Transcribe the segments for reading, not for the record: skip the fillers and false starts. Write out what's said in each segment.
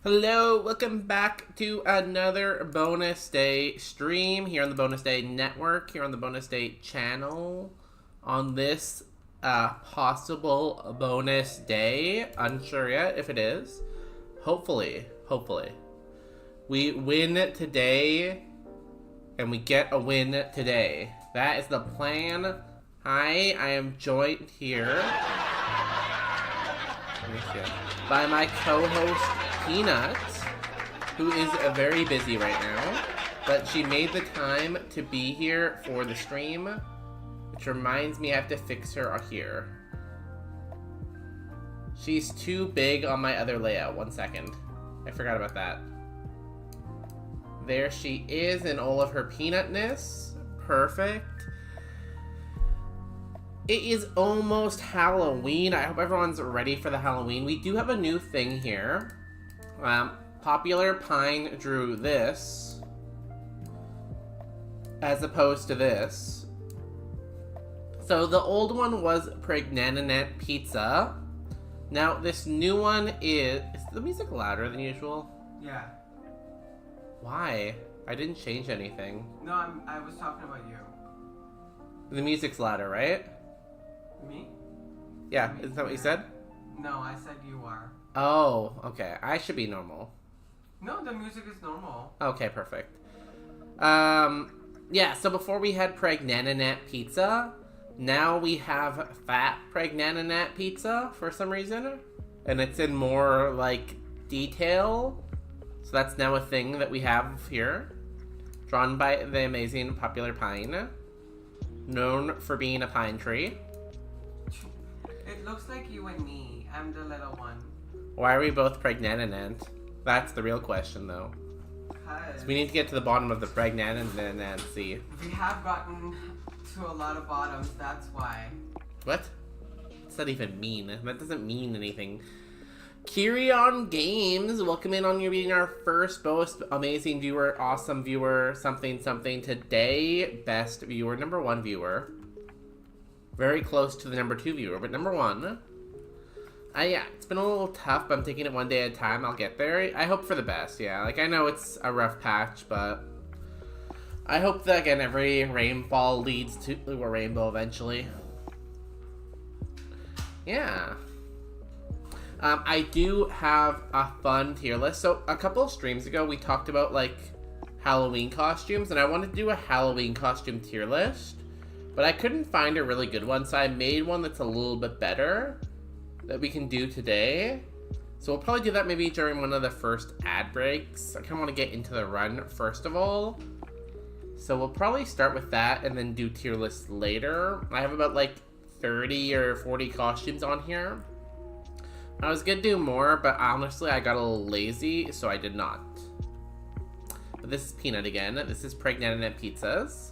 Hello, welcome back to another bonus day stream here on the Bonus Day Network, here on the Bonus Day channel. On this possible bonus day, unsure yet if it is. Hopefully. We win today, and we get a win today. That is the plan. Hi, I am joined here by my co-host Peanut, who is very busy right now, but she made the time to be here for the stream, which reminds me I have to fix her here. She's too big on my other layout. 1 second. I forgot about that. There she is in all of her peanutness. Perfect. It is almost Halloween. I hope everyone's ready for the Halloween. We do have a new thing here. Popular Pine drew this as opposed to this. So the old one was Pregnantinate Pizza. Now this new one is the music louder than usual? Yeah. Why? I didn't change anything. No, I was talking about you. The music's louder, right? Me? Yeah, isn't that what you said? No, I said you are. Oh, okay. I should be normal. No, the music is normal. Okay, perfect. Yeah, so before we had Pregnantinate Pizza, now we have Fat Pregnantinate Pizza for some reason. And it's in more, like, detail. So that's now a thing that we have here. Drawn by the amazing Popular Pine. Known for being a pine tree. It looks like you and me. I'm the little one. Why are we both Pregnantinate? That's the real question, though. Because So we need to get to the bottom of the Pregnantinancy. we have gotten to a lot of bottoms, that's why. What? What's that even mean? That doesn't mean anything. Kirion Games, welcome in on you being our first most amazing viewer, awesome viewer, something today. Best viewer, number 1 viewer. Very close to the number 2 viewer, but number 1. Yeah, it's been a little tough, but I'm taking it one day at a time. I'll get there. I hope for the best, yeah. Like, I know it's a rough patch, but I hope that, again, every rainfall leads to a rainbow eventually. Yeah. I do have a fun tier list. So, a couple of streams ago, we talked about, like, Halloween costumes, and I wanted to do a Halloween costume tier list, but I couldn't find a really good one, so I made one that's a little bit better that we can do today. So we'll probably do that maybe during one of the first ad breaks. I kind of want to get into the run first of all. So we'll probably start with that and then do tier lists later. I have about like 30 or 40 costumes on here. I was gonna do more, but honestly I got a little lazy, so I did not. But this is Peanut again. This is Pregnantinate Pizzas.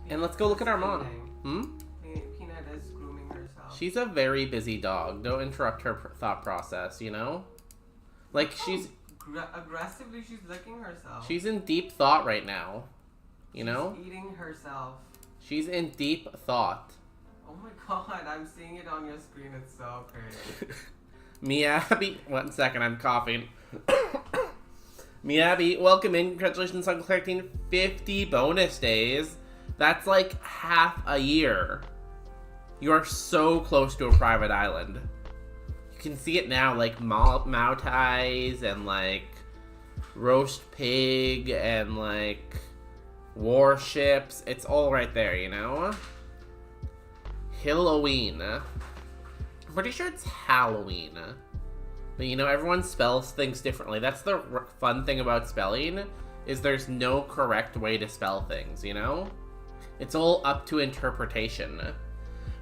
And let's go look at our mom. Peanut is grooming herself. She's a very busy dog. Don't interrupt her thought process, you know? Like, she's... aggressively, she's licking herself. She's in deep thought right now. You know? She's eating herself. She's in deep thought. Oh my god, I'm seeing it on your screen. It's so pretty. Miyabi... 1 second, I'm coughing. Miyabi, welcome in. Congratulations on collecting 50 bonus days. That's like half a year. You are so close to a private island. You can see it now, like Mautais and like roast pig and like warships. It's all right there, you know? Halloween. I'm pretty sure it's Halloween. But you know, everyone spells things differently. That's the fun thing about spelling, is there's no correct way to spell things, you know? It's all up to interpretation.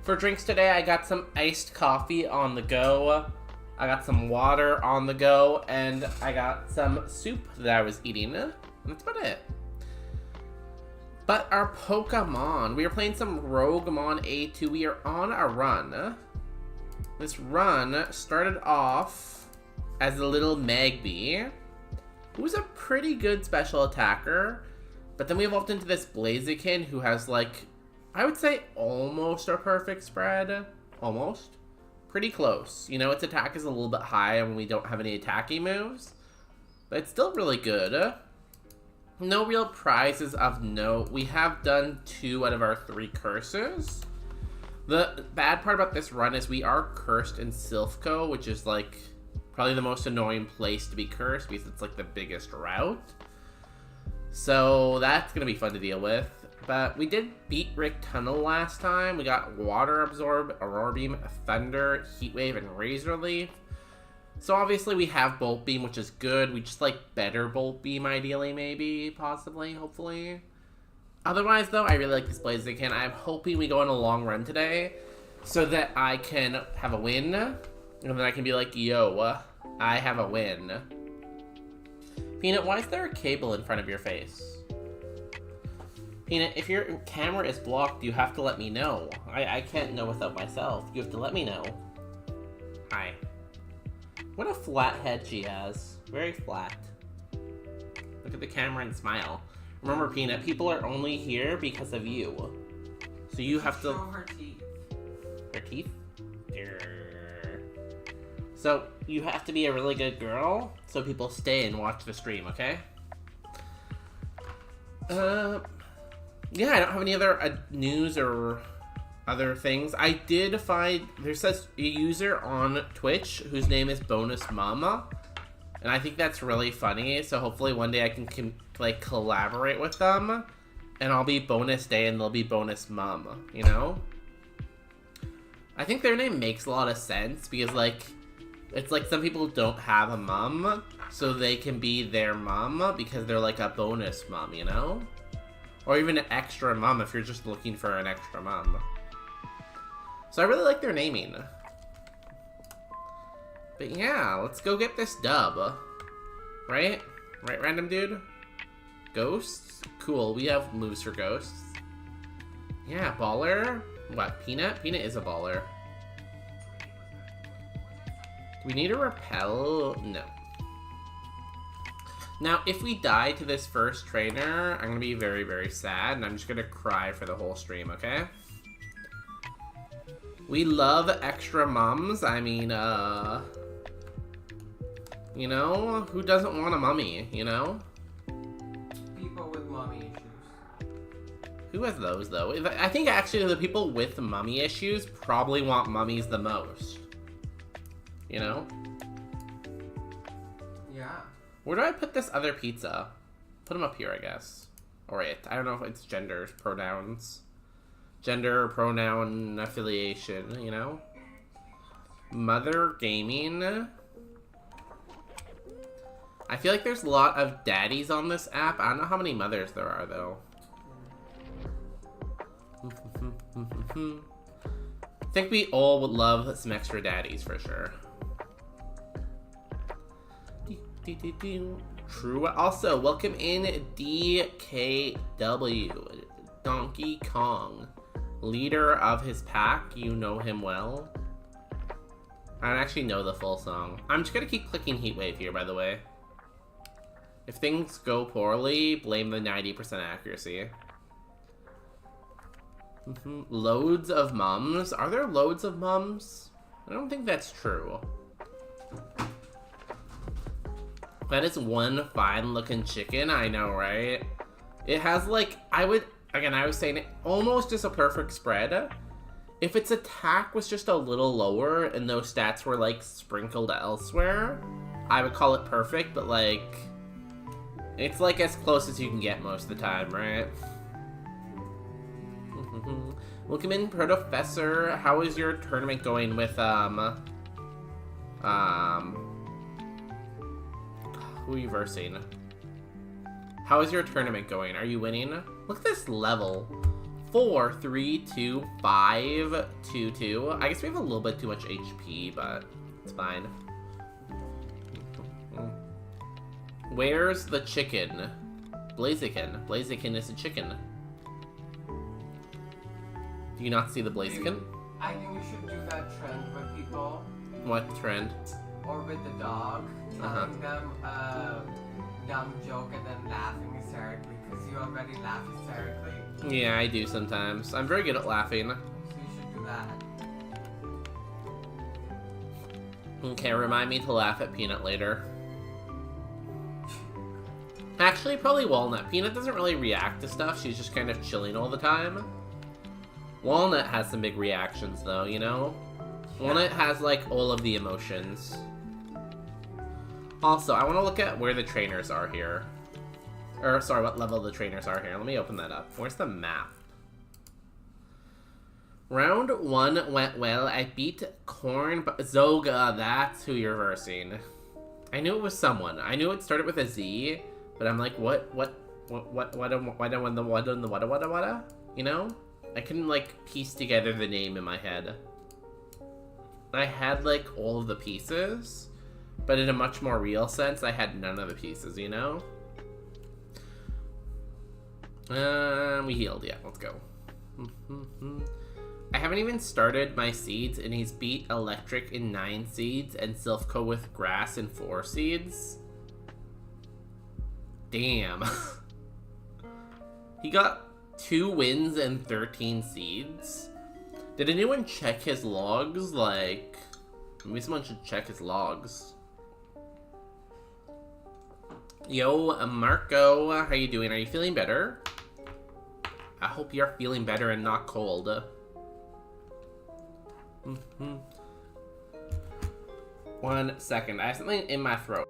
For drinks today, I got some iced coffee on the go. I got some water on the go, and I got some soup that I was eating. And that's about it. But our Pokemon, we are playing some Roguemon A2. We are on a run. This run started off as a little Magby, who's a pretty good special attacker. But then we evolved into this Blazekin who has, like, I would say almost a perfect spread. Almost. Pretty close. You know, its attack is a little bit high and we don't have any attacking moves. But it's still really good. No real prizes of note. We have done 2 out of our 3 curses. The bad part about this run is we are cursed in Silphco, which is like probably the most annoying place to be cursed because it's like the biggest route. So that's going to be fun to deal with. But we did beat Rick Tunnel last time. We got Water Absorb, Aurora Beam, Thunder, Heat Wave, and Razor Leaf. So obviously we have Bolt Beam, which is good. We just like better Bolt Beam ideally, maybe, possibly, hopefully. Otherwise, though, I really like this Blazekin. I'm hoping we go on a long run today so that I can have a win. And then I can be like, yo, I have a win. Peanut, why is there a cable in front of your face? Peanut, if your camera is blocked, you have to let me know. I can't know without myself. You have to let me know. Hi. What a flat head she has. Very flat. Look at the camera and smile. Remember, Peanut, people are only here because of you. So you have to... Show her teeth. Her teeth? So you have to be a really good girl so people stay and watch the stream, okay? Yeah, I don't have any other news or other things. I did find there's a user on Twitch whose name is Bonus Mama, and I think that's really funny. So hopefully one day I can like collaborate with them, and I'll be Bonus Day and they'll be Bonus Mama. You know? I think their name makes a lot of sense because like it's like some people don't have a mom, so they can be their mom because they're like a bonus mom. You know? Or even an extra mom if you're just looking for an extra mom. So I really like their naming. But yeah, let's go get this dub. Right? Right, random dude? Ghosts? Cool, we have moves for ghosts. Yeah, baller. What, Peanut? Peanut is a baller. Do we need a repel? No. Now, if we die to this first trainer, I'm gonna be very, very sad, and I'm just gonna cry for the whole stream, okay? We love extra mums. I mean, you know, who doesn't want a mummy, you know? People with mommy issues. Who has those, though? I think, actually, the people with mummy issues probably want mummies the most. You know? Yeah. Where do I put this other pizza? Put them up here, I guess. Or it. I don't know if it's genders, pronouns. Gender, pronoun, affiliation, you know? Mother Gaming. I feel like there's a lot of daddies on this app. I don't know how many mothers there are, though. I think we all would love some extra daddies, for sure. True. Also, welcome in DKW, Donkey Kong. Leader of his pack, you know him well. I don't actually know the full song. I'm just gonna keep clicking Heatwave here, by the way. If things go poorly, blame the 90% accuracy. Loads of mums? Are there loads of mums? I don't think that's true. That is one fine looking chicken, I know, right? It has like, I was saying it almost is a perfect spread. If its attack was just a little lower and those stats were like sprinkled elsewhere, I would call it perfect, but like, it's like as close as you can get most of the time, right? Welcome in, Professor. How is your tournament going with, who are you versing? How is your tournament going? Are you winning? Look at this level. 4, 3, 2, 5, 2, 2. I guess we have a little bit too much HP, but it's fine. Where's the chicken? Blazekin. Blazekin is a chicken. Do you not see the Blazekin? I think you should do that trend with people. What trend? Or with the dog. Telling them a dumb joke and then laughing hysterically. Because you already laugh hysterically. Yeah, I do sometimes. I'm very good at laughing. So you should do that. Okay, remind me to laugh at Peanut later. Actually, probably Walnut. Peanut doesn't really react to stuff. She's just kind of chilling all the time. Walnut has some big reactions, though, you know? Walnut has, like, all of the emotions. Also, I want to look at where the trainers are here. Or, sorry, what level the trainers are here. Let me open that up. Where's the map? Round 1 went well. I beat Corn, but Zoga, that's who you're versing. I knew it was someone. I knew it started with a Z, but I'm like, what, you know? I couldn't, like, piece together the name in my head. I had, like, all of the pieces, but in a much more real sense, I had none of the pieces, you know? We healed, yeah, let's go. I haven't even started my seeds, and he's beat Electric in 9 seeds, and Silphco with Grass in 4 seeds. Damn. He got 2 wins and 13 seeds. Did anyone check his logs? Like, maybe someone should check his logs. Yo, Marco, how you doing? Are you feeling better? I hope you're feeling better and not cold. 1 second. I have something in my throat.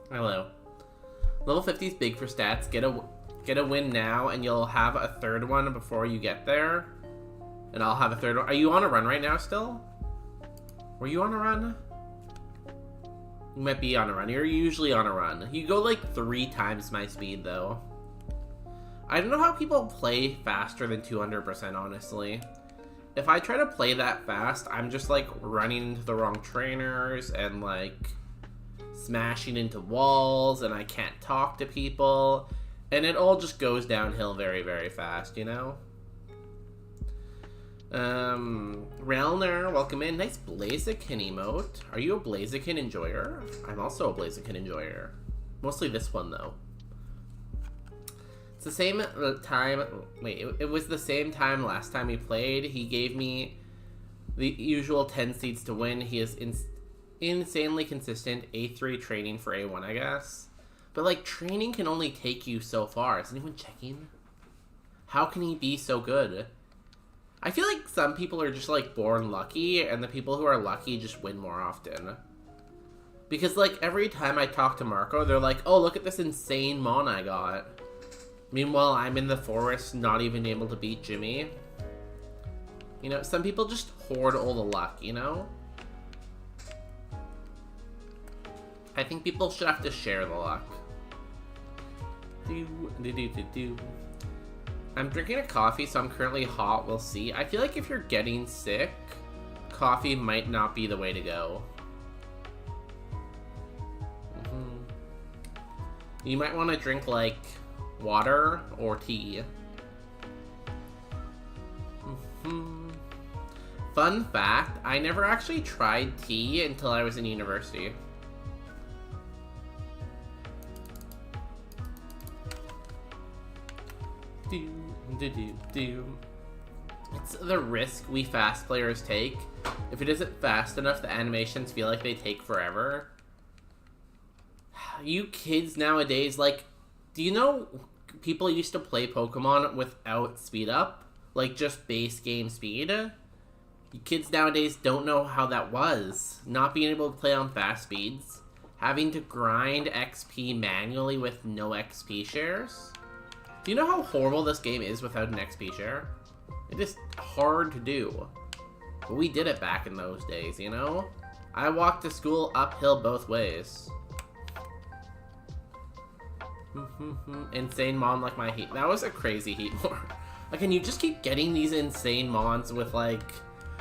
Hello. Level 50 is big for stats. Get a win now, and you'll have a 3rd one before you get there. And I'll have a 3rd one. Are you on a run right now still? Were you on a run? You might be on a run. You're usually on a run. You go like 3 times my speed, though. I don't know how people play faster than 200%, honestly. If I try to play that fast, I'm just like running into the wrong trainers and like smashing into walls, and I can't talk to people. And it all just goes downhill very, very fast, you know? Relner, welcome in. Nice Blazekin emote. Are you a Blazekin enjoyer? I'm also a Blazekin enjoyer. Mostly this one, though. It's the same time... Wait, it was the same time last time we played. He gave me the usual 10 seeds to win. He is insanely consistent. A3 training for A1, I guess. But, like, training can only take you so far. Is anyone checking? How can he be so good? I feel like some people are just, like, born lucky, and the people who are lucky just win more often. Because, like, every time I talk to Marco, they're like, oh, look at this insane mon I got. Meanwhile, I'm in the forest, not even able to beat Jimmy. You know, some people just hoard all the luck, you know? I think people should have to share the luck. I'm drinking a coffee, so I'm currently hot. We'll see. I feel like if you're getting sick, coffee might not be the way to go. You might want to drink, like, water or tea. Fun fact, I never actually tried tea until I was in university. It's the risk we fast players take. If it isn't fast enough, the animations feel like they take forever. You kids nowadays, like, do you know people used to play Pokemon without speed up? Like, just base game speed? You kids nowadays don't know how that was. Not being able to play on fast speeds. Having to grind XP manually with no XP shares. Do you know how horrible this game is without an XP share? It is hard to do. But we did it back in those days, you know? I walked to school uphill both ways. Insane mon like my heat. That was a crazy heat more. Again, you just keep getting these insane mons with, like...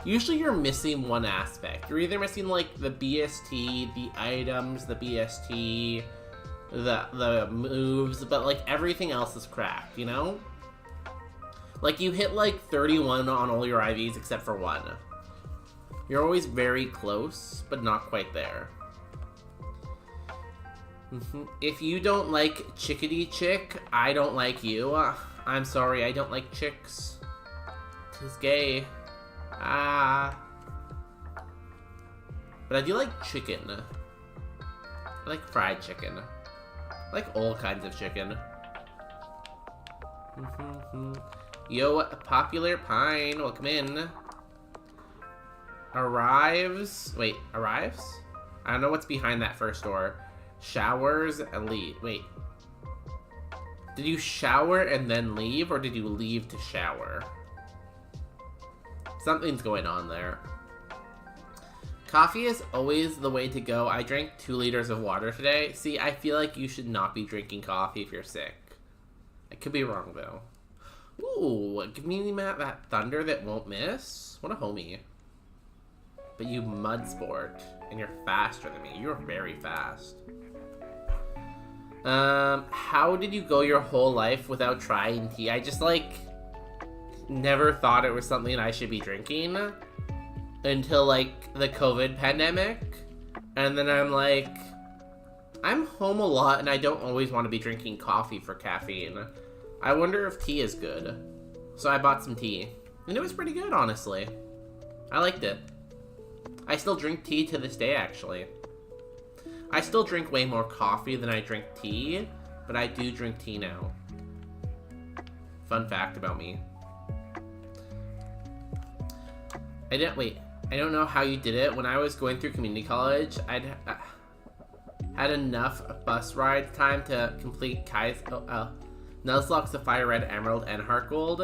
Usually you're missing one aspect. You're either missing, like, the BST, the items, the BST... the moves, but like everything else is cracked, you know? Like you hit like 31 on all your IVs except for 1. You're always very close, but not quite there. If you don't like Chickadee Chick, I don't like you. I'm sorry, I don't like chicks. 'Tis gay. Ah. But I do like chicken. I like fried chicken. I like all kinds of chicken. Yo, Popular Pine, welcome in. Arrives? Wait, arrives? I don't know what's behind that first door. Showers and leave. Wait. Did you shower and then leave, or did you leave to shower? Something's going on there. Coffee is always the way to go. I drank 2 liters of water today. See, I feel like you should not be drinking coffee if you're sick. I could be wrong, though. Ooh, give me that thunder that won't miss. What a homie. But you mud sport, and you're faster than me. You're very fast. How did you go your whole life without trying tea? I just, like, never thought it was something I should be drinking until, like, the COVID pandemic. And then I'm like, I'm home a lot and I don't always want to be drinking coffee for caffeine. I wonder if tea is good. So I bought some tea. And it was pretty good, honestly. I liked it. I still drink tea to this day, actually. I still drink way more coffee than I drink tea, but I do drink tea now. Fun fact about me. I don't know how you did it. When I was going through community college, I'd had enough bus ride time to complete Nuzlocke, Sapphire Red, Emerald, and Heart Gold.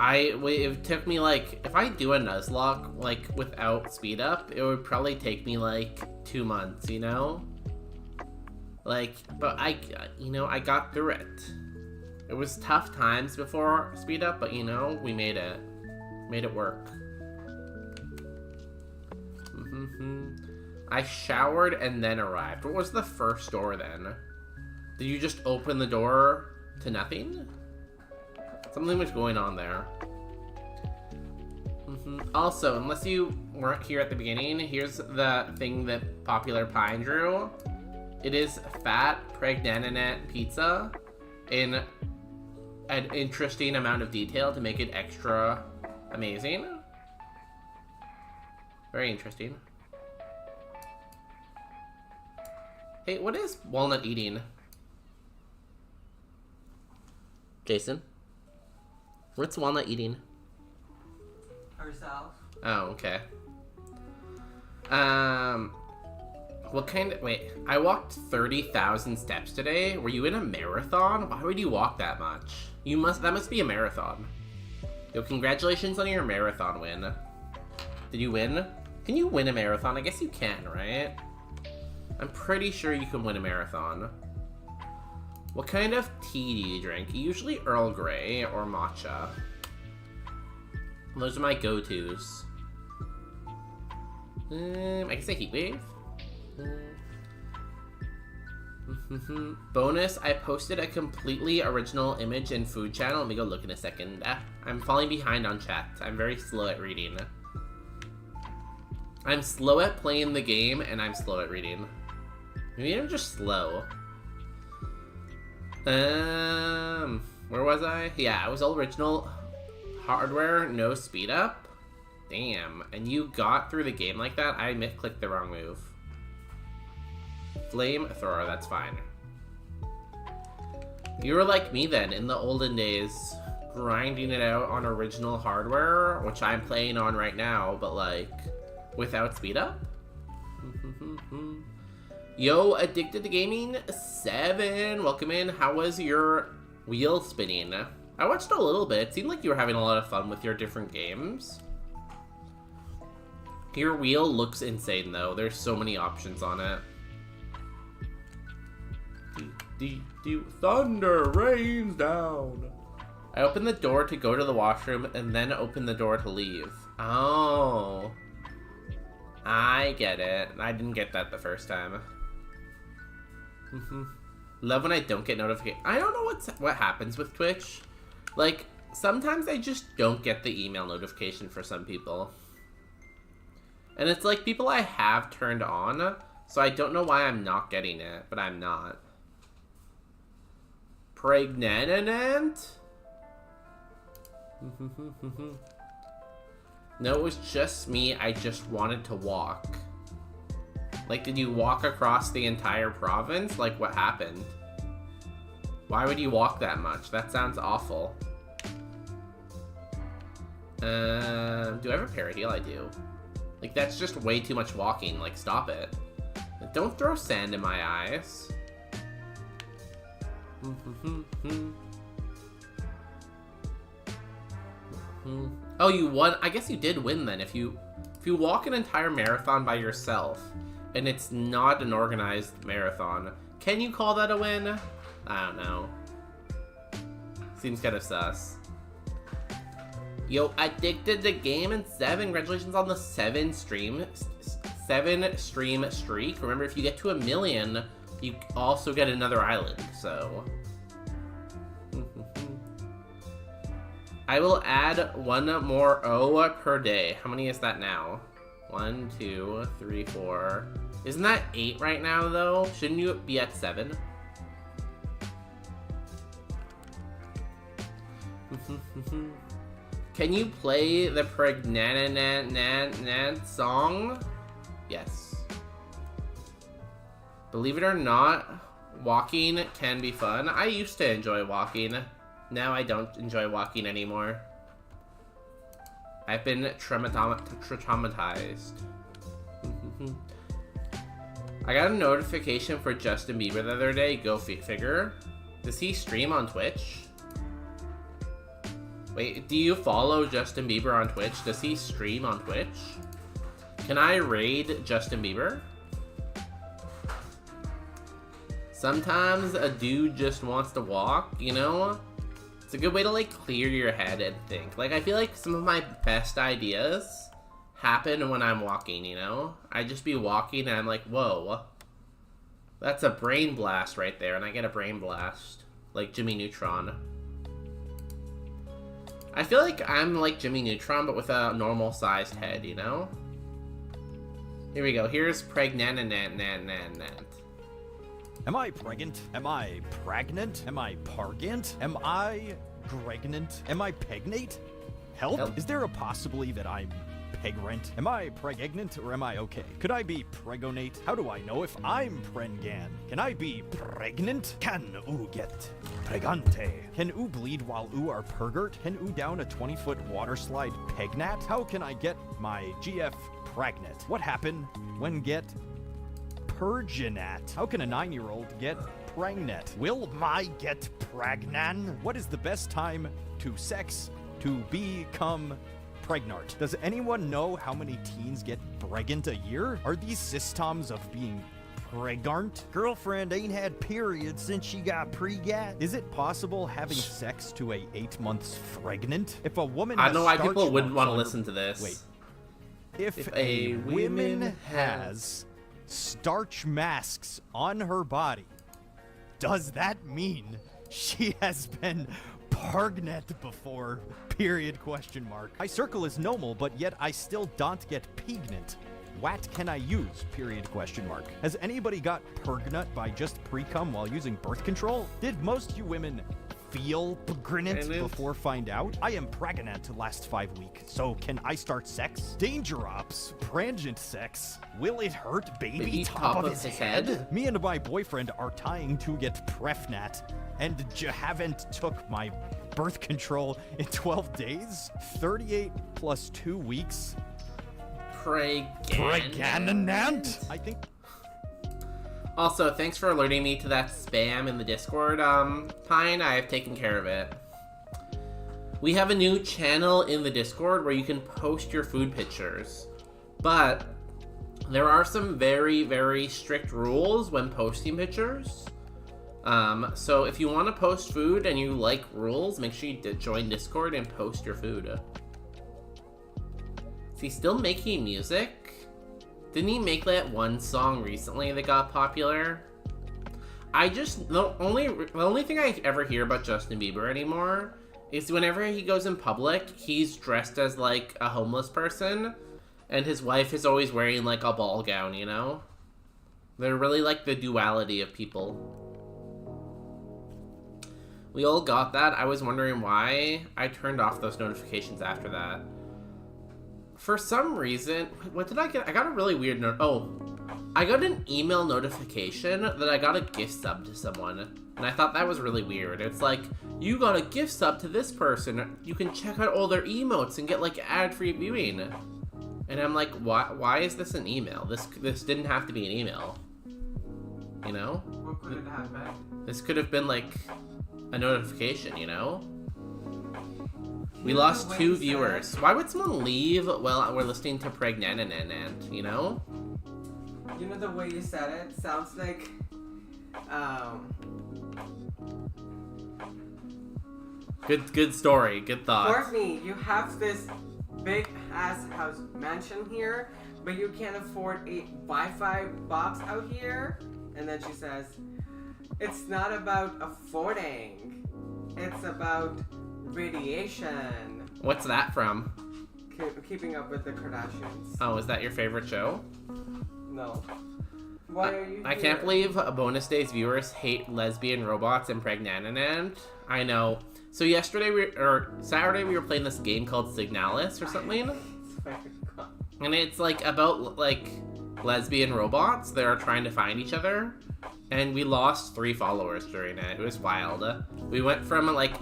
It took me, like, if I do a Nuzlocke, like, without speed up, it would probably take me, like, 2 months, you know? Like, but I got through it. It was tough times before speed up, but, you know, we made it. Made it work. I showered and then arrived. What was the first door, then? Did you just open the door to nothing? Something was going on there. Also, unless you weren't here at the beginning, here's the thing that Popular Pine drew. It is fat, pregnant pizza in an interesting amount of detail to make it extra amazing. Very interesting. Hey, what is Walnut eating? Jason? What's Walnut eating? Herself. Oh, okay. What kind of... Wait, I walked 30,000 steps today? Were you in a marathon? Why would you walk that much? That must be a marathon. Yo, congratulations on your marathon win. Did you win? Can you win a marathon? I guess you can, right? I'm pretty sure you can win a marathon. What kind of tea do you drink? Usually Earl Grey or matcha. Those are my go-tos. I guess a heat wave. Bonus, I posted a completely original image in food channel. Let me go look in a second. I'm falling behind on chat. I'm very slow at reading. I'm slow at playing the game and I'm slow at reading. Maybe I'm just slow. Where was I? Yeah, it was all original hardware, no speed up. Damn, and you got through the game like that? I clicked the wrong move. Flamethrower, that's fine. You were like me then, in the olden days, grinding it out on original hardware, which I'm playing on right now, but like, without speed up? Yo, Addicted to Gaming 7, welcome in. How was your wheel spinning? I watched a little bit. It seemed like you were having a lot of fun with your different games. Your wheel looks insane, though. There's so many options on it. Thunder rains down. I opened the door to go to the washroom and then opened the door to leave. Oh. I get it. I didn't get that the first time. Love when I don't get notifications. I don't know what happens with Twitch. Like, sometimes I just don't get the email notification for some people. And it's like people I have turned on, so I don't know why I'm not getting it, but I'm not. Pregnant? No, it was just me. I just wanted to walk. Like, did you walk across the entire province? Like, what happened? Why would you walk that much? That sounds awful. Do I have a paraheal? I do. Like, that's just way too much walking. Like, stop it. Don't throw sand in my eyes. Oh, you won? I guess you did win then. If you walk an entire marathon by yourself, and it's not an organized marathon, can you call that a win? I don't know. Seems kind of sus. Yo, addicted to game and 7. Congratulations on the 7 stream streak. Remember, if you get to 1 million, you also get another island. So, I will add 1 more O per day. How many is that now? 1, 2, 3, 4. Isn't that 8 right now though? Shouldn't you be at 7? Can you play the Pregnant song? Yes. Believe it or not, walking can be fun. I used to enjoy walking. Now I don't enjoy walking anymore. I've been traumatized. I got a notification for Justin Bieber the other day. Go figure. Does he stream on Twitch? Wait, do you follow Justin Bieber on Twitch? Does he stream on Twitch? Can I raid Justin Bieber? Sometimes a dude just wants to walk, you know? It's a good way to, like, clear your head and think. Like, I feel like some of my best ideas happen when I'm walking, you know? I just be walking and I'm like, whoa. That's a brain blast right there, and I get a brain blast. Like Jimmy Neutron. I feel like I'm like Jimmy Neutron, but with a normal-sized head, you know? Here we go. Here's Pregnant. Am I pregnant? Am I pregnant? Am I pargant? Am I pregnant? Am I pegnate? Help? Is there a possibility that I'm pegrant? Am I pregnant or am I okay? Could I be pregonate? How do I know if I'm prengan? Can I be pregnant? Can oo get pregante? Can oo bleed while oo are pergert? Can oo down a 20-foot water slide pegnat? How can I get my GF pregnant? What happened when get Perginat? How can a 9-year-old get pregnant? Will my get pragnan? What is the best time to sex to become pregnant? Does anyone know how many teens get pregnant a year? Are these systems of being pregnant? Girlfriend ain't had periods since she got pregat. Is it possible having sex to a 8 months pregnant? If a woman I has don't know why starch people wouldn't want to marks listen to this. Wait. If a woman has starch masks on her body, does that mean she has been pregnant before? Period, question mark. I circle is normal, but yet I still don't get pregnant. What can I use? Period, question mark. Has anybody got pregnant by just pre-cum while using birth control? Did most you women feel pregnant before find out? I am pregnant last 5 weeks, so can I start sex? Danger ops, prangent sex. Will it hurt baby top of his head? Me and my boyfriend are tying to get prefnat, and haven't took my birth control in 12 days? 38 plus 2 weeks? Pregnant? I think... Also, thanks for alerting me to that spam in the Discord, Pine. I have taken care of it. We have a new channel in the Discord where you can post your food pictures. But there are some very, very strict rules when posting pictures. So if you want to post food and you like rules, make sure you join Discord and post your food. Is he still making music? Didn't he make that one song recently that got popular? The only thing I ever hear about Justin Bieber anymore is whenever he goes in public, he's dressed as like a homeless person, and his wife is always wearing like a ball gown, you know? They're really like the duality of people. We all got that. I was wondering why I turned off those notifications after that. For some reason, what did I get? I got a really weird note. Oh, I got an email notification that I got a gift sub to someone, and I thought that was really weird. It's like, you got a gift sub to this person. You can check out all their emotes and get like ad-free viewing. And I'm like, why is this an email? This didn't have to be an email. You know? What could it have been? This could have been like a notification, you know? We lost 2 viewers. Why would someone leave while we're listening to Pregnant, you know? You know the way you said it sounds like, Good story, good thoughts. Courtney, you have this big ass house mansion here, but you can't afford a Wi-Fi box out here. And then she says, it's not about affording, it's about radiation. What's that from? Keeping Up with the Kardashians. Oh, is that your favorite show? No. Why are you I here? can't believe Bonus Days viewers hate lesbian robots and Pregnant. I know. So Saturday we were playing this game called Signalis or something. And it's like about like lesbian robots that are trying to find each other. And we lost 3 followers during it. It was wild. We went from like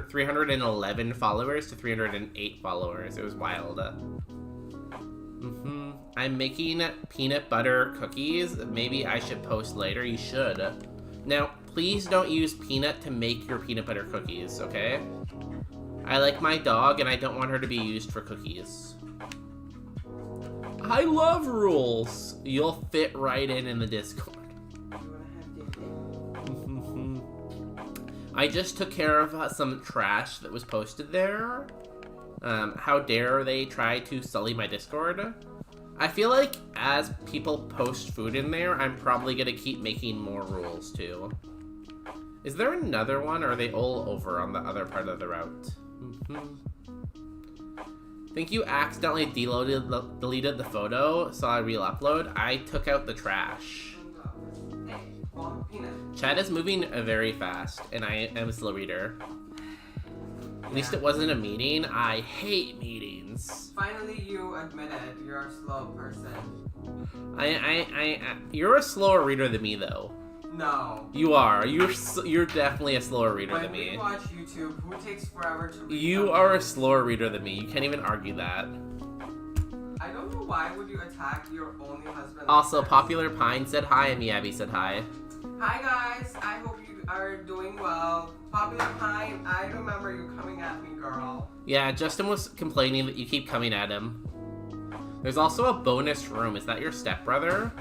311 followers to 308 followers. It was wild. I'm making peanut butter cookies. Maybe I should post later. You should. Now, please don't use peanut to make your peanut butter cookies, okay? I like my dog and I don't want her to be used for cookies. I love rules. You'll fit right in the Discord. I just took care of some trash that was posted there. How dare they try to sully my Discord? I feel like as people post food in there, I'm probably gonna keep making more rules too. Is there another one, or are they all over on the other part of the route? Think you accidentally deleted the photo, so I re-upload. I took out the trash. Chat is moving very fast, and I am a slow reader. At least it wasn't a meeting. I hate meetings. Finally, you admitted you're a slow person. You're a slower reader than me, though. No. You are. You're definitely a slower reader than me. When we watch YouTube, who takes forever to read? You are a slower reader than me. You can't even argue that. I don't know why would you attack your only husband. Also, Popular Pine said hi, and Miyabi said hi. Hi guys, I hope you are doing well. Popular Pine, I remember you coming at me, girl. Yeah, Justin was complaining that you keep coming at him. There's also a bonus room. Is that your stepbrother?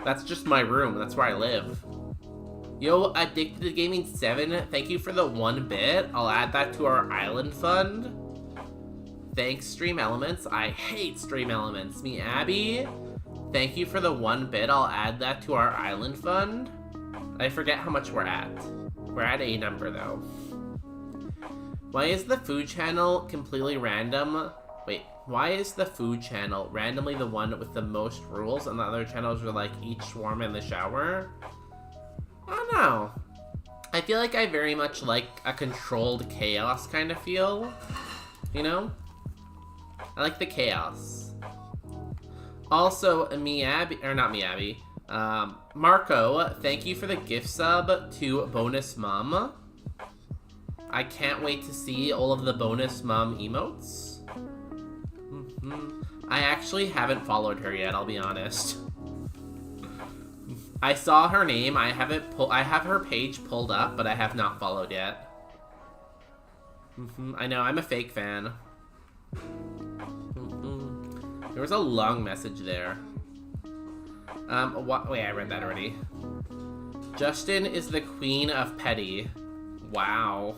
That's just my room. That's where I live. Yo, Addicted to Gaming 7, thank you for the 1 bit. I'll add that to our island fund. Thanks, Stream Elements. I hate Stream Elements. Me, Abby. Thank you for the 1 bit. I'll add that to our island fund. I forget how much we're at. We're at a number, though. Why is the food channel completely random? Wait, why is the food channel randomly the one with the most rules and the other channels are like each swarm in the shower? I don't know. I feel like I very much like a controlled chaos kind of feel. You know? I like the chaos. Also, Marco, thank you for the gift sub to Bonus Mom. I can't wait to see all of the Bonus Mom emotes. I actually haven't followed her yet, I'll be honest. I saw her name, I have her page pulled up, but I have not followed yet. I know, I'm a fake fan. There was a long message there. Wait, I read that already. Justin is the queen of petty. Wow.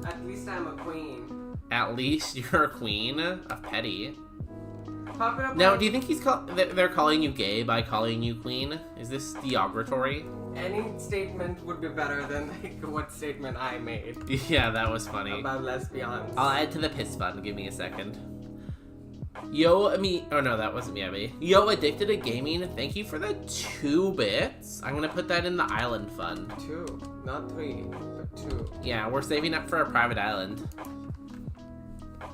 At least I'm a queen. At least you're a queen of petty. Pop it up. Now, do you think they're calling you gay by calling you queen? Is this derogatory? Any statement would be better than like what statement I made. Yeah, that was funny. About lesbians. I'll add to the piss fund. Give me a second. Oh no, that wasn't me, Abby. Yo, Addicted to Gaming, thank you for the 2 bits. I'm gonna put that in the island fund. 2, not 3, but 2. Yeah, we're saving up for a private island.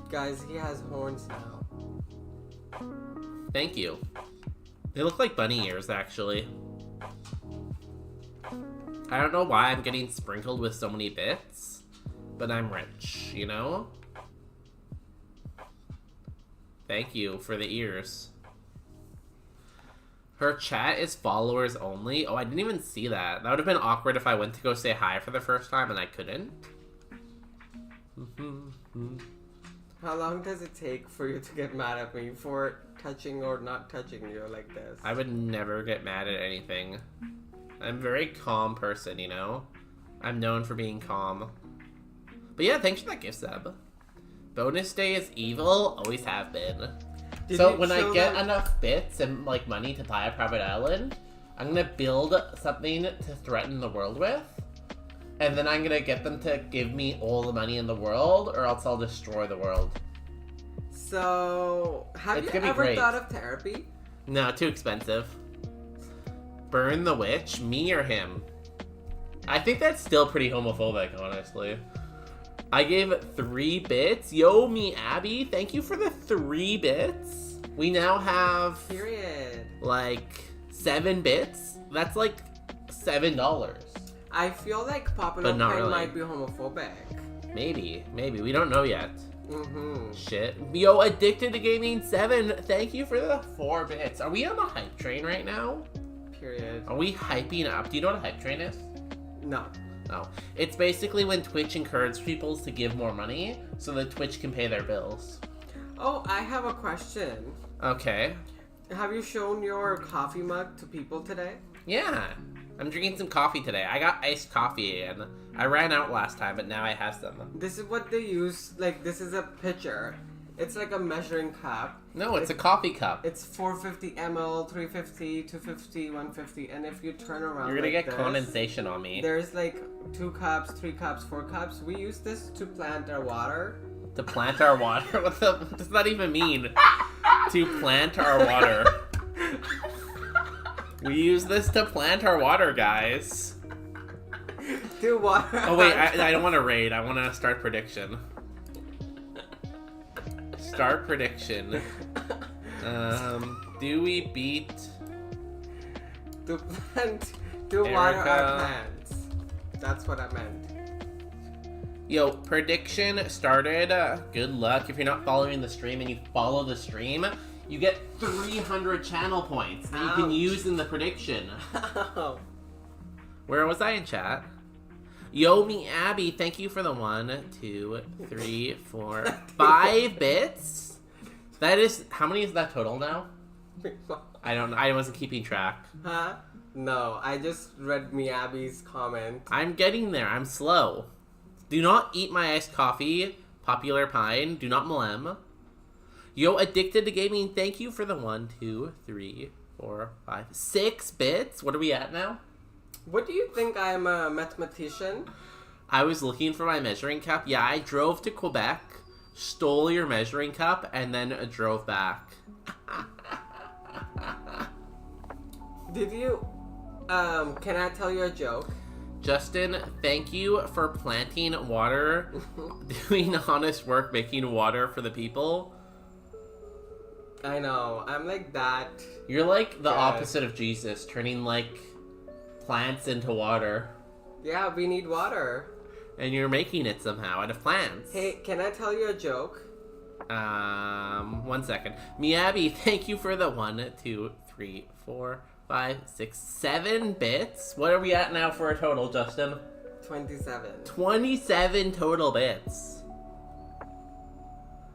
Guys, he has horns now. Thank you. They look like bunny ears, actually. I don't know why I'm getting sprinkled with so many bits, but I'm rich, you know? Thank you for the ears. Her chat is followers only. Oh, I didn't even see that. That would have been awkward if I went to go say hi for the first time and I couldn't. How long does it take for you to get mad at me for touching or not touching you like this? I would never get mad at anything. I'm a very calm person, you know? I'm known for being calm. But yeah, thanks for that gift sub. Bonus day is evil, always have been. So when I get enough bits and like money to buy a private island, I'm gonna build something to threaten the world with. And then I'm gonna get them to give me all the money in the world, or else I'll destroy the world. So, have you ever thought of therapy? No, too expensive. Burn the witch? Me or him? I think that's still pretty homophobic, honestly. I gave 3 bits. Yo, me Abby, thank you for the 3 bits. We now have... Period. Like, 7 bits? That's like $7. I feel like Popular Pine really. might be homophobic. Maybe. We don't know yet. Mm-hmm. Shit. Yo, Addicted to Gaming 7, thank you for the 4 bits. Are we on the hype train right now? Period. Are we hyping up? Do you know what a hype train is? No. Oh. It's basically when Twitch encourages people to give more money so that Twitch can pay their bills. Oh, I have a question. Okay. Have you shown your coffee mug to people today? Yeah. I'm drinking some coffee today. I got iced coffee and I ran out last time, but now I have some. This is what they use. Like, this is a pitcher. It's like a measuring cup. No, it's a coffee cup. It's 450 ml, 350, 250, 150, and if you turn around, You're gonna like get condensation on me. There's like 2 cups, 3 cups, 4 cups. We use this to plant our water. To plant our water? What does that even mean? To plant our water. We use this to plant our water, guys. To water. Oh wait, I don't want to raid. I want to start prediction. Start prediction. Do we beat... To plant... To water our plants. That's what I meant. Yo, prediction started. Good luck. If you're not following the stream and you follow the stream, you get 300 channel points that you can use in the prediction. Ow. Where was I in chat? Yo, me Abby, thank you for the 1, 2, 3, 4, 5 bits. That is, how many is that total now? I wasn't keeping track. Huh? No, I just read Miyabi's comment. I'm getting there. I'm slow. Do not eat my iced coffee. Popular Pine. Do not malem. Yo, Addicted to Gaming, thank you for the 1, 2, 3, 4, 5, 6 bits. What are we at now? What do you think? I'm a mathematician? I was looking for my measuring cup. Yeah, I drove to Quebec, stole your measuring cup, and then drove back. Did you... can I tell you a joke? Justin, thank you for planting water, doing honest work, making water for the people. I know, I'm like that. You're like the opposite of Jesus, turning like plants into water. Yeah, we need water. And you're making it somehow out of plants. Hey, can I tell you a joke? 1 second. Miyabi, thank you for the 1, 2, 3, 4, 5, 6, 7 bits. What are we at now for a total, Justin? 27. 27 total bits.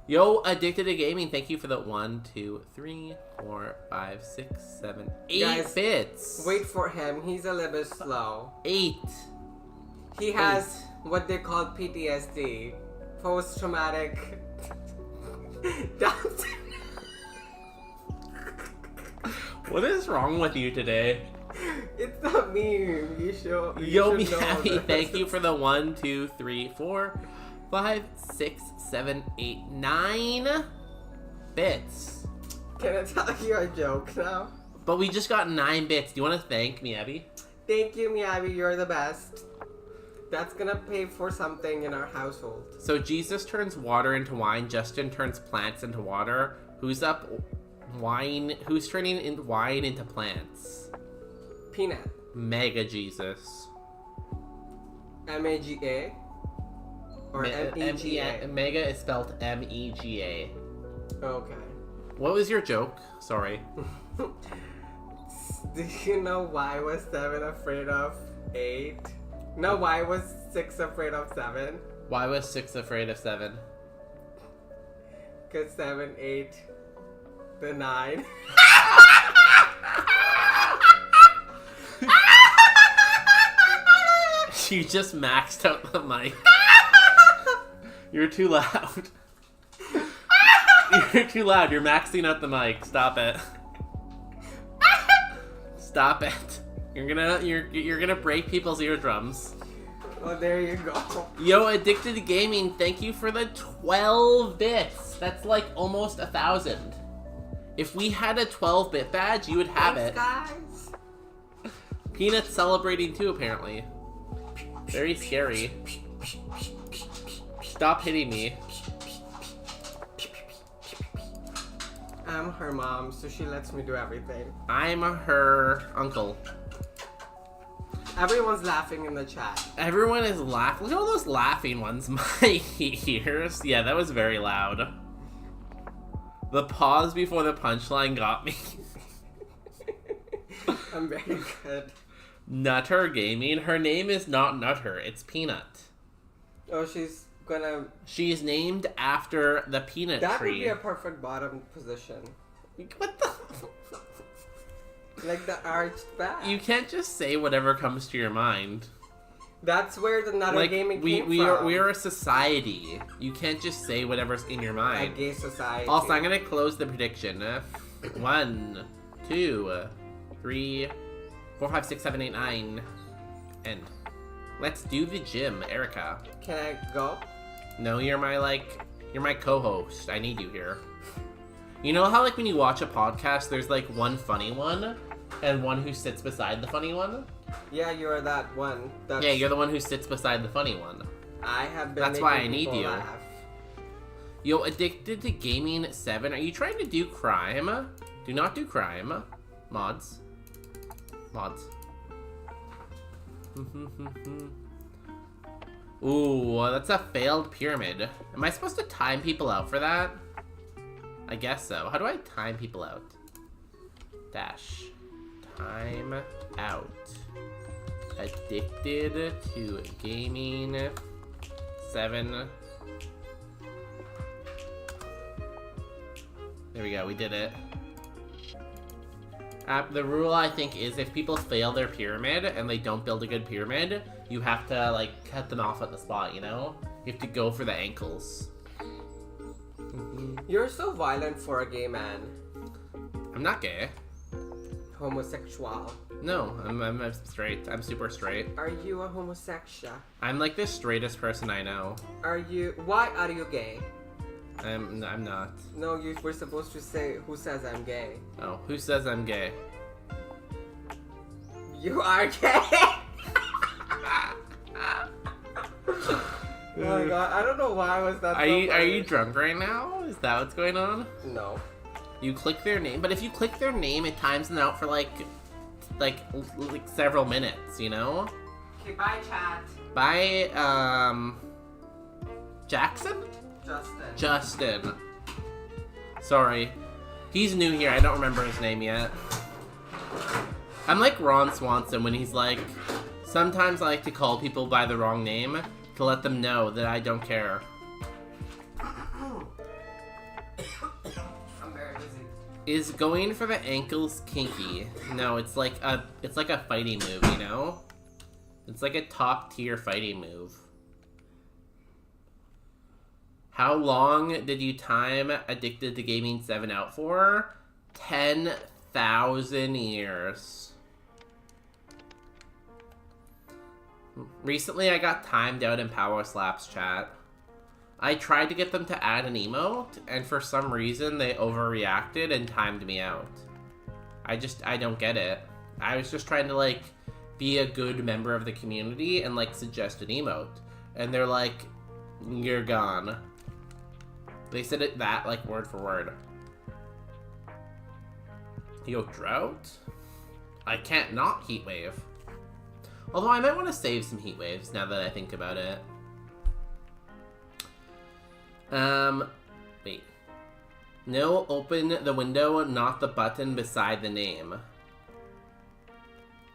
Yo, Addicted to Gaming, thank you for the 1, 2, 3, 4, 5, 6, 7, 8 Guys, bits. Wait for him. He's a little bit slow. 8. He has what they call PTSD. Post-traumatic... What is wrong with you today? It's not me. You should Yo, should know Miyabi, this. thank you for the 1, 2, 3, 4, 5, 6, 7, 8, 9 bits. Can I tell you a joke now? But we just got 9 bits. Do you want to thank me, Abby? Thank you, Miyabi. You're the best. That's gonna pay for something in our household. So Jesus turns water into wine. Justin turns plants into water. Who's up? Wine. Who's turning wine into plants? Peanut. Mega Jesus. M-A-G-A? Or M-E-G-A? Mega is spelled M-E-G-A. Okay. What was your joke? Sorry. Do you know why was 7 afraid of 8? No, why was 6 afraid of 7? Why was 6 afraid of 7? Because 7 ate the 9. You just maxed out the mic. You're too loud. You're too loud. You're maxing out the mic. Stop it. Stop it. You're gonna break people's eardrums. Well, there you go. Yo, Addicted to Gaming, thank you for the 12 bits. That's like almost 1,000. If we had a 12-bit badge, you would have it. Guys. Peanut's celebrating too, apparently. Very scary. Stop hitting me. I'm her mom, so she lets me do everything. I'm her uncle. Everyone's laughing in the chat. Everyone is laughing. Look at all those laughing ones. My ears. Yeah, that was very loud. The pause before the punchline got me. I'm very good. Nutter Gaming. Her name is not Nutter. It's Peanut. Oh, she's gonna... She's named after the peanut That tree. would be a perfect bottom position. What the... Like the arched back. You can't just say whatever comes to your mind. That's where the Nutter Gaming came from. We are a society. You can't just say whatever's in your A mind. gay society. Also, I'm gonna close the prediction. 1, 2, 3, 4, 5, 6, 7, 8, 9. End. Let's do the gym, Erica. Can I go? No, you're my co-host. I need you here. You know how, like, when you watch a podcast, there's, like, one funny one, and one who sits beside the funny one? Yeah, you're that one. That's... Yeah, you're the one who sits beside the funny one. I have been That's why I making need people you. laugh. Yo, Addicted to Gaming 7, are you trying to do crime? Do not do crime. Mods. Mods. Ooh, that's a failed pyramid. Am I supposed to time people out for that? I guess so. How do I time people out? Dash. Time out. Addicted to Gaming 7. There we go, we did it. The rule, I think, is if people fail their pyramid and they don't build a good pyramid, you have to, like, cut them off at the spot, you know? You have to go for the ankles. You're so violent for a gay man. I'm not gay. Homosexual. No, I'm straight. I'm super straight. Are you a homosexual? I'm, like, the straightest person I know. Are you... Why are you gay? I'm not. No, you were supposed to say, who says I'm gay? Oh, who says I'm gay? You are gay! Oh my god, I don't know why was that Are you drunk right now? Is that what's going on? No. You click their name, but if you click their name, it times them out for like several minutes, you know? Okay, bye chat. Bye, Jackson? Justin. Sorry. He's new here, I don't remember his name yet. I'm like Ron Swanson when he's like, sometimes I like to call people by the wrong name to let them know that I don't care. I'm very busy. Is going for the ankles kinky? No, it's like a fighting move, you know? It's like a top tier fighting move. How long did you time Addicted to Gaming 7 out for? 10,000 years. Recently, I got timed out in Power Slaps chat. I tried to get them to add an emote, and for some reason, they overreacted and timed me out. I don't get it. I was just trying to, like, be a good member of the community and, like, suggest an emote. And they're like, you're gone. They said it like, word for word. Yo, drought? I can't not heat wave. Although I might want to save some heat waves now that I think about it. Wait. No, open the window, not the button beside the name.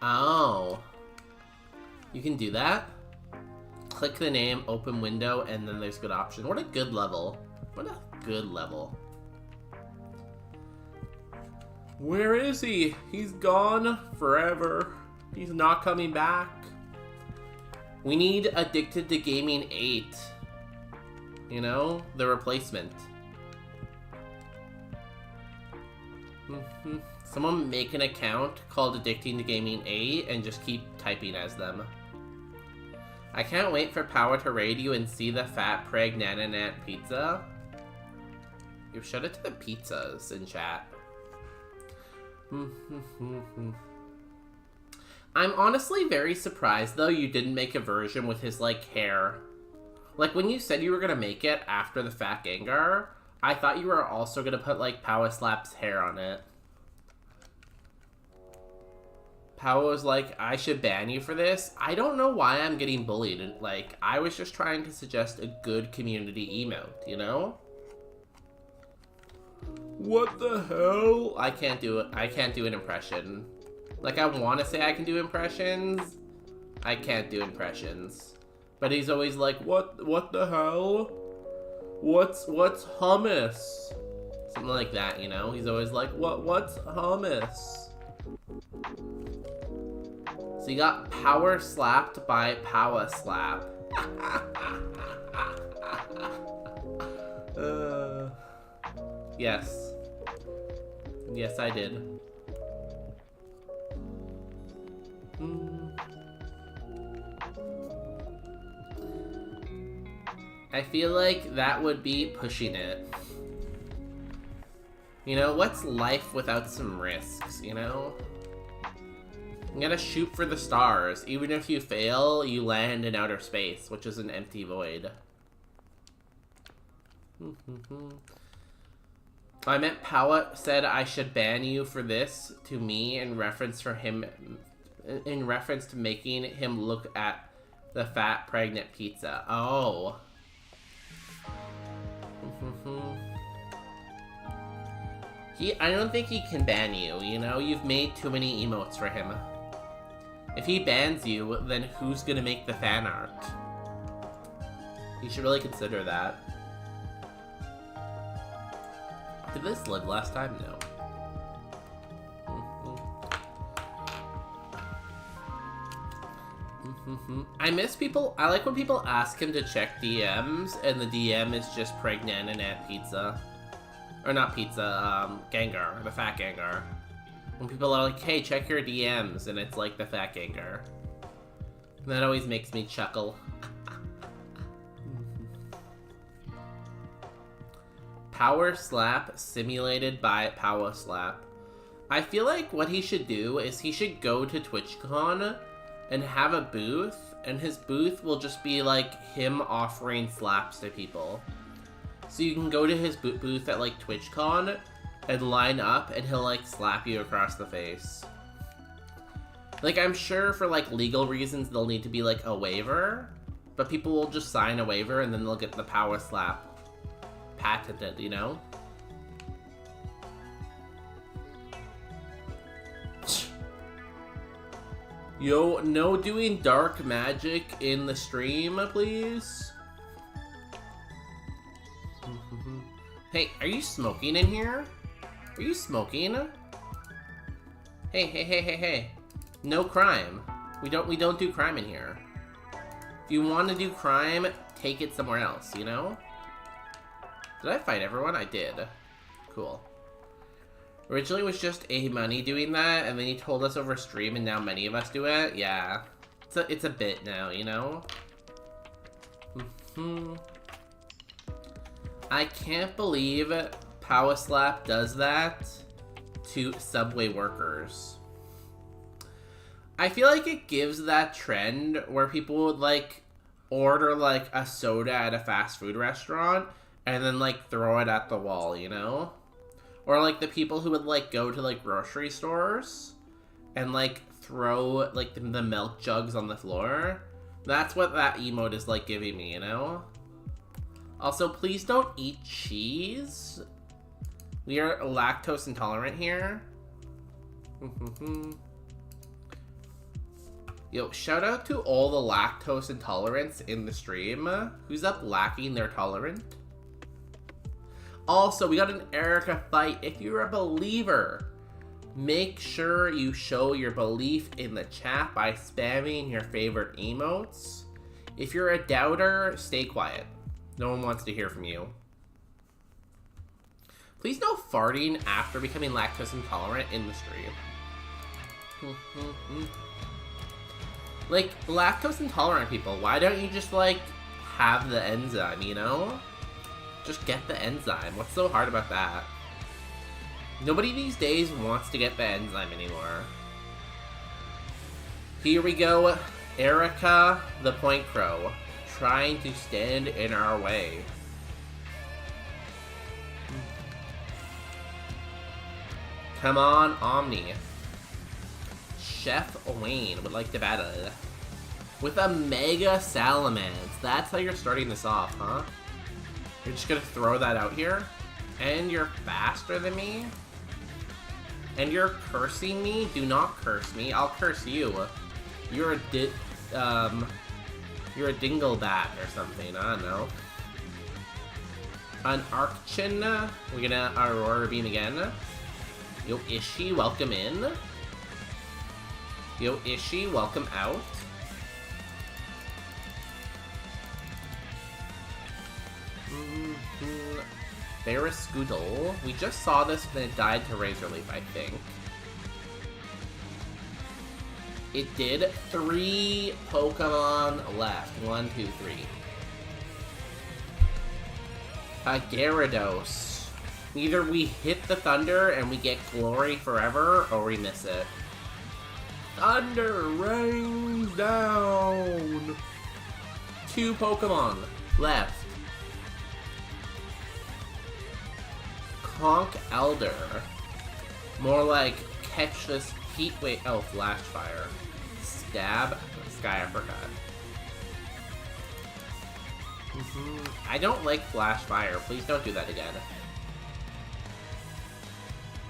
Oh. You can do that? Click the name, open window, and then there's good option. What a good level. What a good level. Where is he? He's gone forever. He's not coming back. We need Addicted to Gaming 8. You know? The replacement. Someone make an account called Addicting to Gaming 8 and just keep typing as them. I can't wait for Power to raid you and see the fat preg nananat pizza. You've shut it to the pizzas in chat. I'm honestly very surprised though you didn't make a version with his like hair. Like when you said you were gonna make it after the fat Gengar, I thought you were also gonna put like Power Slap's hair on it. Power was like, I should ban you for this. I don't know why I'm getting bullied. Like, I was just trying to suggest a good community emote, you know? What the hell? I can't do it. I can't do an impression. Like, I want to say I can do impressions. I can't do impressions. But he's always like, what the hell? What's hummus? Something like that, you know? He's always like, what's hummus? So you got Power Slapped by Power Slap. Yes. Yes, I did. I feel like that would be pushing it. You know, what's life without some risks, you know? You gotta shoot for the stars. Even if you fail, you land in outer space, which is an empty void. I meant Power said I should ban you for this to me in reference for him, in reference to making him look at the fat pregnant pizza. Oh. I don't think he can ban you, you know? You've made too many emotes for him. If he bans you, then who's gonna make the fan art? You should really consider that. Did this live last time? No. I miss people. I like when people ask him to check DMs, and the DM is just pregnant and at pizza. Or not pizza, Gengar, the fat Gengar. When people are like, hey, check your DMs, and it's like the fat Gengar. And that always makes me chuckle. Power Slap simulated by Power Slap. I feel like what he should do is he should go to TwitchCon and have a booth, and his booth will just be like him offering slaps to people. So you can go to his booth at like TwitchCon and line up, and he'll like slap you across the face. Like, I'm sure for like legal reasons there'll need to be like a waiver, but people will just sign a waiver and then they'll get the Power Slap patented, you know? Yo, no doing dark magic in the stream, please. Hey, are you smoking in here? Are you smoking? Hey. No crime. We don't do crime in here. If you want to do crime, take it somewhere else, you know? Did I fight everyone? I did. Cool. Originally it was just A Money doing that, and then he told us over stream, and now many of us do it. Yeah. It's a bit now, you know? I can't believe Power Slap does that to Subway workers. I feel like it gives that trend where people would like order like a soda at a fast food restaurant and then like throw it at the wall, you know? Or, like, the people who would, like, go to, like, grocery stores and, like, throw, like, the milk jugs on the floor. That's what that emote is, like, giving me, you know? Also, please don't eat cheese. We are lactose intolerant here. Yo, shout out to all the lactose intolerants in the stream. Who's up lacking their tolerant? Also, we got an Erica fight. If you're a believer, make sure you show your belief in the chat by spamming your favorite emotes. If you're a doubter, stay quiet. No one wants to hear from you. Please no farting after becoming lactose intolerant in the stream. Like, lactose intolerant people, why don't you just, like, have the enzyme, you know? Just get the enzyme. What's so hard about that? Nobody these days wants to get the enzyme anymore. Here we go. Erica the Point Crow, trying to stand in our way. Come on, Omni. Chef Wayne would like to battle with a Mega Salamence. That's how you're starting this off, huh? You're just gonna throw that out here? And you're faster than me? And you're cursing me? Do not curse me. I'll curse you. You're a you're a dinglebat or something. I don't know. An Archin. We're gonna Aurora Beam again. Yo, Ishi, welcome in. Yo, Ishi, welcome out. Barrascoodle. We just saw this when it died to Razor Leaf, I think. It did. 3 Pokemon left. 1, 2, 3. Gyarados. Either we hit the thunder and we get glory forever, or we miss it. Thunder rains down. 2 Pokemon left. Conk Elder. More like catch this heat wave. Oh, Flash Fire. Stab Sky Apricot. I don't like Flash Fire. Please don't do that again.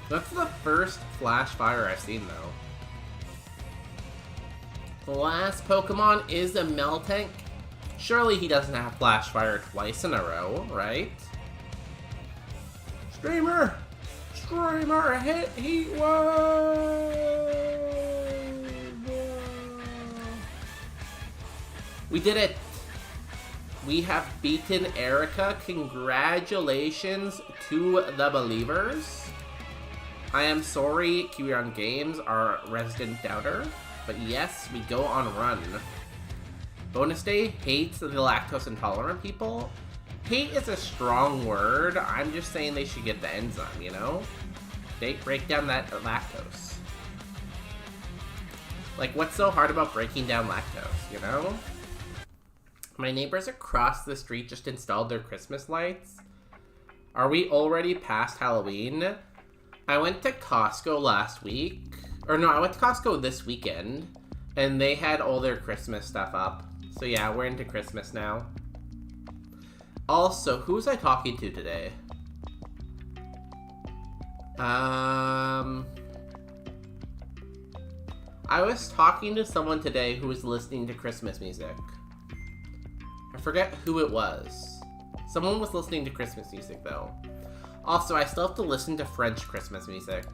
That's the first Flash Fire I've seen, though. The last Pokemon is a Meltank. Surely he doesn't have Flash Fire twice in a row, right? Streamer! Streamer, hit Heat Wave! We did it! We have beaten Erica. Congratulations to the believers. I am sorry, Kyrion Games, our resident doubter. But yes, we go on run. Bonus Day hates the lactose intolerant people. Hate is a strong word. I'm just saying they should get the enzyme, you know? They break down that lactose. Like, what's so hard about breaking down lactose, you know? My neighbors across the street just installed their Christmas lights. Are we already past Halloween? I went to Costco last week. Or no, I went to Costco this weekend. And they had all their Christmas stuff up. So yeah, we're into Christmas now. Also, who was I talking to today? I was talking to someone today who was listening to Christmas music. I forget who it was. Someone was listening to Christmas music, though. Also, I still have to listen to French Christmas music.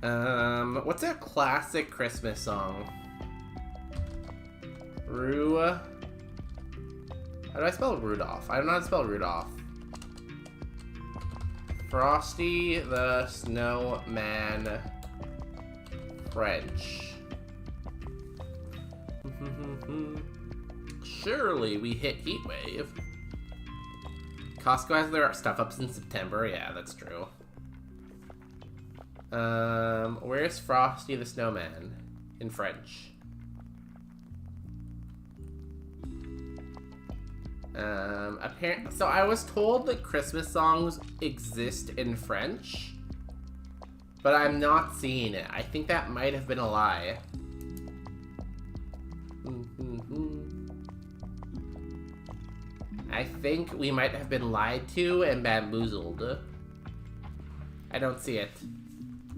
What's a classic Christmas song? How do I spell Rudolph? I don't know how to spell Rudolph. Frosty the Snowman. French. Surely we hit Heatwave. Costco has their stuff up in September. Yeah, that's true. Where's Frosty the Snowman in French? So I was told that Christmas songs exist in French, but I'm not seeing it. I think that might have been a lie. I think we might have been lied to and bamboozled. I don't see it.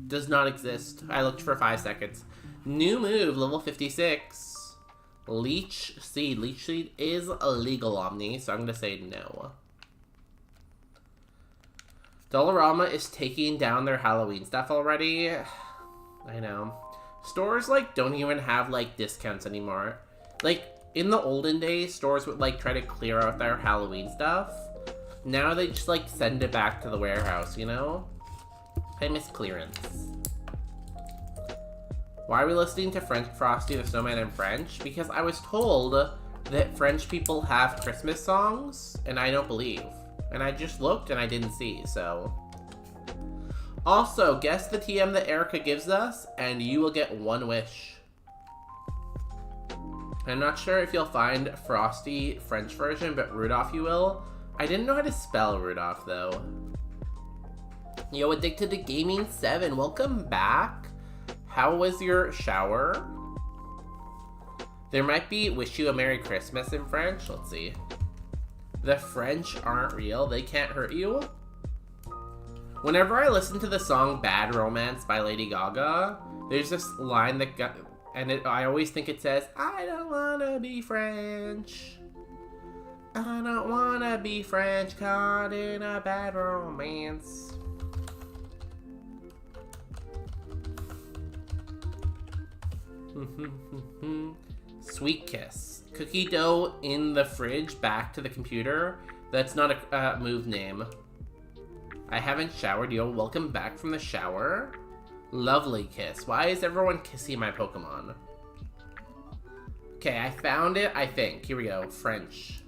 Does not exist. I looked for 5 seconds. New move, level 56. Leech Seed. Leech Seed is illegal, Omni, so I'm going to say no. Dollarama is taking down their Halloween stuff already. I know. Stores, like, don't even have, like, discounts anymore. Like, in the olden days, stores would, like, try to clear out their Halloween stuff. Now they just, like, send it back to the warehouse, you know? I miss clearance. Why are we listening to Frosty the Snowman in French? Because I was told that French people have Christmas songs, and I don't believe. And I just looked and I didn't see, so. Also, guess the TM that Erica gives us, and you will get 1 wish. I'm not sure if you'll find Frosty French version, but Rudolph you will. I didn't know how to spell Rudolph, though. Yo, Addicted to Gaming 7, welcome back. How was your shower? There might be Wish You a Merry Christmas in French. Let's see. The French aren't real. They can't hurt you. Whenever I listen to the song Bad Romance by Lady Gaga, there's this line that got... And I always think it says, I don't wanna be French. I don't wanna be French, caught in a bad romance. Sweet Kiss. Cookie dough in the fridge, back to the computer. That's not a move name. I haven't showered, yo. Welcome back from the shower. Lovely kiss. Why is everyone kissing my Pokemon? Okay, I found it, I think. Here we go. French.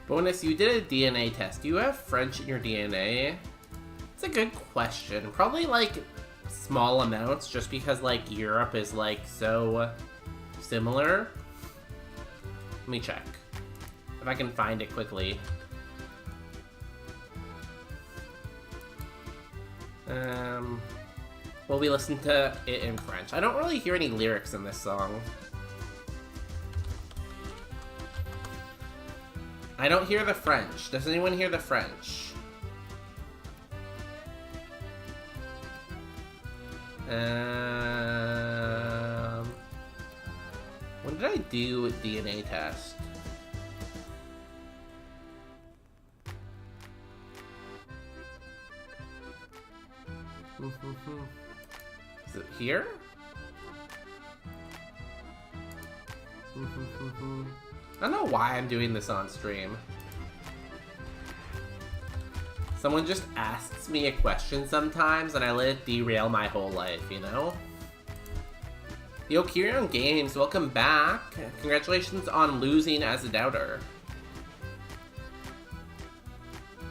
Bonus, you did a DNA test. Do you have French in your DNA? It's a good question. Probably, like, small amounts, just because, like, Europe is, like, so similar. Let me check. If I can find it quickly. Well, we listened to it in French. I don't really hear any lyrics in this song. I don't hear the French. Does anyone hear the French? When did I do a DNA test? Is it here? I don't know why I'm doing this on stream. Someone just asks me a question sometimes and I let it derail my whole life, you know? Yo, Kirion Games, welcome back. Congratulations on losing as a doubter.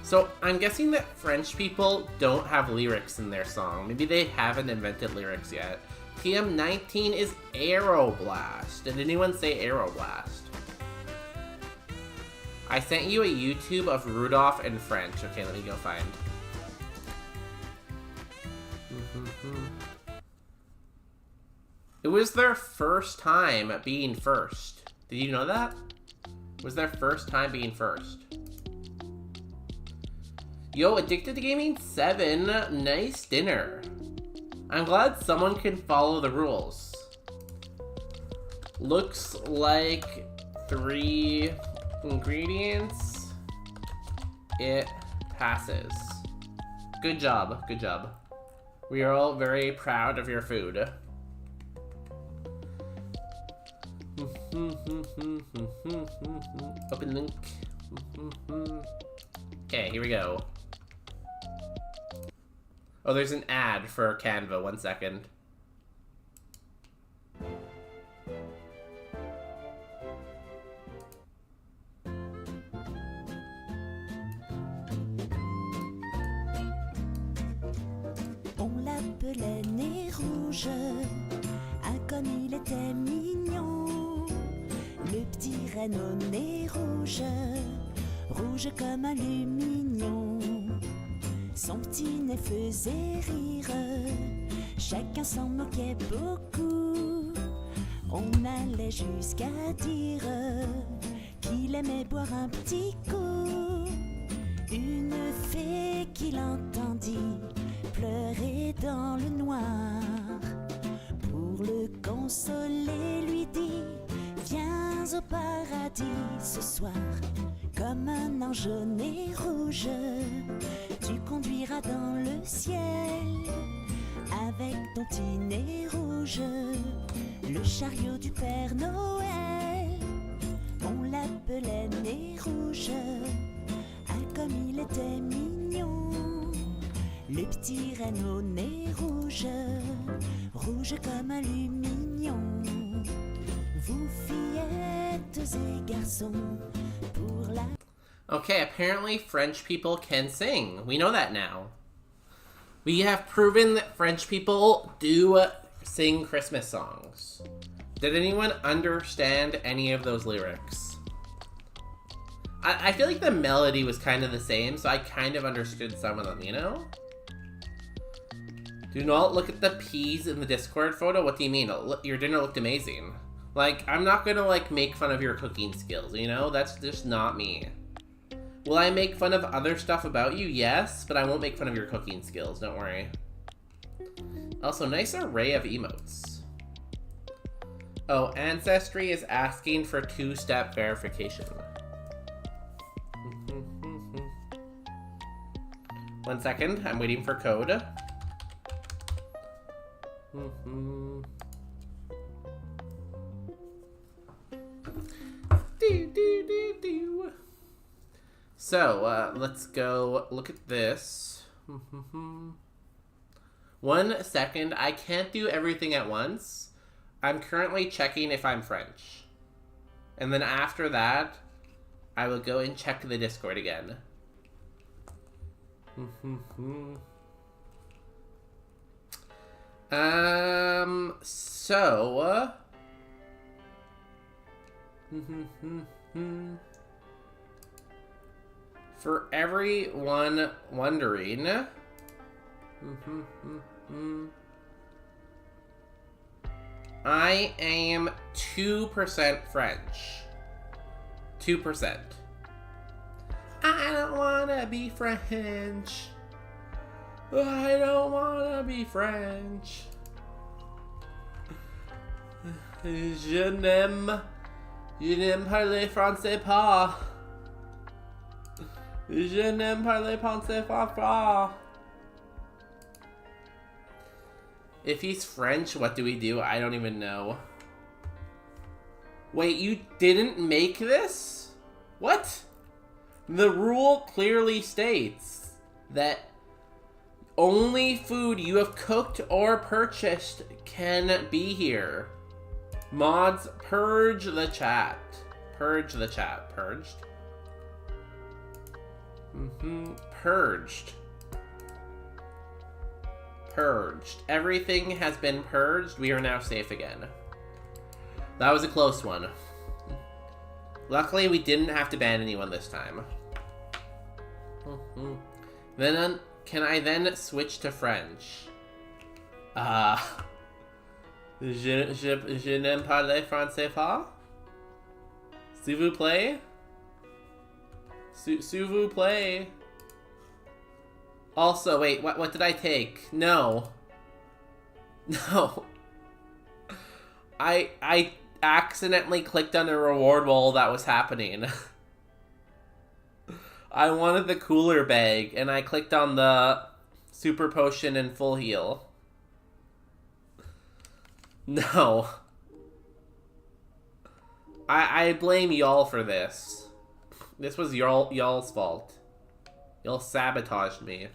So, I'm guessing that French people don't have lyrics in their song. Maybe they haven't invented lyrics yet. TM19 is Aeroblast. Did anyone say Aeroblast? I sent you a YouTube of Rudolph in French. Okay, let me go find. It was their first time being first. Did you know that? It was their first time being first. Yo, Addicted to Gaming 7. Nice dinner. I'm glad someone can follow the rules. Looks like 3 ingredients. It passes. Good job, good job. We are all very proud of your food. Open link. Okay, here we go. Oh, there's an ad for Canva. 1 second. l'appelait Nez Rouge. Ah, comme il était mignon, le petit renne au nez rouge, rouge comme un lumignon. Son petit nez faisait rire, chacun s'en moquait beaucoup. On allait jusqu'à dire qu'il aimait boire un petit coup. Une fée qui l'entendit pleurer dans le noir, pour le consoler lui dit: viens au paradis ce soir. Comme un ange au nez rouge, tu conduiras dans le ciel avec ton petit nez rouge, le chariot du Père Noël. On l'appelait Nez Rouge, ah comme il était mignon, le petit renne au nez rouge, rouge comme un lumignon. Vous fillettes et garçons, pour la... Okay, apparently French people can sing. We know that now. We have proven that French people do sing Christmas songs. Did anyone understand any of those lyrics? I feel like the melody was kind of the same, so I kind of understood some of them, you know? Do not look at the peas in the Discord photo. What do you mean? Your dinner looked amazing. Like, I'm not gonna, like, make fun of your cooking skills, you know? That's just not me. Will I make fun of other stuff about you? Yes, but I won't make fun of your cooking skills, don't worry. Also, nice array of emotes. Oh, Ancestry is asking for 2-step verification. 1 second, I'm waiting for code. So, let's go look at this. 1 second, I can't do everything at once. I'm currently checking if I'm French. And then after that, I will go and check the Discord again. So... For everyone wondering... I am 2% French. 2%. I don't wanna be French. I don't wanna be French. Je n'aime parler français pas. Je n'aime parler français pas. If he's French, what do we do? I don't even know. Wait, you didn't make this? What? The rule clearly states that only food you have cooked or purchased can be here. Mods, purge the chat. Purge the chat. Purged? Purged. Purged. Everything has been purged. We are now safe again. That was a close one. Luckily, we didn't have to ban anyone this time. Then, can I then switch to French? Je n'aime parler français pas? S'il vous plaît? S'il vous plaît? Also, wait, what did I take? No. No. I accidentally clicked on a reward while that was happening. I wanted the cooler bag, and I clicked on the super potion and full heal. No. I blame y'all for this. This was y'all's fault. Y'all sabotaged me.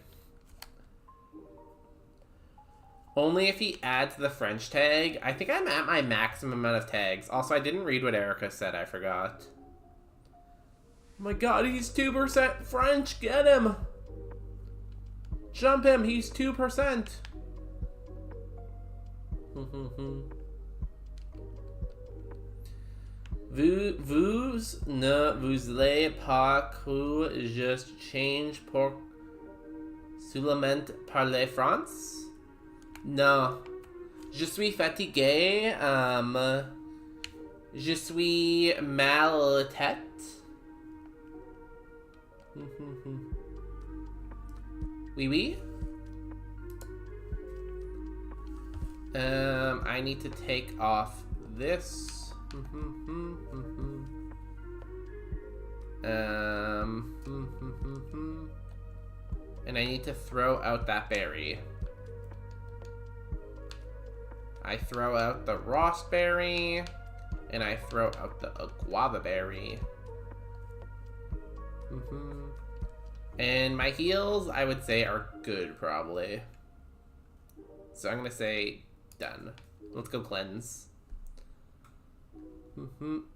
Only if he adds the French tag. I think I'm at my maximum amount of tags. Also, I didn't read what Erica said. I forgot. Oh my god, he's 2% French. Get him. Jump him. He's 2%. Vous ne vous l'avez pas cru, juste change pour seulement parler France? Non. Je suis fatigué, je suis mal à la tête. Oui, oui. I need to take off this. And I need to throw out that berry. I throw out the raspberry, and I throw out the guava berry. And my heals, I would say, are good, probably. So I'm gonna say done. Let's go cleanse.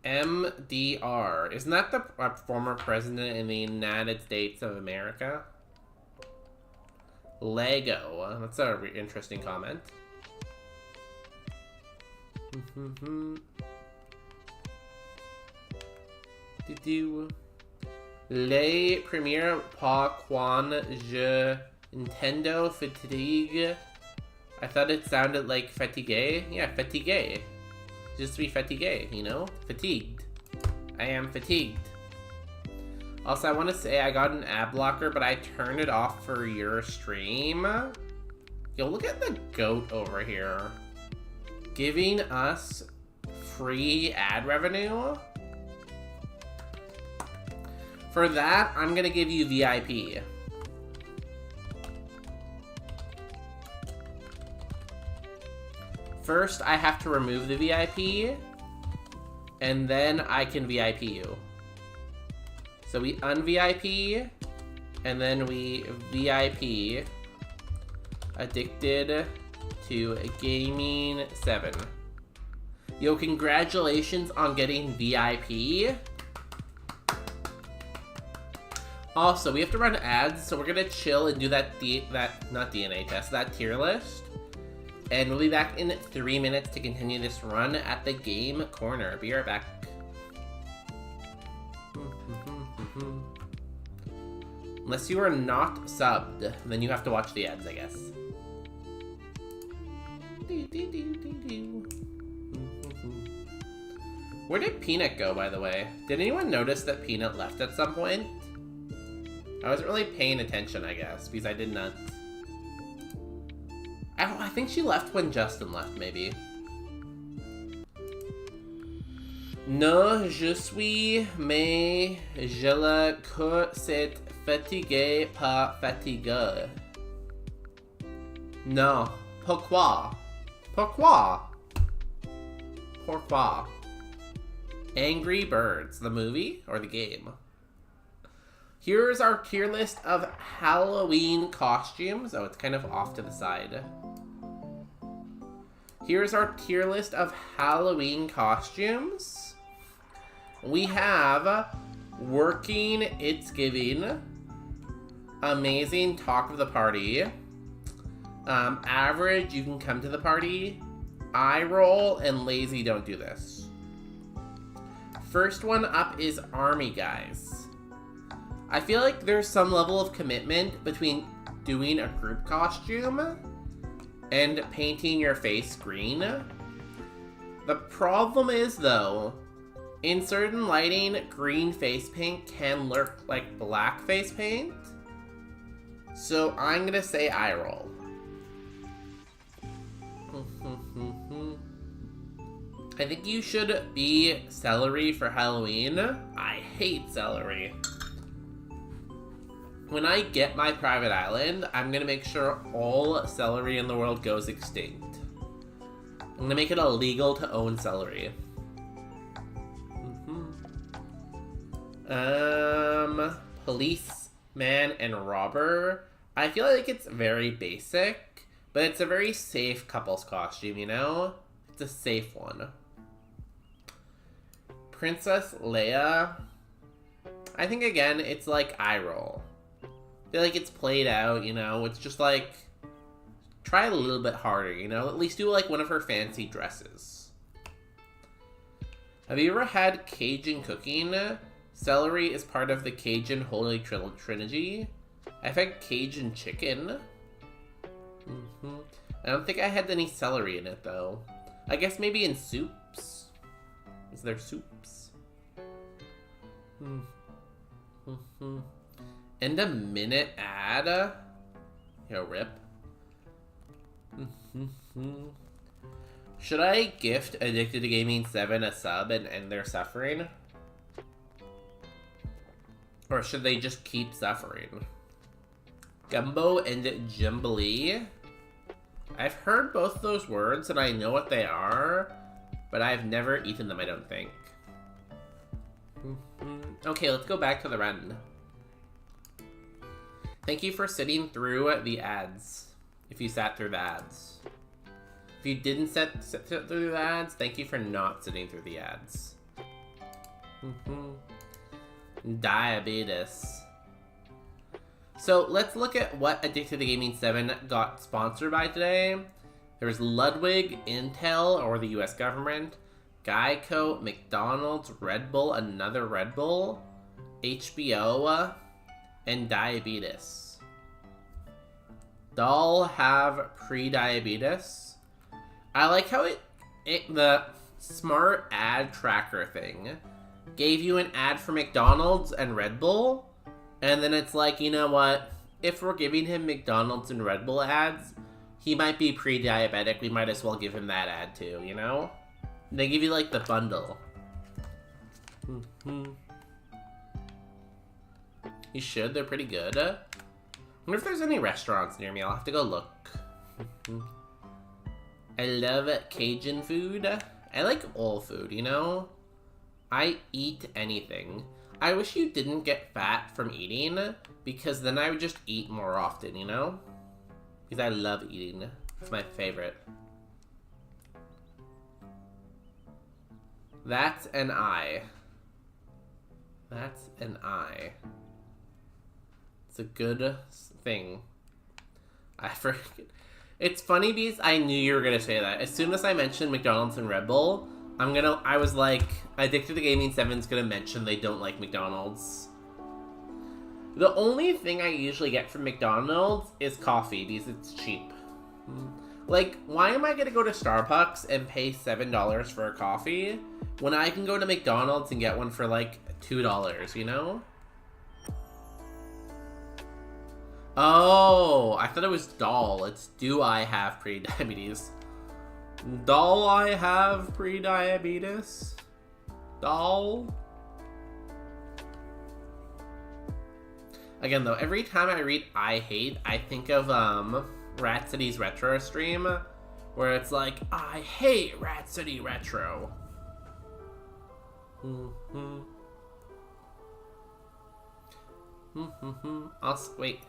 MDR. Isn't that the former president in the United States of America? Lego. That's a interesting comment. Les premières pas quand je Nintendo fatigue. I thought it sounded like fatigué. Yeah, fatigué. Just be fatigué, you know? Fatigued. I am fatigued. Also, I want to say I got an ad blocker, but I turned it off for your stream. Yo, look at the goat over here. Giving us free ad revenue. For that, I'm gonna give you VIP. First, I have to remove the VIP, and then I can VIP you. So we un-VIP, and then we VIP Addicted to Gaming 7. Yo, congratulations on getting VIP. Also, we have to run ads, so we're gonna chill and do that not DNA test, that tier list. And we'll be back in 3 minutes to continue this run at the game corner. Be right back. Unless you are not subbed, then you have to watch the ads, I guess. Where did Peanut go, by the way? Did anyone notice that Peanut left at some point? I wasn't really paying attention, I guess, because I did not... I think she left when Justin left, maybe. Non, je suis, mais je le que c'est fatigué pas fatigué. Non. Pourquoi? Pourquoi? Pourquoi? Angry Birds, the movie or the game? Here's our tier list of Halloween costumes. Oh, it's kind of off to the side. Here's our tier list of Halloween costumes. We have Working It's Giving, Amazing Talk of the Party, Average You Can Come to the Party, Eye Roll, and Lazy Don't Do This. First one up is Army Guys. I feel like there's some level of commitment between doing a group costume and painting your face green. The problem is, though, in certain lighting, green face paint can look like black face paint. So I'm gonna say eye roll. I think you should be celery for Halloween. I hate celery. When I get my private island, I'm gonna make sure all celery in the world goes extinct. I'm gonna make it illegal to own celery. Policeman and robber. I feel like it's very basic, but it's a very safe couple's costume, you know? It's a safe one. Princess Leia. I think, again, it's like eye roll. I feel like it's played out, you know? It's just like try a little bit harder, you know? At least do like one of her fancy dresses. Have you ever had Cajun cooking? Celery is part of the Cajun Holy Trinity. I've had Cajun chicken. I don't think I had any celery in it, though. I guess maybe in soups? Is there soups? End a minute ad? Yo, rip. Should I gift Addicted to Gaming 7 a sub and end their suffering? Or should they just keep suffering? Gumbo and Jimbley? I've heard both those words and I know what they are, but I've never eaten them, I don't think. Okay, let's go back to the run. Thank you for sitting through the ads. If you sat through the ads. If you didn't sit through the ads, thank you for not sitting through the ads. Diabetes. So let's look at what Addicted to Gaming 7 got sponsored by today. There's Ludwig, Intel, or the US government, Geico, McDonald's, Red Bull, another Red Bull, HBO, and diabetes. Doll have pre-diabetes. I like how the smart ad tracker thing gave you an ad for McDonald's and Red Bull, and then it's like, you know what? If we're giving him McDonald's and Red Bull ads, he might be pre-diabetic. We might as well give him that ad too, you know? They give you like the bundle. You should. They're pretty good. I wonder if there's any restaurants near me. I'll have to go look. I love Cajun food. I like all food, you know? I eat anything. I wish you didn't get fat from eating, because then I would just eat more often, you know? Because I love eating. It's my favorite. That's an eye. That's an eye. It's a good thing. I forget. It's funny because I knew you were gonna say that. As soon as I mentioned McDonald's and Red Bull, I was like, Addicted to Gaming 7's gonna mention they don't like McDonald's. The only thing I usually get from McDonald's is coffee because it's cheap. Like, why am I gonna go to Starbucks and pay $7 for a coffee when I can go to McDonald's and get one for like $2, you know? Oh, I thought it was doll. It's do I have pre-diabetes? Doll, I have pre-diabetes? Doll? Again, though, every time I read I hate, I think of Rat City's Retro stream, where it's like, I hate Rat City Retro. Wait.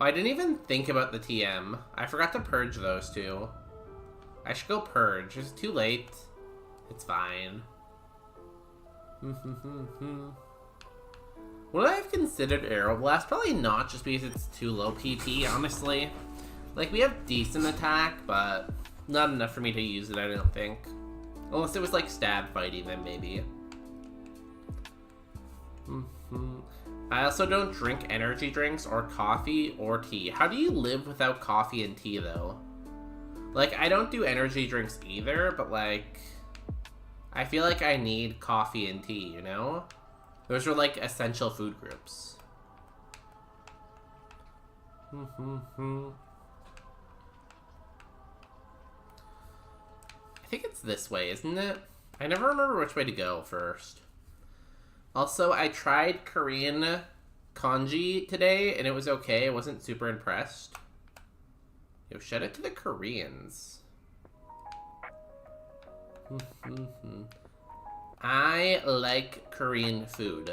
Oh, I didn't even think about the TM. I forgot to purge those two. I should go purge. It's too late. It's fine. Would I have considered Aeroblast? Probably not, just because it's too low PP, honestly. Like, we have decent attack, but not enough for me to use it, I don't think. Unless it was, like, stab fighting, then maybe. I also don't drink energy drinks or coffee or tea. How do you live without coffee and tea, though? Like, I don't do energy drinks either, but, like, I feel like I need coffee and tea, you know? Those are, like, essential food groups. I think it's this way, isn't it? I never remember which way to go first. Also, I tried Korean kanji today, and it was okay. I wasn't super impressed. Yo, shout out to the Koreans. I like Korean food.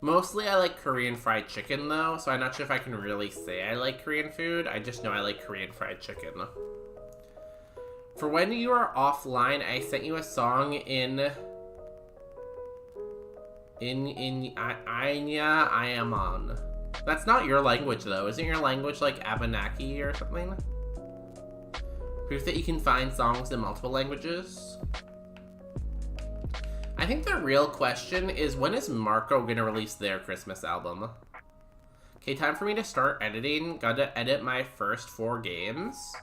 Mostly I like Korean fried chicken, though, so I'm not sure if I can really say I like Korean food. I just know I like Korean fried chicken. For when you are offline, I sent you a song in Anya I am on. That's not your language, though. Isn't your language like Abenaki or something? Proof that you can find songs in multiple languages. I think the real question is, when is Marco gonna release their Christmas album? Okay, time for me to start editing. Gotta edit my first 4 games.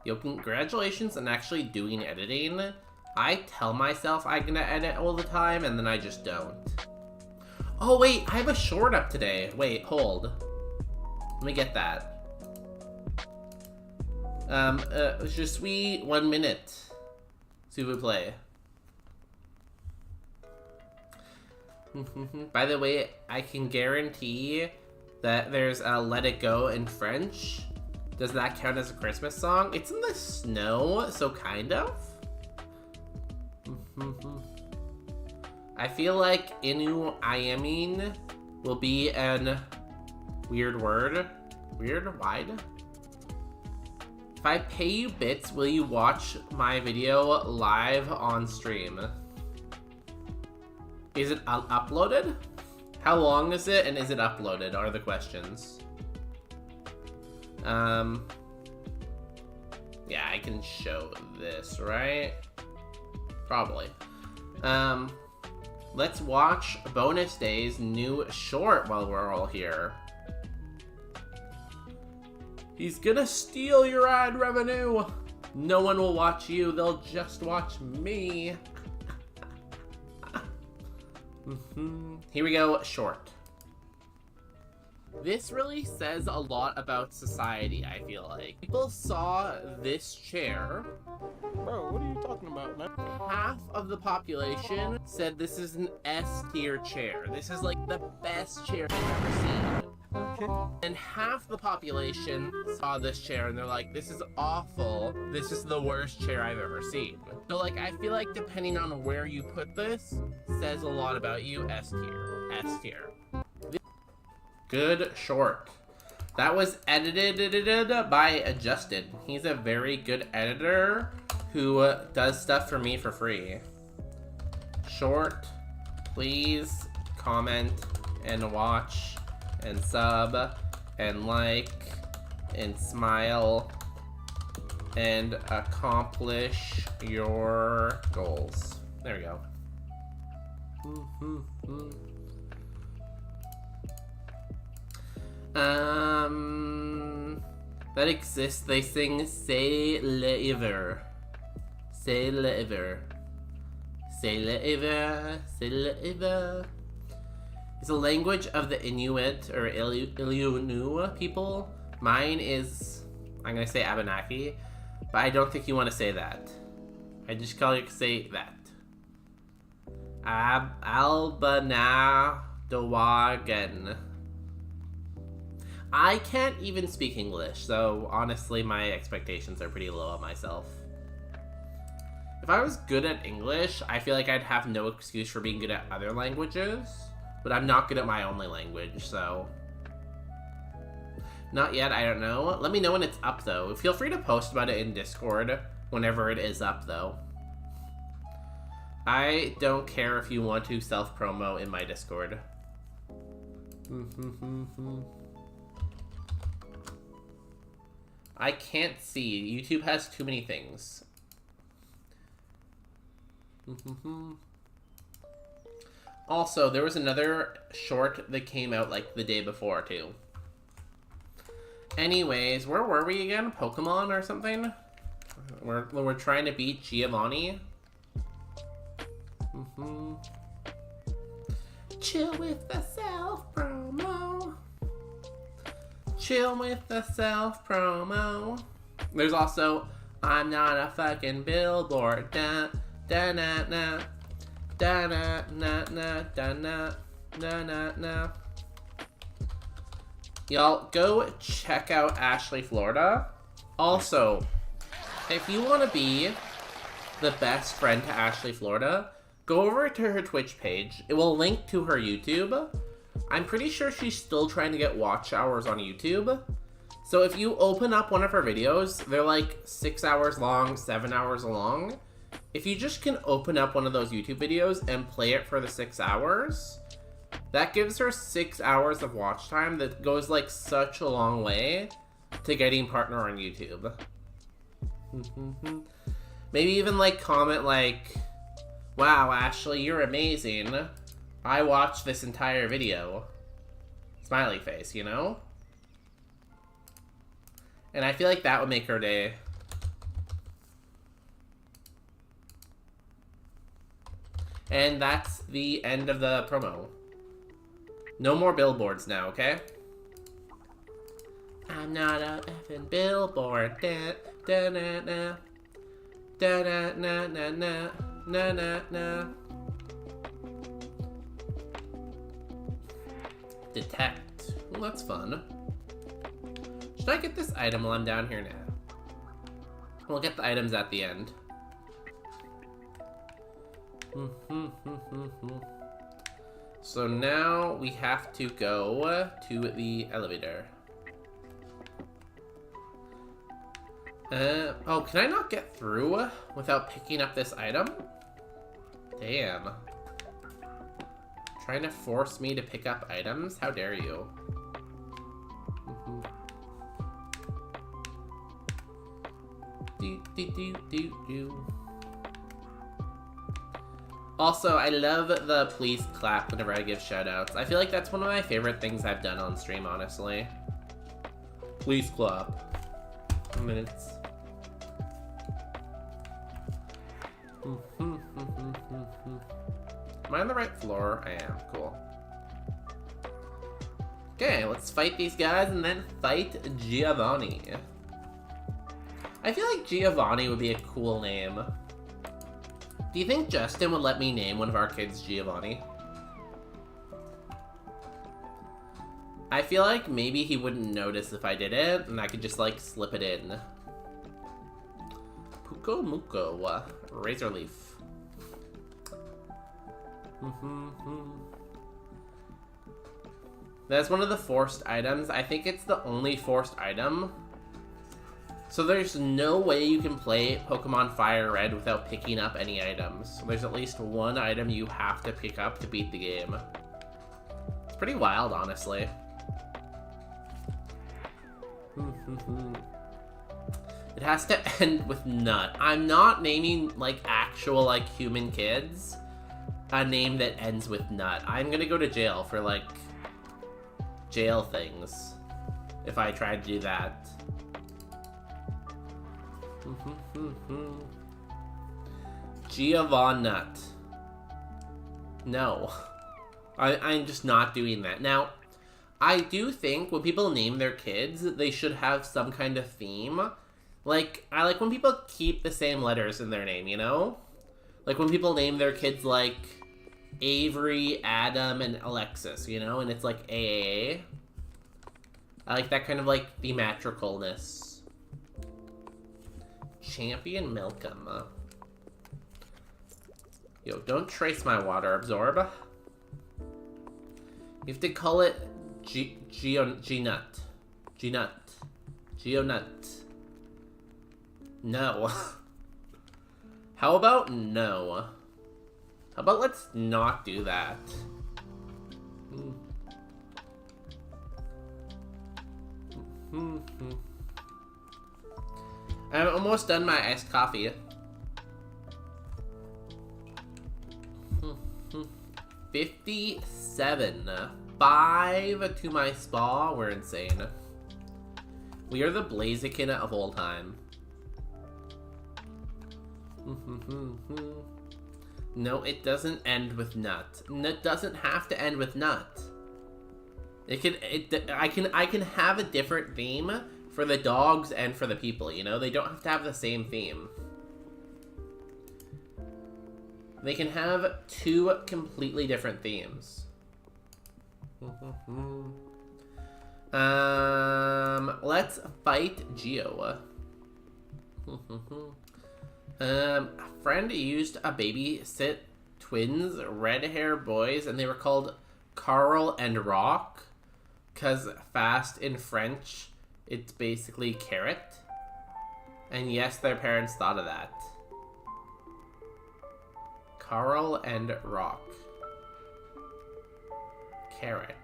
Yo, congratulations on actually doing editing. I tell myself I'm gonna edit all the time, and then I just don't. Oh, wait, I have a short up today. Wait, hold. Let me get that. Je suis 1 minute. S'il vous plaît. By the way, I can guarantee that there's a Let It Go in French. Does that count as a Christmas song? It's in the snow, so kind of. I feel like Inu Ayamin will be an weird word. Weird? Wide? If I pay you bits, will you watch my video live on stream? Is it uploaded? How long is it, and is it uploaded, are the questions. Yeah, I can show this, right? Probably. Let's watch Bonus Day's new short while we're all here. He's gonna steal your ad revenue. No one will watch you, they'll just watch me. Here we go, short. This really says a lot about society, I feel like. People saw this chair. Bro, what are you talking about, man? Half of the population said this is an S tier chair. This is like the best chair I've ever seen. And half the population saw this chair and they're like, this is awful. This is the worst chair I've ever seen. So like, I feel like depending on where you put this, says a lot about you. S tier. S tier. Good short. That was edited by Justin. He's a very good editor who does stuff for me for free. Short, please comment and watch and sub and like and smile and accomplish your goals. There we go. That exists. They sing C'est l'hiver. C'est l'hiver. C'est l'hiver. C'est l'hiver. It's a language of the Inuit or Inuit people. Mine is, I'm gonna say Abenaki, but I don't think you want to say that. I just call you say that. Albanadowagen. I can't even speak English, so honestly my expectations are pretty low on myself. If I was good at English, I feel like I'd have no excuse for being good at other languages, but I'm not good at my only language, so... Not yet, I don't know. Let me know when it's up, though. Feel free to post about it in Discord whenever it is up, though. I don't care if you want to self-promo in my Discord. I can't see. YouTube has too many things. Also, there was another short that came out like the day before, too. Anyways, where were we again? Pokemon or something? We're trying to beat Giovanni. Chill with the self-promo. Chill with the self-promo. There's also, I'm not a fucking billboard. Da da na na. Da na na na da na na na na. Y'all, go check out Ashley Florida. Also, if you want to be the best friend to Ashley Florida, go over to her Twitch page. It will link to her YouTube. I'm pretty sure she's still trying to get watch hours on YouTube. So if you open up one of her videos, they're like 6 hours long, 7 hours long. If you just can open up one of those YouTube videos and play it for the 6 hours, That gives her 6 hours of watch time that goes like such a long way to getting partner on YouTube. Maybe even like comment like, wow, Ashley, you're amazing. I watched this entire video. Smiley face, you know? And I feel like that would make her day. And that's the end of the promo. No more billboards now, okay? I'm not a effing billboard. Da, da, na, na. Da, na, na, na, na. Na, na, na. Detect. Well, that's fun. Should I get this item while I'm down here now? We'll get the items at the end. So now we have to go to the elevator. Oh, can I not get through without picking up this item? Damn. Trying to force me to pick up items? How dare you? Also, I love the please clap whenever I give shoutouts. I feel like that's one of my favorite things I've done on stream, honestly. Please clap. Minutes. Am I on the right floor? I am. Cool. Okay, let's fight these guys and then fight Giovanni. I feel like Giovanni would be a cool name. Do you think Justin would let me name one of our kids Giovanni? I feel like maybe he wouldn't notice if I did it, and I could just like slip it in. Puko Muko, Razor Leaf. That's one of the forced items. I think it's the only forced item. So there's no way you can play Pokemon Fire Red without picking up any items. So there's at least one item you have to pick up to beat the game. It's pretty wild, honestly. It has to end with nut. I'm not naming, like, actual, like, human kids a name that ends with nut. I'm gonna go to jail for, like, jail things if I try to do that. Giovannut. No. I'm just not doing that. Now, I do think when people name their kids, they should have some kind of theme. Like, I like when people keep the same letters in their name, you know? Like when people name their kids like Avery, Adam, and Alexis, you know? And it's like AAA. I like that kind of like thematicalness. Champion Milkum. Yo, don't trace my water absorb. You have to call it G-Nut. G-Nut. Geo-Nut. No. How about no? How about let's not do that? I'm almost done my iced coffee. 57. 5 to my spa. We're insane. We are the Blazekin of all time. No, it doesn't end with nut. Nut doesn't have to end with nut. I can have a different theme for the dogs and for the people, you know? They don't have to have the same theme. They can have 2 completely different themes. Let's fight Geo. A friend used a babysit twins, red hair boys, and they were called Carl and Rock, because fast in French, it's basically carrot. And yes, their parents thought of that. Carl and Rock. carrot.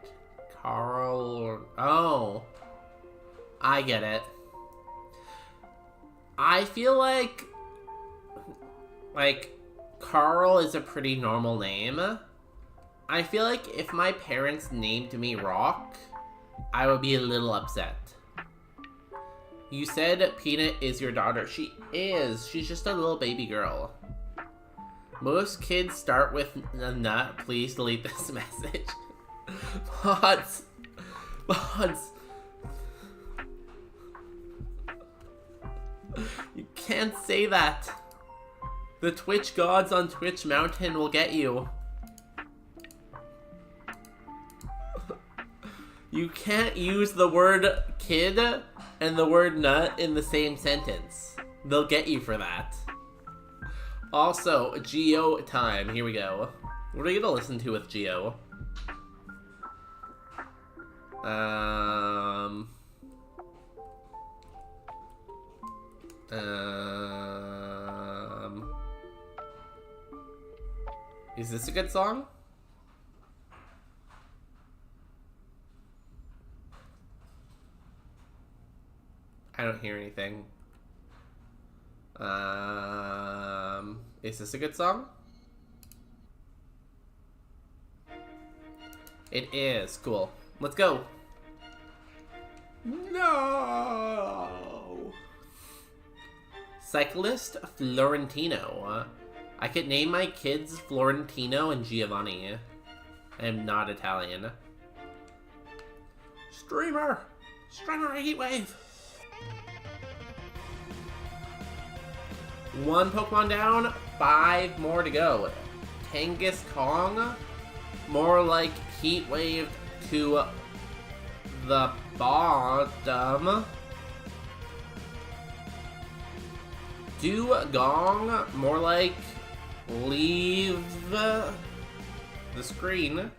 Carl. Oh. I get it. I feel like Carl is a pretty normal name. I feel like if my parents named me Rock, I would be a little upset. You said Peanut is your daughter. She is. She's just a little baby girl. Most kids start with a nut. Please delete this message. Mods. You can't say that. The Twitch gods on Twitch Mountain will get you. You can't use the word kid and the word nut in the same sentence. They'll get you for that. Also, Geo time. Here we go. What are we gonna listen to with Geo? Is this a good song? I don't hear anything. Is this a good song? It is. Cool. Let's go. No! Cyclist Florentino. I could name my kids Florentino and Giovanni. I am not Italian. Streamer Heatwave. One Pokemon down, 5 more to go. Kangas Kong, more like Heatwave to the bottom. Dugong, more like leave the screen.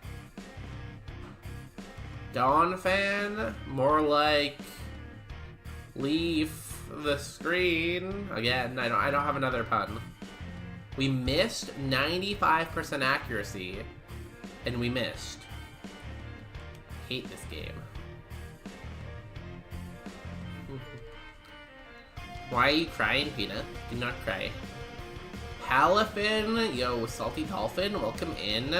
Donphan, more like leave the screen. Again, I don't have another pun. We missed 95% accuracy, and we missed. Hate this game. Why are you crying, Peanut? Do not cry. Palafin, yo, Salty Dolphin, welcome in.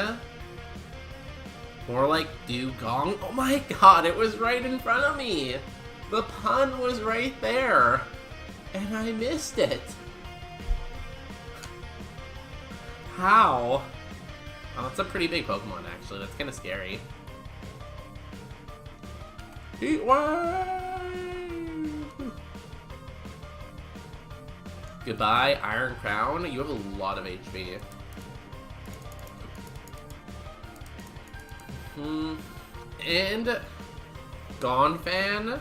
More like Dugong. Oh my god, it was right in front of me. The pun was right there, and I missed it. How? Oh, it's a pretty big Pokemon, actually. That's kind of scary. Heatwave! Goodbye, Iron Crown. You have a lot of HP. And Donphan.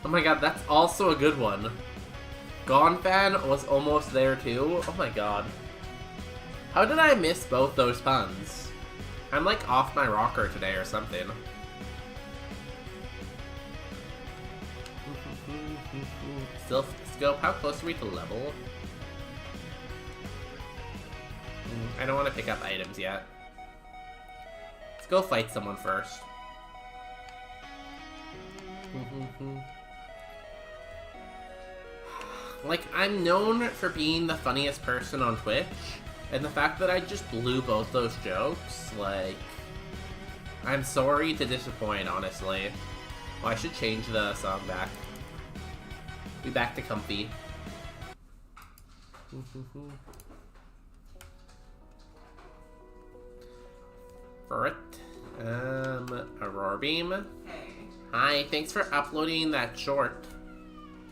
Oh my god, that's also a good one. Donphan was almost there too. Oh my god. How did I miss both those puns? I'm like off my rocker today or something. Sylph Scope, how close are we to level? I don't want to pick up items yet. Let's go fight someone first. Like, I'm known for being the funniest person on Twitch, and the fact that I just blew both those jokes, like, I'm sorry to disappoint, honestly. Oh, I should change the song back. Be back to comfy. Furret. Aurora Beam. Hey. Hi, thanks for uploading that short.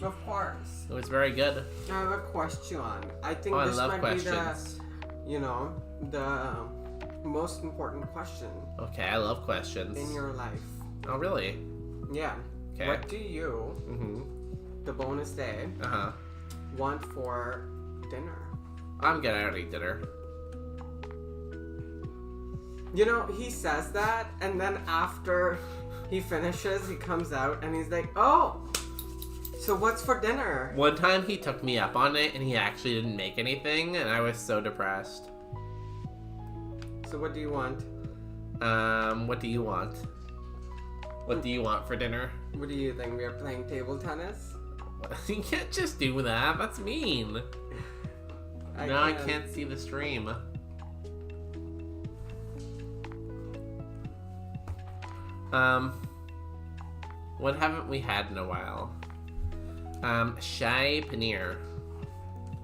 Of course. It was very good. I have a question. I think Oh, I this love might questions. be the most important question Okay, I love questions. in your life. Oh, really? Yeah. Okay. What do you, the bonus day, Uh-huh. want for dinner? I'm gonna already eat dinner. You know, he says that, and then after he finishes, he comes out and he's like, "Oh, so what's for dinner?" One time he took me up on it and he actually didn't make anything and I was so depressed. So what do you want? What do you want? What do you want for dinner? What do you think? We are playing table tennis? You can't just do that. That's mean. I can't see the stream. What haven't we had in a while? Shai paneer.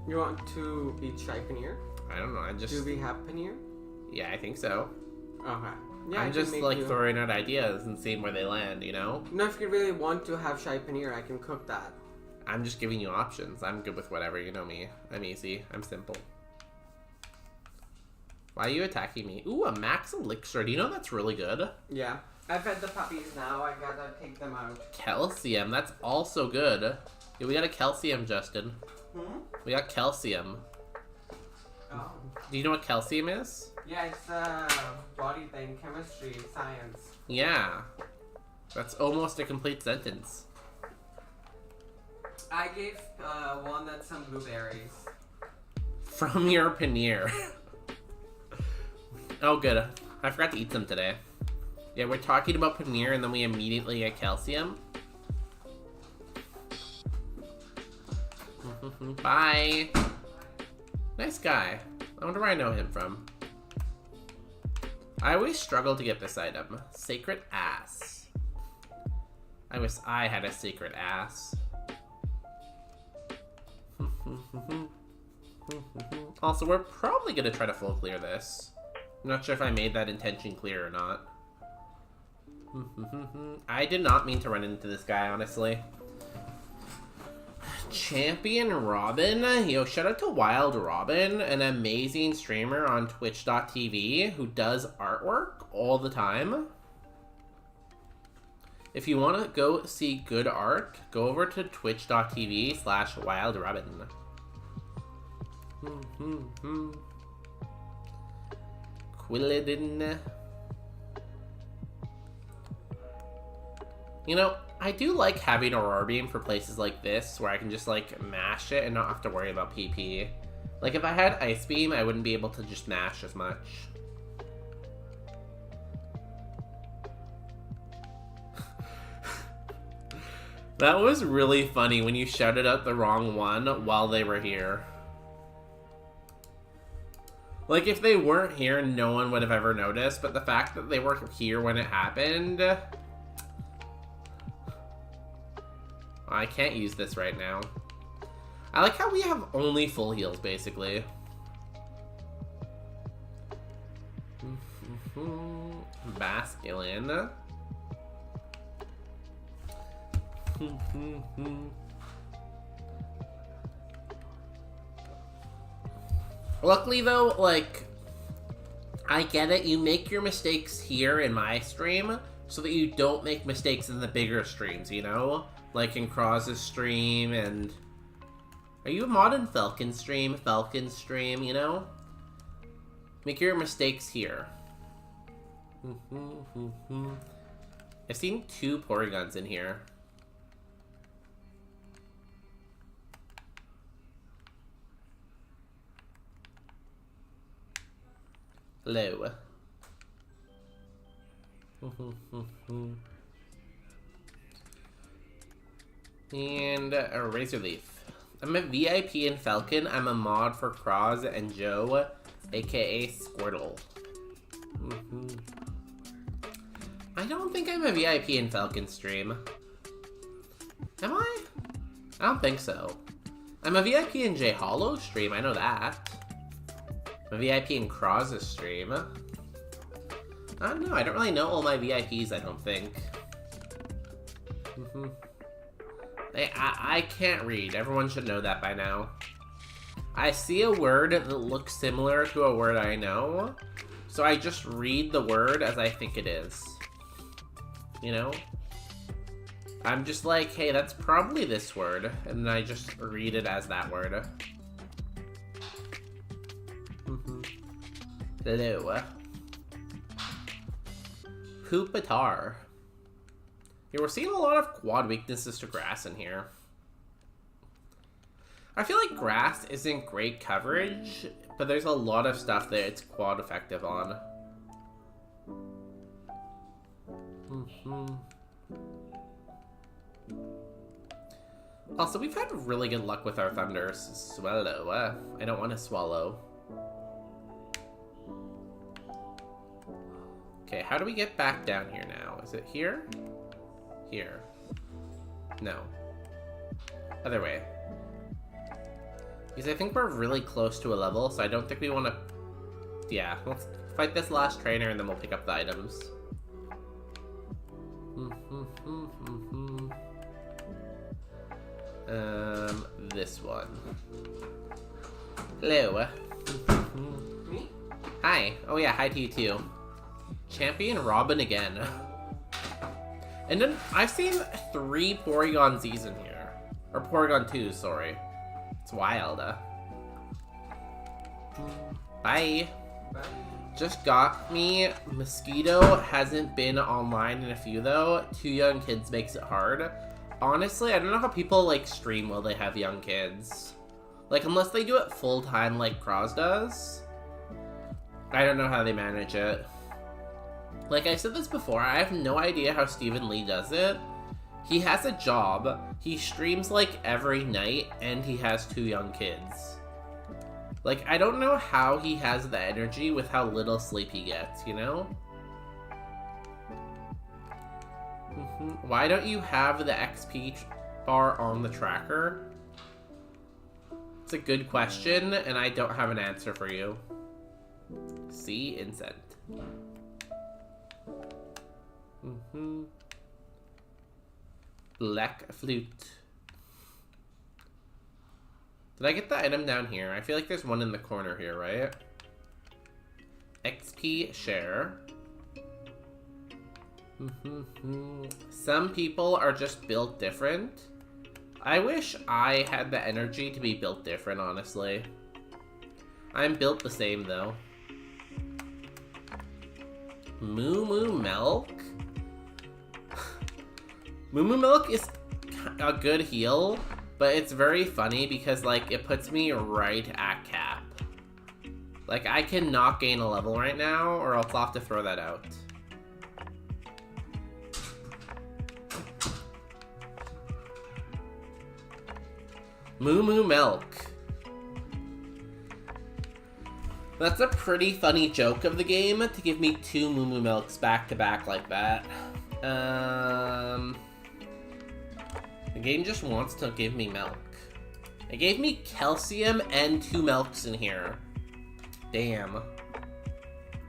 You want to eat shai paneer? I don't know. Do we have paneer? Yeah, I think so. Okay. Yeah, I'm just like throwing out ideas and seeing where they land, you know? No, if you really want to have shai paneer, I can cook that. I'm just giving you options. I'm good with whatever, you know me. I'm easy. I'm simple. Why are you attacking me? Ooh, a max elixir. Do you know that's really good? Yeah. I fed the puppies now. I gotta take them out. Calcium. That's also good. Yeah, we got a calcium, Justin. We got calcium. Oh. Do you know what calcium is? Yeah, it's a body thing. Chemistry, science. Yeah. That's almost a complete sentence. I gave Walnut some blueberries. From your paneer. Oh, good. I forgot to eat some today. Yeah, we're talking about paneer and then we immediately get calcium. Bye. Nice guy. I wonder where I know him from. I always struggle to get this item. Sacred ass. I wish I had a sacred ass. Also, we're probably gonna try to full clear this. I'm not sure if I made that intention clear or not. I did not mean to run into this guy, honestly. Champion Robin. Yo, shout out to Wild Robin, an amazing streamer on twitch.tv who does artwork all the time. If you want to go see good art, go over to twitch.tv/wildrobin. Quilladin. You know, I do like having Aurora Beam for places like this where I can just like mash it and not have to worry about PP. Like if I had Ice Beam, I wouldn't be able to just mash as much. That was really funny when you shouted out the wrong one while they were here. Like, if they weren't here, no one would have ever noticed, but the fact that they were here when it happened... I can't use this right now. I like how we have only full heals, basically. Masculine. Luckily though, like, I get it, you make your mistakes here in my stream so that you don't make mistakes in the bigger streams, you know? Like in Kroz's stream and... Are you a mod in Falcon's stream, you know? Make your mistakes here. I've seen 2 Porygons in here. Hello. And a Razor Leaf. I'm a VIP in Falcon. I'm a mod for Kroz and Joe, aka Squirtle. I don't think I'm a VIP in Falcon stream. Am I? I don't think so. I'm a VIP in J Hollow stream, I know that. I'm a VIP in Kroz's stream. I don't know, I don't really know all my VIPs, I don't think. I can't read. Everyone should know that by now. I see a word that looks similar to a word I know, so I just read the word as I think it is. You know? I'm just like, hey, that's probably this word, and then I just read it as that word. Hello. Poopatar. Yeah, we're seeing a lot of quad weaknesses to grass in here. I feel like grass isn't great coverage, but there's a lot of stuff that it's quad effective on. Also, we've had really good luck with our thunders. Swallow. I don't want to swallow. Okay, how do we get back down here now? Is it here? Here. No. Other way. Because I think we're really close to a level, so I don't think we want to... Yeah, let's fight this last trainer and then we'll pick up the items. This one. Hello. Me? Hi. Oh yeah, hi to you too. Champion Robin again. And then I've seen 3 Porygon Z's in here. Or Porygon 2s, sorry. It's wild. Bye. Bye. Just got me. Mosquito hasn't been online in a few though. 2 young kids makes it hard. Honestly, I don't know how people like stream while they have young kids. Like, unless they do it full time like Cross does. I don't know how they manage it. Like I said this before, I have no idea how Stephen Lee does it. He has a job, he streams like every night, and he has 2 young kids. Like, I don't know how he has the energy with how little sleep he gets, you know? Why don't you have the XP bar on the tracker? It's a good question, and I don't have an answer for you. See Incent. Black flute. Did I get the item down here? I feel like there's one in the corner here, right? XP share. Some people are just built different. I wish I had the energy to be built different, honestly. I'm built the same, though. Moo Moo Milk? Moo Moo Milk is a good heal, but it's very funny because, like, it puts me right at cap. Like, I cannot gain a level right now, or else I'll have to throw that out. Moo Moo Milk. That's a pretty funny joke of the game, to give me 2 Moo Moo Milks back to back like that. The game just wants to give me milk. It gave me calcium and 2 milks in here. Damn.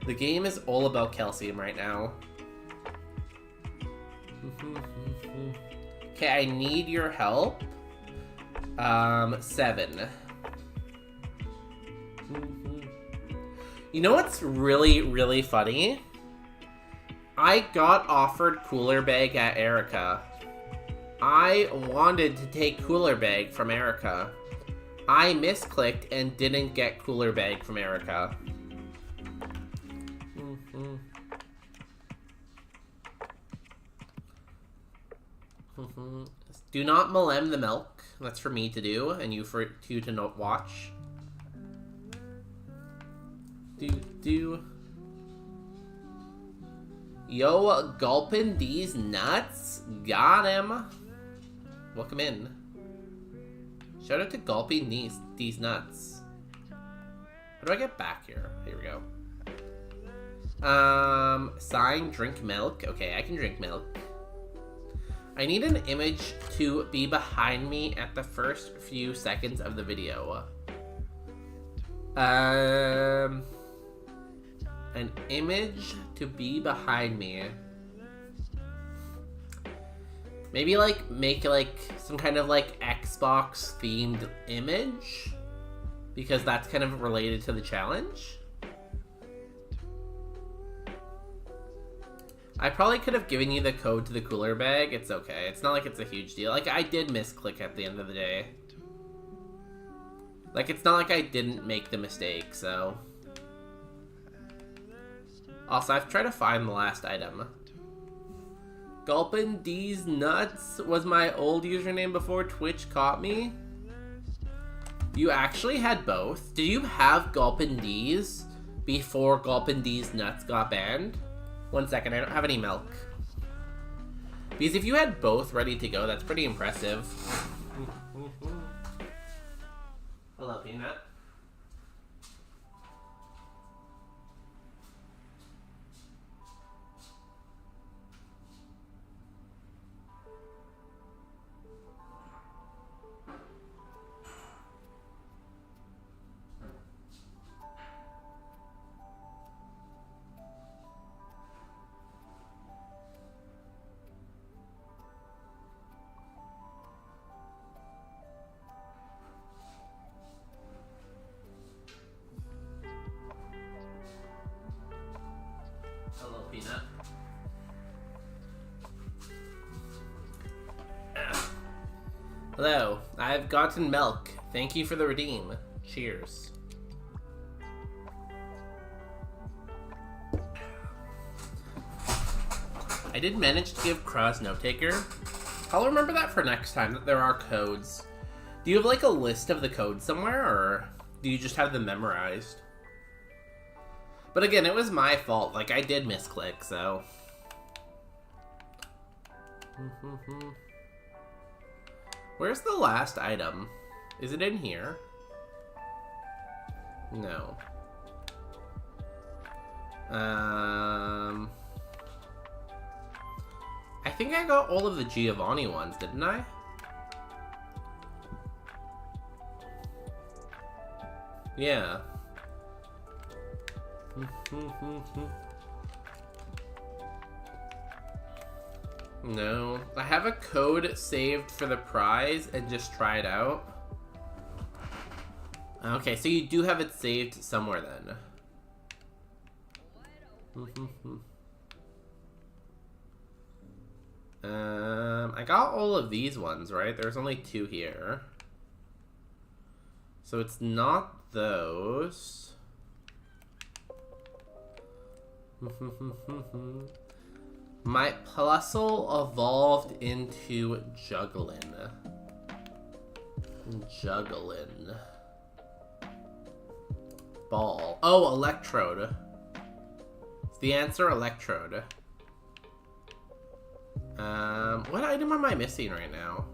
The game is all about calcium right now. Okay, I need your help. 7. You know what's really, really funny? I got offered Cooler Bag at Erica. I wanted to take Cooler Bag from Erica. I misclicked and didn't get Cooler Bag from Erica. Do not malem the milk. That's for me to do, and for you to not watch. Yo, gulpin' these nuts. Got him. Welcome in. Shout out to gulping these nuts. How do I get back here? Here we go. Sign, drink milk. Okay, I can drink milk. I need an image to be behind me at the first few seconds of the video. An image to be behind me. Maybe like make like some kind of like Xbox themed image, because that's kind of related to the challenge. I probably could have given you the code to the Cooler Bag. It's okay. It's not like it's a huge deal. Like, I did misclick at the end of the day. Like, it's not like I didn't make the mistake, so. Also, I've tried to find the last item. Gulpin' D's Nuts was my old username before Twitch caught me. You actually had both? Did you have Gulpin' D's before Gulpin' D's Nuts got banned? 1 second, I don't have any milk. Because if you had both ready to go, that's pretty impressive. Hello, Peanut. Hello, Peanut. Hello, I've gotten milk. Thank you for the redeem. Cheers. I did manage to give Cross Note Taker. I'll remember that for next time, that there are codes. Do you have like a list of the codes somewhere, or do you just have them memorized? But again, it was my fault. Like, I did misclick, so... Where's the last item? Is it in here? No. I think I got all of the Giovanni ones, didn't I? Yeah. No. I have a code saved for the prize and just try it out. Okay, so you do have it saved somewhere then. I got all of these ones, right? There's only 2 here. So it's not those. My Plusle evolved into Juggling. Ball. Oh, Electrode. Is the answer Electrode? What item am I missing right now?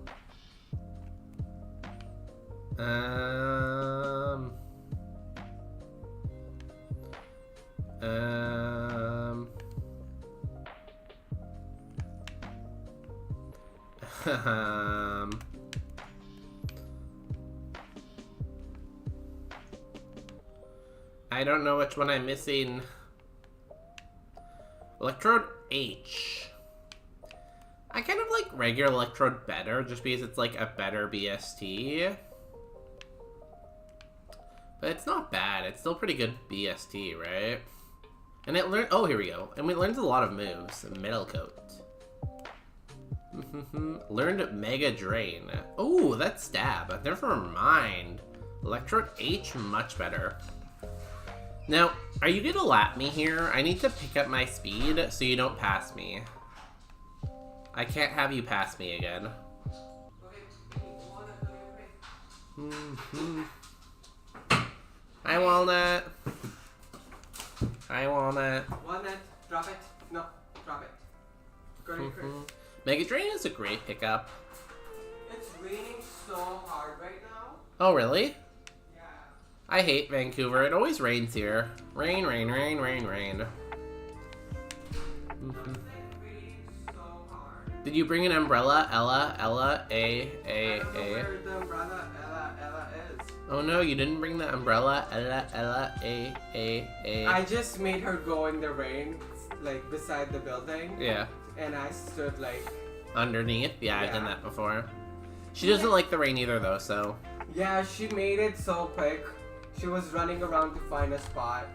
I don't know which one I'm missing. Electrode H. I kind of like regular Electrode better, just because it's like a better BST. But it's not bad. It's still pretty good BST, right? And it learned. Oh, here we go. And it learns a lot of moves. Metal Coat. Learned Mega Drain. Oh, that's Stab. Never mind. Electrode H, much better. Now, are you gonna lap me here? I need to pick up my speed so you don't pass me. I can't have you pass me again. Hi, Walnut. Hi, Walnut. Walnut, drop it. No, drop it. Go to your crib. Mega Drain is a great pickup. It's raining so hard right now. Oh, really? Yeah. I hate Vancouver. It always rains here. Rain, rain, rain, rain, rain. It's raining so hard. Did you bring an umbrella? Ella, I don't know where the umbrella Ella is. Oh no, you didn't bring the umbrella. Ella, A. I just made her go in the rain, like beside the building. Yeah. And I stood like... Underneath? Yeah, I've done Yeah. that before. She doesn't like the rain either though, so... Yeah, she made it so quick. She was running around to find a spot.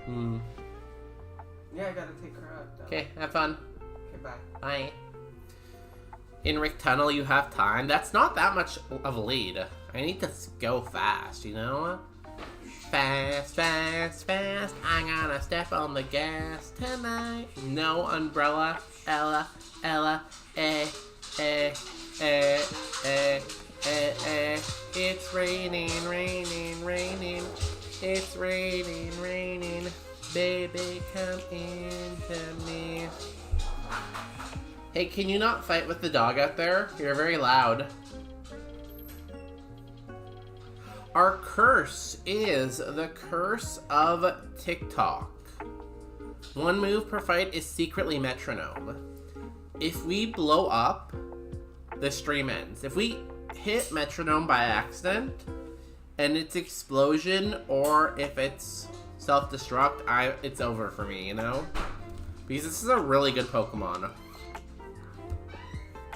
Yeah, I gotta take her out though. Okay, have fun. Okay, bye. Bye. In Rick Tunnel, you have time. That's not that much of a lead. I need to go fast, you know? Fast, fast, fast. I'm gonna step on the gas tonight. No umbrella. Ella, It's raining, raining, raining. It's raining, raining. Baby, come into me. Hey, can you not fight with the dog out there? You're very loud. Our curse is the curse of TikTok. One move per fight is secretly metronome. If we blow up, the stream ends. If we hit metronome by accident, and it's explosion, or if it's self-destruct, it's over for me, you know? Because this is a really good Pokemon.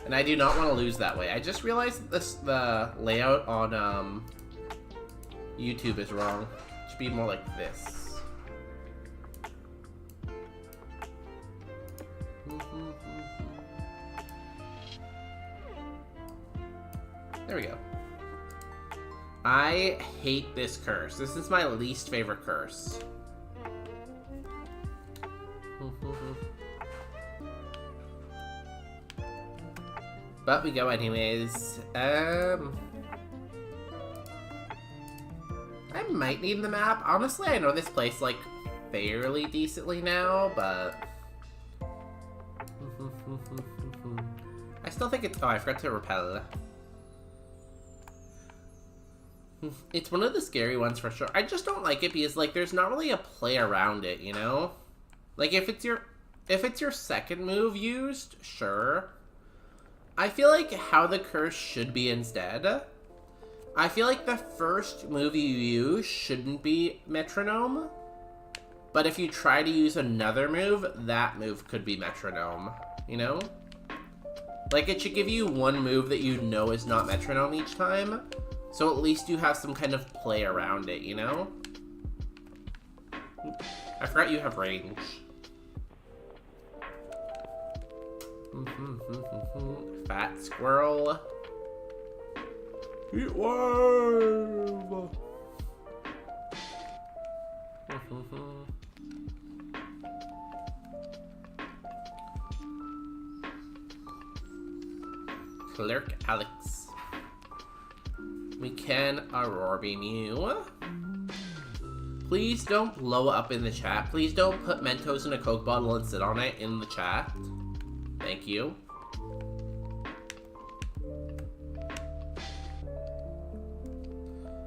And I do not want to lose that way. I just realized that the layout on YouTube is wrong. It should be more like this. There we go. I hate this curse. This is my least favorite curse. But we go anyways. I might need the map. Honestly, I know this place, like, fairly decently now, but... I still think it's... Oh, I forgot to repel. It's one of the scary ones for sure. I just don't like it because, like, there's not really a play around it, you know? Like, if it's your second move used, sure. I feel like how the curse should be instead. I feel like the first move you use shouldn't be metronome. But if you try to use another move, that move could be metronome, you know? Like, it should give you one move that you know is not metronome each time. So at least you have some kind of play around it, you know? I forgot you have range. Fat squirrel. Heat wave! Clerk Alex. We can Aurora Beam you. Please don't blow up in the chat. Please don't put Mentos in a Coke bottle and sit on it in the chat. Thank you.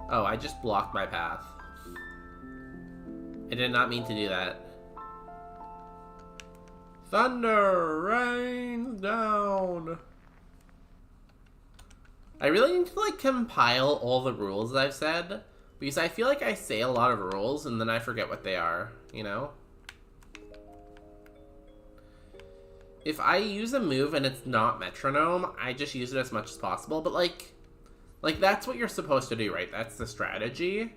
Oh, I just blocked my path. I did not mean to do that. Thunder rains down. I really need to, like, compile all the rules I've said, because I feel like I say a lot of rules and then I forget what they are, you know? If I use a move and it's not metronome, I just use it as much as possible, but, like that's what you're supposed to do, right? That's the strategy.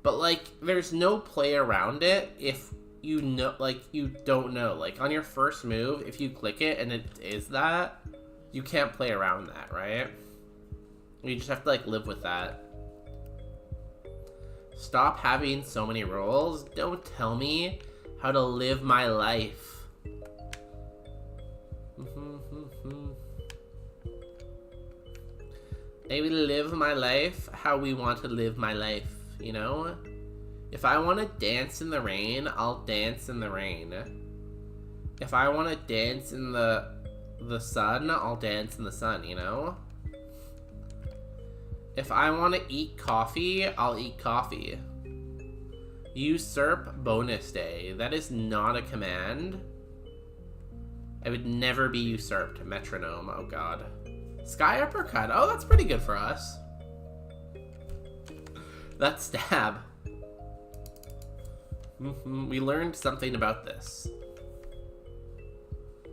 But, like, there's no play around it if you know, like, you don't know. Like, on your first move, if you click it and it is that, you can't play around that, right? You just have to, like, live with that. Stop having so many rules. Don't tell me how to live my life. I will live my life how we want to live my life, you know? If I want to dance in the rain, I'll dance in the rain. If I want to dance in the sun, I'll dance in the sun, you know? If I want to eat coffee, I'll eat coffee. Usurp bonus day. That is not a command. I would never be usurped. Metronome, oh god. Sky uppercut. Oh, that's pretty good for us. That's stab. We learned something about this.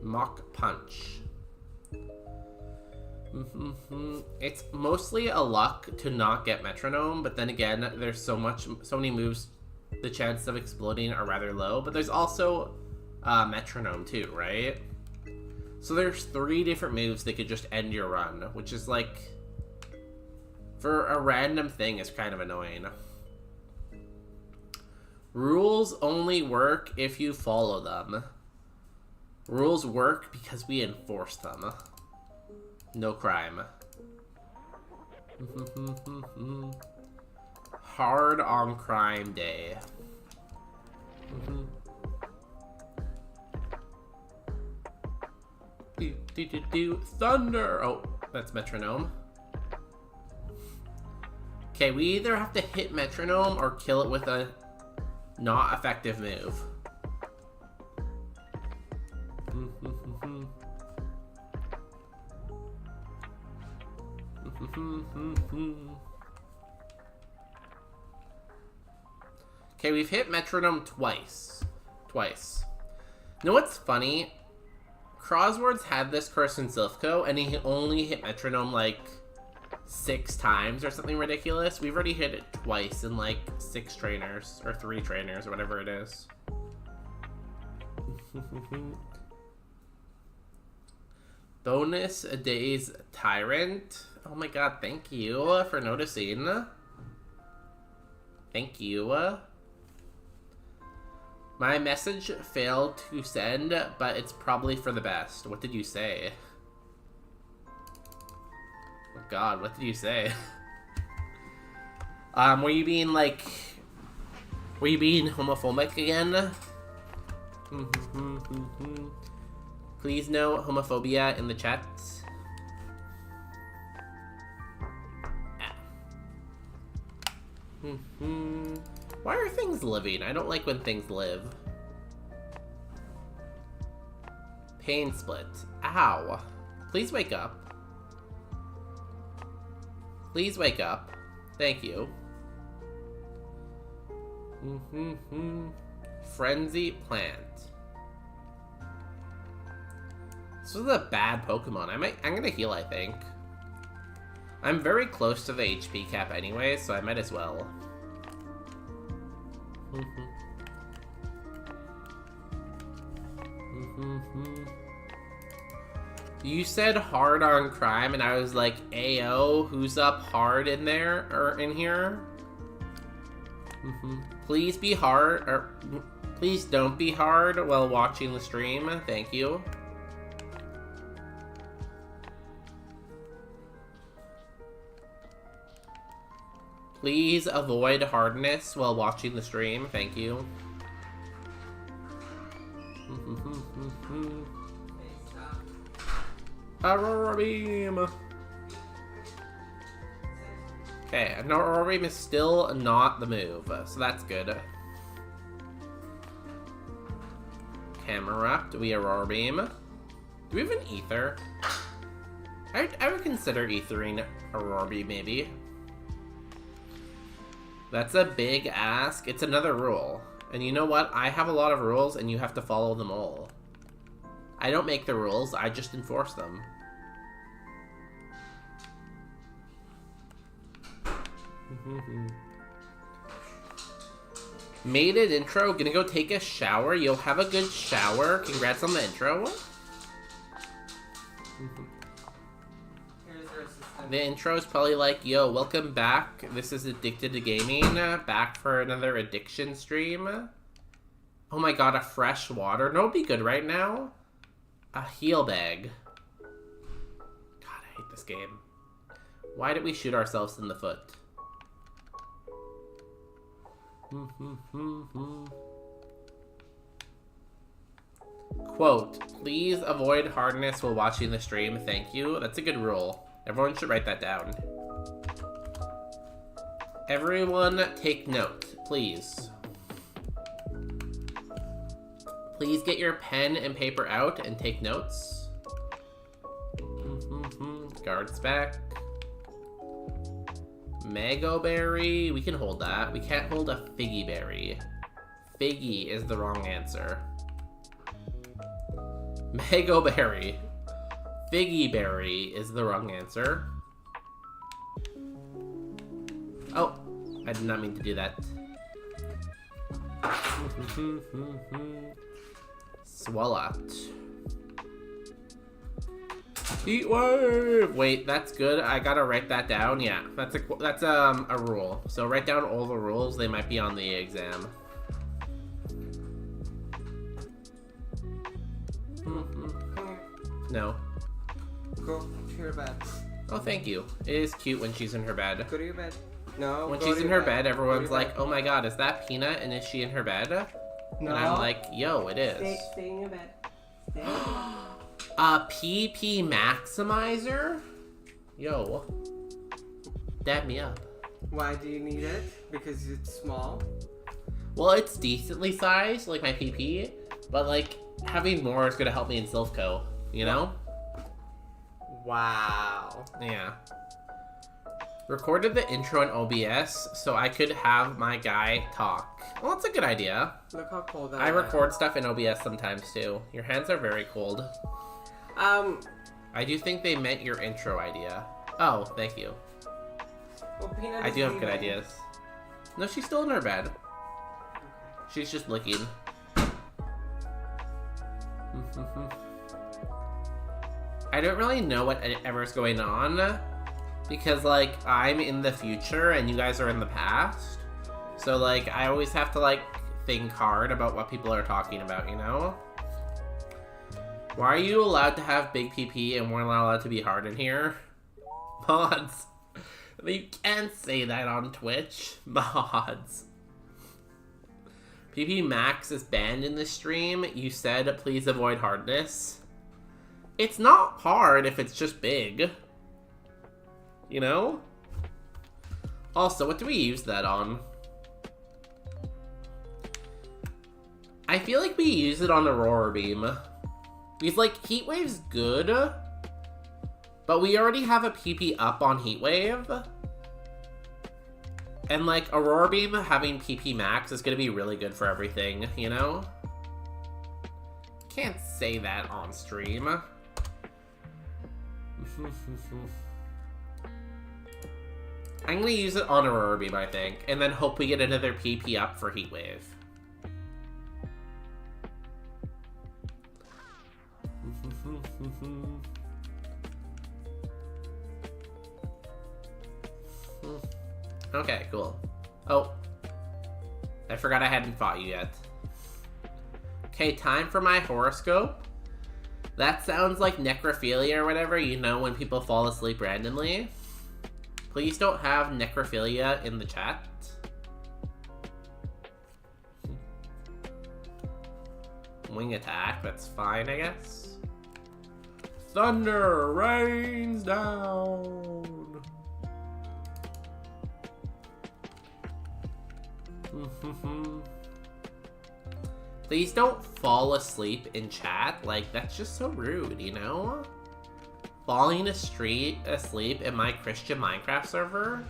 Mock punch. It's mostly a luck to not get metronome, but then again, there's so many moves, the chances of exploding are rather low, but there's also metronome too, right? So there's 3 different moves that could just end your run, which is, like, for a random thing is kind of annoying. Rules only work if you follow them. Rules work because we enforce them. No crime. Hard on crime day. Thunder! Oh, that's metronome. Okay, we either have to hit metronome or kill it with a not effective move. Okay, we've hit metronome twice. You know what's funny? Crosswords had this curse in Silphco, and he only hit metronome like 6 times or something ridiculous. We've already hit it twice in like 6 trainers, or 3 trainers, or whatever it is. Bonus Days Tyrant. Oh my god, thank you for noticing. Thank you. My message failed to send, but it's probably for the best. What did you say? Oh god, what did you say? Were you being homophobic again? Please no homophobia in the chat. Why are things living? I don't like when things live. Pain split. Ow. Please wake up. Please wake up. Thank you. Frenzy plant. This was a bad Pokemon. I'm gonna heal, I think. I'm very close to the HP cap anyway, so I might as well. You said hard on crime, and I was like, "Ayo, who's up hard in there or in here?" Please be hard, or please don't be hard while watching the stream. Thank you. Please avoid hardness while watching the stream. Thank you. Aurora Beam! Okay, an Aurora Beam is still not the move, so that's good. Camerupt, we Aurora Beam. Do we have an Ether? I would consider Ethering Aurora Beam, maybe. That's a big ask. It's another rule. And you know what? I have a lot of rules, and you have to follow them all. I don't make the rules, I just enforce them. Made it intro. Gonna go take a shower. You'll have a good shower. Congrats on the intro. The intro is probably like, yo, welcome back. This is Addicted to Gaming. Back for another addiction stream. Oh my god, a fresh water. No, it'd be good right now. A heal bag. God, I hate this game. Why did we shoot ourselves in the foot? Quote, please avoid hardness while watching the stream. Thank you. That's a good rule. Everyone should write that down. Everyone take note, please. Please get your pen and paper out and take notes. Guards back. Mango berry. We can hold that. We can't hold a figgy berry. Figgy is the wrong answer. Mango berry. Figgy berry is the wrong answer. Oh, I did not mean to do that. Swalot. Heat wave! Wait, that's good. I gotta write that down. Yeah, that's a rule. So write down all the rules. They might be on the exam. No. Go to your bed. Oh, thank you. It is cute when she's in her bed. Go to your bed. No. When go she's to in your her bed, everyone's like, bed. "Oh my god, is that Peanut? And is she in her bed?" No. And I'm like, "Yo, it is." Stay in your bed. Stay. A PP maximizer? Yo. Dab me up. Why do you need it? Because it's small? Well, it's decently sized, like my PP, but like having more is gonna help me in Silphco, you know? Wow. Yeah. Recorded the intro in OBS so I could have my guy talk. Well, that's a good idea. Look how cold that I is. record stuff in OBS sometimes too. Your hands are very cold. I do think they meant your intro idea. Oh, thank you. Well, Peanut I is do have good leaving. ideas. No, she's still in her bed. She's just licking. I don't really know what ever's going on because, like, I'm in the future and you guys are in the past. So, like, I always have to, like, think hard about what people are talking about, you know? Why are you allowed to have big PP and we're not allowed to be hard in here? Mods. You can't say that on Twitch. Mods. PP Max is banned in the stream. You said please avoid hardness. It's not hard if it's just big. You know? Also, what do we use that on? I feel like we use it on Aurora Beam. Because, like, Heatwave's good, but we already have a PP up on Heatwave. And, like, Aurora Beam having PP Max is gonna be really good for everything, you know? Can't say that on stream. I'm gonna use it on Aurora Beam, I think, and then hope we get another PP up for Heatwave. Okay, cool. Oh. I forgot I hadn't fought you yet. Okay, time for my horoscope. That sounds like necrophilia or whatever, you know, when people fall asleep randomly. Please don't have necrophilia in the chat. Wing attack, that's fine, I guess. Thunder rains down. Please don't fall asleep in chat. Like, that's just so rude, you know? Falling asleep in my Christian Minecraft server?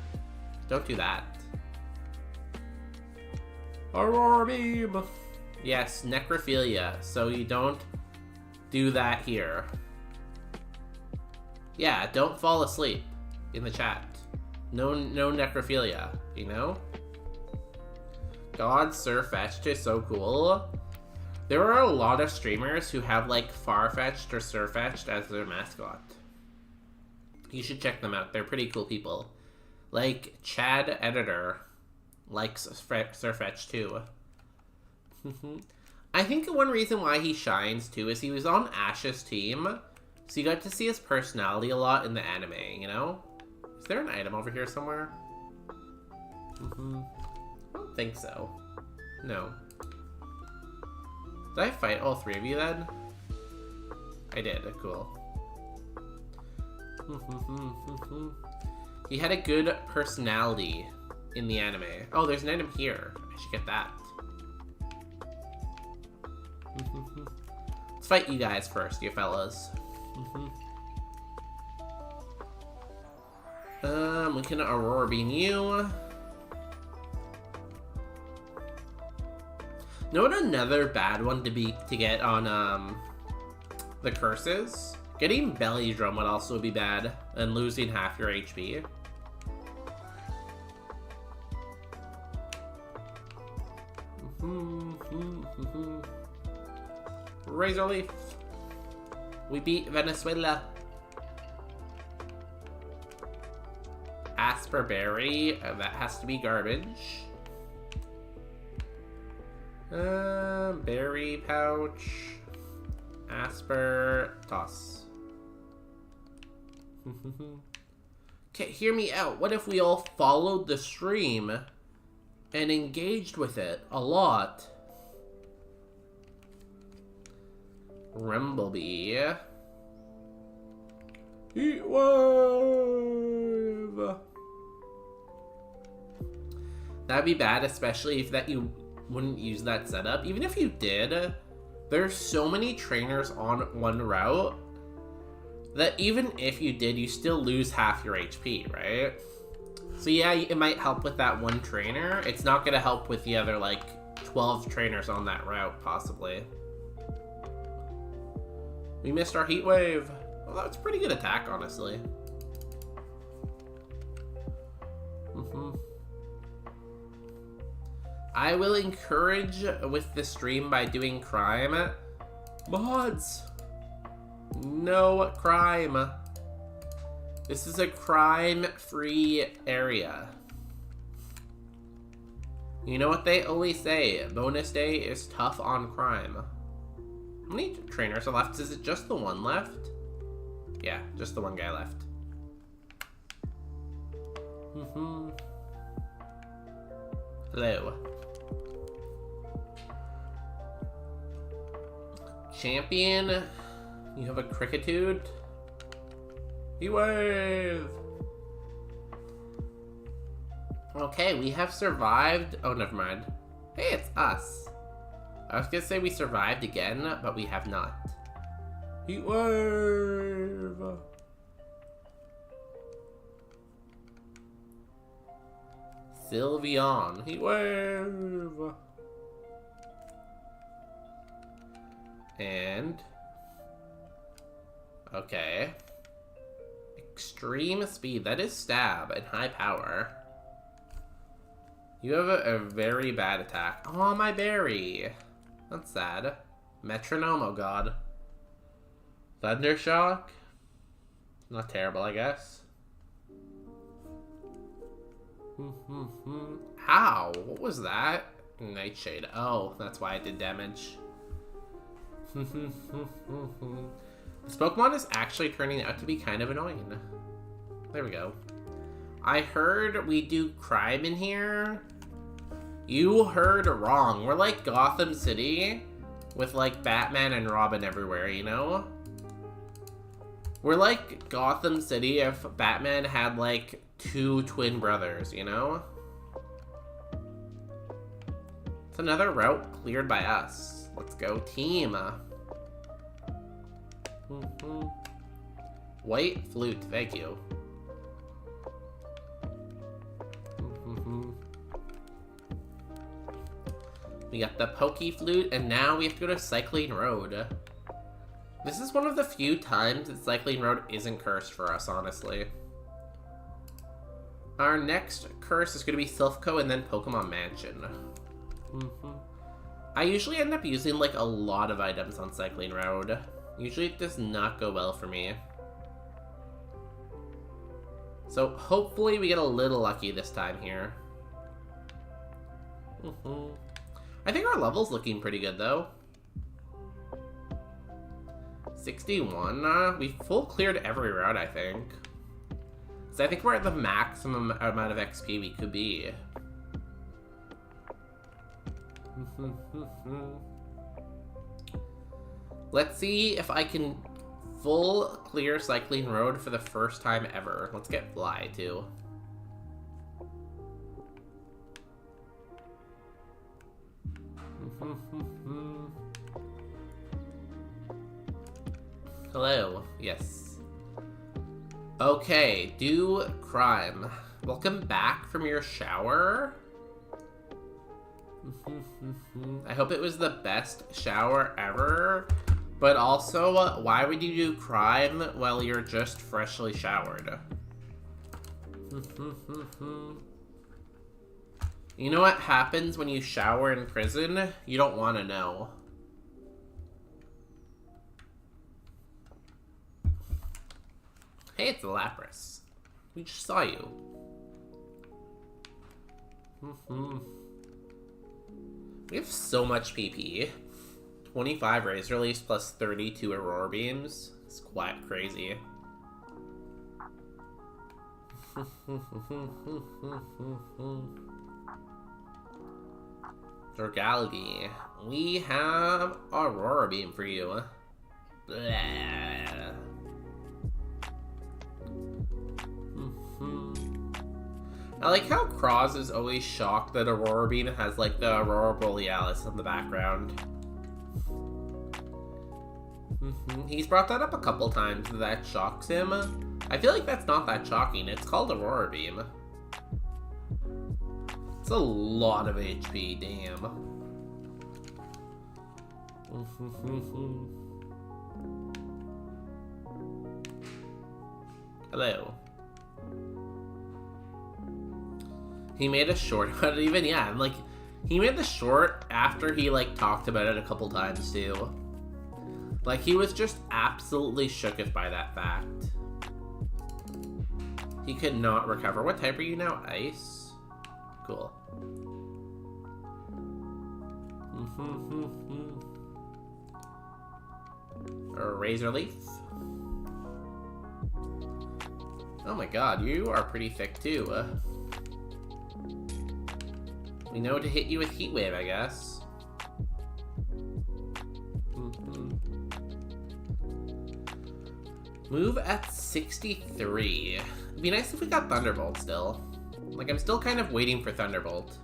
Don't do that. Aurora Beam! Yes, necrophilia. So you don't do that here. Yeah, don't fall asleep in the chat. No necrophilia, you know? God, Surfetched is so cool. There are a lot of streamers who have, like, Farfetched or Surfetched as their mascot. You should check them out. They're pretty cool people. Like, Chad Editor likes Surfetched too. I think one reason why he shines too is he was on Ash's team, so you got to see his personality a lot in the anime, you know? Is there an item over here somewhere? I don't think so. No. Did I fight all three of you then? I did. Cool. He had a good personality in the anime. Oh, there's an item here. I should get that. Let's fight you guys first, you fellas. We can Aurora Beam you. Know what another bad one to get on the curses? Getting Belly Drum would also be bad, and losing half your HP. Razor Leaf. We beat Venezuela. Asperberry, that has to be garbage. Berry pouch. Asper, toss. Okay, hear me out. What if we all followed the stream and engaged with it a lot? Rumblebee. Heat wave. That'd be bad, especially if that you wouldn't use that setup. Even if you did, there's so many trainers on one route that even if you did, you still lose half your HP, right? So yeah, it might help with that one trainer. It's not gonna help with the other, like, 12 trainers on that route, possibly. We missed our heat wave. Well, that's a pretty good attack, honestly. I will encourage with the stream by doing crime. Mods! No crime. This is a crime-free area. You know what they always say, bonus day is tough on crime. How many trainers are left? Is it just the one left? Yeah, just the one guy left. Hello. Champion, you have a crickitude? Wave! Okay, we have survived. Oh, never mind. Hey, it's us. I was gonna say we survived again, but we have not. Heatwave! Sylveon. Heatwave! And... okay. Extreme speed. That is stab and high power. You have a very bad attack. Oh, my berry. That's sad. Metronome, oh god. Thundershock? Not terrible, I guess. Ow! What was that? Nightshade. Oh, that's why it did damage. This Pokemon is actually turning out to be kind of annoying. There we go. I heard we do crime in here. You heard wrong. We're like Gotham City with like Batman and Robin everywhere, you know? We're like Gotham City if Batman had like 2 twin brothers, you know? It's another route cleared by us. Let's go team. White flute, thank you. We got the Pokey Flute, and now we have to go to Cycling Road. This is one of the few times that Cycling Road isn't cursed for us, honestly. Our next curse is going to be Silphco and then Pokemon Mansion. I usually end up using like a lot of items on Cycling Road. Usually it does not go well for me. So hopefully we get a little lucky this time here. I think our level's looking pretty good though. 61, we full cleared every route, I think. So I think we're at the maximum amount of XP we could be. Let's see if I can full clear Cycling Road for the first time ever. Let's get Fly too. Hello. Yes. Okay, do crime. Welcome back from your shower. I hope it was the best shower ever. But also, why would you do crime while you're just freshly showered? You know what happens when you shower in prison? You don't want to know. Hey, it's a Lapras. We just saw you. We have so much PP. 25 Razor Leafs plus 32 Aurora Beams. It's quite crazy. Dragality. We have Aurora Beam for you. Blah. I like how Cross is always shocked that Aurora Beam has like the Aurora Borealis in the background. He's brought that up a couple times, that shocks him. I feel like that's not that shocking. It's called Aurora Beam. It's a lot of HP, damn. Hello. He made a short about it even, yeah, and like, he made the short after he like talked about it a couple times too. Like, he was just absolutely shooketh by that fact. He could not recover. What type are you now? Ice? Cool. Or Razor Leaf. Oh my god, you are pretty thick too. We know to hit you with Heat Wave, I guess. Move at 63. It'd be nice if we got Thunderbolt still. Like, I'm still kind of waiting for Thunderbolt.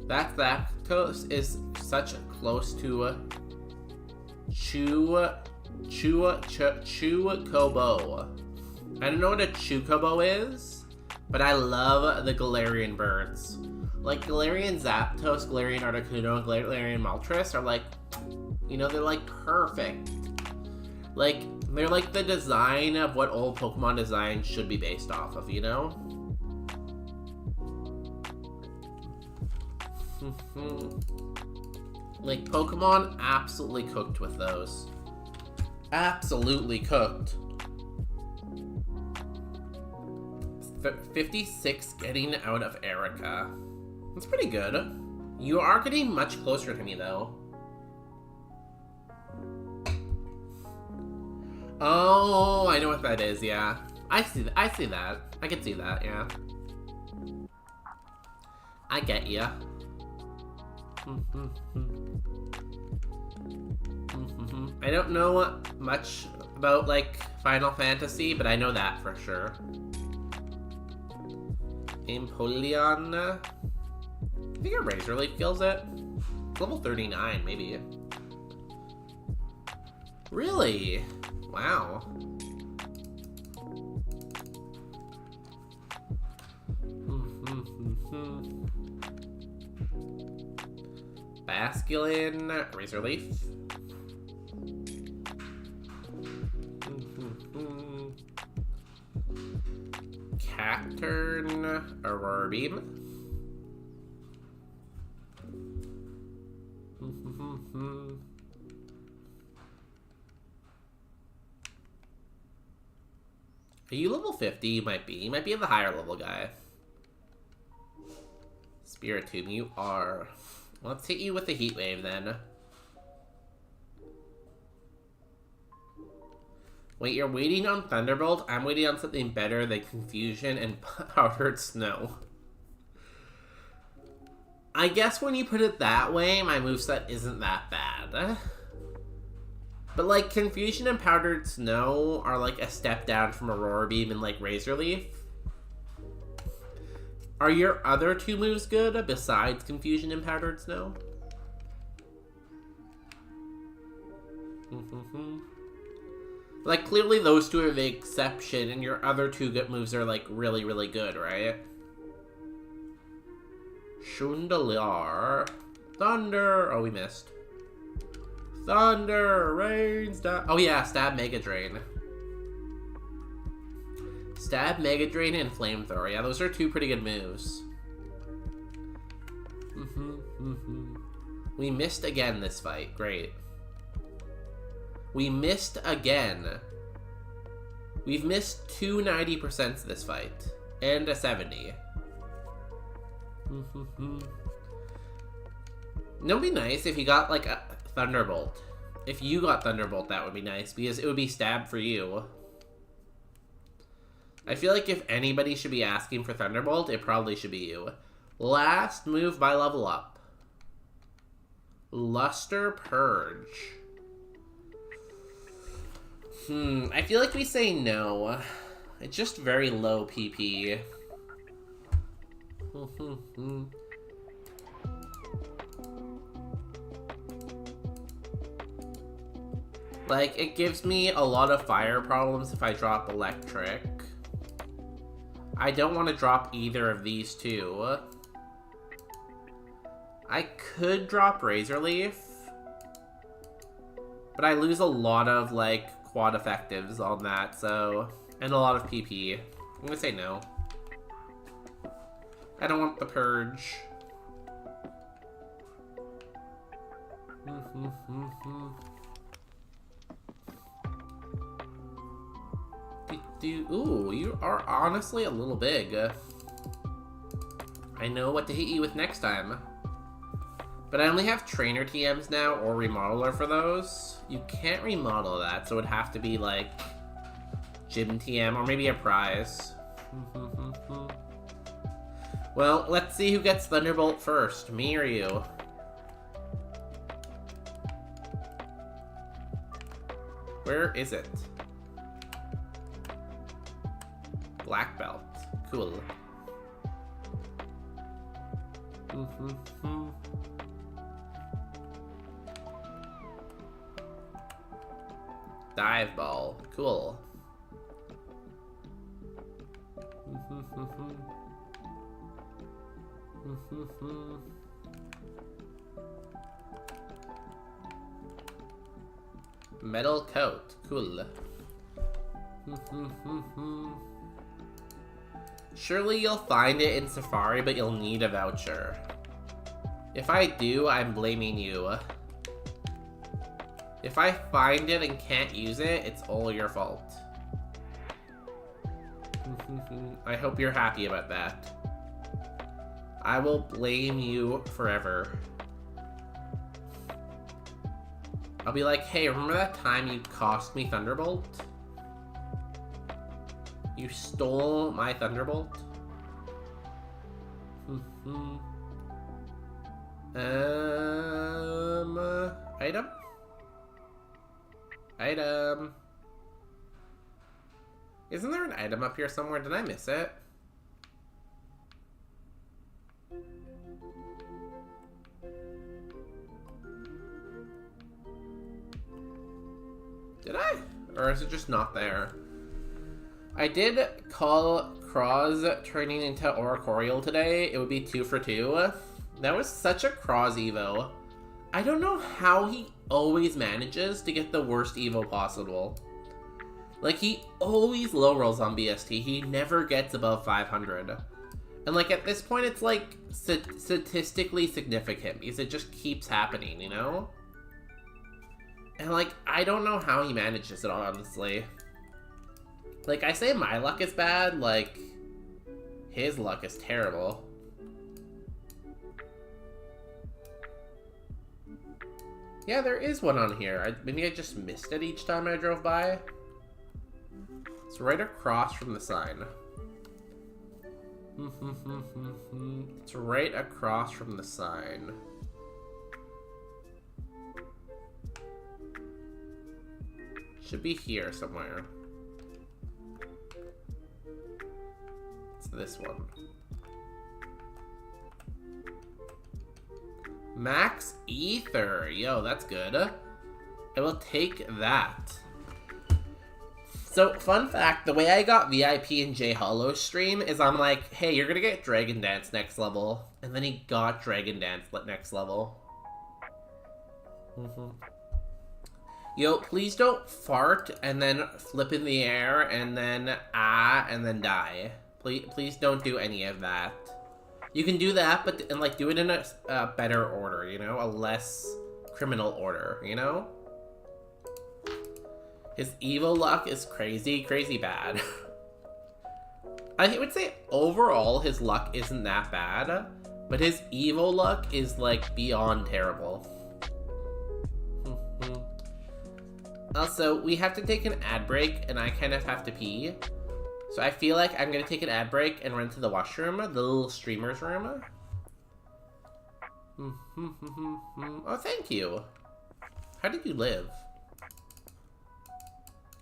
That Zapdos is such close to Chocobo. I don't know what a Chocobo is, but I love the Galarian birds. Like, Galarian Zapdos, Galarian Articuno, Galarian Moltres are like, you know, they're like perfect. Like, they're like the design of what old Pokemon design should be based off of, you know? Like, Pokemon absolutely cooked with those. Absolutely cooked. 56 getting out of Erica. That's pretty good. You are getting much closer to me, though. Oh, I know what that is, yeah. I see that. I can see that, yeah. I get ya. I don't know much about, like, Final Fantasy, but I know that for sure. Empoleon. I think a Razor Leaf kills it. It's level 39, maybe. Really? Wow. Basculin, Razor Leaf. Cacturn, Aurora Beam. Are you level 50? You might be. You might be the higher level guy. Spiritomb, you are. Let's hit you with the Heat Wave then. Wait, you're waiting on Thunderbolt? I'm waiting on something better than Confusion and Powdered Snow. I guess when you put it that way, my moveset isn't that bad. But, like, Confusion and Powdered Snow are, like, a step down from Aurora Beam and, like, Razor Leaf. Are your other two moves good besides Confusion and Powdered Snow? Like, clearly those two are the exception, and your other two good moves are, like, really, really good, right? Shundalar. Thunder. Oh, we missed. Thunder. Rain. Stab. Oh, yeah. Stab, Mega Drain. Stab, Mega Drain, and Flamethrower. Yeah, those are two pretty good moves. We missed again this fight. Great. We missed again. We've missed two 90% this fight. And a 70. It would be nice if you got, like, a Thunderbolt. If you got Thunderbolt, that would be nice, because it would be stab for you. I feel like if anybody should be asking for Thunderbolt, it probably should be you. Last move by level up. Luster Purge. I feel like we say no. It's just very low PP. Like, it gives me a lot of fire problems if I drop electric. I don't want to drop either of these two. I could drop Razor Leaf, but I lose a lot of, like, quad effectives on that, so... And a lot of PP. I'm gonna say no. I don't want the Purge. Ooh, you are honestly a little big. I know what to hit you with next time. But I only have trainer TMs now, or remodeler for those. You can't remodel that, so it would have to be like gym TM, or maybe a prize. Well, let's see who gets Thunderbolt first, me or you. Where is it? Black belt. Cool. Dive ball. Cool. Metal coat. Cool. Surely you'll find it in Safari, but you'll need a voucher. If I do, I'm blaming you. If I find it and can't use it, it's all your fault. I hope you're happy about that. I will blame you forever. I'll be like, hey, remember that time you cost me Thunderbolt? You stole my Thunderbolt? Item? Item. Isn't there an item up here somewhere? Did I miss it? Did I? Or is it just not there? I did call Cross turning into Oricorial today. It would be 2 for 2. That was such a Cross Evo. I don't know how he always manages to get the worst Evo possible. Like, he always low rolls on BST. He never gets above 500. And, like, at this point, it's, like, statistically significant because it just keeps happening, you know? And, like, I don't know how he manages it, honestly. Like, I say my luck is bad, like, his luck is terrible. Yeah, there is one on here. Maybe I just missed it each time I drove by. It's right across from the sign. It's right across from the sign. Should be here somewhere. It's this one. Max Ether. Yo, that's good. I will take that. So, fun fact, the way I got VIP in J Hollow's stream is I'm like, hey, you're gonna get Dragon Dance next level. And then he got Dragon Dance next level. Yo, please don't fart and then flip in the air and then and then die. Please don't do any of that. You can do that, but and like do it in a better order, you know, a less criminal order, you know. His Evo luck is crazy bad. I would say overall his luck isn't that bad, but his Evo luck is like beyond terrible. Also, we have to take an ad break, and I kind of have to pee. So I feel like I'm going to take an ad break and run to the washroom, the little streamer's room. Oh, thank you. How did you live?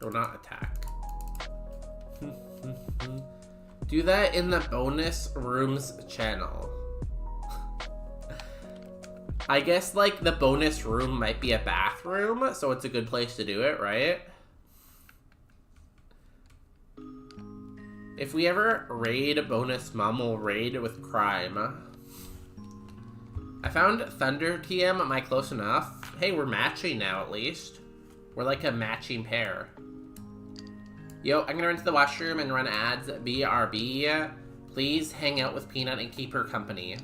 Do not attack. Do that in the bonus rooms channel. I guess, like, the bonus room might be a bathroom, so it's a good place to do it, right? If we ever raid bonus mom, we'll raid with crime. I found Thunder TM. Am I close enough? Hey, we're matching now, at least. We're like a matching pair. Yo, I'm gonna run to the washroom and run ads. BRB. Please hang out with Peanut and keep her company.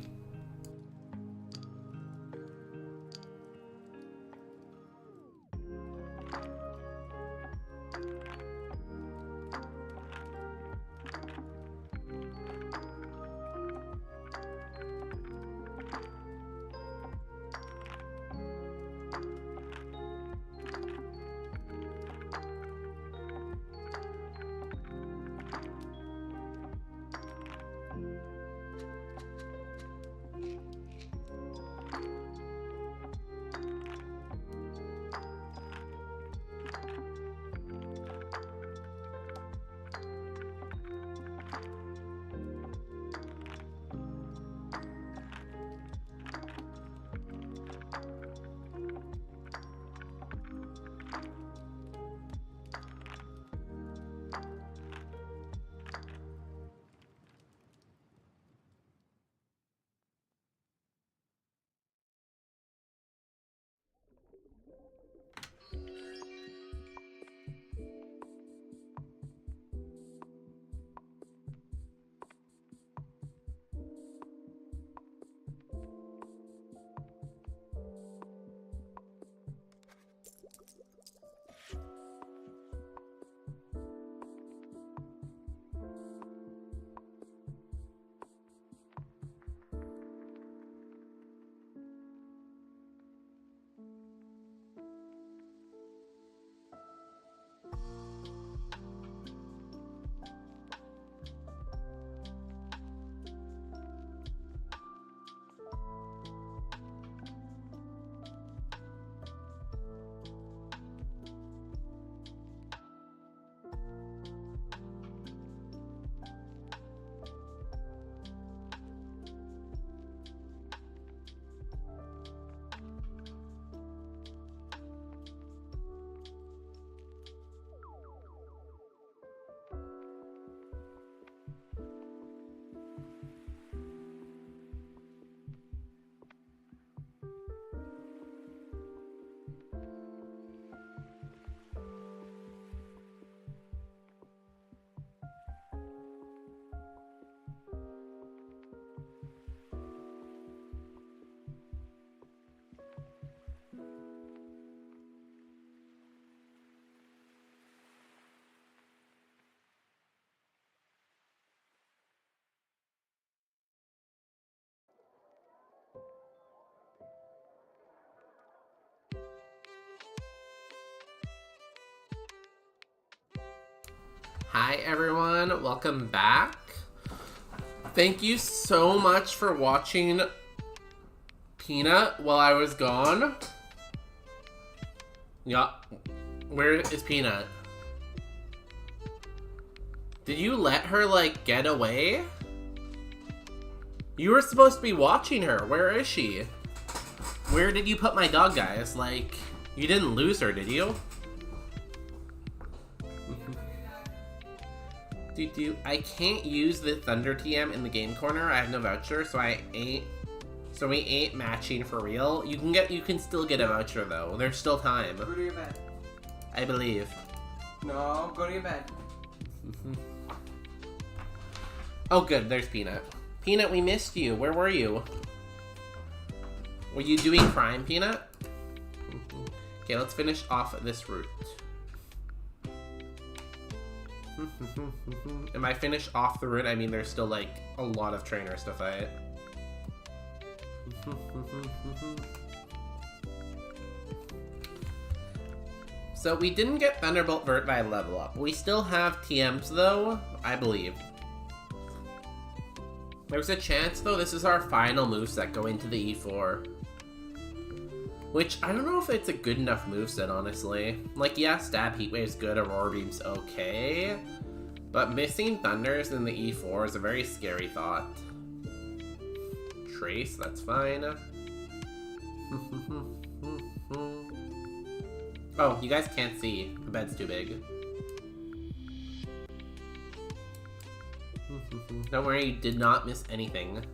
Hi everyone, welcome back. Thank you so much for watching Peanut while I was gone. Yeah, where is Peanut? Did you let her, like, get away? You were supposed to be watching her. Where is she? Where did you put my dog, guys? Like, you didn't lose her, did you? I can't use the Thunder TM in the game corner. I have no voucher, so we ain't matching for real. You can still get a voucher though. There's still time. Go to your bed. I believe. No, go to your bed. Oh good, there's Peanut. Peanut, we missed you. Where were you? Were you doing crime, Peanut? Okay, let's finish off this route. Am I finished off the route? I mean, there's still, like, a lot of trainers to fight. So we didn't get Thunderbolt Vert by level up. We still have TMs, though, I believe. There's a chance, though, this is our final moveset going into the E4. Which, I don't know if it's a good enough moveset, honestly. Like, yeah, Stab Heatwave's good, Aurora Beam's okay. But missing Thunders in the E4 is a very scary thought. Trace, that's fine. Oh, you guys can't see. The bed's too big. Don't worry, you did not miss anything.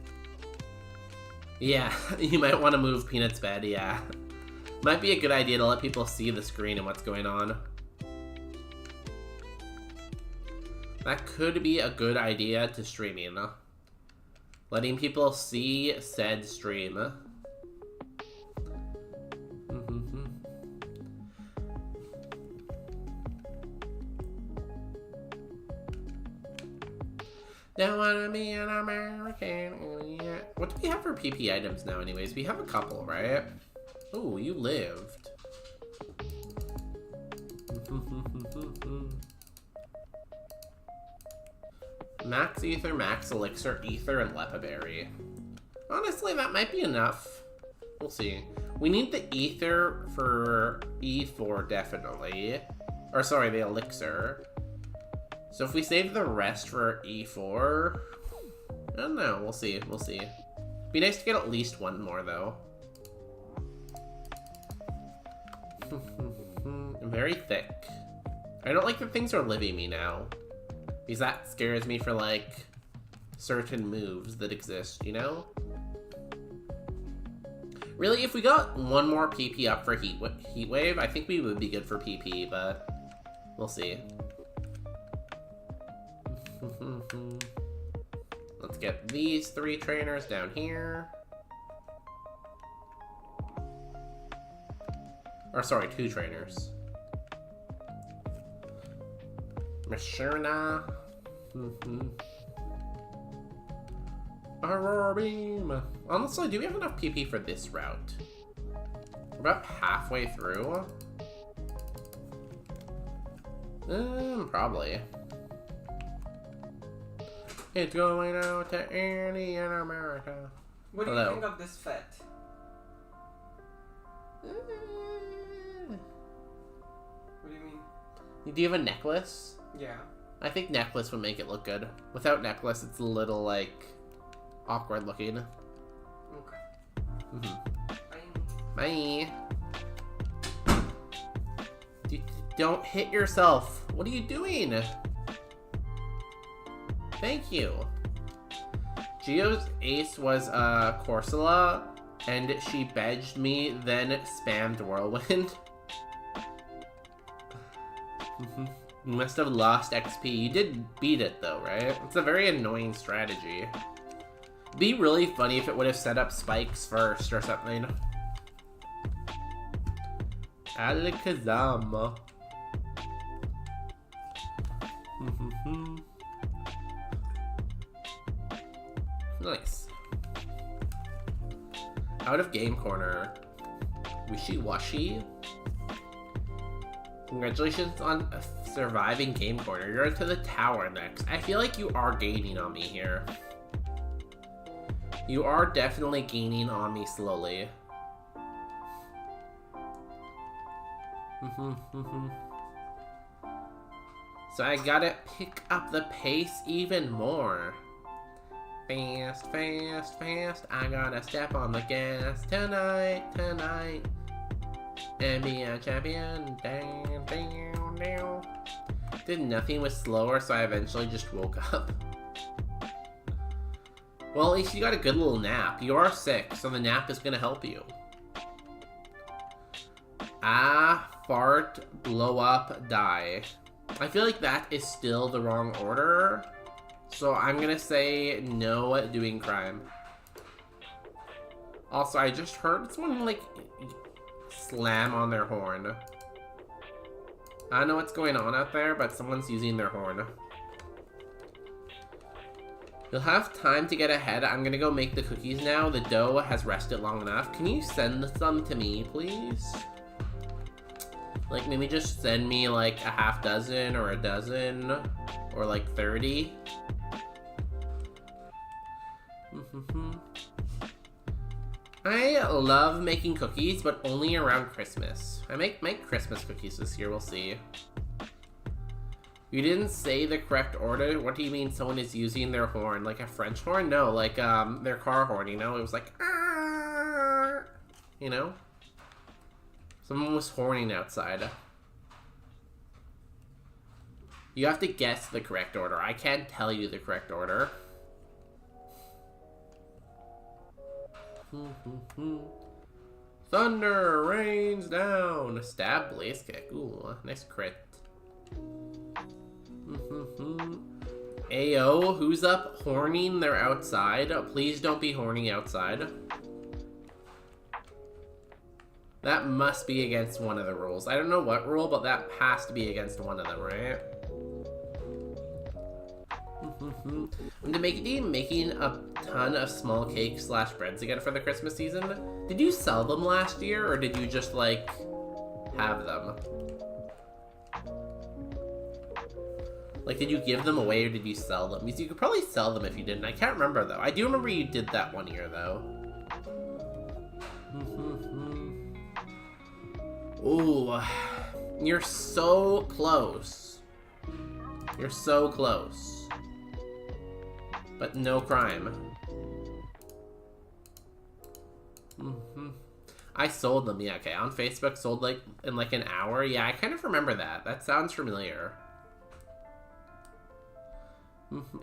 Yeah, you might want to move Peanut's bed, yeah. Might be a good idea to let people see the screen and what's going on. That could be a good idea to streaming. Letting people see said stream. Don't wanna be an American. What do we have for PP items now anyways? We have a couple, right? Ooh, you lived. Max Ether, Max Elixir, Ether, and Lepaberry. Honestly, that might be enough. We'll see. We need the Ether for E4, definitely. Or sorry, the Elixir. So if we save the rest for E4... I don't know, we'll see, we'll see. Be nice to get at least one more, though. Very thick. I don't like that things are living me now. Because that scares me for, like, certain moves that exist, you know? Really, if we got one more PP up for Heat Wave, I think we would be good for PP, but we'll see. Let's get these 3 trainers down here. Or sorry, 2 trainers. Mishurna. Aurora Beam. Honestly, do we have enough PP for this route? We're about halfway through. Probably. It's going out to Annie in America. What do you think of this fit? What do you mean? Do you have a necklace? Yeah. I think necklace would make it look good. Without necklace, it's a little, like, awkward looking. Okay. Bye. Don't hit yourself. What are you doing? Thank you. Geo's ace was Corsola, and she bedged me, then spammed Whirlwind. You must have lost XP. You did beat it though, right? It's a very annoying strategy. It'd be really funny if it would have set up spikes first or something. Alakazam. Nice. Out of game corner. Wishy-washy. Congratulations on surviving game corner. You're into the tower next. I feel like you are gaining on me here. You are definitely gaining on me slowly. So I gotta pick up the pace even more. Fast, fast, fast. I gotta step on the gas tonight. And be a champion. Down, down, down. Did nothing was slower, so I eventually just woke up. Well, at least you got a good little nap. You are sick, so the nap is gonna help you. Ah, fart, blow up, die. I feel like that is still the wrong order. So I'm gonna say no doing crime. Also, I just heard someone, like, slam on their horn. I don't know what's going on out there, but someone's using their horn. You'll have time to get ahead. I'm gonna go make the cookies now. The dough has rested long enough. Can you send some to me, please? Like, maybe just send me, like, a half dozen or a dozen or, like, 30. I love making cookies, but only around Christmas. I make Christmas cookies this year, we'll see. You didn't say the correct order. What do you mean someone is using their horn? Like a French horn? No, like their car horn, you know? It was like, "Arr!" You know? Someone was horning outside. You have to guess the correct order. I can't tell you the correct order. Thunder rains down. Stab Blazekin. Ooh, nice crit. Ayo, who's up horning? They're outside. Please don't be horning outside. That must be against one of the rules. I don't know what rule, but that has to be against one of them, right? I'm making a ton of small cakes / breads again for the Christmas season. Did you sell them last year, or did you just, like, have them? Like, did you give them away, or did you sell them? Because you could probably sell them if you didn't. I can't remember, though. I do remember you did that one year, though. Ooh. You're so close. You're so close. But no crime. I sold them, yeah, okay. On Facebook, sold, like, in, like, an hour. Yeah, I kind of remember that. That sounds familiar.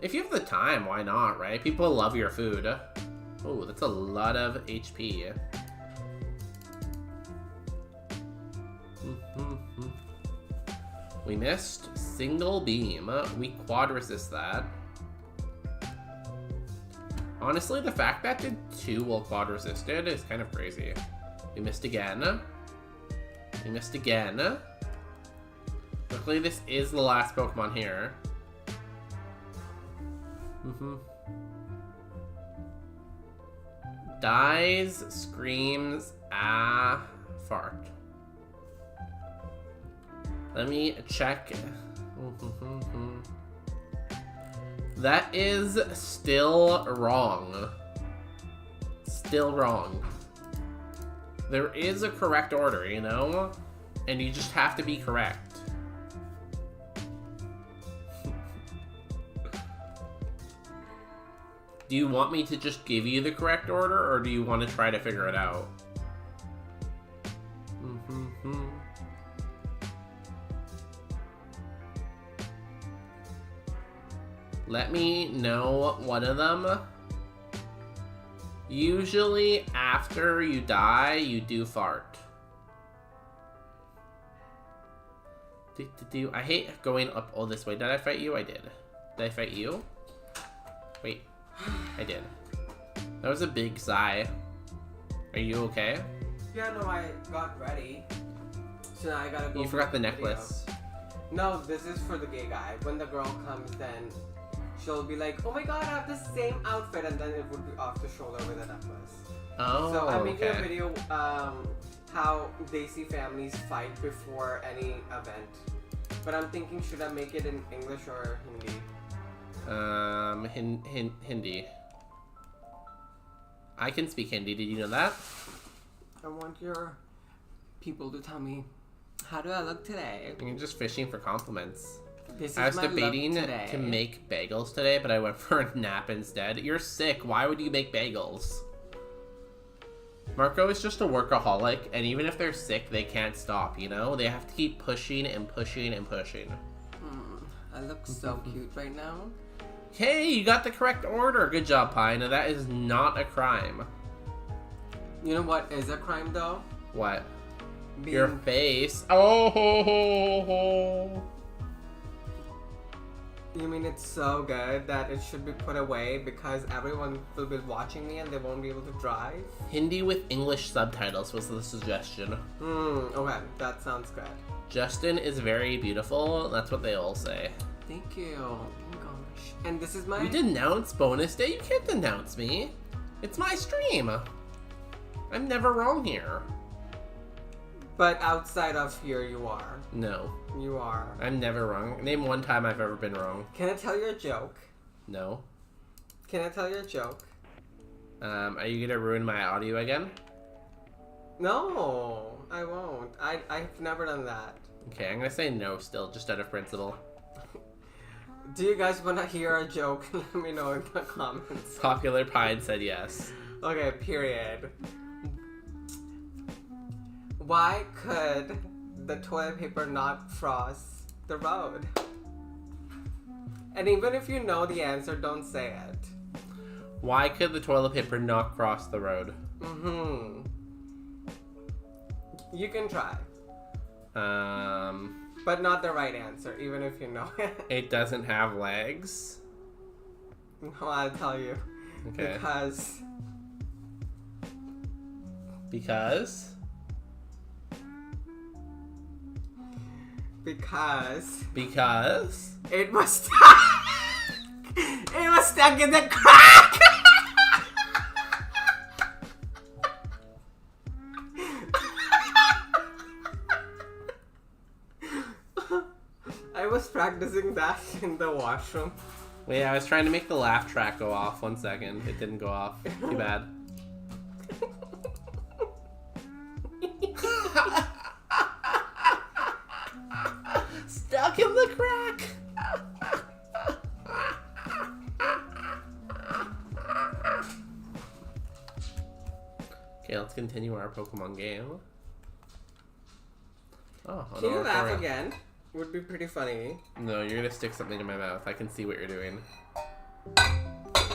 If you have the time, why not, right? People love your food. Oh, that's a lot of HP. We missed single beam. We quad resist that. Honestly, the fact that did 2 while quad resisted is kind of crazy. We missed again. We missed again. Luckily, this is the last Pokemon here. Dies, screams, ah, fart. Let me check. That is still wrong. Still wrong. There is a correct order, you know? And you just have to be correct. Do you want me to just give you the correct order, or do you want to try to figure it out? Let me know one of them. Usually after you die, you do fart. I hate going up all this way. Did I fight you? I did. Did I fight you? Wait. I did. That was a big sigh. Are you okay? Yeah, no, I got ready. So now I gotta go. You forgot the necklace. No, this is for the gay guy. When the girl comes, then she'll be like, oh my god, I have the same outfit, and then it would be off the shoulder with a necklace. Oh, so I'm making okay. a video how they see families fight before any event. But I'm thinking, should I make it in English or Hindi? Hindi. I can speak Hindi. Did you know that? I want your people to tell me, how do I look today? You're just fishing for compliments. This is I was my debating look today. to make bagels today, but I went for a nap instead. You're sick. Why would you make bagels? Marco is just a workaholic, and even if they're sick, they can't stop, you know? They have to keep pushing and pushing and pushing. I look so cute right now. Hey, you got the correct order. Good job, Pine. That is not a crime. You know what is a crime, though? What? Being... Your face. Oh, ho, ho, ho. You mean it's so good that it should be put away because everyone will be watching me and they won't be able to drive? Hindi with English subtitles was the suggestion. Okay, that sounds good. Justin is very beautiful. That's what they all say. Thank you. Oh my gosh. And this is my... You denounce bonus day? You can't denounce me. It's my stream. I'm never wrong here. But outside of here, you are. No. You are. I'm never wrong. Name one time I've ever been wrong. Can I tell you a joke? No. Can I tell you a joke? Are you gonna ruin my audio again? No, I won't. I've never done that. Okay, I'm gonna say no still, just out of principle. Do you guys want to hear a joke? Let me know in the comments. Popular Pine said yes. Okay, period. Why could the toilet paper not cross the road? And even if you know the answer, don't say it. Why could the toilet paper not cross the road? You can try. Um... But not the right answer, even if you know it. It doesn't have legs? No, I'll tell you. Okay. Because... Because? Because? It was stuck! It was stuck in the crack! I was practicing that in the washroom. Wait, I was trying to make the laugh track go off. 1 second. It didn't go off. Too bad. Stuck in the crack! Okay, let's continue our Pokemon game. Oh, Can you laugh again? Would be pretty funny. No, you're gonna stick something in my mouth. I can see what you're doing.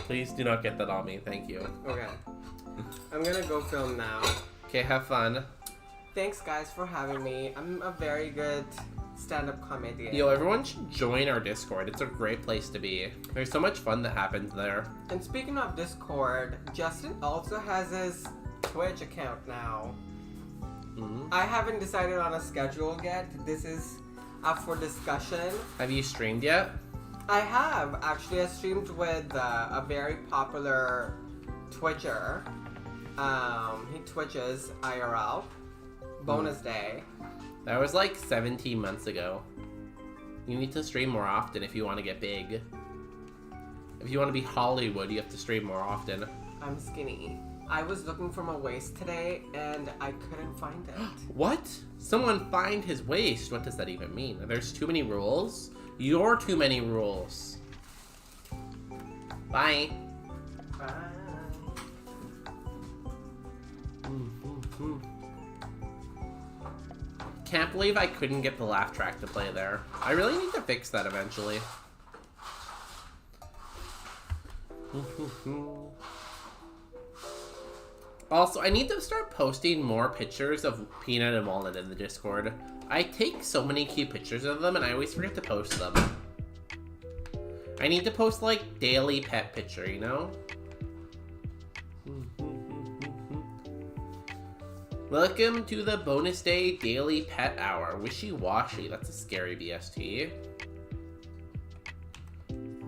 Please do not get that on me. Thank you. Okay. I'm gonna go film now. Okay, have fun. Thanks, guys, for having me. I'm a very good stand-up comedian. Yo, everyone should join our Discord. It's a great place to be. There's so much fun that happens there. And speaking of Discord, Justin also has his Twitch account now. I haven't decided on a schedule yet. This is up for discussion. Have you streamed yet? I have. Actually, I streamed with a very popular Twitcher. He Twitches IRL. Bonus day. That was like 17 months ago. You need to stream more often if you want to get big. If you want to be Hollywood, you have to stream more often. I'm skinny. I was looking for my waist today, and I couldn't find it. What? Someone find his waist? What does that even mean? There's too many rules? You're too many rules. Bye. Bye. Can't believe I couldn't get the laugh track to play there. I really need to fix that eventually. Also, I need to start posting more pictures of Peanut and Walnut in the Discord. I take so many cute pictures of them and I always forget to post them. I need to post like daily pet picture, you know? Welcome to the bonus day daily pet hour. Wishy-washy, that's a scary BST.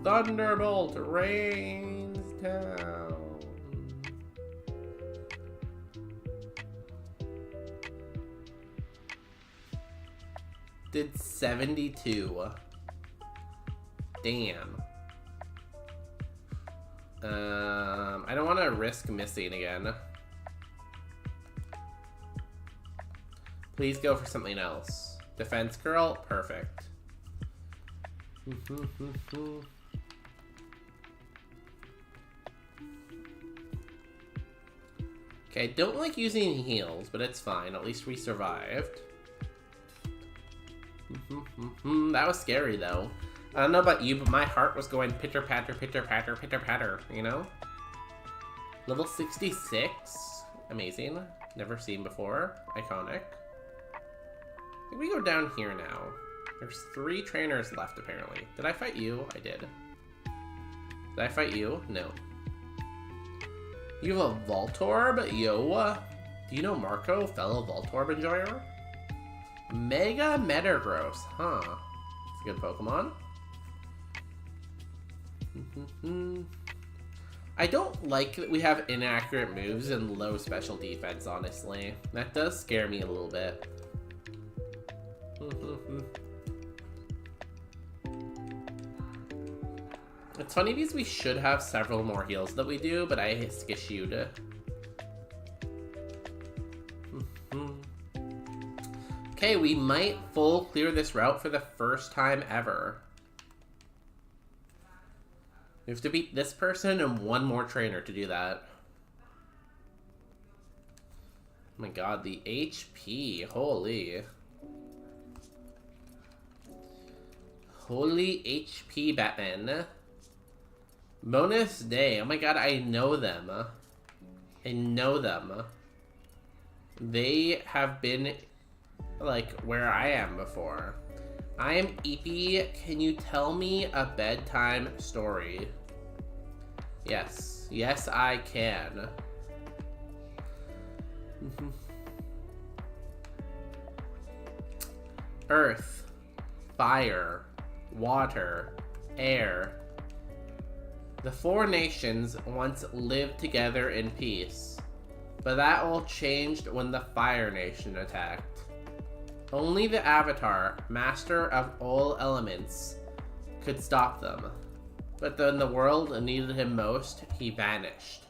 Thunderbolt rains down. Did 72. Damn. I don't want to risk missing again. Please go for something else. Defense girl? Perfect. Okay, I don't like using heals, but it's fine. At least we survived. That was scary, though. I don't know about you, but my heart was going pitter-patter, pitter-patter, pitter-patter, you know? Level 66? Amazing. Never seen before. Iconic. I think we go down here now. There's 3 trainers left, apparently. Did I fight you? I did. Did I fight you? No. You have a Voltorb? Yo. Do you know Marco, fellow Voltorb enjoyer? Mega Metagross. Huh. It's a good Pokemon. I don't like that we have inaccurate moves and low special defense, honestly. That does scare me a little bit. It's funny because we should have several more heals that we do, but I skissued. Okay, we might full clear this route for the first time ever. We have to beat this person and one more trainer to do that. Oh my god, the HP. Holy. Holy HP, Batman. Bonus Day. Oh my god, I know them. I know them. They have been, like, where I am before. I am Eepy. Can you tell me a bedtime story? Yes. Yes, I can. Earth, fire, water, air. The four nations once lived together in peace, but that all changed when the Fire Nation attacked. Only the Avatar, master of all elements, could stop them. But when the world needed him most, he vanished.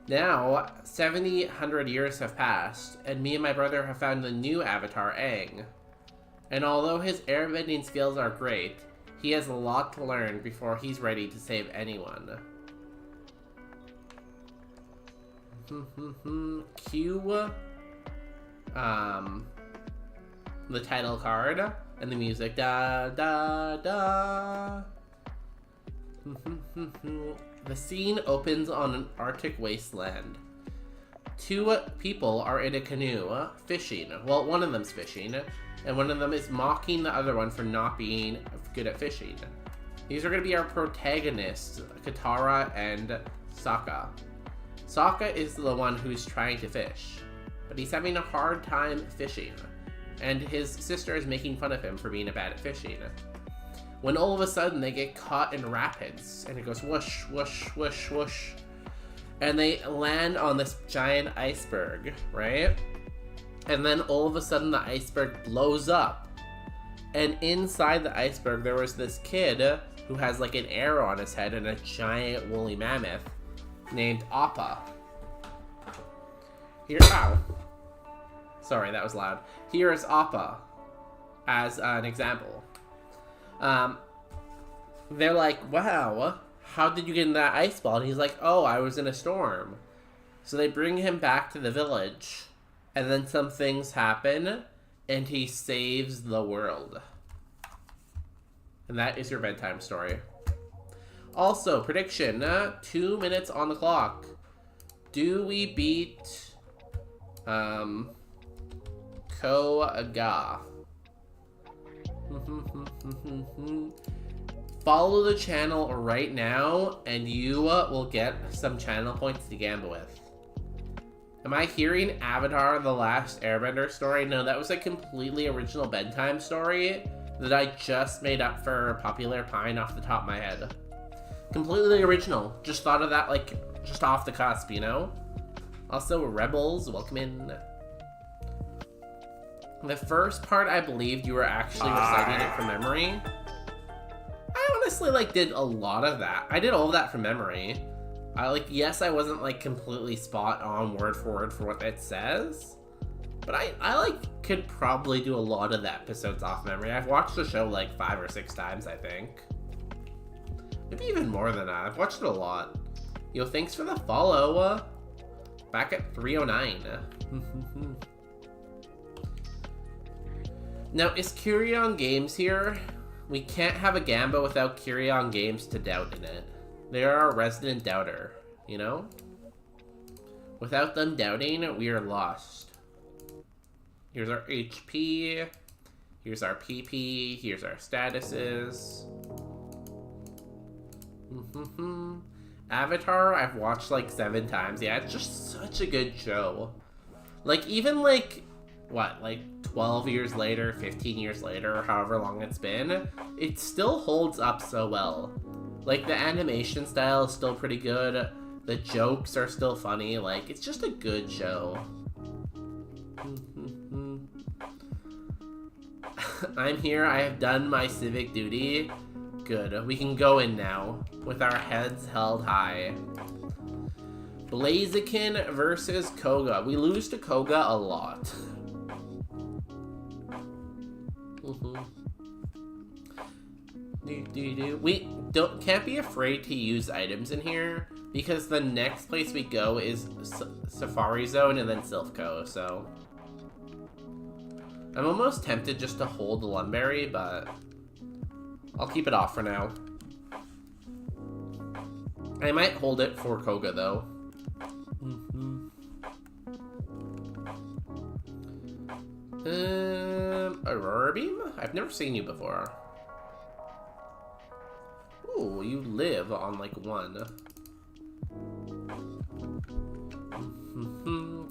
Now, 700 years have passed, and me and my brother have found the new Avatar, Aang. And although his airbending skills are great, he has a lot to learn before he's ready to save anyone. Cue the title card and the music. Da da da. The scene opens on an Arctic wasteland. Two people are in a canoe fishing. Well, one of them's fishing, and one of them is mocking the other one for not being good at fishing. These are going to be our protagonists, Katara and Sokka. Sokka is the one who's trying to fish, but he's having a hard time fishing, and his sister is making fun of him for being bad at fishing. When all of a sudden they get caught in rapids, and it goes whoosh, whoosh, whoosh, whoosh, and they land on this giant iceberg, right? And then all of a sudden the iceberg blows up, and inside the iceberg there was this kid who has like an arrow on his head and a giant woolly mammoth named Appa. Here, ow. Sorry, that was loud. Here is Appa as an example. They're like, wow, how did you get in that ice ball? And he's like, oh, I was in a storm. So they bring him back to the village, and then some things happen, and he saves the world. And that is your bedtime story. Also, prediction, 2 minutes on the clock. Do we beat, Koga? Follow the channel right now, and you will get some channel points to gamble with. Am I hearing Avatar: The Last Airbender story? No, that was a completely original bedtime story that I just made up for Popular Pine off the top of my head. Completely original. Just thought of that, like, just off the cusp, you know? Also, Rebels, welcome in. The first part, I believed you were actually reciting it from memory. I honestly, like, did a lot of that. I did all of that from memory. Yes, I wasn't, like, completely spot on word for word for what it says. But I could probably do a lot of the episodes off memory. I've watched the show, like, 5 or 6 times, I think. Maybe even more than that. I've watched it a lot. Yo, thanks for the follow. Back at 309. Now, is Curion Games here? We can't have a Gamba without Curion Games to doubt in it. They are our resident doubter, you know? Without them doubting, we are lost. Here's our HP. Here's our PP. Here's our statuses. Avatar, I've watched like 7 times. Yeah, it's just such a good show. Like, even like, what, like 12 years later, 15 years later, or however long it's been, it still holds up so well. Like, the animation style is still pretty good. The jokes are still funny. Like, it's just a good show. I'm here. I have done my civic duty. Good. We can go in now with our heads held high. Blazekin versus Koga. We lose to Koga a lot. We can't be afraid to use items in here because the next place we go is Safari Zone and then Silphco, so I'm almost tempted just to hold the Lunberry, but I'll keep it off for now. I might hold it for Koga though. Aurora Beam? I've never seen you before. Ooh, you live on like 1.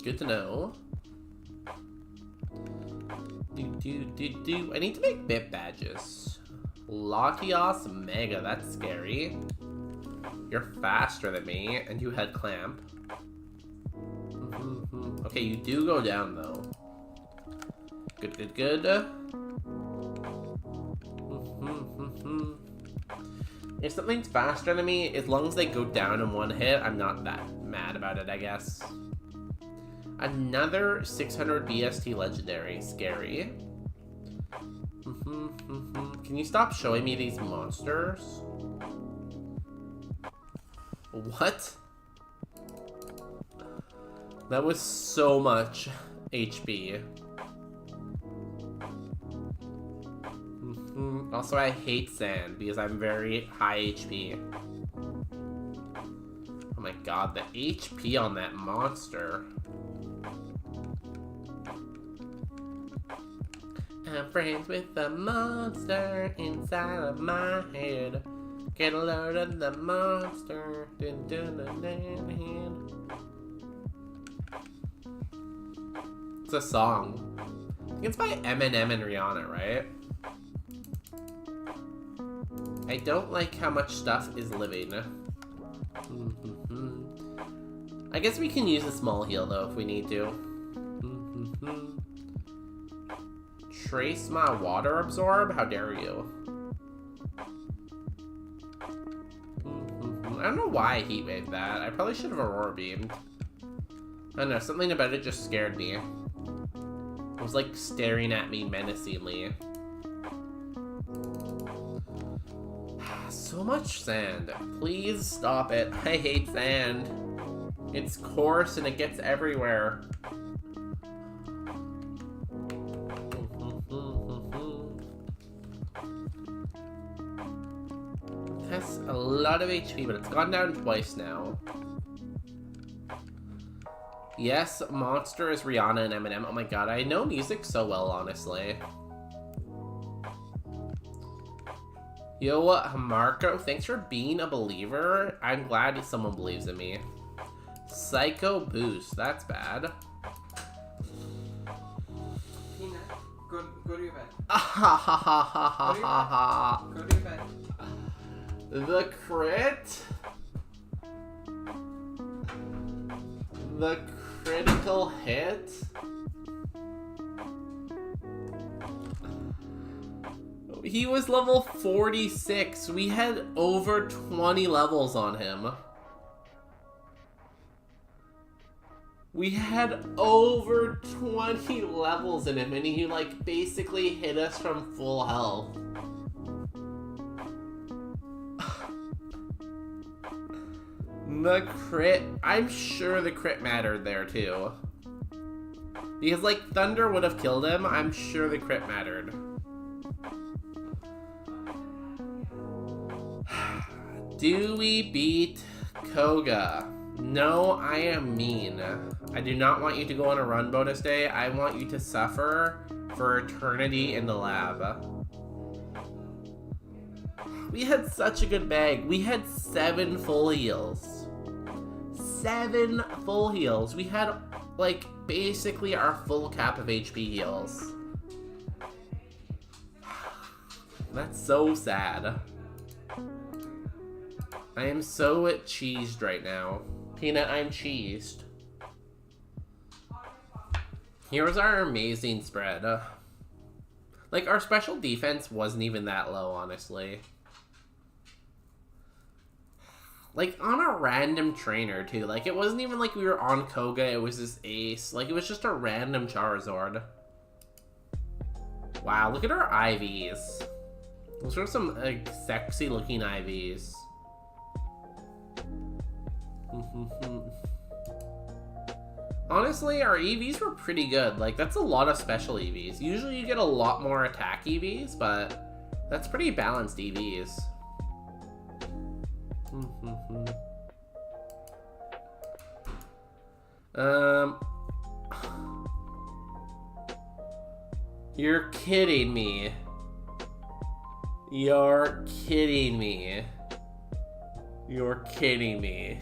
Good to know. I need to make bit badges. Latios Mega, that's scary. You're faster than me, and you had Clamp. Okay, you do go down though. Good. If something's faster than me, as long as they go down in 1 hit, I'm not that mad about it, I guess. Another 600 BST Legendary. Scary. Can you stop showing me these monsters? What? That was so much HP. Also, I hate sand because I'm very high HP. Oh my god, the HP on that monster. I'm friends with the monster inside of my head. Get a load of the monster. Dun, dun, dun, dun, dun. It's a song. I think it's by Eminem and Rihanna, right? I don't like how much stuff is living. I guess we can use a small heal though if we need to. Trace my water absorb? How dare you? I don't know why I heat waved that. I probably should have Aurora Beamed. I don't know, something about it just scared me. It was like staring at me menacingly. So much sand. Please stop it. I hate sand. It's coarse and it gets everywhere. It has a lot of HP, but it's gone down twice now. Yes, Monster is Rihanna and Eminem. Oh my god, I know music so well, honestly. Yo, Marco, thanks for being a believer. I'm glad someone believes in me. Psycho Boost, that's bad. Peanut, go to your bed. Go to your bed. The crit? The critical hit? He was level 46. We had over 20 levels on him. We had over 20 levels in him, and he like basically hit us from full health. The crit, I'm sure the crit mattered there too. Because like Thunder would have killed him, I'm sure the crit mattered. Do we beat Koga? No, I am mean. I do not want you to go on a run bonus day. I want you to suffer for eternity in the lab. We had such a good bag. We had 7 full heals. 7 full heals. We had, like, basically our full cap of HP heals. That's so sad. I am so cheesed right now. Peanut, I'm cheesed. Here's our amazing spread. Like, our special defense wasn't even that low, honestly. Like, on a random trainer, too. Like, it wasn't even like we were on Koga, it was this ace. Like, it was just a random Charizard. Wow, look at our IVs. Those are some like sexy looking IVs. Honestly, our EVs were pretty good. Like, that's a lot of special EVs. Usually you get a lot more attack EVs, but that's pretty balanced EVs. You're kidding me. You're kidding me. You're kidding me.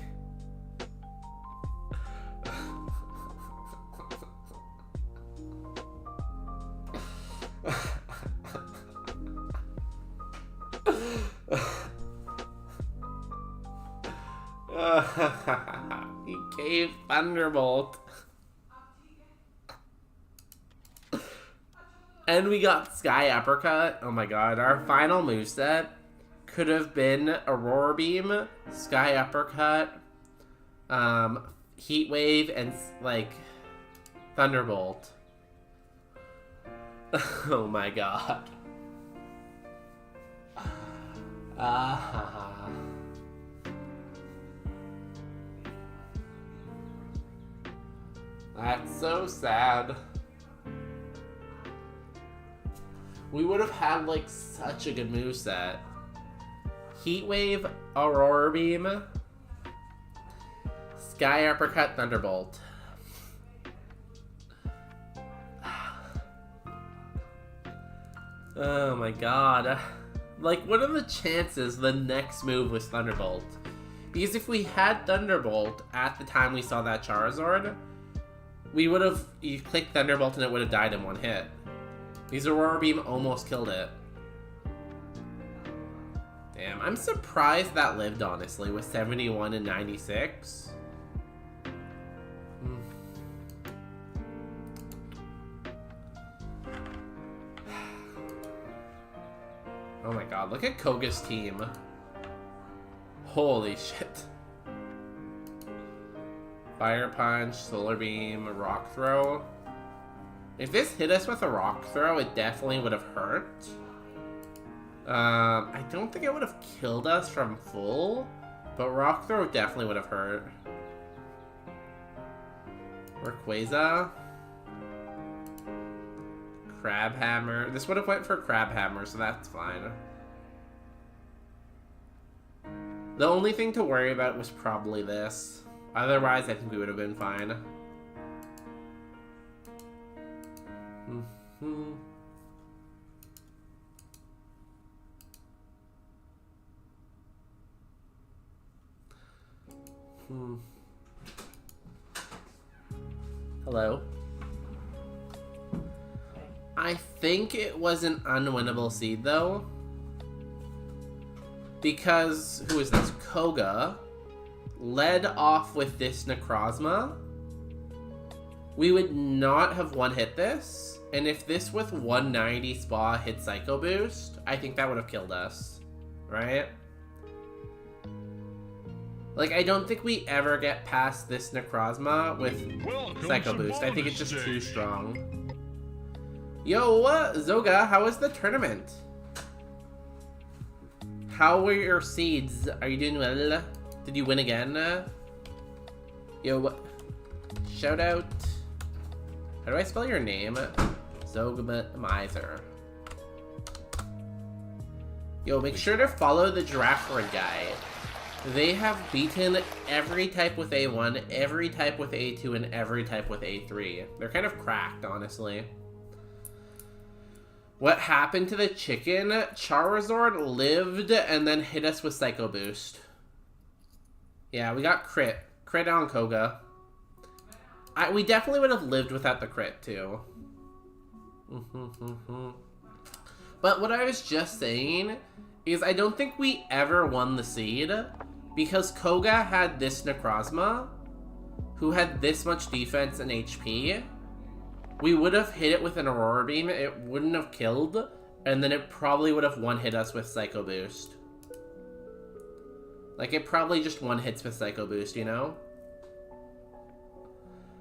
He gave Thunderbolt. And we got Sky Uppercut. Oh my god, our final moveset could have been Aurora Beam, Sky Uppercut, Heat Wave, and like Thunderbolt. Oh my god. That's so sad. We would have had like such a good moveset. Heat Wave, Aurora Beam, Sky Uppercut, Thunderbolt. Oh my god. Like, what are the chances the next move was Thunderbolt? Because if we had Thunderbolt at the time we saw that Charizard, we would have, you clicked Thunderbolt and it would have died in one hit. Because Aurora Beam almost killed it. Damn, I'm surprised that lived, honestly, with 71 and 96. Oh my god, look at Koga's team. Holy shit. Fire Punch, Solar Beam, Rock Throw. If this hit us with a Rock Throw, it definitely would have hurt. I don't think it would have killed us from full, but Rock Throw definitely would have hurt. Rayquaza. Crab Hammer. This would have went for Crab Hammer, so that's fine. The only thing to worry about was probably this. Otherwise, I think we would have been fine. Hello? I think it was an unwinnable seed, though. Because, who is this? Koga led off with this Necrozma. We would not have one-hit this. And if this with 190 Spa hit Psycho Boost, I think that would have killed us. Right? Like, I don't think we ever get past this Necrozma with Psycho Boost. I think it's just too strong. Yo, Zoga, how was the tournament? How were your seeds? Are you doing well? Did you win again? Yo, shout out. How do I spell your name? Zoga Miser. Yo, make sure to follow the Giraffe Word guy. They have beaten every type with A1, every type with A2, and every type with A3. They're kind of cracked, honestly. What happened to the chicken? Charizard lived and then hit us with Psycho Boost. Yeah, we got crit. Crit on Koga. We definitely would have lived without the crit, too. But what I was just saying is I don't think we ever won the seed because Koga had this Necrozma who had this much defense and HP. We would have hit it with an Aurora Beam, it wouldn't have killed, and then it probably would have one-hit us with Psycho Boost. Like, it probably just one-hits with Psycho Boost, you know?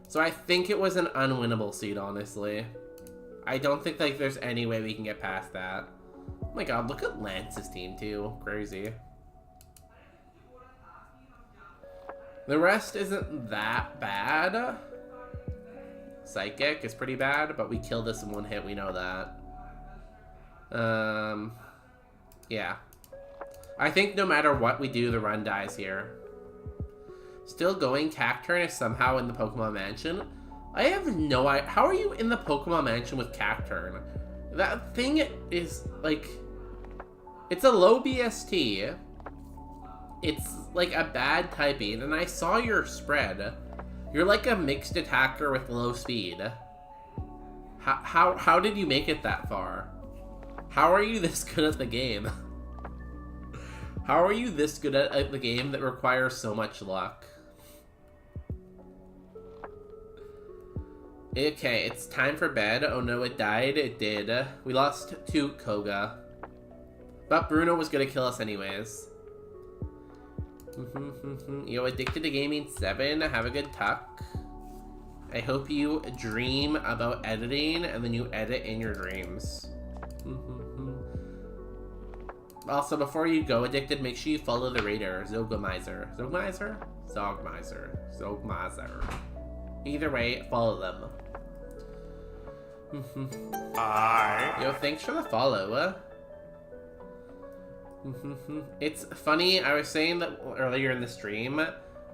So I think it was an unwinnable seed, honestly. I don't think, like, there's any way we can get past that. Oh my god, look at Lance's team too. Crazy. The rest isn't that bad. Psychic is pretty bad, but we killed this in one hit, we know that. Yeah. I think no matter what we do, the run dies here. Still going, Cacturn is somehow in the Pokemon Mansion. I have no idea. How are you in the Pokemon Mansion with Cacturn? That thing is, like... It's a low BST. It's, like, a bad typing, and I saw your spread. You're like a mixed attacker with low speed. How did you make it that far? How are you this good at the game? How are you this good at the game that requires so much luck? Okay, it's time for bed. Oh no, it died. It did. We lost to Koga. But Bruno was gonna kill us anyways. Yo, Addicted to Gaming 7, have a good tuck. I hope you dream about editing and then you edit in your dreams. Also, before you go, Addicted, make sure you follow the raider, Zogamizer. Zogmizer? Zogmizer. Zogmizer. Either way, follow them. Yo, thanks for the follow. It's funny, I was saying that earlier in the stream,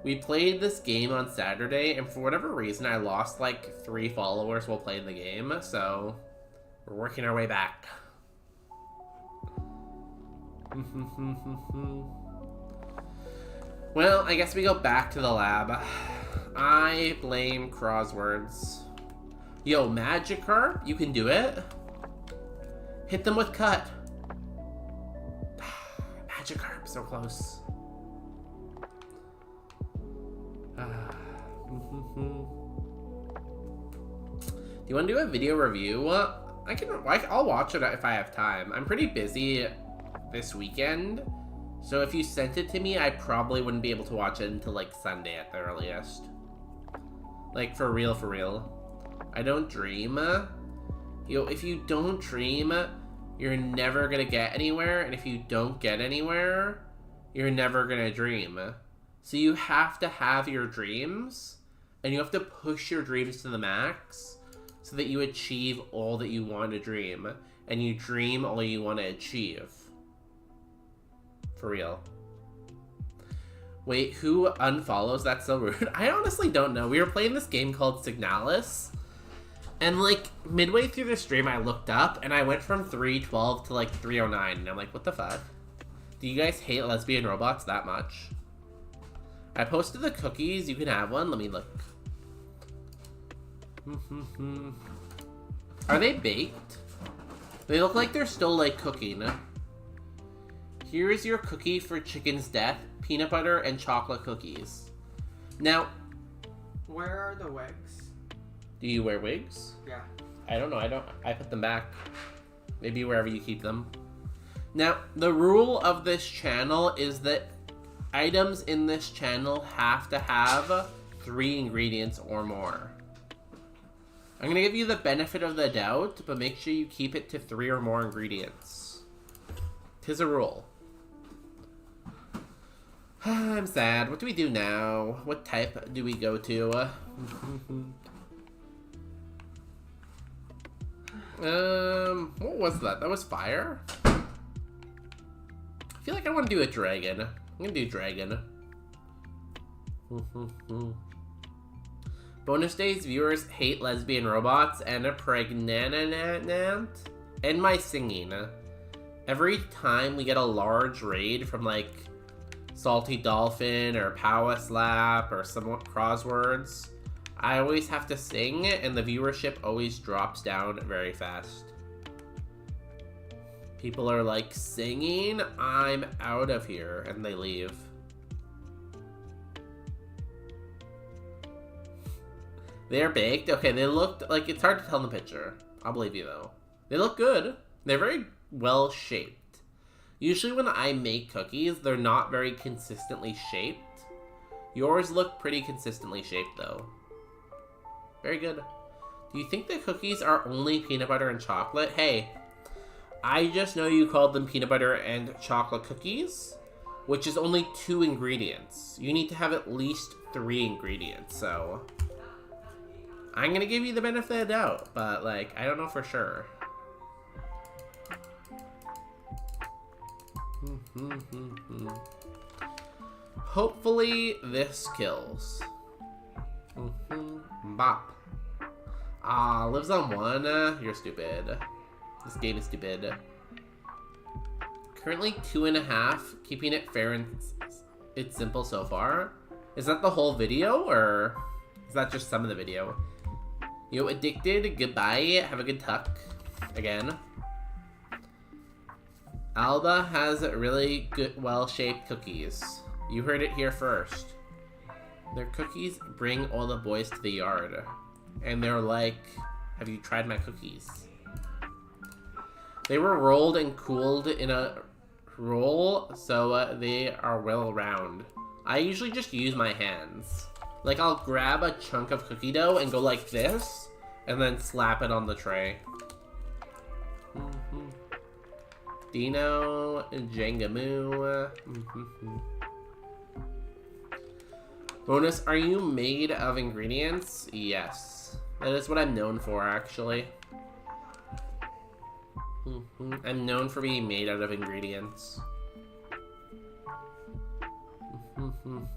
we played this game on Saturday, and for whatever reason, I lost like 3 followers while playing the game, so we're working our way back. Well, I guess we go back to the lab. I blame Crosswords. Yo, Magikarp, you can do it. Hit them with Cut. Magikarp, so close. Do you want to do a video review? I'll watch it if I have time. I'm pretty busy this weekend, so if you sent it to me, I probably wouldn't be able to watch it until like Sunday at the earliest. Like, for real, for real. I don't dream. Yo, if you don't dream, you're never gonna get anywhere, and if you don't get anywhere, you're never gonna dream. So you have to have your dreams, and you have to push your dreams to the max, so that you achieve all that you want to dream, and you dream all you want to achieve. For real. Wait, who unfollows? That's so rude. I honestly don't know. We were playing this game called Signalis, and like midway through the stream I looked up and I went from 312 to like 309, and I'm like, what the fuck? Do you guys hate lesbian robots that much? I posted the cookies, you can have one, let me look. Are they baked? They look like they're still like cooking. Here is your cookie for chicken's death, peanut butter and chocolate cookies. Now, where are the wigs? Do you wear wigs? Yeah. I don't know. I put them back. Maybe wherever you keep them. Now, the rule of this channel is that items in this channel have to have 3 ingredients or more. I'm going to give you the benefit of the doubt, but make sure you keep it to 3 or more ingredients. 'Tis a rule. I'm sad. What do we do now? What type do we go to? What was that? That was fire? I feel like I want to do a dragon. I'm gonna do dragon. Bonus days, viewers hate lesbian robots and a pregnant and my singing. Every time we get a large raid from like Salty Dolphin or Power Slap or some crosswords, I always have to sing, and the viewership always drops down very fast. People are like, singing? I'm out of here, and they leave. They're baked? Okay, they looked like, it's hard to tell in the picture. I'll believe you though. They look good. They're very well shaped. Usually when I make cookies, they're not very consistently shaped. Yours look pretty consistently shaped though. Very good. Do you think the cookies are only peanut butter and chocolate? Hey, I just know you called them peanut butter and chocolate cookies, which is only 2 ingredients. You need to have at least 3 ingredients, so I'm gonna give you the benefit of the doubt, but like, I don't know for sure. Hopefully this kills. Bop. Ah, lives on 1. You're stupid. This game is stupid. Currently 2.5, keeping it fair and it's simple so far. Is that the whole video, or is that just some of the video? Yo, addicted, goodbye, have a good tuck. Again. Alba has really good, well-shaped cookies. You heard it here first. Their cookies bring all the boys to the yard. And they're like, have you tried my cookies? They were rolled and cooled in a roll, so they are well round. I usually just use my hands. Like, I'll grab a chunk of cookie dough and go like this, and then slap it on the tray. Dino, Jengamoo. Bonus, are you made of ingredients? Yes. That is what I'm known for, actually. I'm known for being made out of ingredients.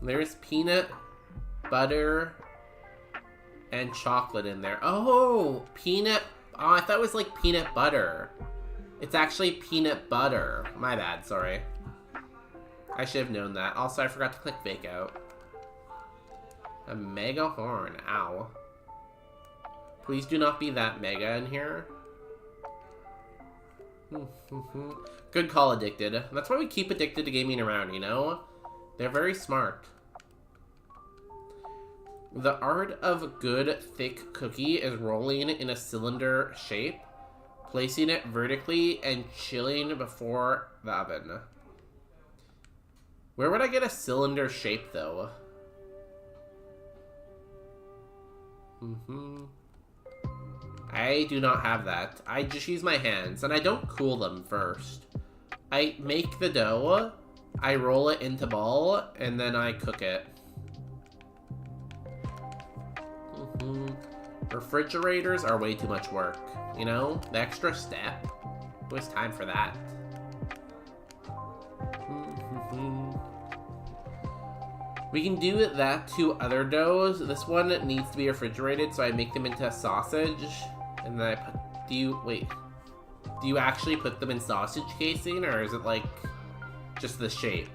There's peanut butter and chocolate in there. Oh, peanut. Oh, I thought it was like peanut butter. It's actually peanut butter. My bad, sorry. I should have known that. Also, I forgot to click fake out. A mega horn. Ow. Please do not be that mega in here. Good call, Addicted. That's why we keep Addicted to Gaming around, you know? They're very smart. The art of a good, thick cookie is rolling in a cylinder shape, placing it vertically, and chilling before the oven. Where would I get a cylinder shape, though? I do not have that. I just use my hands, and I don't cool them first. I make the dough, I roll it into ball, and then I cook it. Refrigerators are way too much work, you know? The extra step. It was time for that. We can do that to other doughs. This one needs to be refrigerated, so I make them into a sausage. And then I put... Wait. Do you actually put them in sausage casing, or is it like just the shape?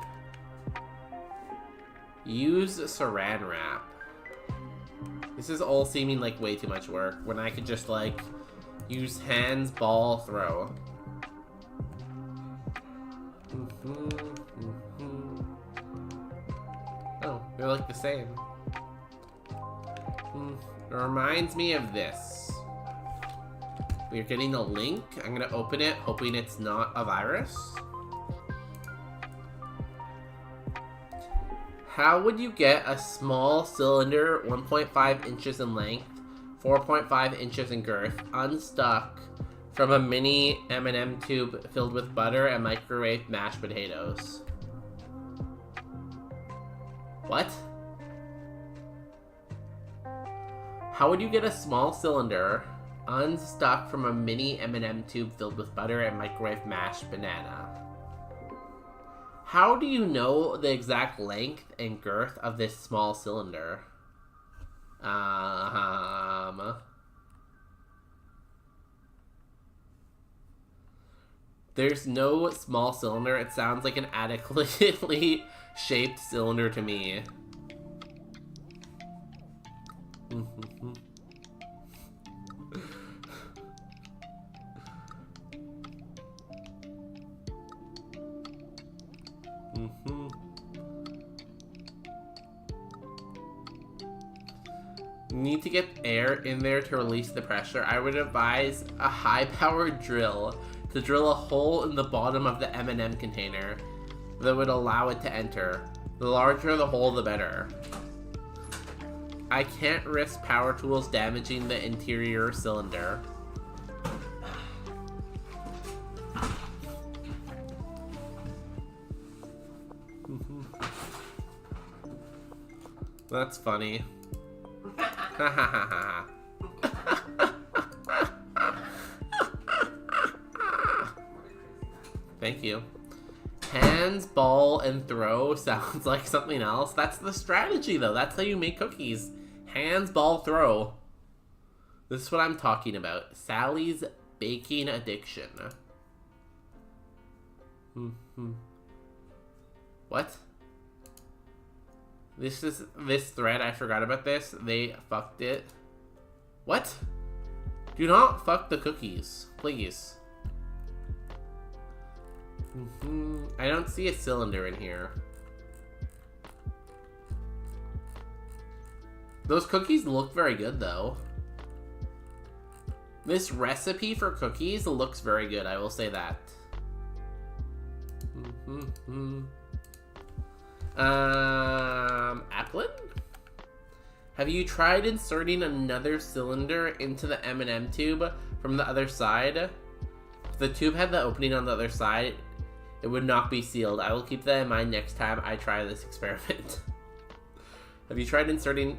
Use saran wrap. This is all seeming like way too much work when I could just like use hands, ball, throw. Oh, they're like the same. It reminds me of this. We're getting a link. I'm gonna open it, hoping it's not a virus. How would you get a small cylinder 1.5 inches in length, 4.5 inches in girth, unstuck from a mini M&M tube filled with butter and microwave mashed potatoes? What? How would you get a small cylinder unstuck from a mini M&M tube filled with butter and microwave mashed banana? How do you know the exact length and girth of this small cylinder? There's no small cylinder. It sounds like an adequately shaped cylinder to me. Need to get air in there to release the pressure. I would advise a high-powered drill to drill a hole in the bottom of the M&M container that would allow it to enter. The larger the hole, the better. I can't risk power tools damaging the interior cylinder. That's funny. Thank you. Hands, ball, and throw sounds like something else. That's the strategy, though. That's how you make cookies. Hands, ball, throw. This is what I'm talking about. Sally's baking addiction. What? This thread, I forgot about this. They fucked it. What? Do not fuck the cookies, please. I don't see a cylinder in here. Those cookies look very good, though. This recipe for cookies looks very good, I will say that. Applin? Have you tried inserting another cylinder into the M&M tube from the other side? If the tube had the opening on the other side, it would not be sealed. I will keep that in mind next time I try this experiment. Have you tried inserting...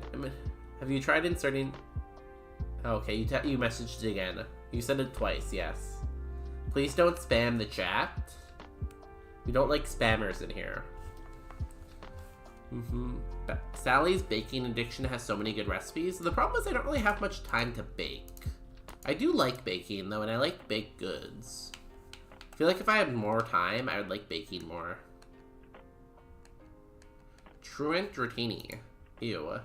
Okay, you messaged again. You said it twice, yes. Please don't spam the chat. We don't like spammers in here. Sally's baking addiction has so many good recipes. The problem is I don't really have much time to bake. I do like baking, though, and I like baked goods. I feel like if I had more time, I would like baking more. Truant Dratini. Ew.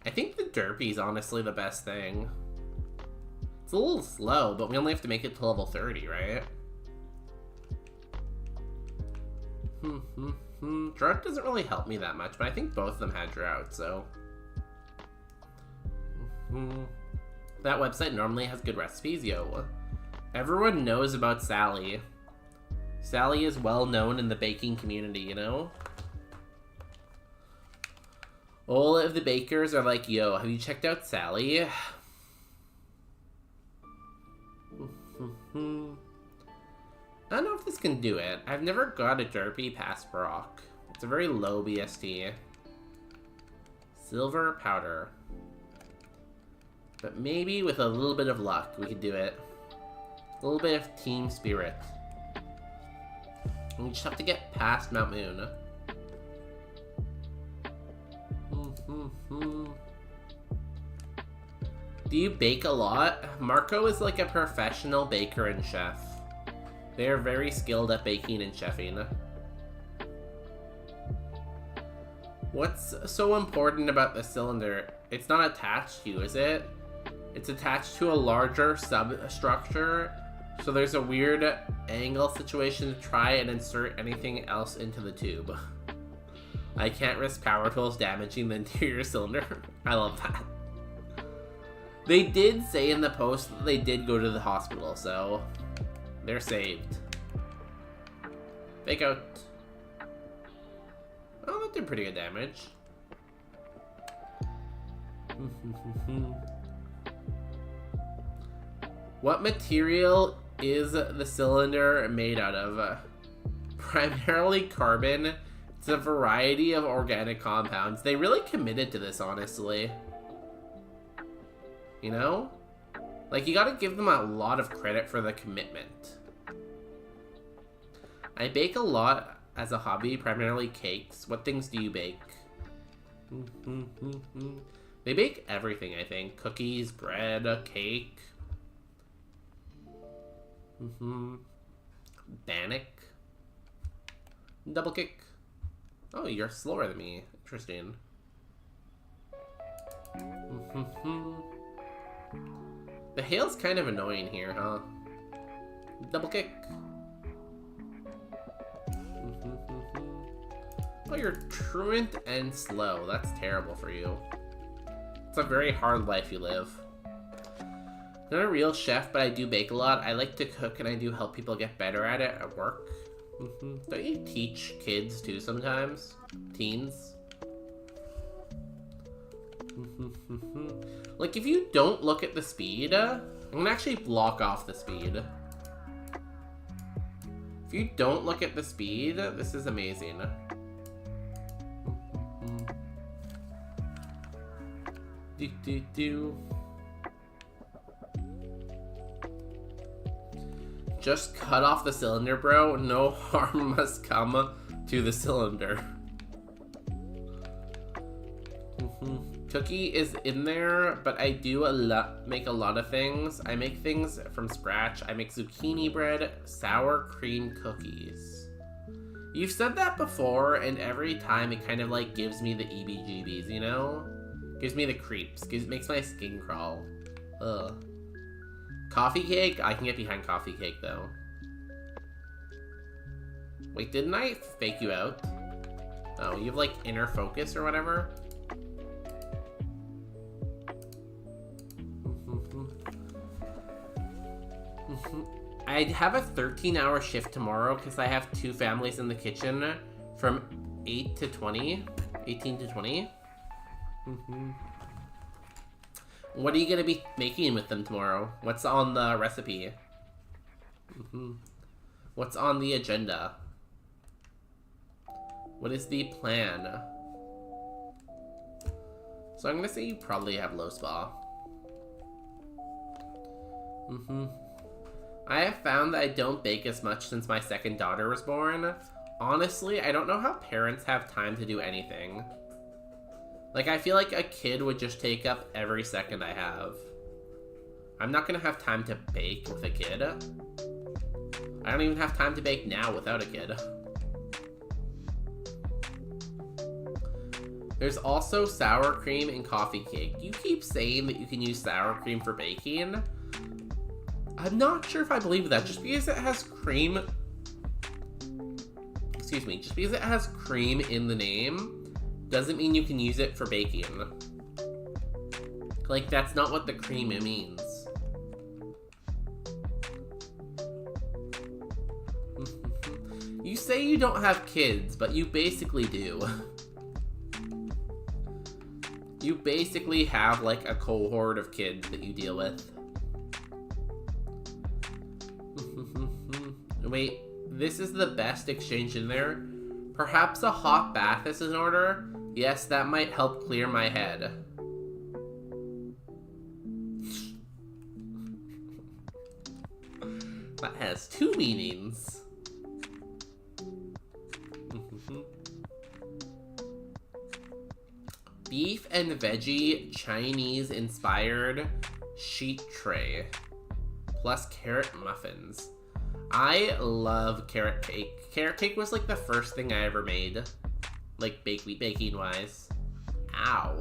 I think the Derpy's honestly the best thing. It's a little slow, but we only have to make it to level 30, right? Drought doesn't really help me that much, but I think both of them had drought, so... That website normally has good recipes, yo. Everyone knows about Sally. Sally is well known in the baking community, you know? All of the bakers are like, yo, have you checked out Sally? I don't know if this can do it. I've never got a Derpy past Brock. It's a very low BST. Silver powder. But maybe with a little bit of luck, we could do it. A little bit of team spirit. We just have to get past Mount Moon. Do you bake a lot? Marco is like a professional baker and chef. They are very skilled at baking and chefing. What's so important about the cylinder? It's not attached to you, is it? It's attached to a larger substructure, so there's a weird angle situation to try and insert anything else into the tube. I can't risk power tools damaging the interior cylinder. I love that. They did say in the post that they did go to the hospital, so they're saved. Fake out. Oh, that did pretty good damage. What material is the cylinder made out of? Primarily carbon. It's a variety of organic compounds. They really committed to this, honestly. You know? Like, you gotta give them a lot of credit for the commitment. I bake a lot as a hobby, primarily cakes. What things do you bake? They bake everything, I think. Cookies, bread, cake. Bannock. Double kick. Oh, you're slower than me. Interesting. The hail's kind of annoying here, huh? Double kick. Oh, you're truant and slow. That's terrible for you. It's a very hard life you live. Not a real chef, but I do bake a lot. I like to cook and I do help people get better at it at work. Don't you teach kids too sometimes? Teens? Like, if you don't look at the speed, I'm gonna actually block off the speed. If you don't look at the speed, this is amazing. Do. Just cut off the cylinder, bro. No harm must come to the cylinder. Cookie is in there, but I do make a lot of things. I make things from scratch. I make zucchini bread, sour cream cookies. You've said that before, and every time it kind of like gives me the EBGBs, you know? Gives me the creeps. Makes my skin crawl. Ugh. Coffee cake? I can get behind coffee cake, though. Wait, didn't I fake you out? Oh, you have like inner focus or whatever? I have a 13-hour shift tomorrow because I have 2 families in the kitchen from 8 to 20. 18 to 20. What are you going to be making with them tomorrow? What's on the recipe? What's on the agenda? What is the plan? So I'm going to say you probably have low spa. I have found that I don't bake as much since my second daughter was born. Honestly, I don't know how parents have time to do anything. Like, I feel like a kid would just take up every second I have. I'm not gonna have time to bake with a kid. I don't even have time to bake now without a kid. There's also sour cream and coffee cake. You keep saying that you can use sour cream for baking. I'm not sure if I believe that. Just because it has cream... Excuse me. Just because it has cream in the name doesn't mean you can use it for baking. Like, that's not what the cream means. You say you don't have kids, but you basically do. You basically have, like, a cohort of kids that you deal with. Wait, this is the best exchange in there? Perhaps a hot bath is in order? Yes, that might help clear my head. That has 2 meanings. Beef and veggie Chinese-inspired sheet tray. Plus carrot muffins. I love carrot cake. Carrot cake was like the first thing I ever made. Like baking wise. Ow.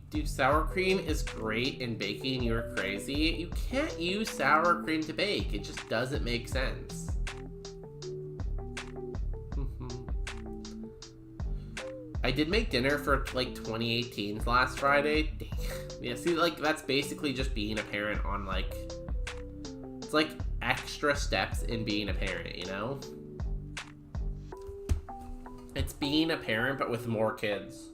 Dude, sour cream is great in baking. You're crazy. You can't use sour cream to bake. It just doesn't make sense. I did make dinner for like 2018's last Friday. Dang. Yeah, see, like that's basically just being a parent on like, it's like extra steps in being a parent, you know? It's being a parent but with more kids.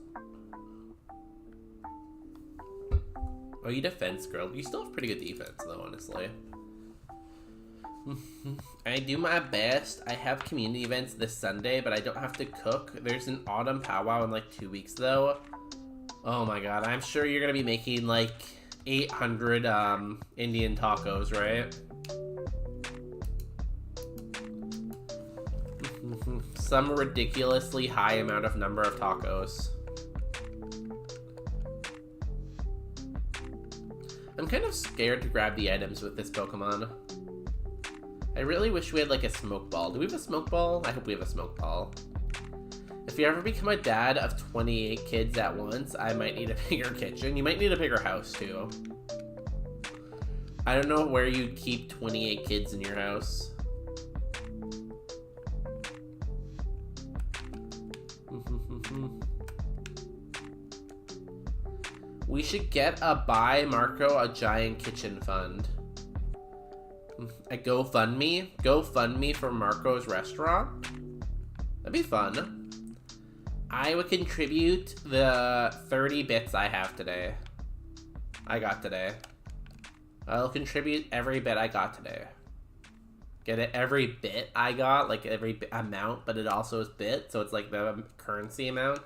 Oh, you defense girl. You still have pretty good defense though, honestly. I do my best. I have community events this Sunday, but I don't have to cook. There's an autumn powwow in like 2 weeks though. Oh my god, I'm sure you're gonna be making like 800 Indian tacos, right? Some ridiculously high amount of number of tacos. I'm kind of scared to grab the items with this Pokemon. I really wish we had like a smoke ball. Do we have a smoke ball? I hope we have a smoke ball. If you ever become a dad of 28 kids at once, I might need a bigger kitchen. You might need a bigger house too. I don't know where you'd keep 28 kids in your house. We should get a Buy Marco a Giant Kitchen fund. A GoFundMe? GoFundMe for Marco's restaurant? That'd be fun. I would contribute the 30 bits I have today. I got today. I'll contribute every bit I got today. Get it? Every bit I got, like every amount, but it also is bit, so it's like the currency amount.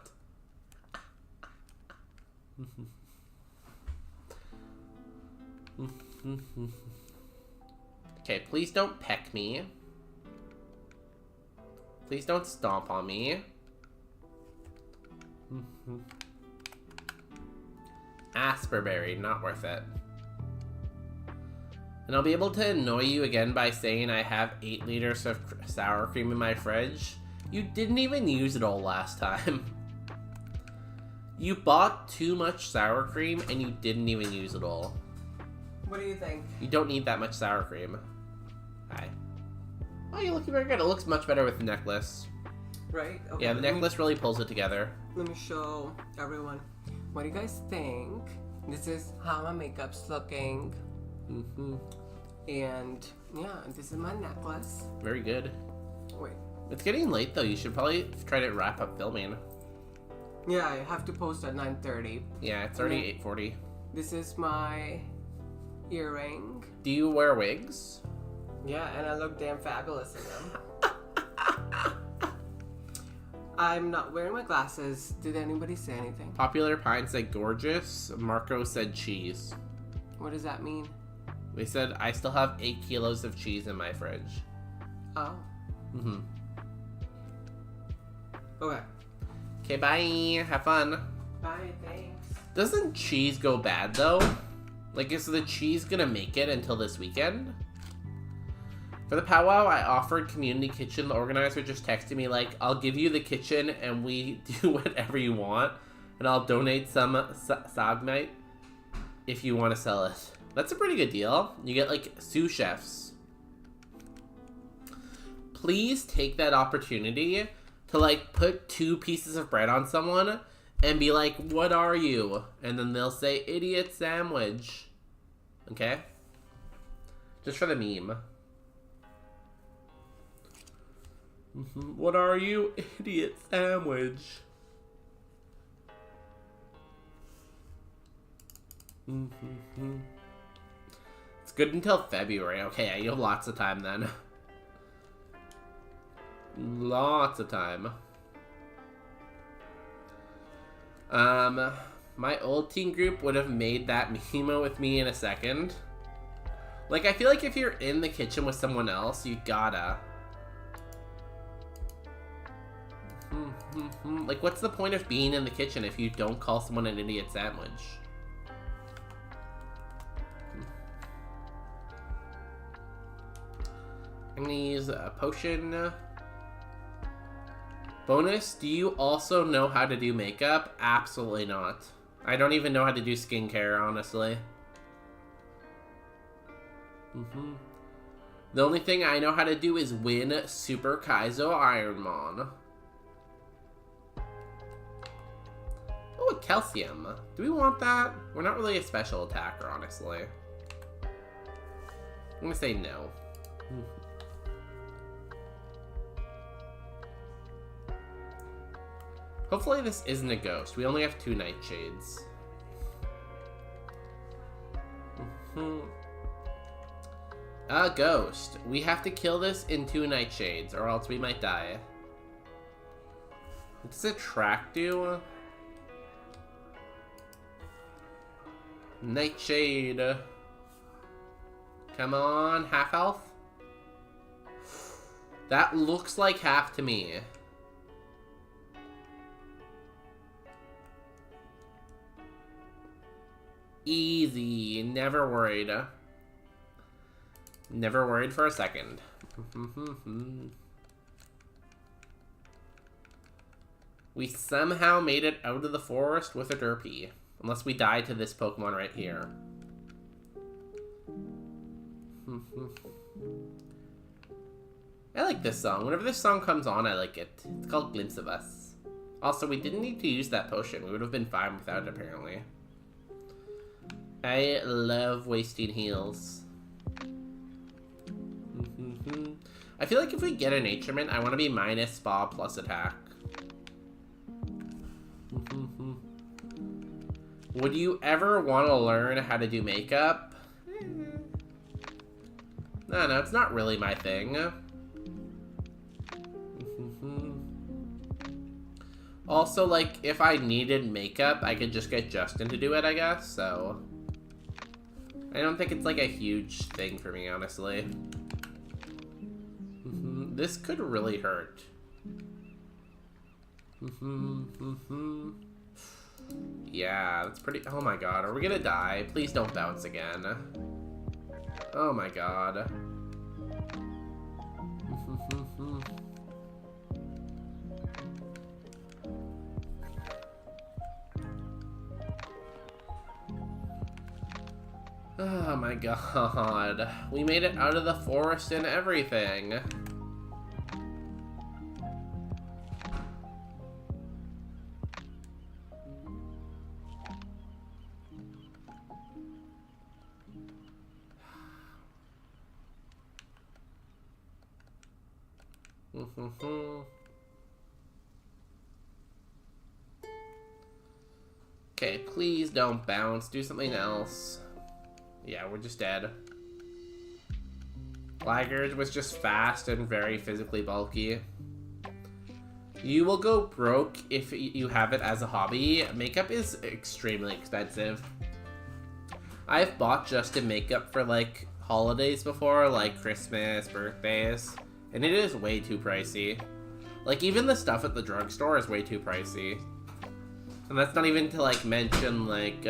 Okay, please don't peck me. Please don't stomp on me. Asperberry, not worth it. And I'll be able to annoy you again by saying I have 8 liters of sour cream in my fridge. You didn't even use it all last time. You bought too much sour cream and you didn't even use it all. What do you think? You don't need that much sour cream. Hi. Oh, you're looking very good. It looks much better with the necklace. Right? Okay, Yeah, the necklace really pulls it together. Let me show everyone. What do you guys think? This is how my makeup's looking. And yeah, this is my necklace. Very good. Wait. It's getting late though. You should probably try to wrap up filming. Yeah, I have to post at 9:30. Yeah, it's already 8:40. This is my earring. Do you wear wigs? Yeah, and I look damn fabulous in them. I'm not wearing my glasses. Did anybody say anything? Popular Pine said gorgeous. Marco said cheese. What does that mean? They said I still have 8 kilos of cheese in my fridge. Oh. Okay. Okay, bye. Have fun. Bye, thanks. Doesn't cheese go bad though? Like, is the cheese gonna make it until this weekend? For the powwow, I offered community kitchen. The organizer just texted me like, I'll give you the kitchen and we do whatever you want. And I'll donate some sagmite if you want to sell it. That's a pretty good deal. You get like sous chefs. Please take that opportunity to like put 2 pieces of bread on someone and be like, what are you? And then they'll say, idiot sandwich. Okay? Just for the meme. What are you? Idiot sandwich. It's good until February. Okay, you have lots of time then. Lots of time. My old teen group would have made that meme with me in a second. Like, I feel like if you're in the kitchen with someone else, you gotta. Like, what's the point of being in the kitchen if you don't call someone an idiot sandwich? I'm gonna use a potion. Bonus, do you also know how to do makeup? Absolutely not. I don't even know how to do skincare, honestly. The only thing I know how to do is win Super Kaizo Ironmon. Oh, a calcium. Do we want that? We're not really a special attacker, honestly. I'm gonna say no. Hopefully this isn't a ghost. We only have 2 nightshades. A ghost. We have to kill this in 2 nightshades, or else we might die. What does a track do? Nightshade. Come on, half health? That looks like half to me. Easy. Never worried. Never worried for a second. We somehow made it out of the forest with a derpy. Unless we die to this Pokemon right here. I like this song. Whenever this song comes on, I like it. It's called Glimpse of Us. Also, we didn't need to use that potion. We would have been fine without it, apparently. I love wasting heals. I feel like if we get a Nature Mint, I want to be minus spa plus attack. Would you ever want to learn how to do makeup? No, it's not really my thing. Also, like, if I needed makeup, I could just get Justin to do it, I guess, so... I don't think it's, like, a huge thing for me, honestly. This could really hurt. Yeah, that's pretty... Oh my god, are we gonna die? Please don't bounce again. Oh my god. Oh my god. We made it out of the forest and everything. Okay, please don't bounce. Do something else. Yeah, we're just dead. Laggard was just fast and very physically bulky. You will go broke if you have it as a hobby. Makeup is extremely expensive. I've bought Justin makeup for like holidays before, like Christmas, birthdays, and it is way too pricey. Like even the stuff at the drugstore is way too pricey. And that's not even to like mention like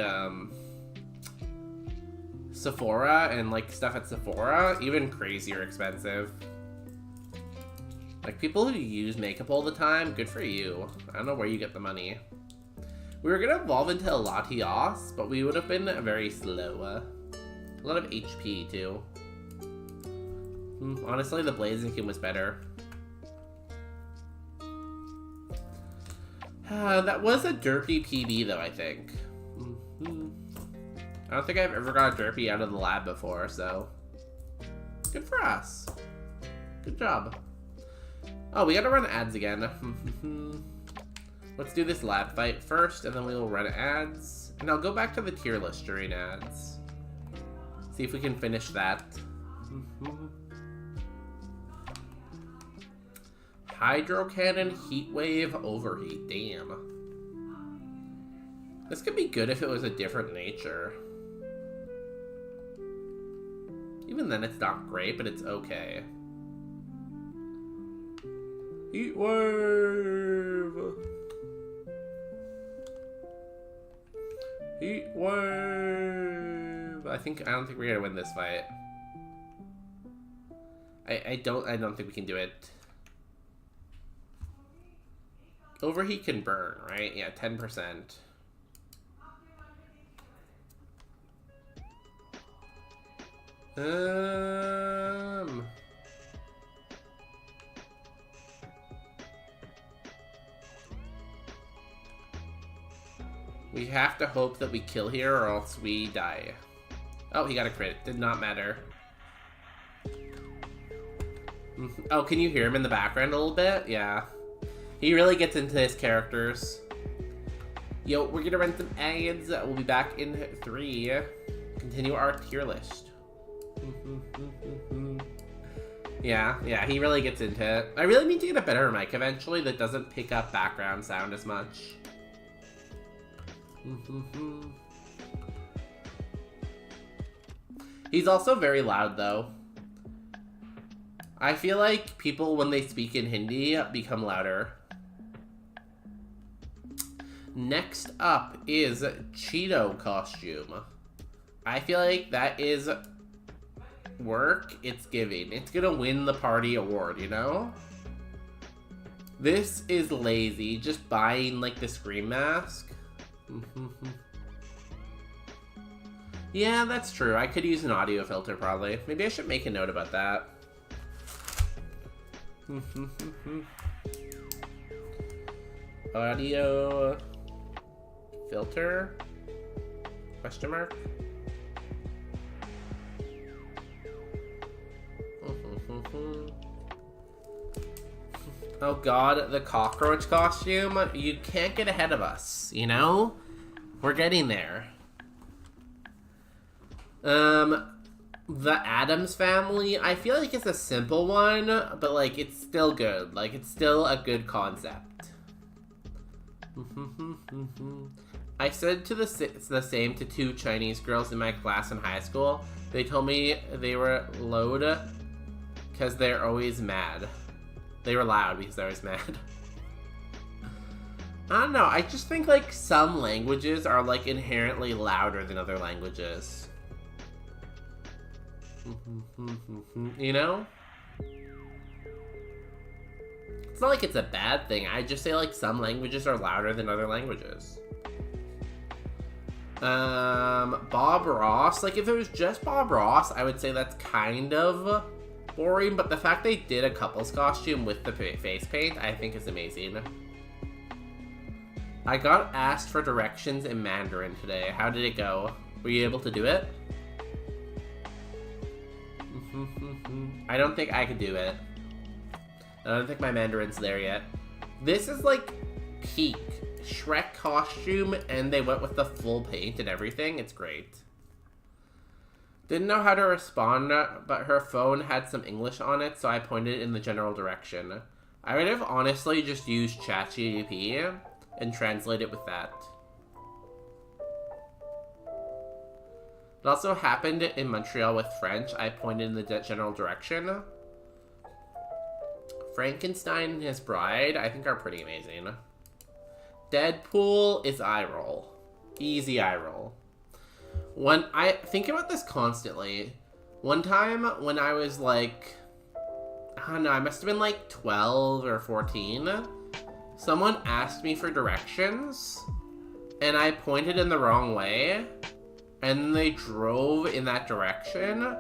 Sephora and like stuff at Sephora, even crazier expensive. Like people who use makeup all the time, good for you. I don't know where you get the money. We were gonna evolve into a Latios, but we would have been very slow. A lot of HP too. Honestly, the Blazekin was better. That was a derpy PB though, I think. I don't think I've ever got a derpy out of the lab before, so good for us. Good job. Oh, we gotta run ads again. Let's do this lab fight first, and then we will run ads. And I'll go back to the tier list during ads. See if we can finish that. Hydro Cannon, Heat Wave, Overheat. Damn. This could be good if it was a different nature. Even then, it's not great, but it's okay. Heat Wave! Heat Wave! I don't think we're gonna win this fight. I don't think we can do it. Overheat can burn, right? Yeah, 10%. We have to hope that we kill here or else we die. Oh, he got a crit. Did not matter. Oh, can you hear him in the background a little bit? Yeah. He really gets into his characters. Yo, we're gonna run some ads. We'll be back in 3. Continue our tier list. Yeah, he really gets into it. I really need to get a better mic eventually that doesn't pick up background sound as much. He's also very loud though. I feel like people when they speak in Hindi become louder. Next up is Cheeto costume. I feel like that is work it's giving. It's gonna win the party award, you know? This is lazy, just buying like the Scream mask. Yeah, that's true. I could use an audio filter probably. Maybe I should make a note about that. Audio filter? Question mark? Oh god, the cockroach costume? You can't get ahead of us, you know? We're getting there. The Addams Family, I feel like it's a simple one, but like it's still good. Like it's still a good concept. I said the same to 2 Chinese girls in my class in high school. They told me they were loud because they're always mad. They were loud because they're always mad. I don't know, I just think like some languages are like inherently louder than other languages. You know? It's not like it's a bad thing, I just say like some languages are louder than other languages. Bob Ross, like if it was just Bob Ross, I would say that's kind of boring, but the fact they did a couple's costume with the face paint, I think is amazing. I got asked for directions in Mandarin today. How did it go? Were you able to do it? I don't think I could do it. I don't think my Mandarin's there yet. This is like peak Shrek costume, and they went with the full paint and everything. It's great. Didn't know how to respond, but her phone had some English on it, so I pointed in the general direction. I would have honestly just used ChatGPT and translate it with that. It also happened in Montreal with French. I pointed in the general direction. Frankenstein and His Bride, I think are pretty amazing. Deadpool is eye roll. Easy eye roll. When I think about this constantly, one time when I was like, I don't know, I must have been like 12 or 14, someone asked me for directions, and I pointed in the wrong way, and they drove in that direction,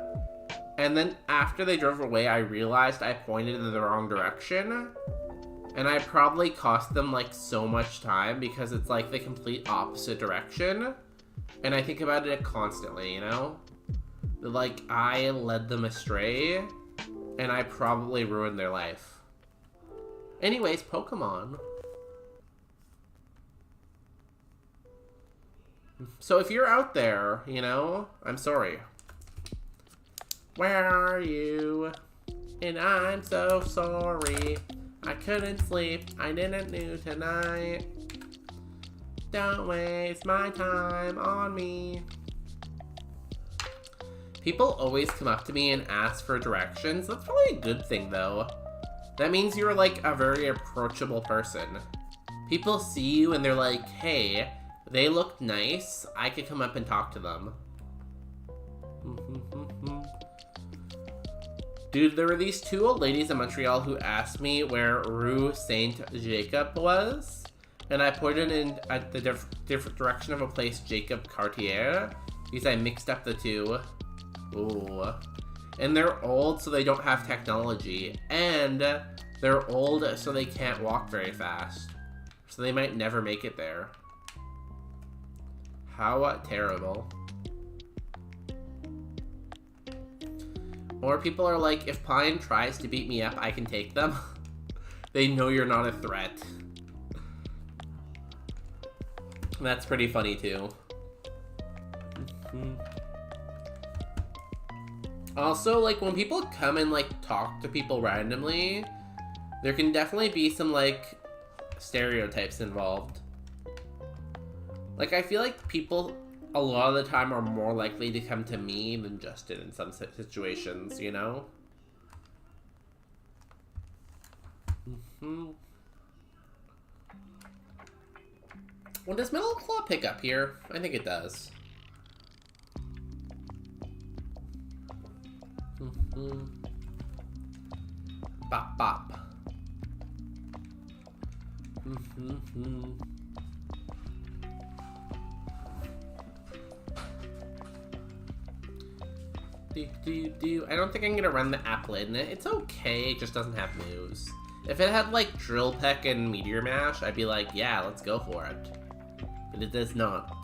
and then after they drove away, I realized I pointed in the wrong direction, and I probably cost them like so much time because it's like the complete opposite direction. And I think about it constantly, you know? Like, I led them astray, and I probably ruined their life. Anyways, Pokemon. So if you're out there, you know, I'm sorry. Where are you? And I'm so sorry. I couldn't sleep. I didn't do tonight. Don't waste my time on me. People always come up to me and ask for directions. That's probably a good thing, though. That means you're, like, a very approachable person. People see you and they're like, hey, they look nice. I could come up and talk to them. Dude, there were these 2 old ladies in Montreal who asked me where Rue Saint-Jacob was. And I pointed in at the different direction of a place, Jacob Cartier, because I mixed up the 2. Ooh. And they're old, so they don't have technology. And they're old, so they can't walk very fast. So they might never make it there. How terrible. Or people are like, if Pine tries to beat me up, I can take them. They know you're not a threat. That's pretty funny too. Also, like, when people come and like talk to people randomly, there can definitely be some like stereotypes involved. Like, I feel like people a lot of the time are more likely to come to me than Justin in some situations, you know? Well, does Metal Claw pick up here? I think it does. Bop bop. I don't think I'm gonna run the Applin. It's okay, it just doesn't have moves. If it had like Drill Peck and Meteor Mash, I'd be like, yeah, let's go for it. But it does not.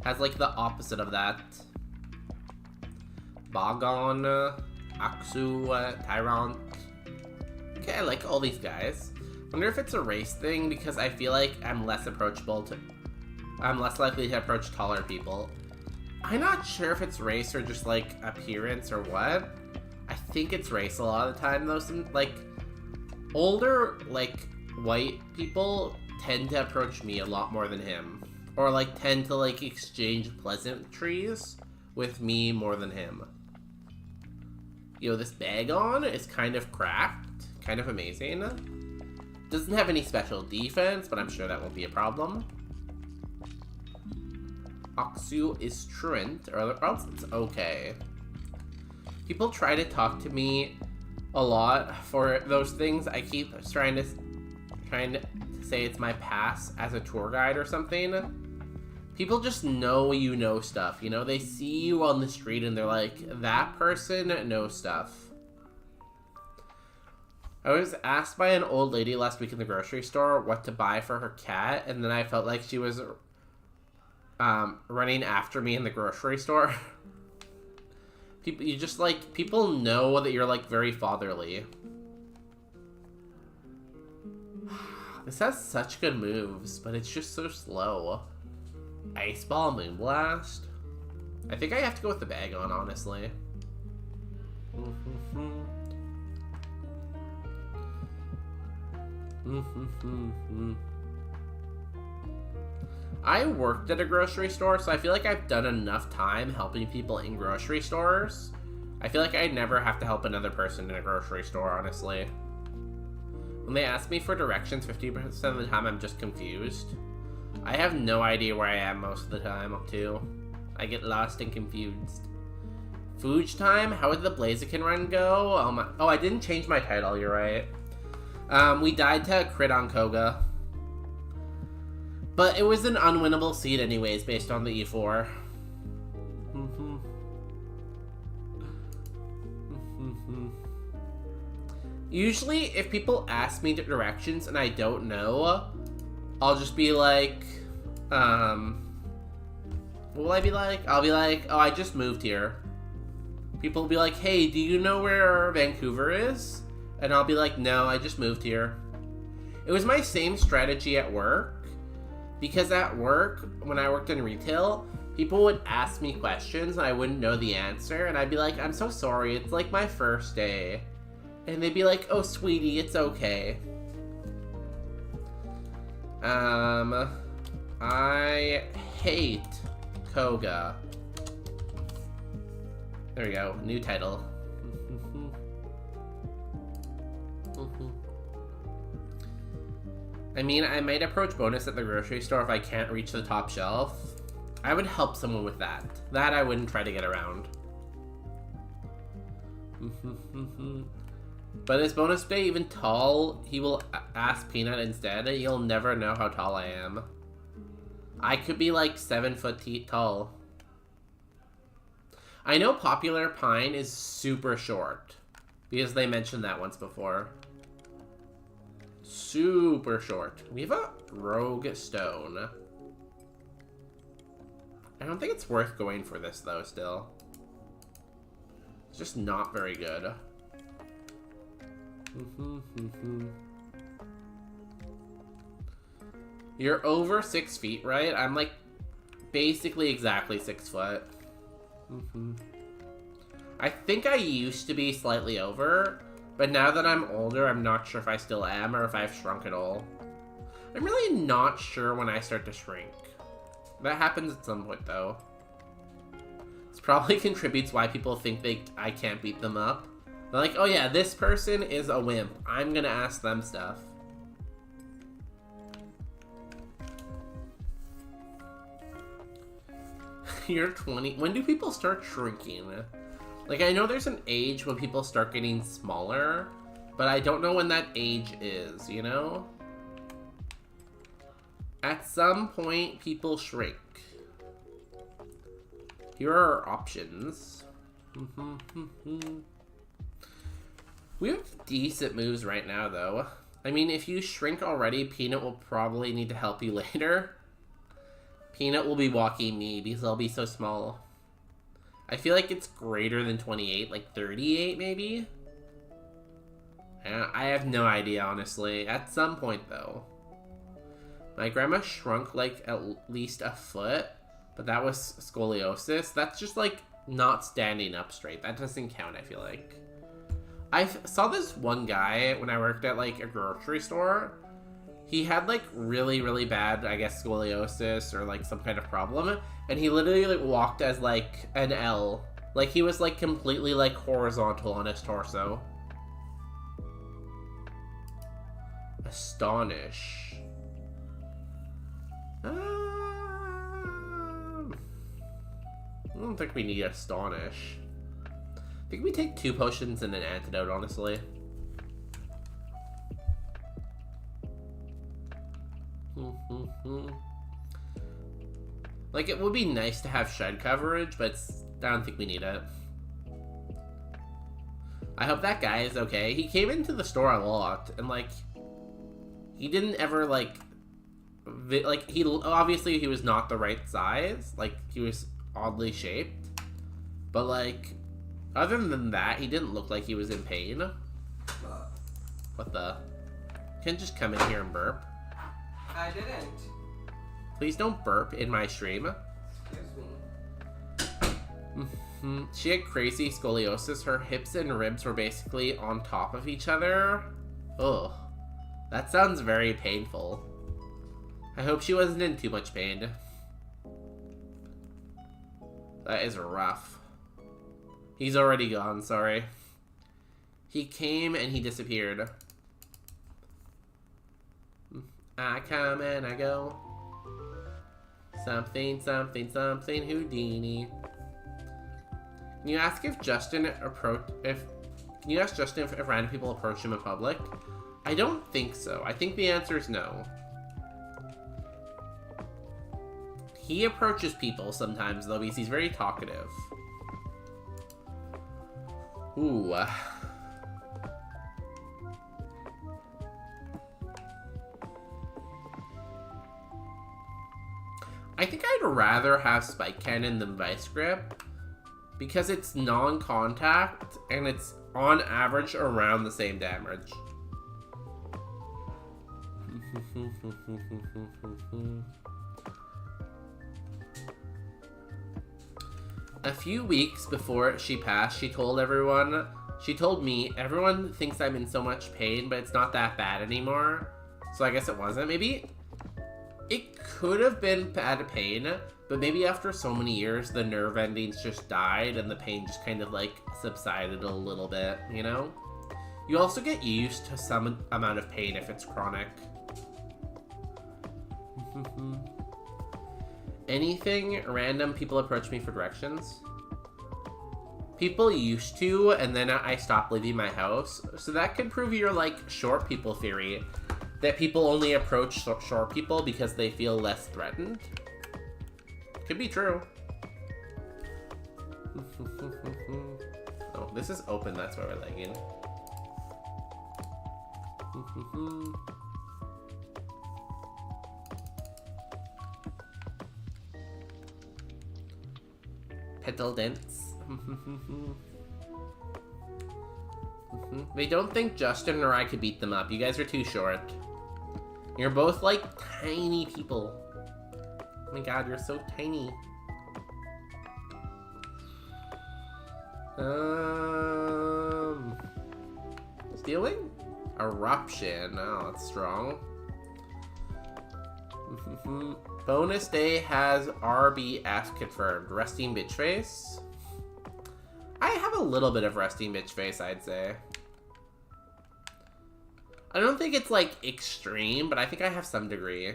Has like the opposite of that. Bagon, Aksu, Tyrant. Okay, I like all these guys. Wonder if it's a race thing, because I feel like I'm less approachable to... I'm less likely to approach taller people. I'm not sure if it's race or just, like, appearance or what. I think it's race a lot of the time, though. Some, like, older, like, white people tend to approach me a lot more than him. Or, like, tend to, like, exchange pleasantries with me more than him. You know, this bag on is kind of cracked. Kind of amazing. Doesn't have any special defense, but I'm sure that won't be a problem. Oxu is truant, or else it's okay. People try to talk to me a lot for those things. I keep trying to say it's my pass as a tour guide or something. People just know you know stuff, you know? They see you on the street and they're like, that person knows stuff. I was asked by an old lady last week in the grocery store what to buy for her cat, and then I felt like she was running after me in the grocery store. People know that you're, like, very fatherly. This has such good moves, but it's just so slow. Ice Ball, Moonblast. I think I have to go with the bag on, honestly. I worked at a grocery store, so I feel like I've done enough time helping people in grocery stores. I feel like I never have to help another person in a grocery store, honestly. When they ask me for directions, 50% of the time I'm just confused. I have no idea where I am most of the time, too. I get lost and confused. Fooge time? How did the Blazekin run go? Oh, I didn't change my title, you're right. We died to a crit on Koga. But it was an unwinnable seed anyways, based on the E4. Usually, if people ask me directions and I don't know, I'll just be like, what will I be like? I'll be like, oh, I just moved here. People will be like, hey, do you know where Vancouver is? And I'll be like, no, I just moved here. It was my same strategy at work. Because at work, when I worked in retail, people would ask me questions and I wouldn't know the answer. And I'd be like, I'm so sorry, it's like my first day. And they'd be like, oh, sweetie, it's okay. I hate Koga. There we go, new title. I mean, I might approach bonus at the grocery store if I can't reach the top shelf. I would help someone with that. That I wouldn't try to get around. But is bonus day even tall? He will ask Peanut instead. He'll never know how tall I am. I could be like 7 foot tall. I know Popular Pine is super short. Because they mentioned that once before. Super short. We have a Rogue Stone. I don't think it's worth going for this though still. It's just not very good. You're over 6 feet, right? I'm like basically exactly 6 foot. I think I used to be slightly over, but now that I'm older, I'm not sure if I still am or if I've shrunk at all. I'm really not sure when I start to shrink. That happens at some point though. This probably contributes why people think I can't beat them up. They're like, oh yeah, this person is a wimp. I'm gonna ask them stuff. You're 20. When do people start shrinking? Like, I know there's an age when people start getting smaller, but I don't know when that age is, you know? At some point, people shrink. Here are our options. We have decent moves right now, though. I mean, if you shrink already, Peanut will probably need to help you later. Peanut will be walking me because I'll be so small. I feel like it's greater than 28, like 38 maybe? I have no idea, honestly. At some point, though. My grandma shrunk like at least a foot But that was scoliosis. That's just, like, not standing up straight. That doesn't count, I feel like. I saw this one guy when I worked at, like, a grocery store. He had, like, really, really bad, I guess, scoliosis or, like, some kind of problem. And he literally, like, walked as, like, an L. Like, he was, like, completely, like, horizontal on his torso. Astonish. I don't think we need Astonish. I think we take 2 potions and an antidote, honestly. Like, it would be nice to have shed coverage, but I don't think we need it. I hope that guy is okay. He came into the store a lot, and, like, he didn't ever, like, he obviously he was not the right size. Like, he was oddly shaped. But, like, other than that, he didn't look like he was in pain. What the? Can't just come in here and burp. I didn't. Please don't burp in my stream. Excuse me. She had crazy scoliosis. Her hips and ribs were basically on top of each other. Ugh. That sounds very painful. I hope she wasn't in too much pain. That is rough. He's already gone, sorry. He came and he disappeared. I come and I go. Something, something, something Houdini. Can you ask if Justin Can you ask Justin if random people approach him in public? I don't think so. I think the answer is no. He approaches people sometimes, though, because he's very talkative. Ooh. I think I'd rather have Spike Cannon than Vice Grip, because it's non-contact, and it's on average around the same damage. A few weeks before she passed, she told me, everyone thinks I'm in so much pain, but it's not that bad anymore. So I guess it wasn't. Maybe it could have been bad pain, but maybe after so many years, the nerve endings just died and the pain just kind of like subsided a little bit, you know? You also get used to some amount of pain if it's chronic. Anything random people approach me for directions? People used to, and then I stopped leaving my house. So that could prove your, like, short people theory. That people only approach short people because they feel less threatened. Could be true. Oh, this is open, that's why we're lagging. Petal dents. They don't think Justin or I could beat them up. You guys are too short. You're both like tiny people. Oh my god, you're so tiny. Stealing? Eruption. Oh, that's strong. Bonus day has RBF confirmed. Resting bitch face. I have a little bit of resting bitch face, I'd say. I don't think it's like extreme, but I think I have some degree.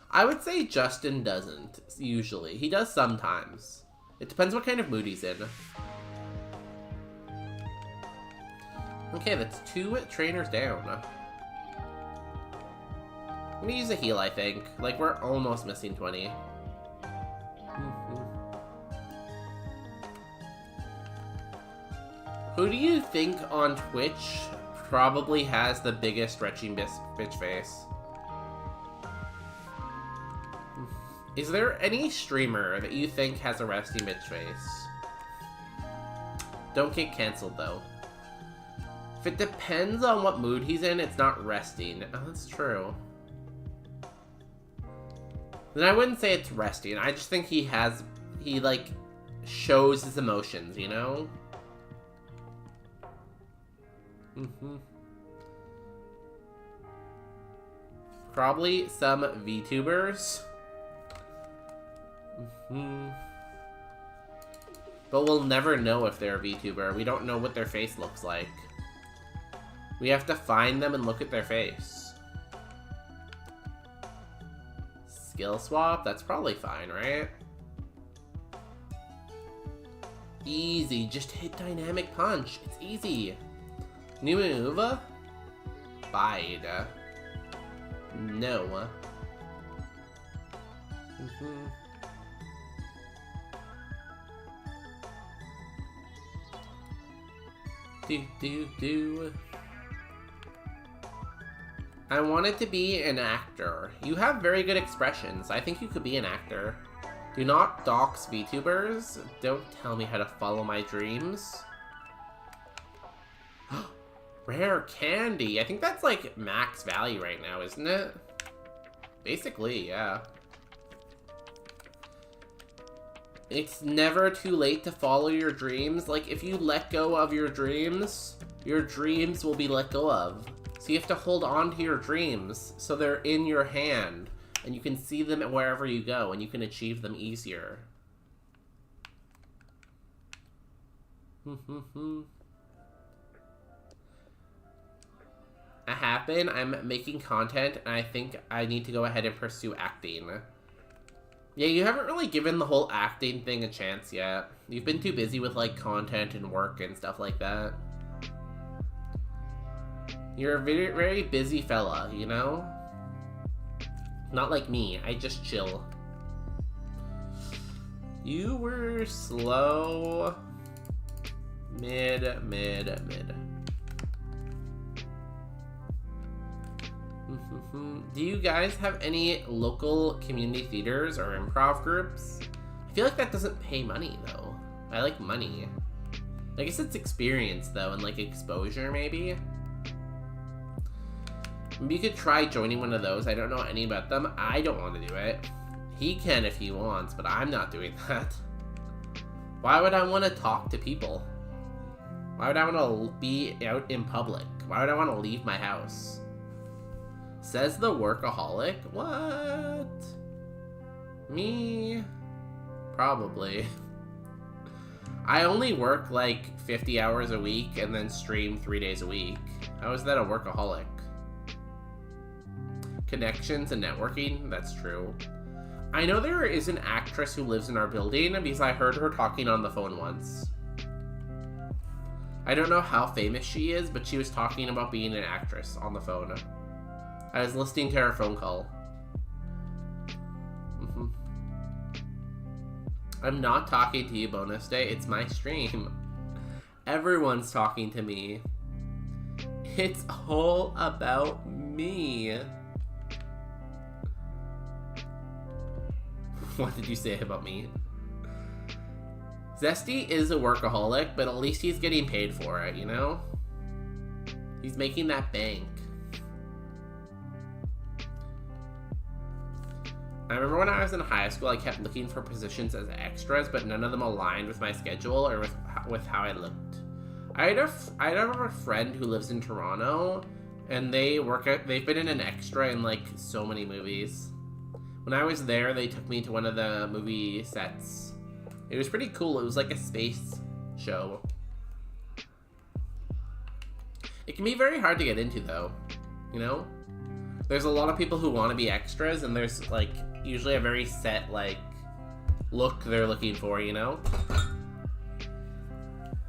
I would say Justin doesn't, usually. He does sometimes. It depends what kind of mood he's in. Okay, that's 2 trainers down. I'm gonna use a heal, I think. Like, we're almost missing 20. Who do you think on Twitch probably has the biggest stretching bitch face? Is there any streamer that you think has a resting bitch face? Don't get cancelled, though. If it depends on what mood he's in, it's not resting. Oh, that's true. Then I wouldn't say it's resting. I just think he like, shows his emotions, you know? Probably some VTubers. But we'll never know if they're a VTuber. We don't know what their face looks like. We have to find them and look at their face. Skill swap? That's probably fine, right? Easy. Just hit dynamic punch. It's easy. New move? Bide. No. Do. I wanted to be an actor. You have very good expressions. I think you could be an actor. Do not dox VTubers. Don't tell me how to follow my dreams. Rare candy. I think that's like max value right now, isn't it? Basically, yeah. It's never too late to follow your dreams. Like, if you let go of your dreams will be let go of. So you have to hold on to your dreams so they're in your hand and you can see them wherever you go and you can achieve them easier. I'm making content and I think I need to go ahead and pursue acting. Yeah, you haven't really given the whole acting thing a chance yet. You've been too busy with, like, content and work and stuff like that. You're a very, very busy fella, you know? Not like me, I just chill. You were slow. Mid. Do you guys have any local community theaters or improv groups? I feel like that doesn't pay money, though. I like money. I guess it's experience, though, and, like, exposure, maybe? Maybe you could try joining one of those. I don't know any about them. I don't want to do it. He can if he wants, but I'm not doing that. Why would I want to talk to people? Why would I want to be out in public? Why would I want to leave my house? Says the workaholic? What? Me? Probably. I only work like 50 hours a week and then stream 3 days a week. How is that a workaholic? Connections and networking? That's true. I know there is an actress who lives in our building because I heard her talking on the phone once. I don't know how famous she is, but she was talking about being an actress on the phone. I was listening to her phone call. I'm not talking to you, Bonus Day. It's my stream. Everyone's talking to me. It's all about me. What did you say about me? Zesty is a workaholic, but at least he's getting paid for it, you know? He's making that bank. I remember when I was in high school, I kept looking for positions as extras, but none of them aligned with my schedule or with how I looked. I had a friend who lives in Toronto, and they've been in an extra in like so many movies. When I was there, they took me to one of the movie sets. It was pretty cool. It was like a space show. It can be very hard to get into, though, you know? There's a lot of people who want to be extras, and there's, like, usually a very set, like, look they're looking for, you know?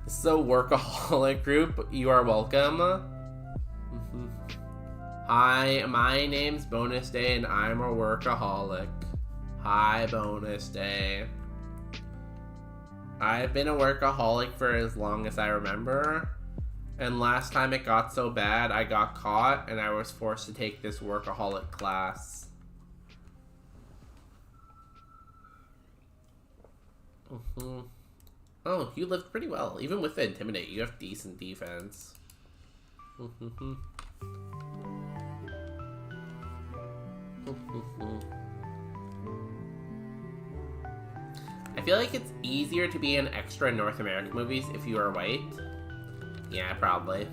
So, workaholic group, you are welcome. Hi, my name's Bonus Day, and I'm a workaholic. Hi, Bonus Day. I've been a workaholic for as long as I remember. And last time it got so bad, I got caught and I was forced to take this workaholic class. Oh, you lived pretty well. Even with the Intimidate, you have decent defense. I feel like it's easier to be an extra in North American movies if you are white. Yeah, probably.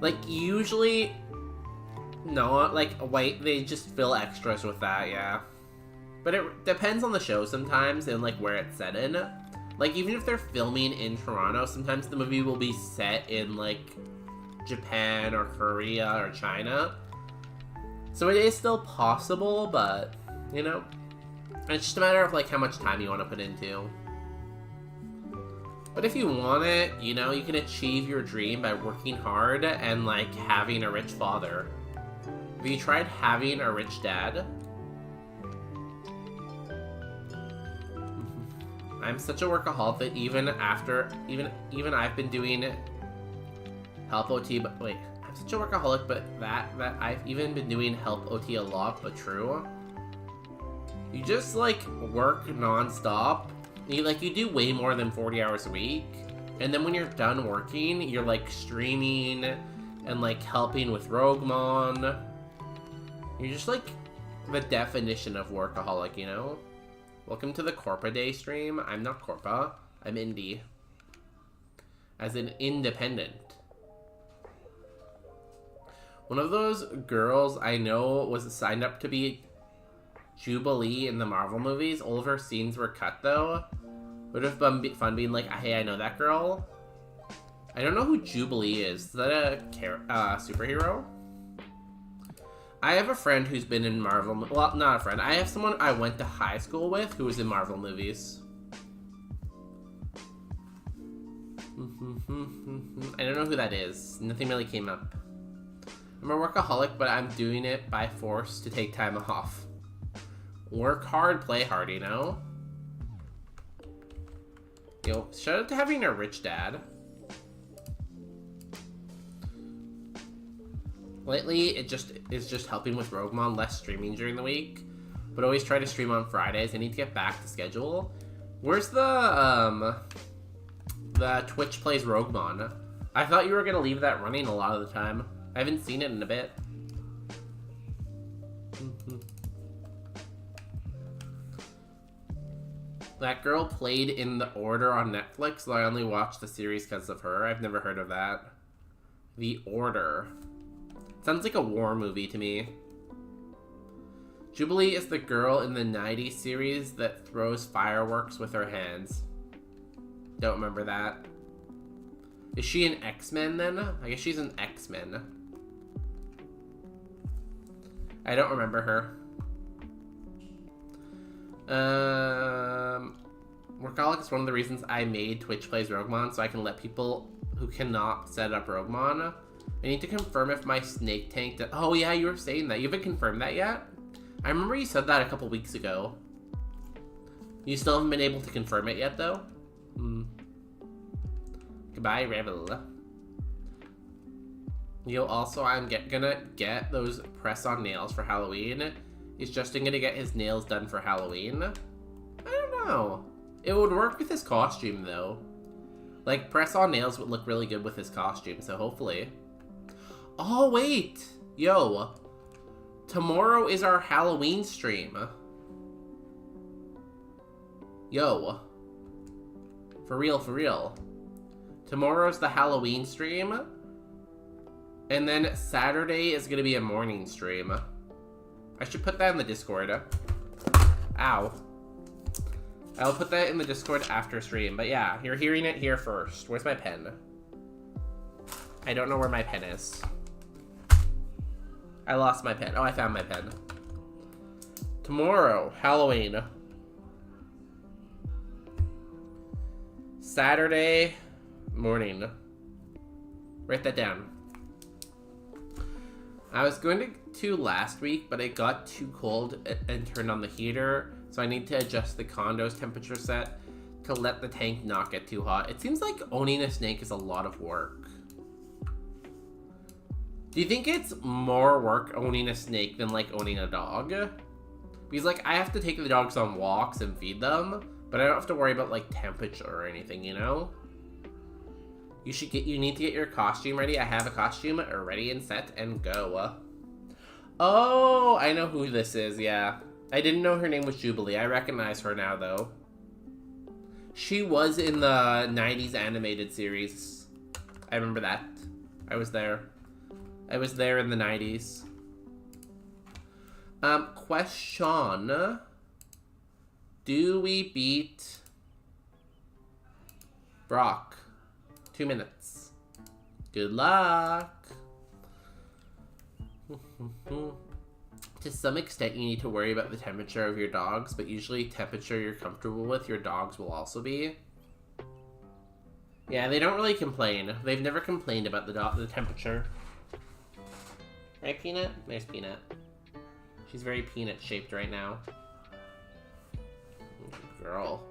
Like, usually, no, like, white, they just fill extras with that, yeah. But it depends on the show sometimes and, like, where it's set in. Like, even if they're filming in Toronto, sometimes the movie will be set in, like, Japan or Korea or China. So it is still possible, but, you know, it's just a matter of, like, how much time you want to put into. But if you want it, you know, you can achieve your dream by working hard and, like, having a rich father. Have you tried having a rich dad? I'm such a workaholic that even I've been doing help OT, but wait, I'm such a workaholic, but that I've even been doing help OT a lot, but true. You just, like, work non-stop. You do way more than 40 hours a week. And then when you're done working, you're, like, streaming and, like, helping with Roguemon. You're just, like, the definition of workaholic, you know? Welcome to the Corpa Day stream. I'm not Corpa. I'm indie. As in independent. One of those girls I know was signed up to be Jubilee in the Marvel movies. All of her scenes were cut, though. Would have been fun being like, hey, I know that girl. I don't know who Jubilee is. Is that a superhero? I have a friend who's been in Marvel... Well, not a friend. I have someone I went to high school with who was in Marvel movies. I don't know who that is. Nothing really came up. I'm a workaholic, but I'm doing it by force to take time off. Work hard, play hard, you know? Yo, shout out to having a rich dad. Lately, it is just helping with Roguemon, less streaming during the week. But always try to stream on Fridays. I need to get back to schedule. Where's the Twitch Plays Roguemon? I thought you were gonna leave that running a lot of the time. I haven't seen it in a bit. That girl played in The Order on Netflix, though I only watched the series because of her. I've never heard of that. The Order. Sounds like a war movie to me. Jubilee is the girl in the 90s series that throws fireworks with her hands. Don't remember that. Is she an X-Men then? I guess she's an X-Men. I don't remember her. Workaholic is one of the reasons I made Twitch Plays Roguemon, so I can let people who cannot set up Roguemon. I need to confirm if my snake tank... Oh yeah, you were saying that. You haven't confirmed that yet? I remember you said that a couple weeks ago. You still haven't been able to confirm it yet, though? Goodbye, Rebel. Yo, also, I'm gonna get those press-on nails for Halloween. Is Justin gonna get his nails done for Halloween? I don't know. It would work with his costume, though. Like, press-on nails would look really good with his costume, so hopefully. Oh, wait! Yo. Tomorrow is our Halloween stream. Yo. For real, for real. Tomorrow's the Halloween stream. And then Saturday is gonna be a morning stream. I should put that in the Discord. Ow. I'll put that in the Discord after stream. But yeah, you're hearing it here first. Where's my pen? I don't know where my pen is. I lost my pen. Oh, I found my pen. Tomorrow, Halloween. Saturday morning. Write that down. I was going to last week, but it got too cold and turned on the heater, so I need to adjust the condo's temperature set to let the tank not get too hot. It seems like owning a snake is a lot of work. Do you think it's more work owning a snake than, like, owning a dog? Because, like, I have to take the dogs on walks and feed them, but I don't have to worry about, like, temperature or anything, you know? You need to get your costume ready. I have a costume ready and set and go. Oh, I know who this is, yeah. I didn't know her name was Jubilee. I recognize her now, though. She was in the 90s animated series. I remember that. I was there. I was there in the 90s. Question. Do we beat Brock? 2 minutes. Good luck. To some extent, you need to worry about the temperature of your dogs, but usually temperature you're comfortable with, your dogs will also be. Yeah, they don't really complain. They've never complained about the temperature. Right, Peanut? Nice Peanut. She's very peanut-shaped right now. Girl.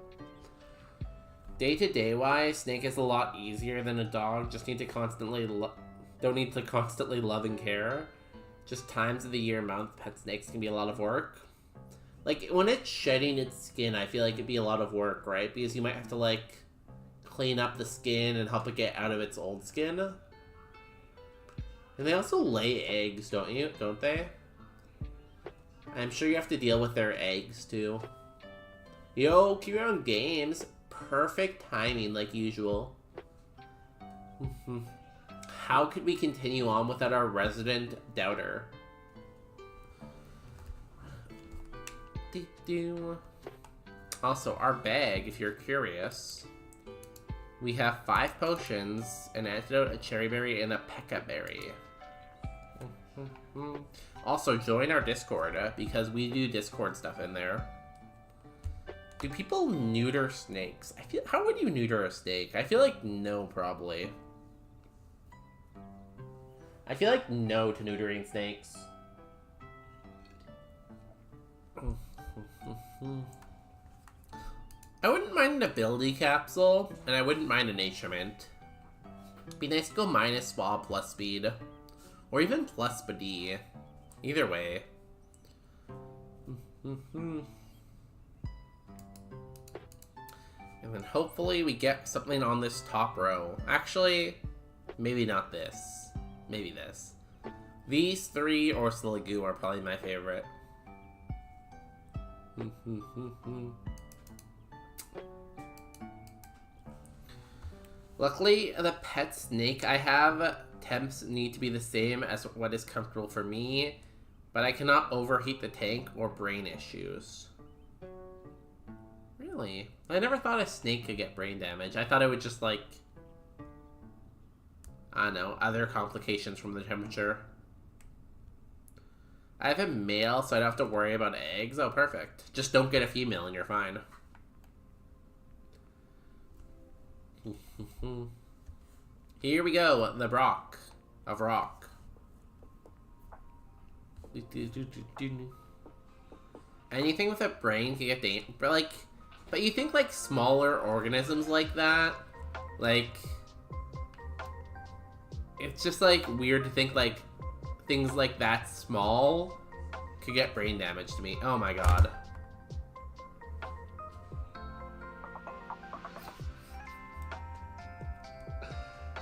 Day-to-day wise, Snake is a lot easier than a dog. Just need to constantly don't need to constantly love and care. Just times of the year, month, pet snakes can be a lot of work. Like, when it's shedding its skin, I feel like it'd be a lot of work, right? Because you might have to, like, clean up the skin and help it get out of its old skin. And they also lay eggs, don't they? I'm sure you have to deal with their eggs, too. Yo, keep on games. Perfect timing, like usual. How could we continue on without our resident doubter? Also, our bag, if you're curious, we have 5 potions, an antidote, a cherry berry, and a pekka berry. Also, join our Discord, because we do Discord stuff in there. Do people neuter snakes? How would you neuter a snake? I feel like no, probably. I feel like no to neutering snakes. I wouldn't mind an ability capsule, and I wouldn't mind a nature mint. It'd be nice to go minus swab plus speed. Or even plus speed. Either way. And then hopefully we get something on this top row. Actually, maybe not this. Maybe this. These 3 or Sliggoo are probably my favorite. Luckily, the pet snake I have temps need to be the same as what is comfortable for me, but I cannot overheat the tank or brain issues. Really? I never thought a snake could get brain damage. I thought it would just, like, I don't know, other complications from the temperature. I have a male, so I don't have to worry about eggs. Oh, perfect. Just don't get a female and you're fine. Here we go, the Brock of Rock. Anything with a brain can get dangerous, but you think like smaller organisms like that, like, it's just like weird to think like things like that small could get brain damage to me. Oh my god.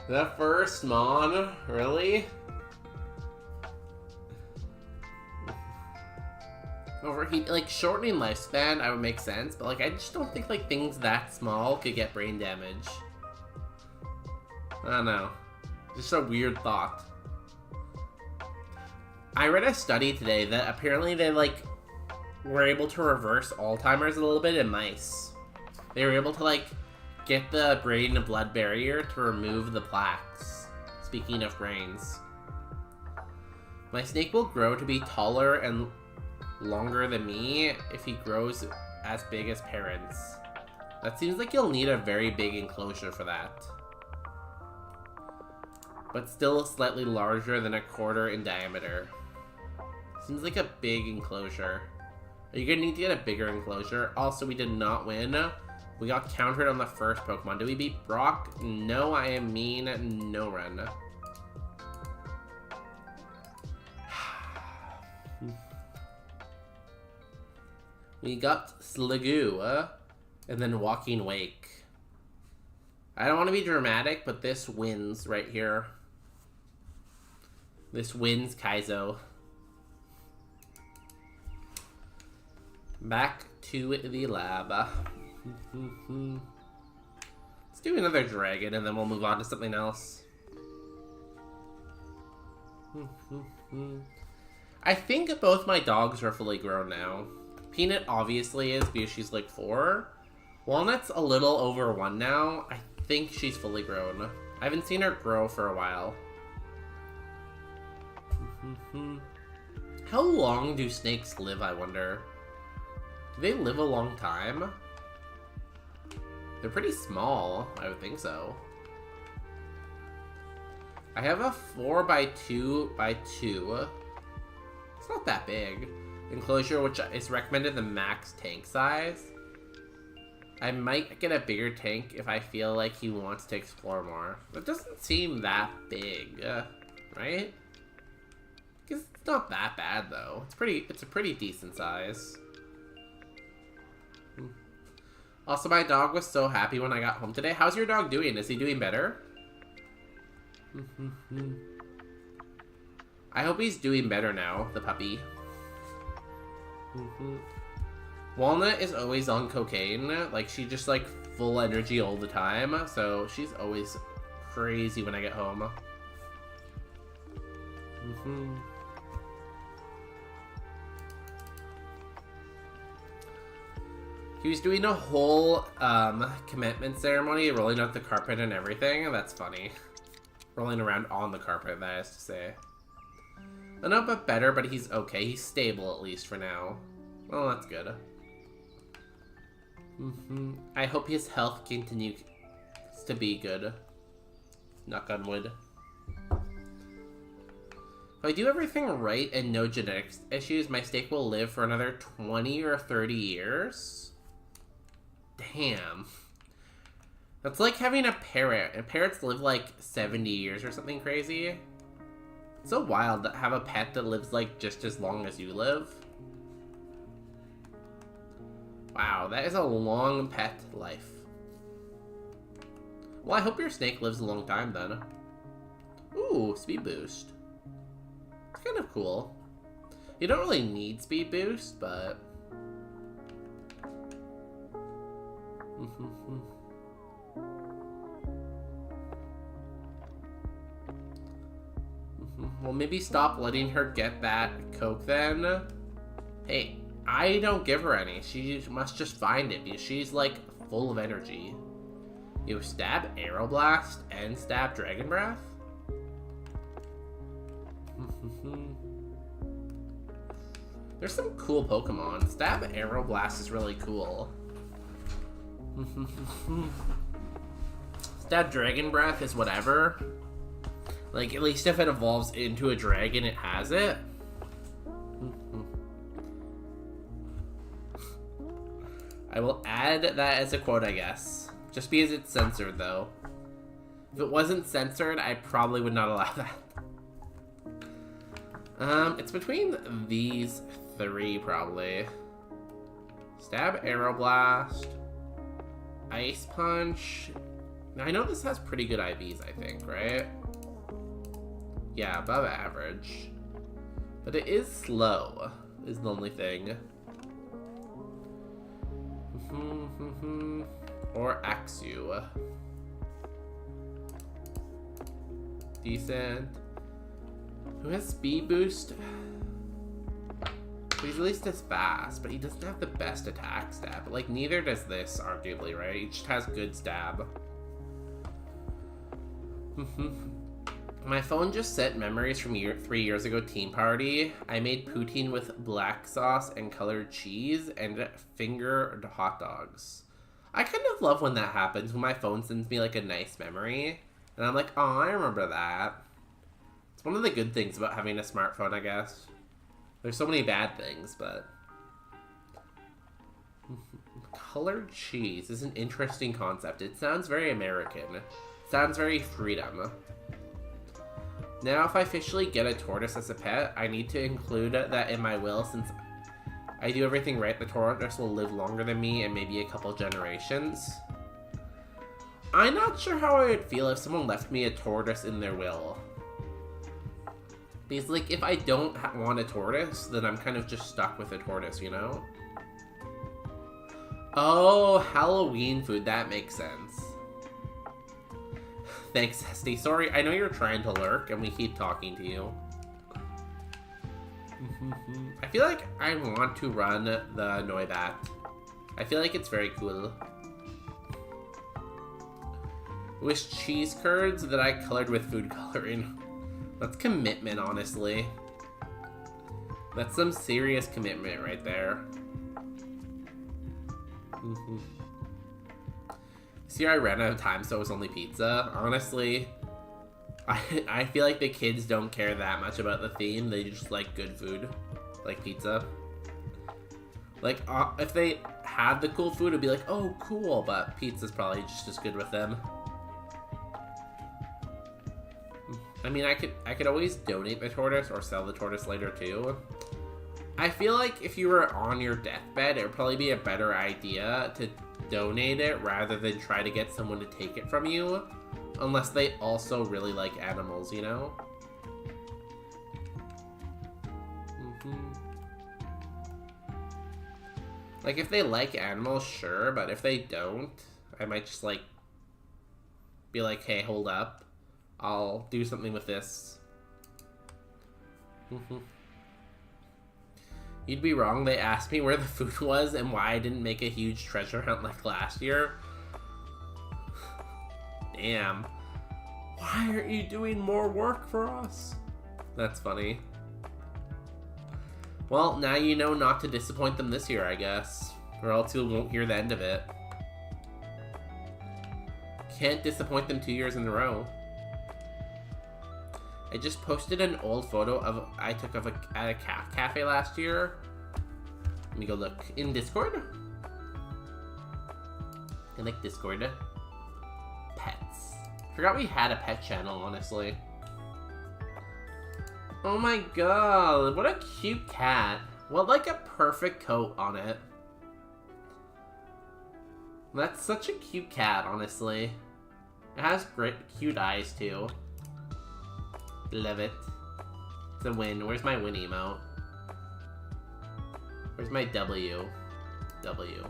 The first Mon? Really? Overheat, like, shortening lifespan, I would make sense, but, like, I just don't think, like, things that small could get brain damage. I don't know. Just a weird thought. I read a study today that apparently they, like, were able to reverse Alzheimer's a little bit in mice. They were able to, like, get the brain and blood barrier to remove the plaques. Speaking of brains. My snake will grow to be taller and longer than me if he grows as big as parents. That seems like you'll need a very big enclosure for that. But still slightly larger than a quarter in diameter. Seems like a big enclosure. Are you gonna need to get a bigger enclosure? Also, we did not win. We got countered on the first Pokemon. Did we beat Brock? No, I am mean. No run. We got Sliggoo, and then Walking Wake. I don't want to be dramatic, but this wins right here. This wins Kaizo. Back to the lab. Let's do another dragon and then we'll move on to something else. I think both my dogs are fully grown now. Peanut obviously is because she's like 4. Walnut's a little over 1 now. I think she's fully grown. I haven't seen her grow for a while. How long do snakes live, I wonder? Do they live a long time? They're pretty small, I would think so. I have a 4x2x2. It's not that big. Enclosure, which is recommended the max tank size. I might get a bigger tank if I feel like he wants to explore more. It doesn't seem that big, right? It's not that bad though. It's a pretty decent size. Also, my dog was so happy when I got home today. How's your dog doing? Is he doing better? I hope he's doing better now, the puppy. Walnut is always on cocaine. Like, she just, like, full energy all the time. So, she's always crazy when I get home. He was doing a whole commitment ceremony, rolling out the carpet and everything. That's funny. Rolling around on the carpet, that is to say. A little bit better, but he's okay. He's stable, at least, for now. Well, that's good. I hope his health continues to be good. Knock on wood. If I do everything right and no genetics issues, my steak will live for another 20 or 30 years. Damn. That's like having a parrot. And parrots live like 70 years or something crazy. It's so wild to have a pet that lives like just as long as you live. Wow, that is a long pet life. Well, I hope your snake lives a long time then. Ooh, speed boost. It's kind of cool. You don't really need speed boost, but... Well, maybe stop letting her get that coke then. Hey, I don't give her any. She must just find it because she's like full of energy. You stab Aeroblast and stab Dragon Breath? There's some cool Pokemon. Stab Aeroblast is really cool. Stab Dragon Breath is whatever. Like, at least if it evolves into a dragon, it has it. I will add that as a quote, I guess. Just because it's censored, though. If it wasn't censored, I probably would not allow that. It's between these 3, probably. Stab Aeroblast. Ice Punch. Now, I know this has pretty good IVs, I think, right? Yeah, above average. But it is slow, is the only thing. Or Axew. Decent. Who has speed boost? He's at least as fast, but he doesn't have the best attack stab. Like, neither does this, arguably, right? He just has good stab. My phone just sent memories from 3 years ago Team Party. I made poutine with black sauce and colored cheese and fingered hot dogs. I kind of love when that happens, when my phone sends me like a nice memory. And I'm like, oh, I remember that. It's one of the good things about having a smartphone, I guess. There's so many bad things, but... Colored cheese is an interesting concept. It sounds very American. It sounds very freedom. Now, if I officially get a tortoise as a pet, I need to include that in my will, since I do everything right, the tortoise will live longer than me and maybe a couple generations. I'm not sure how I would feel if someone left me a tortoise in their will. Because, like, if I don't want a tortoise, then I'm kind of just stuck with a tortoise, you know? Oh, Halloween food. That makes sense. Thanks, Esty. Sorry, I know you're trying to lurk, and we keep talking to you. I feel like I want to run the Noibat. I feel like it's very cool. With cheese curds that I colored with food coloring. That's commitment, honestly. That's some serious commitment right there. See, I ran out of time, so it was only pizza. Honestly, I feel like the kids don't care that much about the theme. They just like good food, like pizza. Like, if they had the cool food, it'd be like, oh, cool, but pizza's probably just as good with them. I mean, I could always donate the tortoise or sell the tortoise later too. I feel like if you were on your deathbed, it would probably be a better idea to donate it rather than try to get someone to take it from you, unless they also really like animals, you know? Like, if they like animals, sure, but if they don't, I might just, like, be like, hey, hold up. I'll do something with this. You'd be wrong. They asked me where the food was and why I didn't make a huge treasure hunt like last year. Damn. Why aren't you doing more work for us? That's funny. Well, now you know not to disappoint them this year, I guess. Or else you won't hear the end of it. Can't disappoint them 2 years in a row. I just posted an old photo I took of at a cafe last year. Let me go look in Discord. I like Discord. Pets. Forgot we had a pet channel, honestly. Oh my god, what a cute cat. What, like a perfect coat on it. That's such a cute cat, honestly. It has great, cute eyes, too. Love it. It's a win. Where's my win emote? Where's my W? W.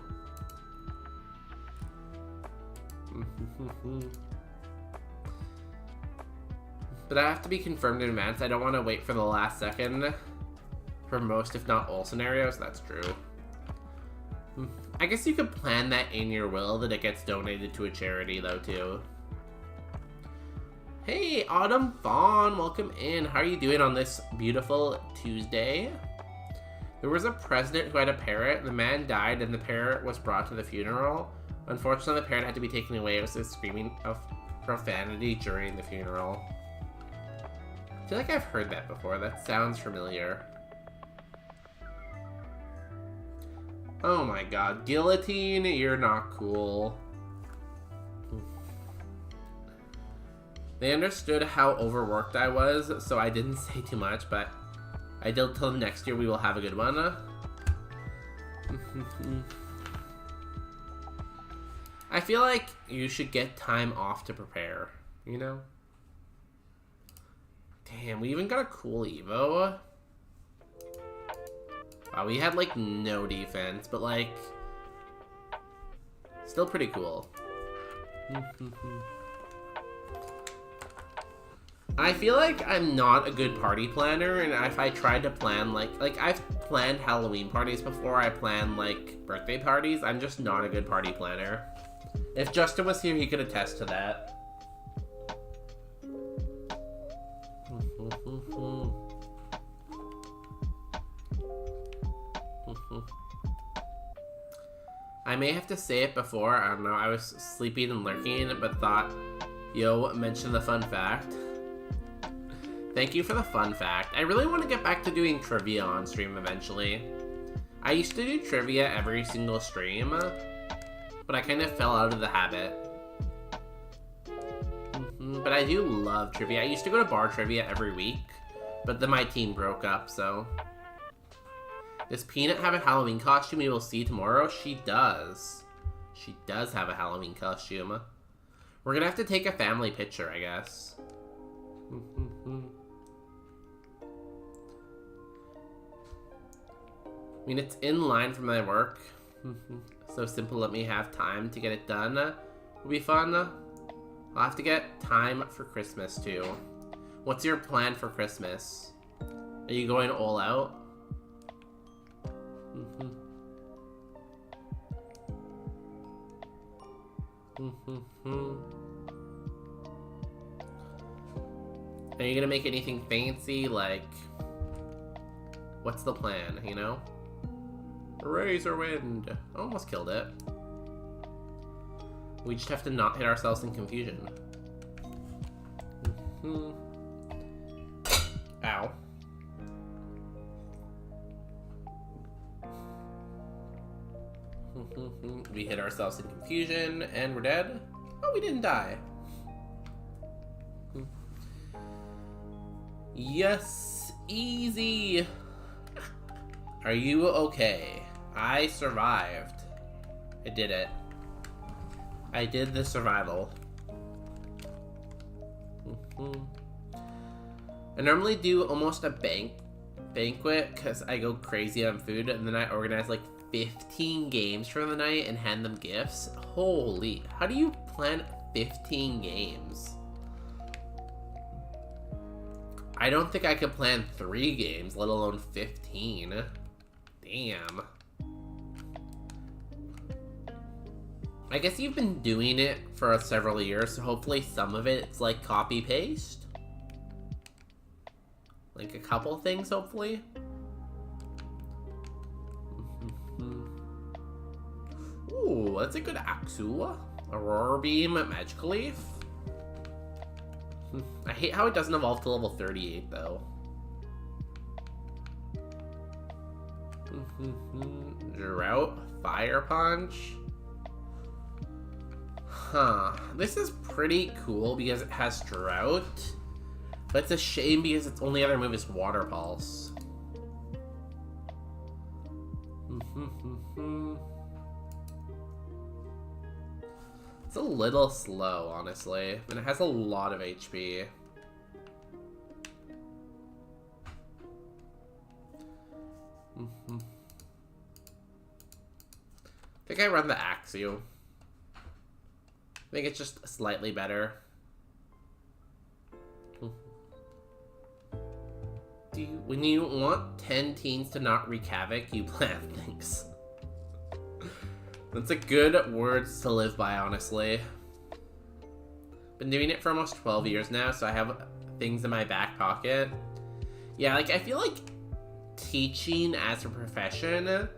But I have to be confirmed in advance. I don't want to wait for the last second for most, if not all, scenarios. That's true. I guess you could plan that in your will that it gets donated to a charity, though, too. Hey, Autumn Fawn, welcome in. How are you doing on this beautiful Tuesday? There was a president who had a parrot. The man died and the parrot was brought to the funeral. Unfortunately, the parrot had to be taken away. It was a screaming of profanity during the funeral. I feel like I've heard that before. That sounds familiar. Oh my god. Guillotine, you're not cool. They understood how overworked I was, so I didn't say too much, but I did tell them next year we will have a good one. I feel like you should get time off to prepare, you know? Damn, we even got a cool Evo. Wow, we had, like, no defense, but, like, still pretty cool. I feel like I'm not a good party planner, and if I tried to plan, like I've planned Halloween parties before, I plan, like, birthday parties, I'm just not a good party planner. If Justin was here, he could attest to that. I may have to say it before, I don't know, I was sleeping and lurking, but thought, yo, mention the fun fact. Thank you for the fun fact. I really want to get back to doing trivia on stream eventually. I used to do trivia every single stream, but I kind of fell out of the habit. But I do love trivia. I used to go to bar trivia every week, but then my team broke up, so. Does Peanut have a Halloween costume we will see tomorrow? She does. She does have a Halloween costume. We're gonna have to take a family picture, I guess. I mean, it's in line for my work. So simple, let me have time to get it done. Will be fun. I'll have to get time for Christmas, too. What's your plan for Christmas? Are you going all out? Are you gonna make anything fancy? Like, what's the plan, you know? Razor wind. Almost killed it. We just have to not hit ourselves in confusion. Ow. We hit ourselves in confusion and we're dead. Oh, we didn't die. Yes, easy. Are you okay? I survived. I did it. I did the survival. I normally do almost a banquet because I go crazy on food, and then I organize like 15 games for the night and hand them gifts. Holy, how do you plan 15 games? I don't think I could plan 3 games, let alone 15. Damn. I guess you've been doing it for several years, so hopefully some of it's like copy-paste. Like a couple things, hopefully. Ooh, that's a good Axu. Aurora Beam, Magical Leaf. I hate how it doesn't evolve to level 38, though. Drought, Fire Punch. Huh. This is pretty cool because it has Drought. But it's a shame because its only other move is Water Pulse. It's a little slow, honestly. And it has a lot of HP. I think I run the Axew. I think it's just slightly better. When you want 10 teens to not wreak havoc, you plan things. That's a good words to live by, honestly. Been doing it for almost 12 years now, so I have things in my back pocket. Yeah, like, I feel like teaching as a profession,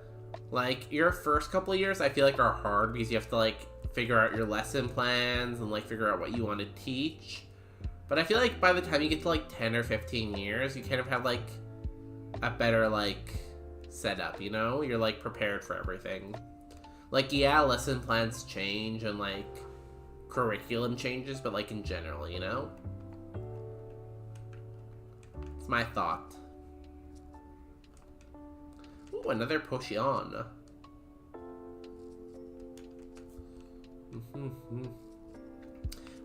like, your first couple of years, I feel like are hard because you have to, like, figure out your lesson plans and, like, figure out what you want to teach. But I feel like by the time you get to, like, 10 or 15 years, you kind of have, like, a better, like, setup, you know? You're, like, prepared for everything. Like, yeah, lesson plans change and, like, curriculum changes, but, like, in general, you know? It's my thought. Ooh, another Potion.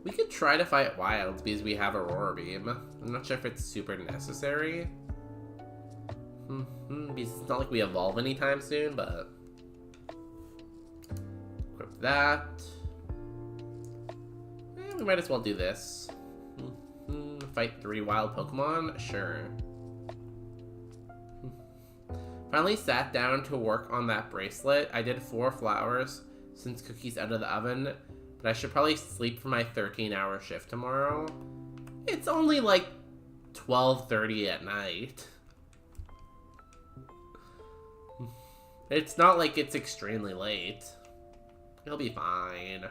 We could try to fight Wilds because we have Aurora Beam. I'm not sure if it's super necessary. Because it's not like we evolve anytime soon, but... Equip that. We might as well do this. Fight 3 wild Pokemon? Sure. Finally sat down to work on that bracelet. I did 4 flowers since Cookie's out of the oven, but I should probably sleep for my 13-hour shift tomorrow. It's only like 12:30 at night. It's not like it's extremely late. It'll be fine.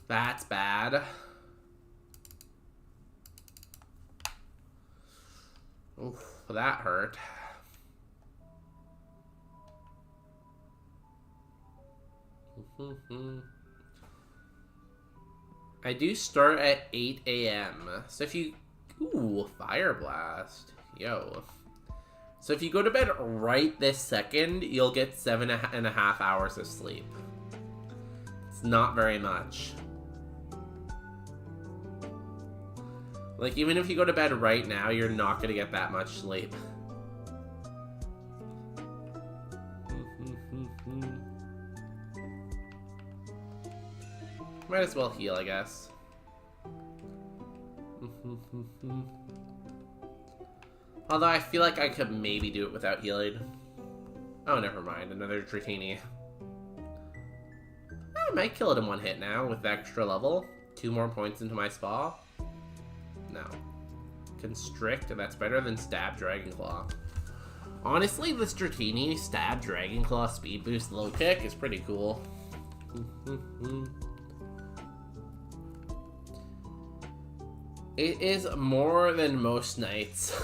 That's bad. Oof, that hurt. I do start at 8 a.m. So if you... Ooh, Fire Blast. Yo. So if you go to bed right this second, you'll get 7.5 hours of sleep. It's not very much. Like, even if you go to bed right now, you're not gonna get that much sleep. Might as well heal, I guess. Although I feel like I could maybe do it without healing. Oh, never mind. Another Dratini. I might kill it in one hit now with the extra level. 2 more points into my spa. No. Constrict, and that's better than Stab Dragonclaw. Honestly, this Dratini Stab Dragonclaw speed boost low kick is pretty cool. It is more than most nights.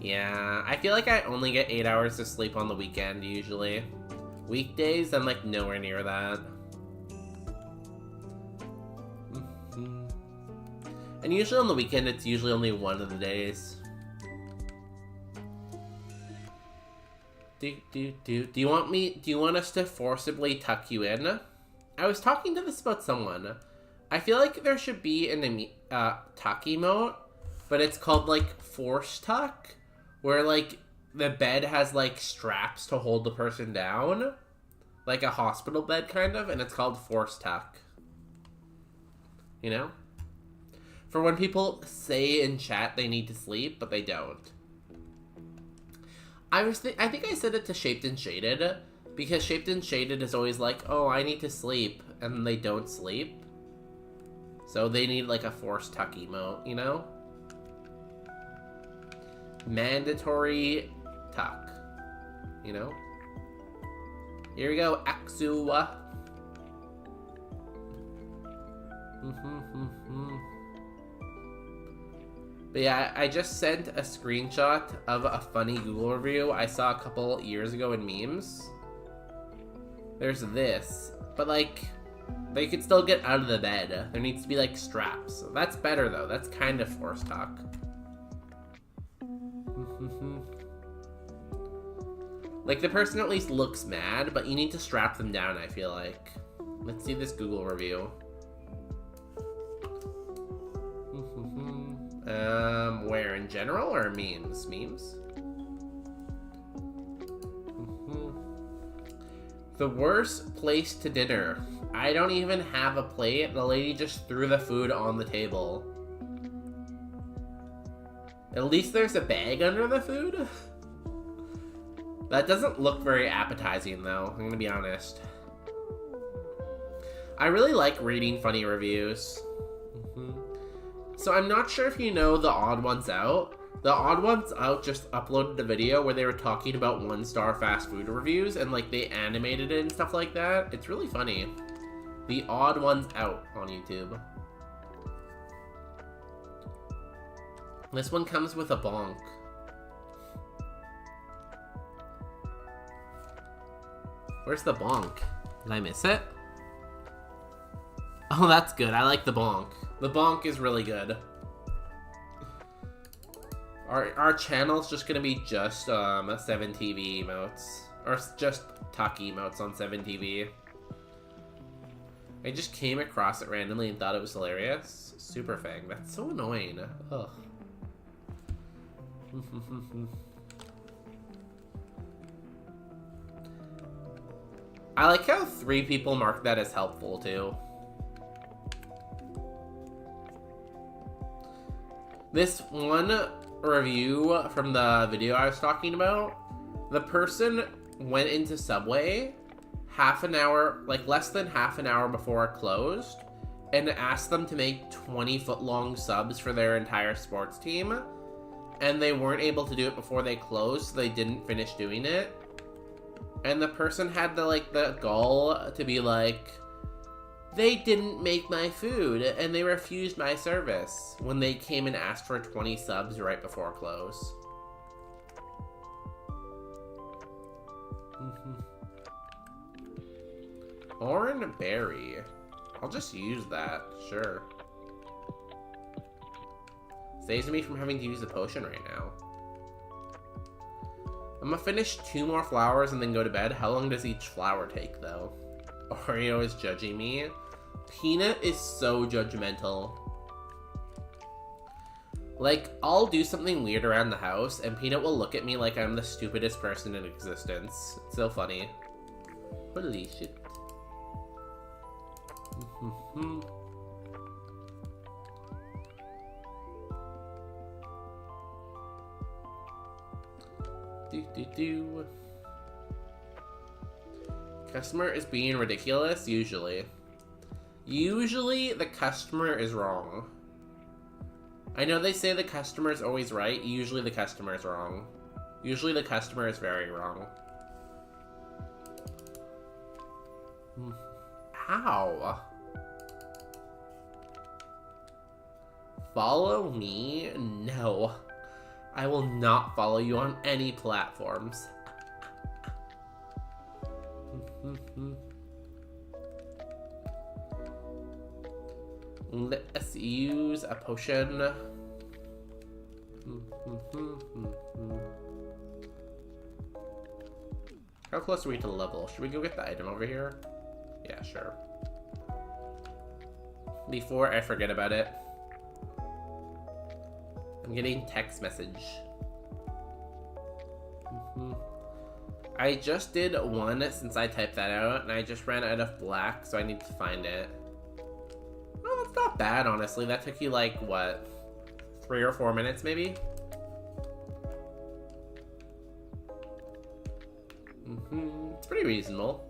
Yeah, I feel like I only get 8 hours of sleep on the weekend usually. Weekdays, I'm like nowhere near that. And usually on the weekend, it's usually only one of the days. Do you want us to forcibly tuck you in? I was talking to this about someone. I feel like there should be an tuck emote, but it's called like force tuck, where like the bed has like straps to hold the person down, like a hospital bed kind of, and it's called force tuck. You know? For when people say in chat they need to sleep, but they don't. I think I said it to Shaped and Shaded, because Shaped and Shaded is always like, oh, I need to sleep, and they don't sleep. So they need like a force tuck emote, you know? Mandatory tuck, you know? Here we go, Axu. But yeah, I just sent a screenshot of a funny Google review I saw a couple years ago in memes. There's this, but like, they could still get out of the bed. There needs to be like straps. So that's better though. That's kind of force tuck. Like, the person at least looks mad, but you need to strap them down, I feel like. Let's see this Google review. Where, in general, or memes? Memes? The worst place to dinner. I don't even have a plate. The lady just threw the food on the table. At least there's a bag under the food. That doesn't look very appetizing, though. I'm gonna be honest. I really like reading funny reviews. So I'm not sure if you know The Odd Ones Out. The Odd Ones Out just uploaded a video where they were talking about 1-star fast food reviews and like they animated it and stuff like that. It's really funny. The Odd Ones Out on YouTube. This one comes with a bonk. Where's the bonk? Did I miss it? Oh, that's good. I like the bonk. The bonk is really good. Our channel's just gonna be just 7TV emotes. Or just tuck emotes on 7TV. I just came across it randomly and thought it was hilarious. Super Fang. That's so annoying. Ugh. I like how 3 people marked that as helpful, too. This one review from the video I was talking about, the person went into Subway half an hour, like less than half an hour before it closed, and asked them to make 20-foot-long subs for their entire sports team, and they weren't able to do it before they closed, so they didn't finish doing it. And the person had the gall to be like, they didn't make my food, and they refused my service when they came and asked for 20 subs right before close. Orange berry. I'll just use that, sure. Saves me from having to use the potion right now. I'm gonna finish 2 more flowers and then go to bed. How long does each flower take, though? Oreo is judging me. Peanut is so judgmental. Like, I'll do something weird around the house, and Peanut will look at me like I'm the stupidest person in existence. It's so funny. Holy shit. Do. Customer is being ridiculous, usually. Usually, the customer is wrong. I know they say the customer is always right. Usually, the customer is wrong. Usually, the customer is very wrong. Ow. Follow me? No. I will not follow you on any platforms. Let's use a potion. How close are we to level? Should we go get the item over here? Yeah, sure. Before I forget about it. I'm getting text message. I just did one since I typed that out, and I just ran out of black, so I need to find it. Well, that's not bad, honestly. That took you, like, what? 3 or 4 minutes, maybe? It's pretty reasonable.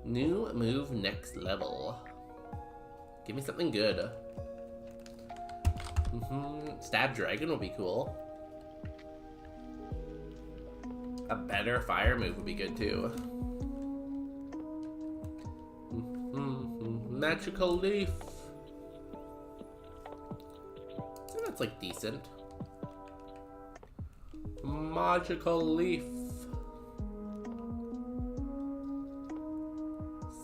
New move next level. Give me something good. Stab Dragon would be cool. A better fire move would be good too. Magical Leaf. So that's like decent. Magical Leaf.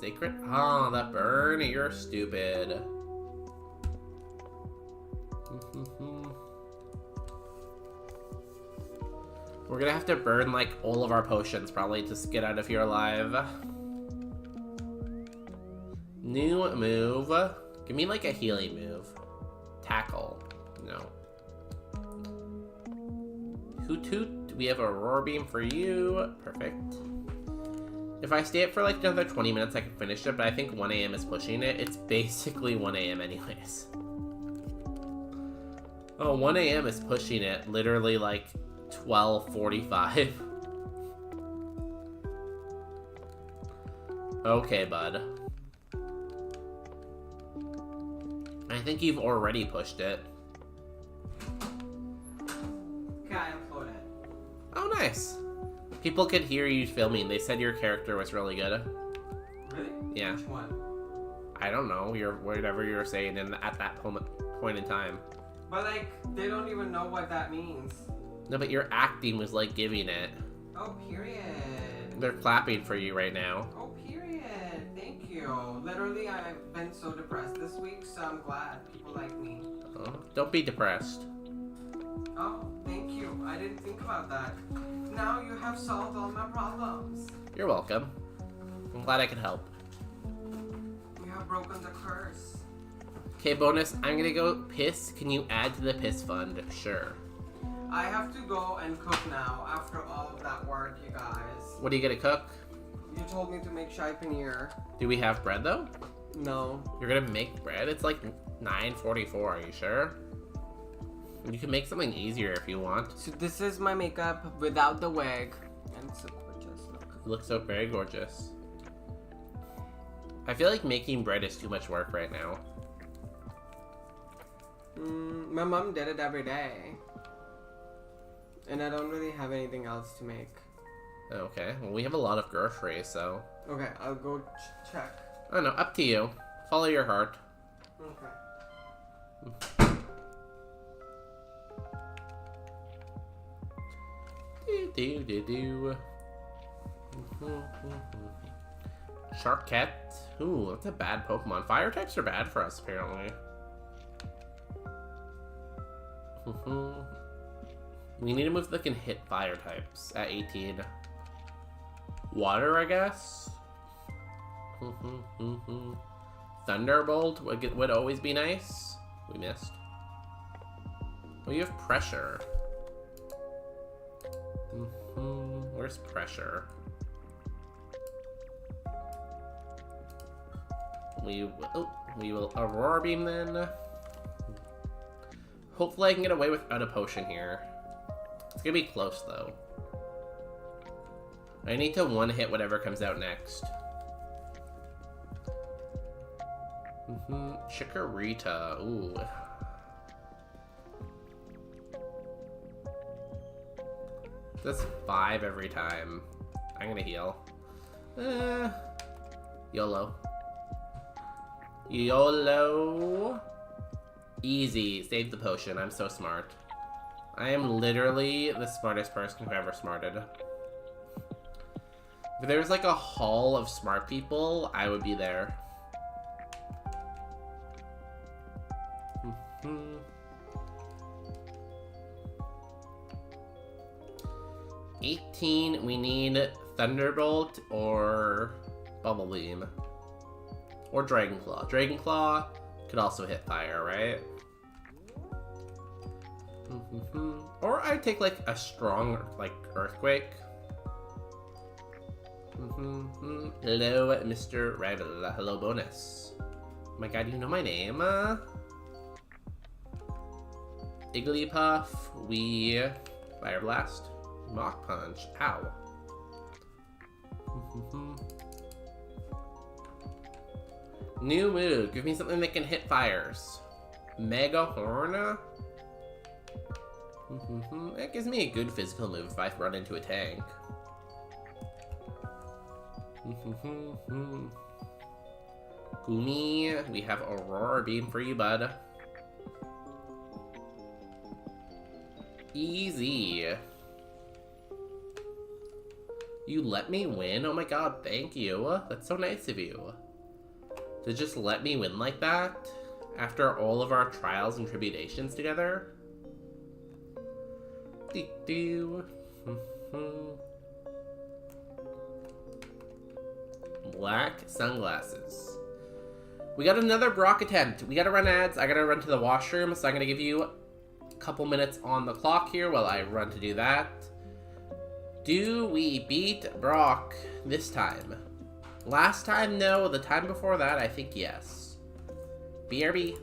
Sacred? Oh, that burn. You're stupid. We're gonna have to burn like all of our potions probably to get out of here alive. New move. Give me like a healing move. Tackle. No. Hoot Hoot. We have a Roar Beam for you. Perfect. If I stay up for like another 20 minutes, I can finish it, but I think 1 a.m. is pushing it. It's basically 1 a.m. anyways. Oh, 1 a.m. is pushing it. Literally like 12:45. Okay, bud. I think you've already pushed it. Okay, I uploaded. Oh, nice. People could hear you filming. They said your character was really good. Really? Yeah. Which one? I don't know. Whatever you were saying at that point in time. But like, they don't even know what that means. No, but your acting was like giving it. Oh, period. They're clapping for you right now. Oh, period. Thank you. Literally, I've been so depressed this week, so I'm glad people like me. Oh, don't be depressed. Oh, thank you. I didn't think about that. Now you have solved all my problems. You're welcome. I'm glad I could help. You have broken the curse. Okay, bonus. I'm gonna go piss. Can you add to the piss fund? Sure. I have to go and cook now after all of that work, you guys. What are you gonna cook? You told me to make chai paneer. Do we have bread though? No. You're gonna make bread? It's like 9:44. Are you sure? You can make something easier if you want. So this is my makeup without the wig. And it's so gorgeous. Look. You look so very gorgeous. I feel like making bread is too much work right now. My mom did it every day. And I don't really have anything else to make. Okay, well we have a lot of groceries, so... Okay, I'll go check. I don't know, up to you. Follow your heart. Okay. Do. Sharkette. Ooh, that's a bad Pokemon. Fire types are bad for us, apparently. We need to move that can hit fire types at 18. Water, I guess? Thunderbolt would always be nice. We missed. Well, you have pressure. Where's pressure? We will Aurora Beam then. Hopefully I can get away without a potion here. It's gonna be close though. I need to one-hit whatever comes out next. Chikorita. Ooh. That's 5 every time. I'm gonna heal. YOLO. YOLO. Easy. Save the potion. I'm so smart. I am literally the smartest person who ever smarted. If there was like a hall of smart people, I would be there. 18, we need Thunderbolt or Bubble Beam. Or Dragon Claw. Dragon Claw could also hit fire, right? Or I'd take like a strong like Earthquake. Hello, Mr. Rival. Hello, bonus. Oh my god, you know my name? Igglypuff, Fire Blast. Mach Punch. Ow. New move. Give me something that can hit fires. Mega Horn. That gives me a good physical move if I run into a tank. Gumi, we have Aurora Beam for you, bud. Easy. You let me win? Oh my god, thank you. That's so nice of you. To just let me win like that? After all of our trials and tribulations together? Black sunglasses. We got another Brock attempt. We gotta run ads. I gotta run to the washroom, so I'm gonna give you a couple minutes on the clock here while I run to do that. Do we beat Brock this time? Last time, no. The time before that, I think yes. BRB.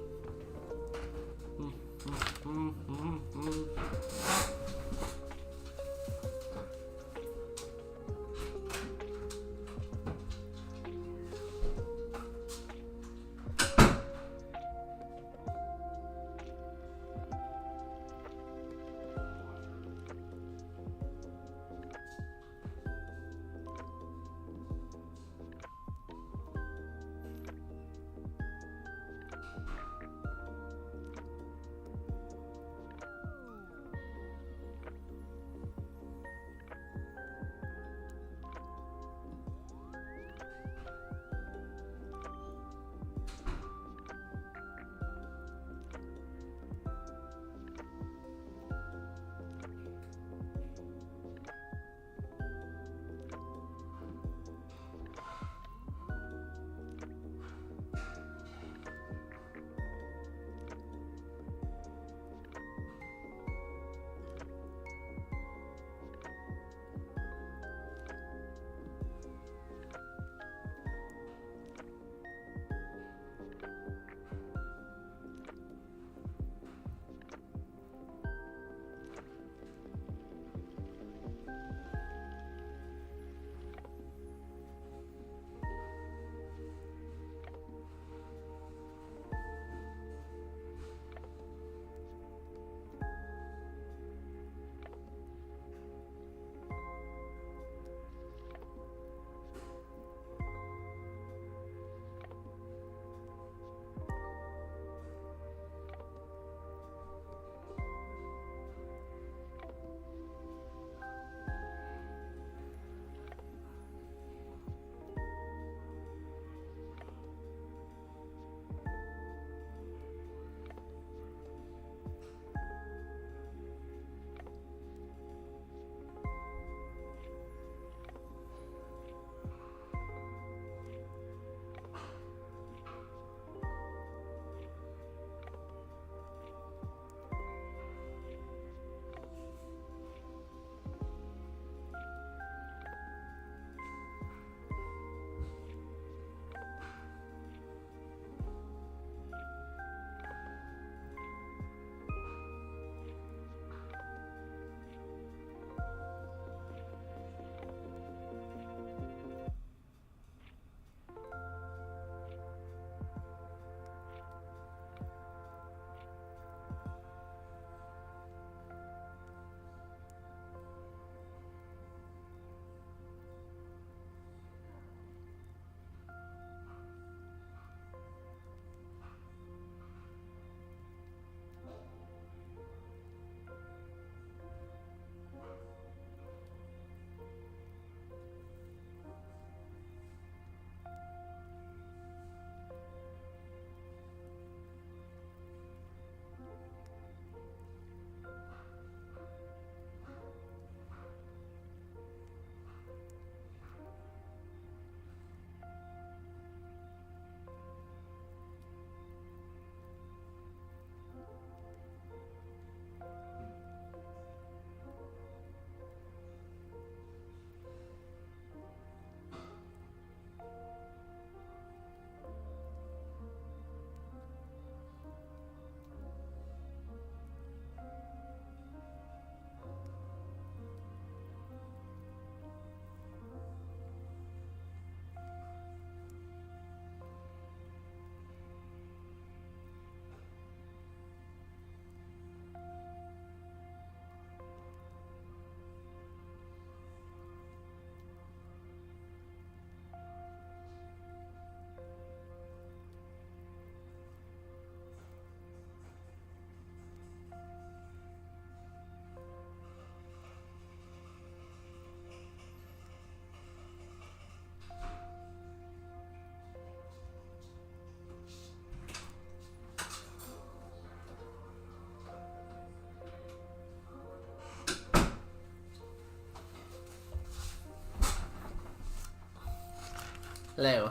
Hello.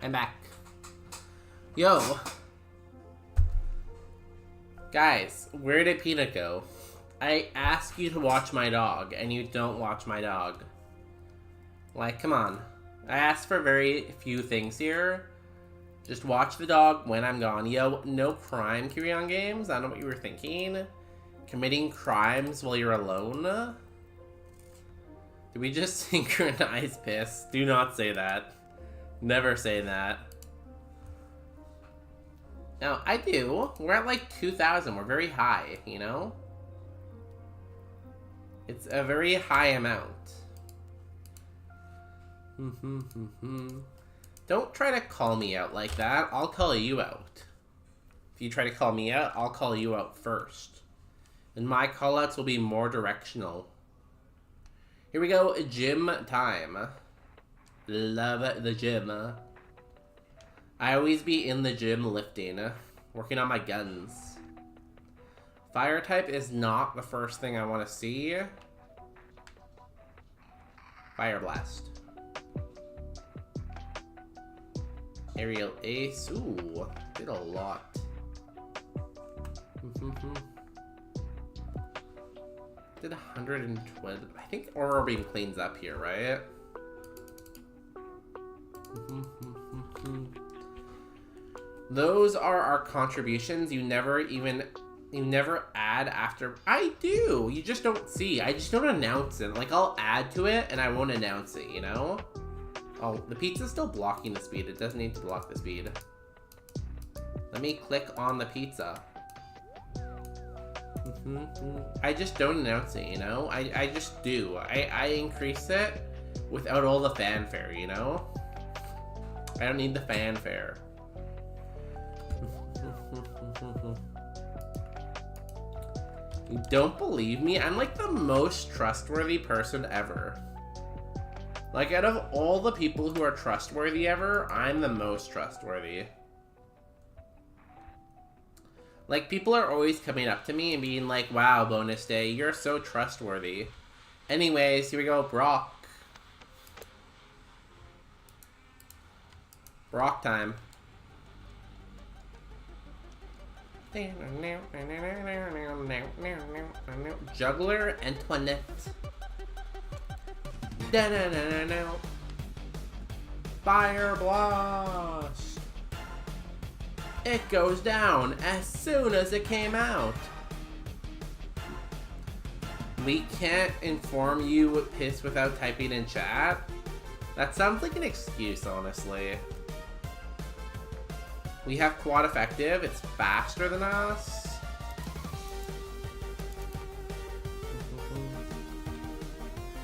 I'm back. Yo. Guys, where did Peanut go? I ask you to watch my dog, and you don't watch my dog. Like, come on. I asked for very few things here. Just watch the dog when I'm gone. Yo, no crime, Kiryan Games. I don't know what you were thinking. Committing crimes while you're alone? Did we just synchronize piss? Do not say that. Never say that. No, I do. We're at like 2,000. We're very high, you know? It's a very high amount. Don't try to call me out like that. I'll call you out. If you try to call me out, I'll call you out first. And my callouts will be more directional. Here we go, gym time. Love the gym. I always be in the gym lifting, working on my guns. Fire type is not the first thing I want to see. Fire blast. Aerial ace. Ooh, did a lot. Did 112. I think Aurora Beam cleans up here, right? Those are our contributions. You never add after. I do. You just don't see. I just don't announce it. Like, I'll add to it and I won't announce it, you know? Oh, the pizza's still blocking the speed. It doesn't need to block the speed. Let me click on the pizza. I just don't announce it, you know? I just do. I increase it without all the fanfare, you know? I don't need the fanfare. You don't believe me? I'm like the most trustworthy person ever. Like, out of all the people who are trustworthy ever, I'm the most trustworthy. Like, people are always coming up to me and being like, wow, bonus day, you're so trustworthy. Anyways, here we go, Brock. Brock time. Juggler Antoinette. Fire blast. It goes down as soon as it came out. We can't inform you piss without typing in chat. That sounds like an excuse, honestly. We have quad effective. It's faster than us.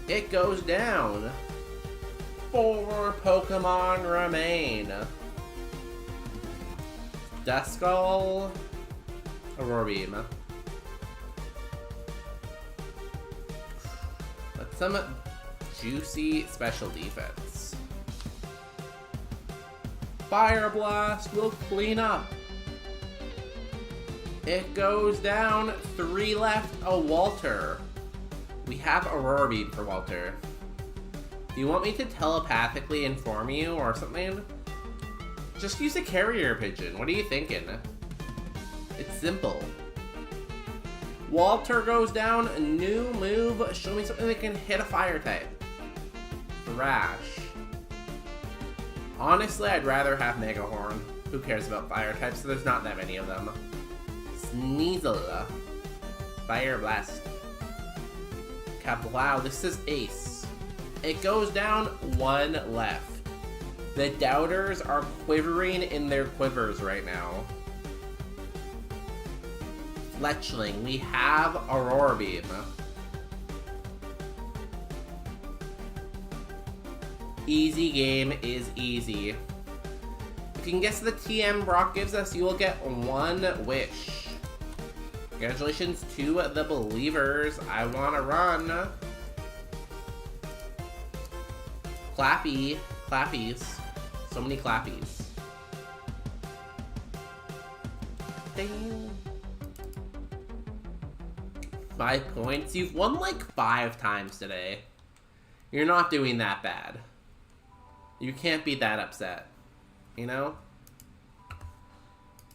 It goes down. 4 Pokemon remain. Duskull, Aurora Beam. That's some juicy special defense. Fire Blast will clean up. It goes down. 3 left. A Walter. We have Aurora Beam for Walter. Do you want me to telepathically inform you or something? Just use a carrier pigeon. What are you thinking? It's simple. Walter goes down. A new move. Show me something that can hit a fire type. Thrash. Honestly, I'd rather have Mega Horn. Who cares about fire types? So there's not that many of them. Sneasel. Fire Blast. Kablow. This is Ace. It goes down. 1 left. The doubters are quivering in their quivers right now. Fletchling. We have Aurora Beam. Easy game is easy. If you can guess the TM Brock gives us, you will get 1 wish. Congratulations to the believers. I want to run. Clappy. Clappies. So many clappies. Damn. 5 points. You've won like 5 times today. You're not doing that bad. You can't be that upset. You know?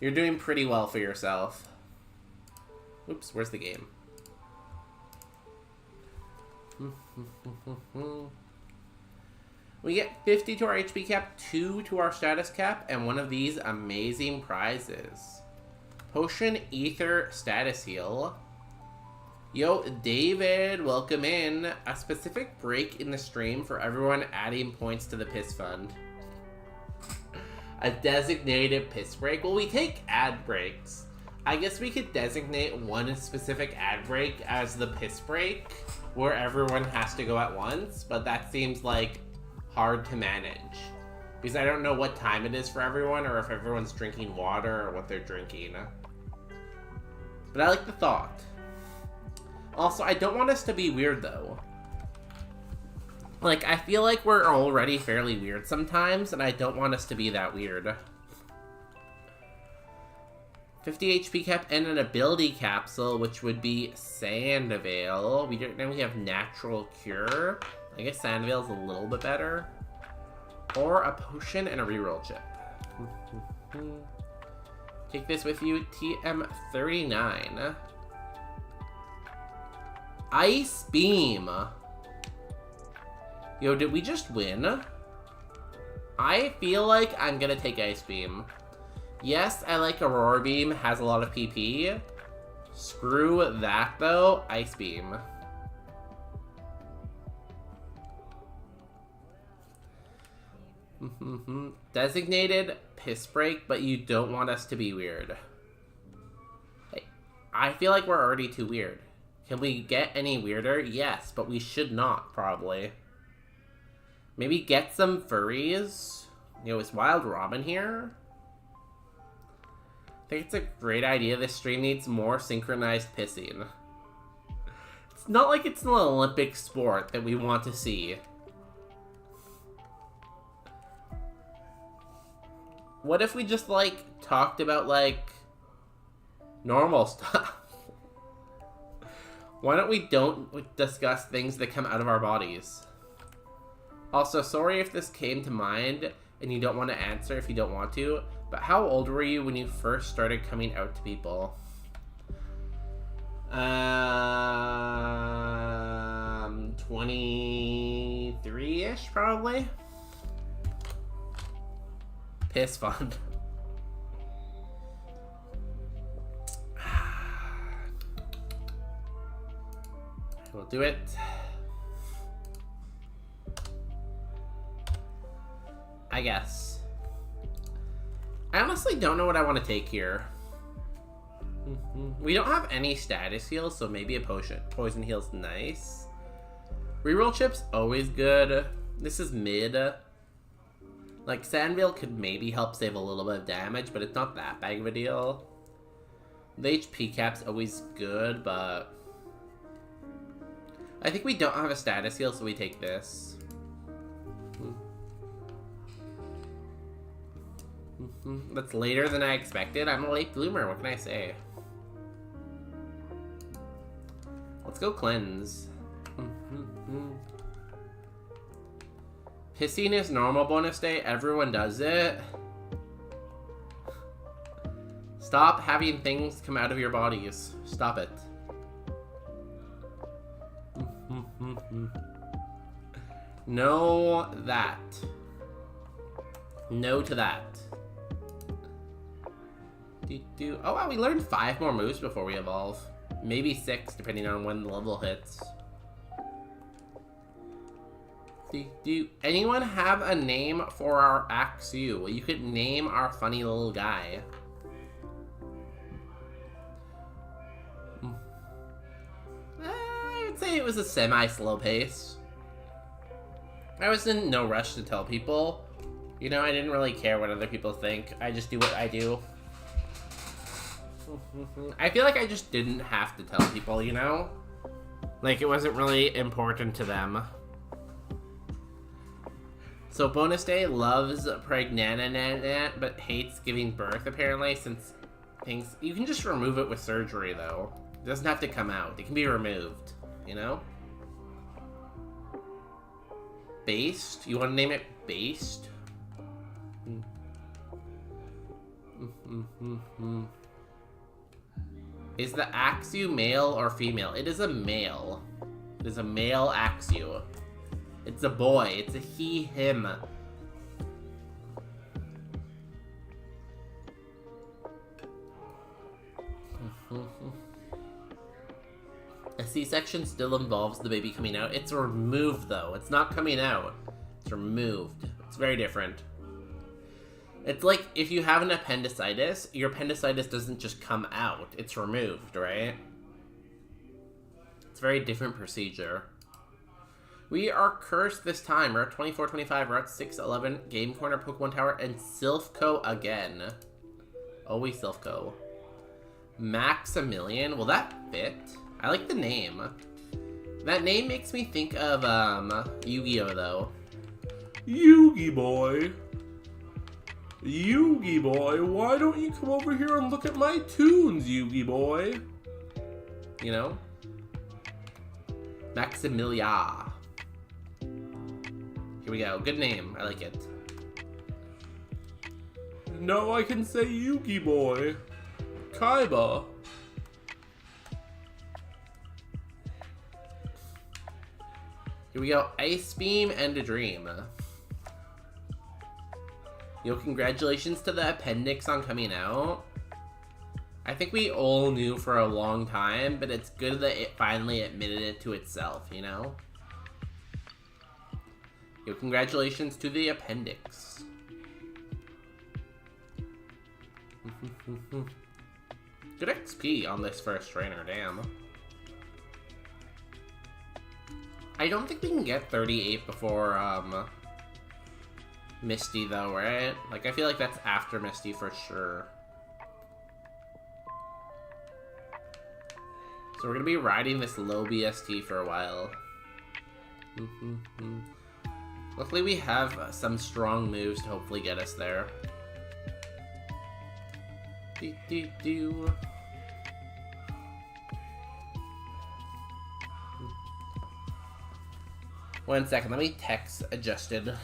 You're doing pretty well for yourself. Oops, where's the game? We get 50 to our HP cap, 2 to our status cap, and one of these amazing prizes. Potion Ether Status Heal. Yo, David, welcome in. A specific break in the stream for everyone adding points to the piss fund. A designated piss break? Well, we take ad breaks. I guess we could designate one specific ad break as the piss break, where everyone has to go at once, but that seems like hard to manage. Because I don't know what time it is for everyone, or if everyone's drinking water, or what they're drinking. But I like the thought. Also, I don't want us to be weird, though. Like, I feel like we're already fairly weird sometimes, and I don't want us to be that weird. 50 HP cap and an ability capsule, which would be Sandvale. Now we have Natural Cure. I guess Sandvale's a little bit better. Or a potion and a reroll chip. Take this with you, TM39. Ice Beam. Yo, did we just win? I feel like I'm gonna take Ice Beam. Yes, I like Aurora Beam, has a lot of PP. Screw that though, Ice Beam. Designated piss break, but you don't want us to be weird. Hey, I feel like we're already too weird. Can we get any weirder? Yes, but we should not, probably. Maybe get some furries? Yo, is Wild Robin here? I think it's a great idea. This stream needs more synchronized pissing. It's not like it's an Olympic sport that we want to see. What if we just, like, talked about, like, normal stuff? Why don't we don't discuss things that come out of our bodies? Also, sorry if this came to mind and you don't want to answer if you don't want to, but how old were you when you first started coming out to people? 23-ish, probably? Piss fund. We'll do it. I guess. I honestly don't know what I want to take here. We don't have any status heals, so maybe a poison heal's nice. Reroll chip's always good. This is mid. Like, Sandvale could maybe help save a little bit of damage, but it's not that big of a deal. The HP cap's always good, but I think we don't have a status heal, so we take this. That's later than I expected. I'm a late bloomer, what can I say? Let's go cleanse. Pissing is normal bonus day. Everyone does it. Stop having things come out of your bodies. Stop it. No, that. No to that. Oh wow, we learned 5 more moves before we evolve. Maybe 6, depending on when the level hits. Do anyone have a name for our Axu? You could name our funny little guy. I would say it was a semi-slow pace. I was in no rush to tell people. You know, I didn't really care what other people think. I just do what I do. I feel like I just didn't have to tell people, you know? Like, it wasn't really important to them. So Bonus Day loves pregnananat, but hates giving birth, apparently, since things... You can just remove it with surgery, though. It doesn't have to come out. It can be removed, you know? Based? You want to name it Based? Is the Axew male or female? It is a male. It is a male Axew. It's a boy. It's a he, him. A C-section still involves the baby coming out. It's removed, though. It's not coming out. It's removed. It's very different. It's like if you have an appendicitis, your appendicitis doesn't just come out. It's removed, right? It's a very different procedure. We are cursed this time. We're at 24-25. We're at 6-11. Game Corner, Pokemon Tower, and Silphco again. Always Silphco. Maximilian. Will that fit? I like the name. That name makes me think of Yu-Gi-Oh, though. Yu-Gi boy. Yu-Gi boy, why don't you come over here and look at my tunes, Yu-Gi boy? You know? Maximilia. Here we go. Good name. I like it. No, I can say Yu-Gi boy. Kaiba. Here we go. Ice Beam and a Dream. Yo, congratulations to the appendix on coming out. I think we all knew for a long time, but it's good that it finally admitted it to itself, you know? Yo, congratulations to the appendix. Good XP on this first trainer, damn. I don't think we can get 38 before, Misty, though, right? Like, I feel like that's after Misty for sure. So we're gonna be riding this low BST for a while. Luckily, we have some strong moves to hopefully get us there. One second, let me text adjusted.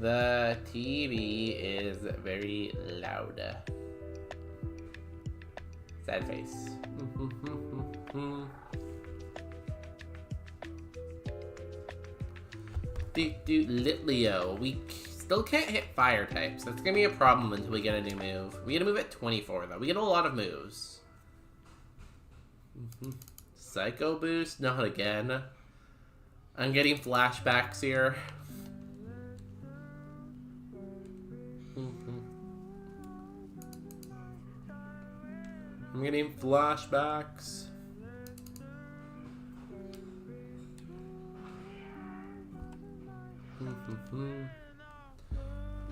The TV is very loud. Sad face. Litleo. We still can't hit fire types. That's gonna be a problem until we get a new move. We get a move at 24 though. We get a lot of moves. Psycho Boost? Not again. I'm getting flashbacks here. I'm getting flashbacks.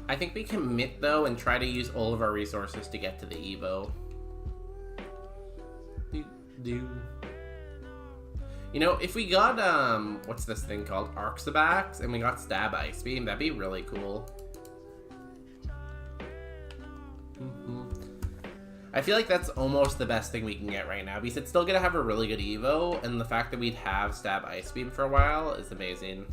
I think we commit though and try to use all of our resources to get to the Evo. You know, if we got, what's this thing called? Arxabax, and we got Stab Ice Beam, that'd be really cool. I feel like that's almost the best thing we can get right now, because it's still gonna have a really good Evo, and the fact that we'd have Stab Ice Beam for a while is amazing.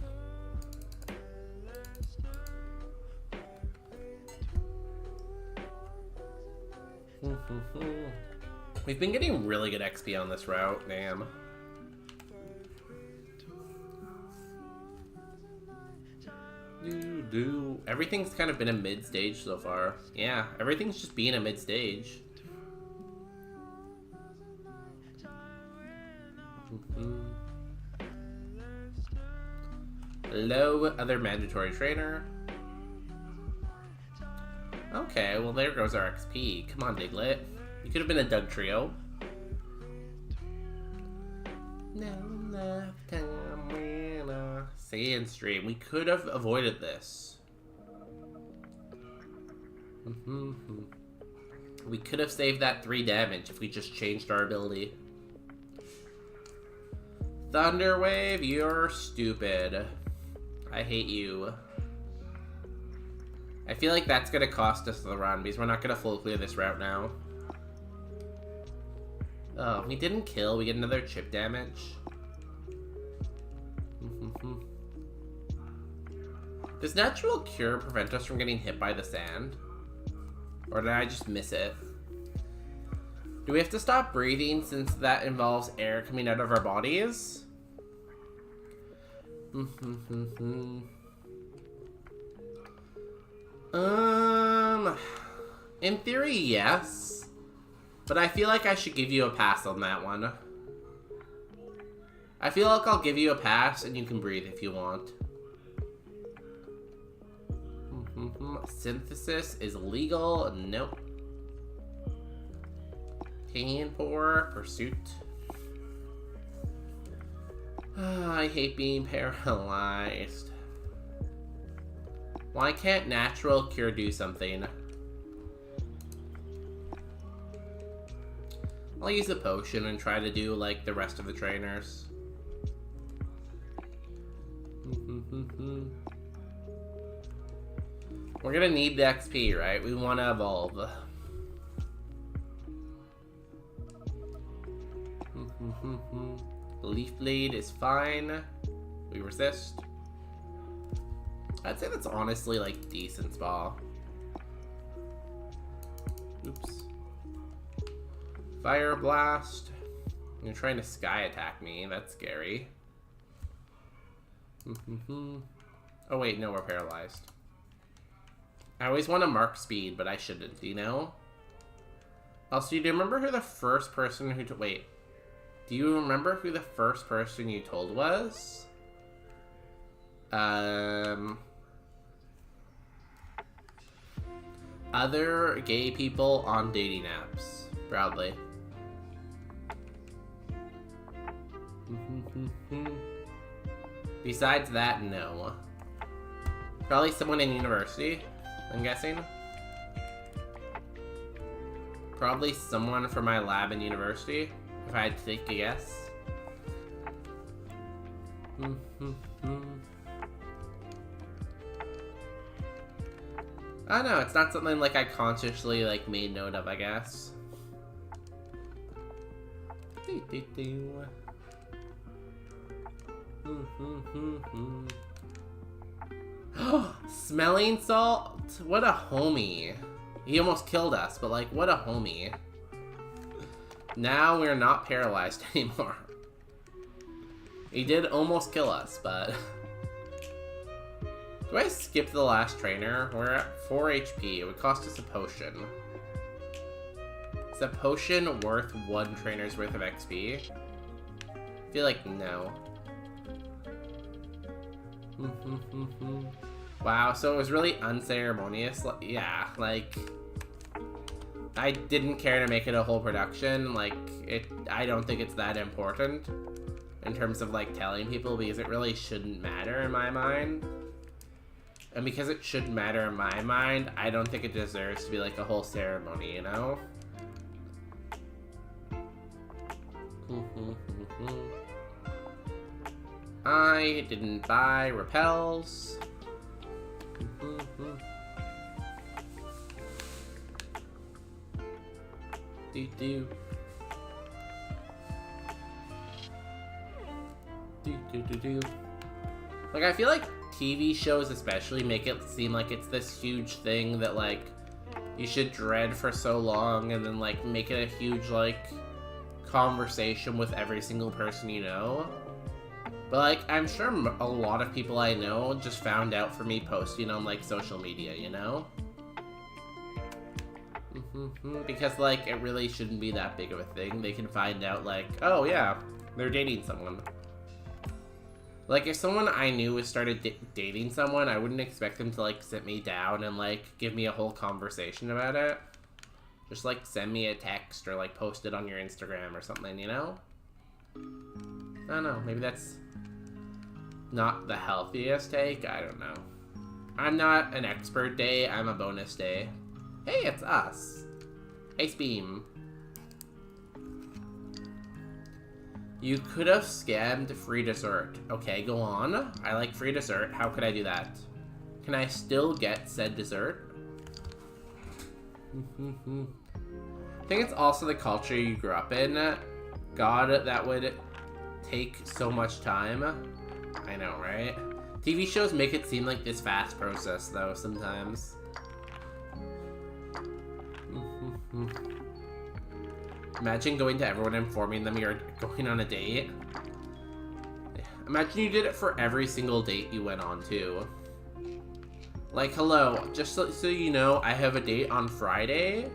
We've been getting really good XP on this route, damn. Everything's kind of been a mid-stage so far. Yeah, everything's just being a mid-stage. Hello, other mandatory trainer. Okay, well there goes our XP. Come on, Diglett. You could have been a Doug Trio. Sand Stream. We could have avoided this. We could have saved that 3 damage if we just changed our ability. Thunderwave, you're stupid. I hate you. I feel like that's gonna cost us the run because we're not gonna full clear this route now. Oh, we didn't kill. We get another chip damage. Does Natural Cure prevent us from getting hit by the sand? Or did I just miss it? Do we have to stop breathing since that involves air coming out of our bodies? In theory, yes. But I feel like I should give you a pass on that one. I feel like I'll give you a pass and you can breathe if you want. Synthesis is legal. Nope. Pain for pursuit. I hate being paralyzed. Why can't Natural Cure do something? I'll use a potion and try to do like the rest of the trainers. We're gonna need the XP, right? We want to evolve. Leaf Blade is fine. We resist. I'd say that's honestly like decent spa. Oops. Fire Blast. You're trying to sky attack me. That's scary. Oh wait, no, we're paralyzed. I always want to mark speed, but I shouldn't, you know? Also, do you remember who the first person who wait. Do you remember who the first person you told was? Other gay people on dating apps. Proudly. Besides that, no. Probably someone in university, I'm guessing. Probably someone from my lab in university, if I had to take a guess. I don't know, it's not something like I consciously like made note of, I guess. Smelling salt? What a homie. He almost killed us, but like, what a homie. Now we're not paralyzed anymore. He did almost kill us, but... Do I skip the last trainer? We're at 4 HP. It would cost us a potion. Is a potion worth 1 trainer's worth of XP? I feel like no. Wow, so it was really unceremonious. Yeah, like... I didn't care to make it a whole production. Like, I don't think it's that important in terms of, like, telling people, because it really shouldn't matter in my mind. And because it shouldn't matter in my mind, I don't think it deserves to be, like, a whole ceremony, you know? I didn't buy repels. Do. Like, I feel like TV shows especially make it seem like it's this huge thing that, like, you should dread for so long, and then, like, make it a huge, like, conversation with every single person you know. But, like, I'm sure a lot of people I know just found out from me posting on, like, social media, you know? Because, like, it really shouldn't be that big of a thing. They can find out, like, oh, yeah, they're dating someone. Like, if someone I knew started dating someone, I wouldn't expect them to, like, sit me down and, like, give me a whole conversation about it. Just, like, send me a text or, like, post it on your Instagram or something, you know? I don't know. Maybe that's not the healthiest take. I don't know. I'm not an expert day. I'm a bonus day. Hey, it's us. Ace Beam. You could have scammed free dessert. Okay, go on. I like free dessert. How could I do that? Can I still get said dessert? I think it's also the culture you grew up in. God, that would take so much time. I know, right? TV shows make it seem like this fast process, though, sometimes. Imagine going to everyone and informing them you're going on a date. Imagine you did it for every single date you went on, too. Like, hello, just so you know, I have a date on Friday.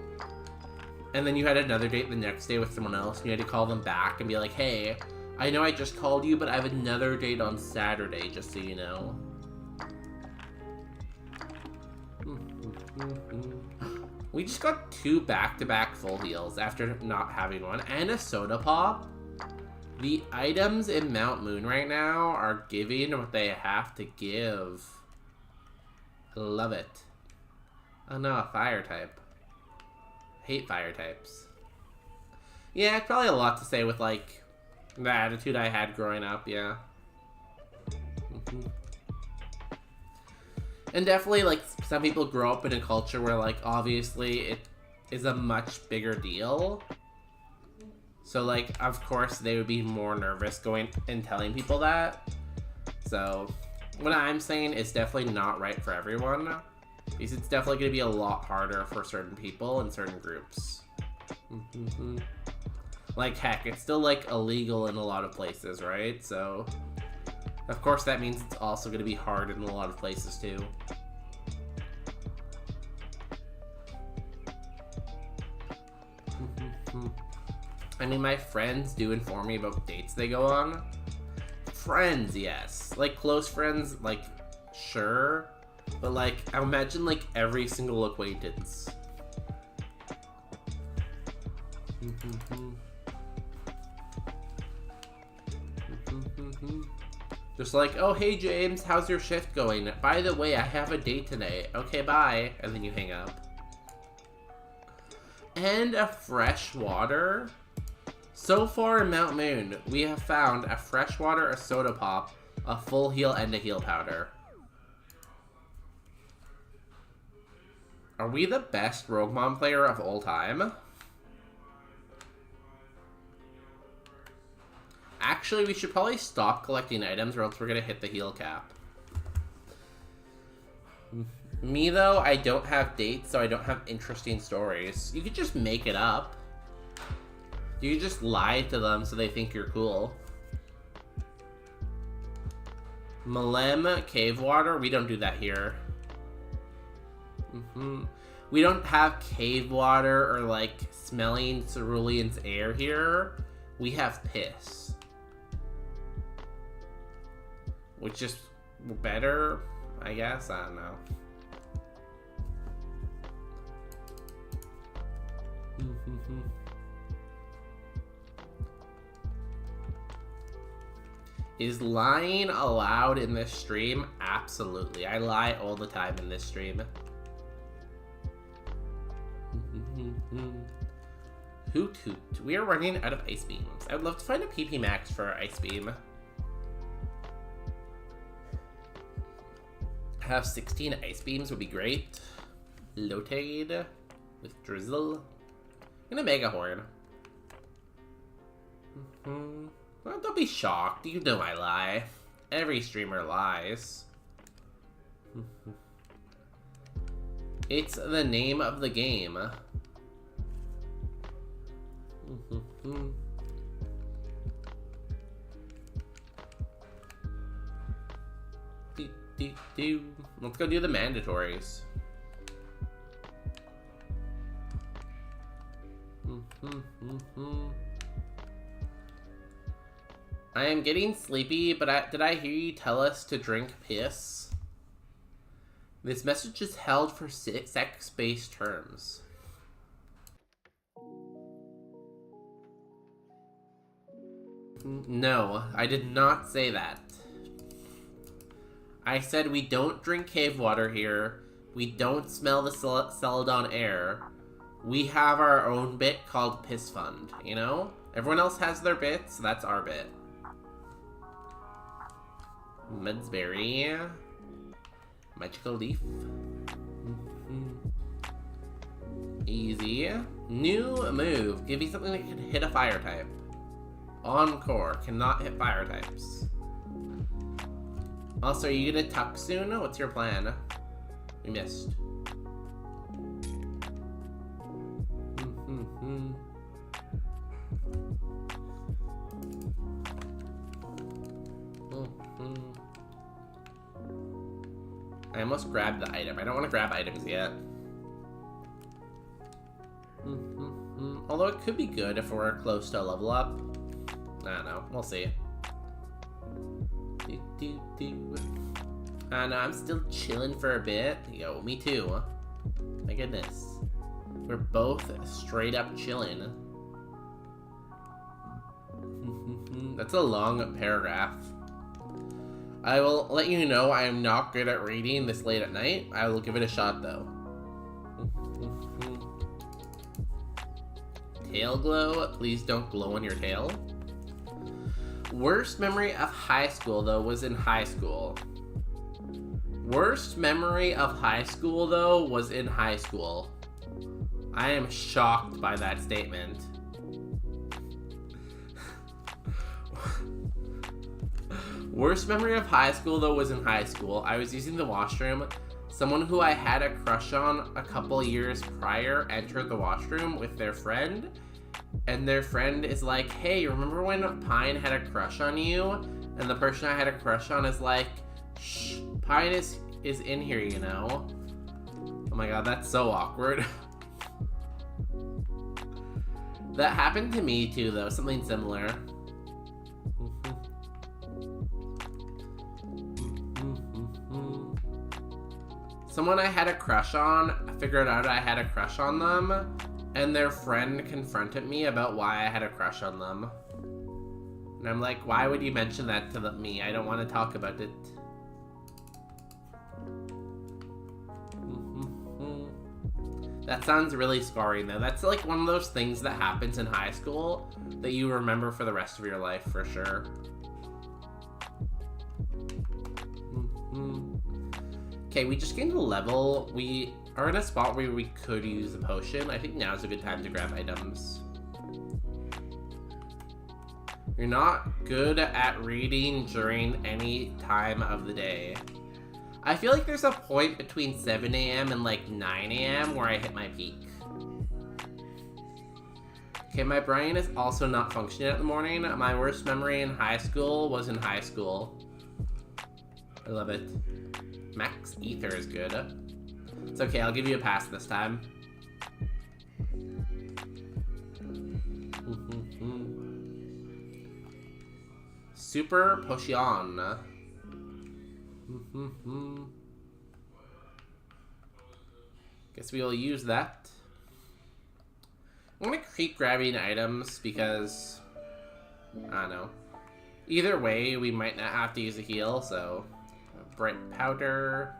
And then you had another date the next day with someone else, and you had to call them back and be like, hey, I know I just called you, but I have another date on Saturday, just so you know. We just got 2 back-to-back full heals after not having one, and a soda pop. The items in Mount Moon right now are giving what they have to give. I love it. Oh no, a fire type. Hate fire types. Yeah, it's probably a lot to say with, like, the attitude I had growing up, yeah. And definitely, like, some people grow up in a culture where, like, obviously it is a much bigger deal. So, like, of course, they would be more nervous going and telling people that. So, what I'm saying is definitely not right for everyone. Because it's definitely going to be a lot harder for certain people and certain groups. Like, heck, it's still, like, illegal in a lot of places, right? So, of course, that means it's also going to be hard in a lot of places, too. I mean, my friends do inform me about dates they go on. Friends, yes. Like, close friends, like, sure. But, like, I imagine, like, every single acquaintance. Just like, oh, hey, James, how's your shift going? By the way, I have a date tonight. Okay, bye. And then you hang up. And a fresh water. So far in Mount Moon, we have found a freshwater, a soda pop, a full heal, and a heal powder. Are we the best Roguemon player of all time? Actually, we should probably stop collecting items or else we're gonna hit the heal cap. Me, though, I don't have dates, so I don't have interesting stories. You could just make it up. You could just lie to them so they think you're cool. Malem, cave water, we don't do that here. We don't have cave water or, like, smelling cerulean's air here. We have piss. Which is better, I guess? I don't know. Is lying allowed in this stream? Absolutely. I lie all the time in this stream. Hoot hoot. We are running out of ice beams. I would love to find a PP max for our ice beam. Have 16 ice beams would be great. Lotade with drizzle. And a mega horn. Well, don't be shocked. You know I lie. Every streamer lies. It's the name of the game. Let's go do the mandatories. I am getting sleepy, but did I hear you tell us to drink piss? This message is held for sex-based terms. No, I did not say that. I said we don't drink cave water here. We don't smell the Celadon air. We have our own bit called Piss Fund, you know? Everyone else has their bits, so that's our bit. Mudsberry. Magical leaf. Easy. New move. Give me something that can hit a fire type. Encore. Cannot hit fire types. Also, are you gonna tuck soon? What's your plan? We missed. I almost grabbed the item. I don't want to grab items yet. Although it could be good if we're close to a level up. I don't know. We'll see. I know, I'm still chilling for a bit. Yo, me too. My goodness. We're both straight up chilling. That's a long paragraph. I will let you know I am not good at reading this late at night. I will give it a shot though. Tail glow? Please don't glow on your tail. Worst memory of high school though was in high school. Worst memory of high school though was in high school. I am shocked by that statement. Worst memory of high school though was in high school. I was using the washroom. Someone who I had a crush on a couple years prior entered the washroom with their friend. And their friend is like, hey, remember when Pine had a crush on you? And the person I had a crush on is like, shh, Pine is in here, you know? Oh my god, that's so awkward. That happened to me too though, something similar. Someone I had a crush on, I figured out I had a crush on them, and their friend confronted me about why I had a crush on them. And I'm like, why would you mention that to me? I don't want to talk about it. That sounds really scarring though. That's like one of those things that happens in high school that you remember for the rest of your life for sure. Okay, we just gained a level. We are in a spot where we could use a potion. I think now's a good time to grab items. You're not good at reading during any time of the day. I feel like there's a point between 7 a.m. and like 9 a.m. where I hit my peak. Okay, my brain is also not functioning at the morning. My worst memory in high school was in high school. I love it. Max Ether is good. It's okay, I'll give you a pass this time. Super Potion. Guess we'll use that. I'm gonna keep grabbing items because, I don't know. Either way, we might not have to use a heal, so... Bright powder.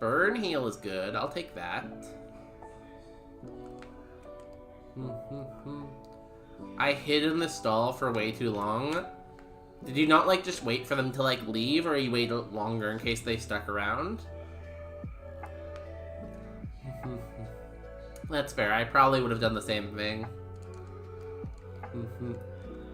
Burn heal is good. I'll take that. I hid in the stall for way too long. Did you not like just wait for them to like leave, or you waited longer in case they stuck around? That's fair. I probably would have done the same thing.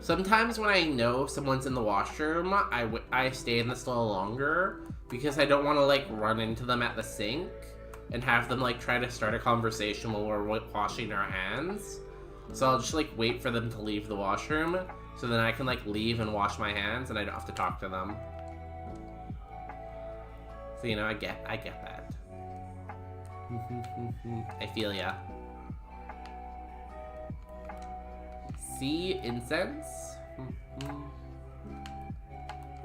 Sometimes when I know someone's in the washroom, I stay in the stall longer because I don't want to like run into them at the sink and have them like try to start a conversation while we're washing our hands. So I'll just like wait for them to leave the washroom so then I can like leave and wash my hands and I don't have to talk to them. So you know, I get that. I feel ya. Sea incense?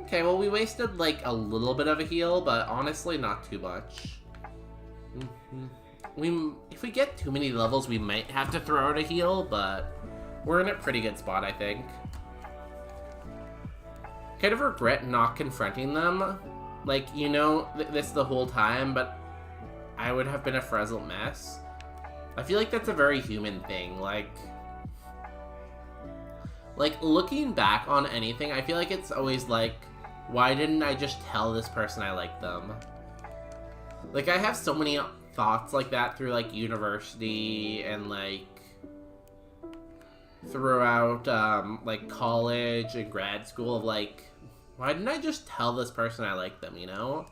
Okay, well we wasted like a little bit of a heal, but honestly not too much. If we get too many levels, we might have to throw out a heal, but we're in a pretty good spot, I think. Kind of regret not confronting them. Like, you know, this the whole time, but I would have been a frazzled mess. I feel like that's a very human thing, like looking back on anything, I feel like it's always like, why didn't I just tell this person I like them? Like, I have so many thoughts like that through, like, university and, like, throughout, like, college and grad school of, like, why didn't I just tell this person I like them, you know?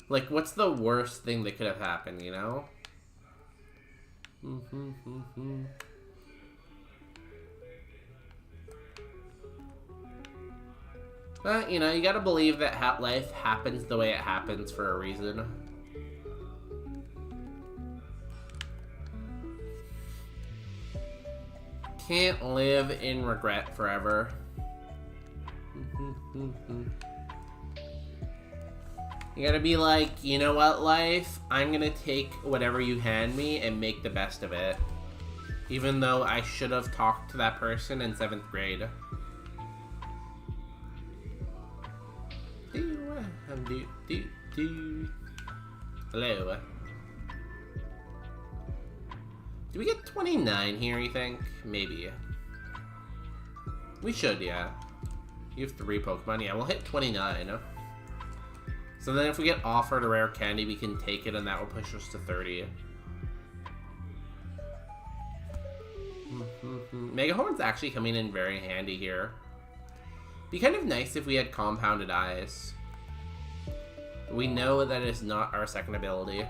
Like, what's the worst thing that could have happened, you know? But, you know, you gotta believe that life happens the way it happens for a reason. Can't live in regret forever. You gotta be like, you know what, life? I'm gonna take whatever you hand me and make the best of it. Even though I should have talked to that person in 7th grade. Hello. Do we get 29 here, you think? Maybe. We should, yeah. You have 3 Pokemon. Yeah, we'll hit 29. So then if we get offered a rare candy, we can take it, and that will push us to 30. Megahorn's actually coming in very handy here. Be kind of nice if we had Compounded Eyes. We know that is not our second ability.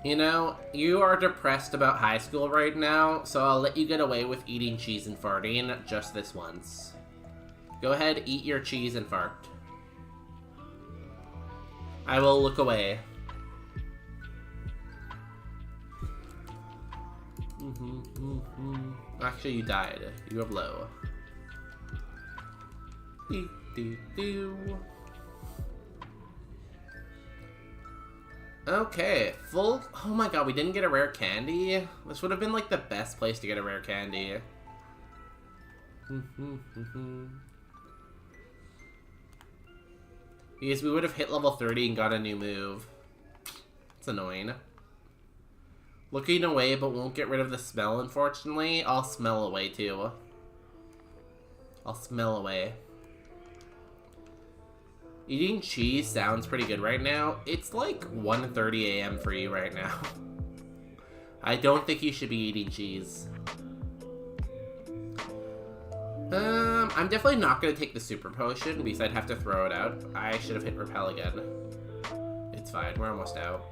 You know, you are depressed about high school right now, so I'll let you get away with eating cheese and farting just this once. Go ahead, eat your cheese and fart. I will look away. Actually, you died. You have low. Okay, full... Oh my god, we didn't get a rare candy? This would have been, like, the best place to get a rare candy. Because we would have hit level 30 and got a new move. It's annoying. Looking away, but won't get rid of the smell, unfortunately. I'll smell away, too. I'll smell away. Eating cheese sounds pretty good right now. It's like 1:30 a.m. for you right now. I don't think you should be eating cheese. I'm definitely not going to take the super potion because I'd have to throw it out. I should have hit repel again. It's fine. We're almost out.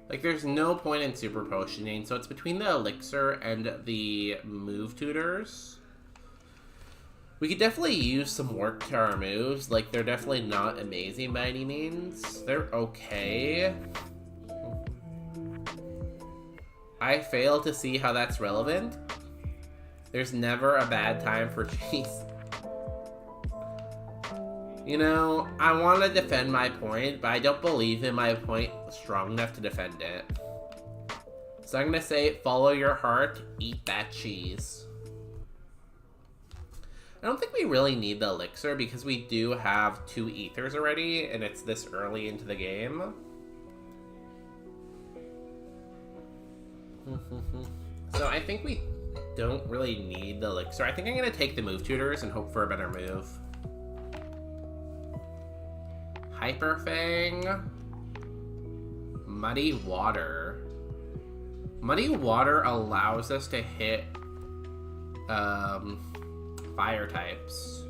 Like, there's no point in super potioning, so it's between the elixir and the move tutors. We could definitely use some work to our moves. Like, they're definitely not amazing by any means. They're okay. I fail to see how that's relevant. There's never a bad time for cheese. You know, I want to defend my point, but I don't believe in my point strong enough to defend it. So I'm going to say, follow your heart, eat that cheese. I don't think we really need the elixir because we do have 2 ethers already, and it's this early into the game. So I think we don't really need the elixir. I think I'm going to take the move tutors and hope for a better move. Hyper Fang. Muddy Water. Muddy Water allows us to hit fire types.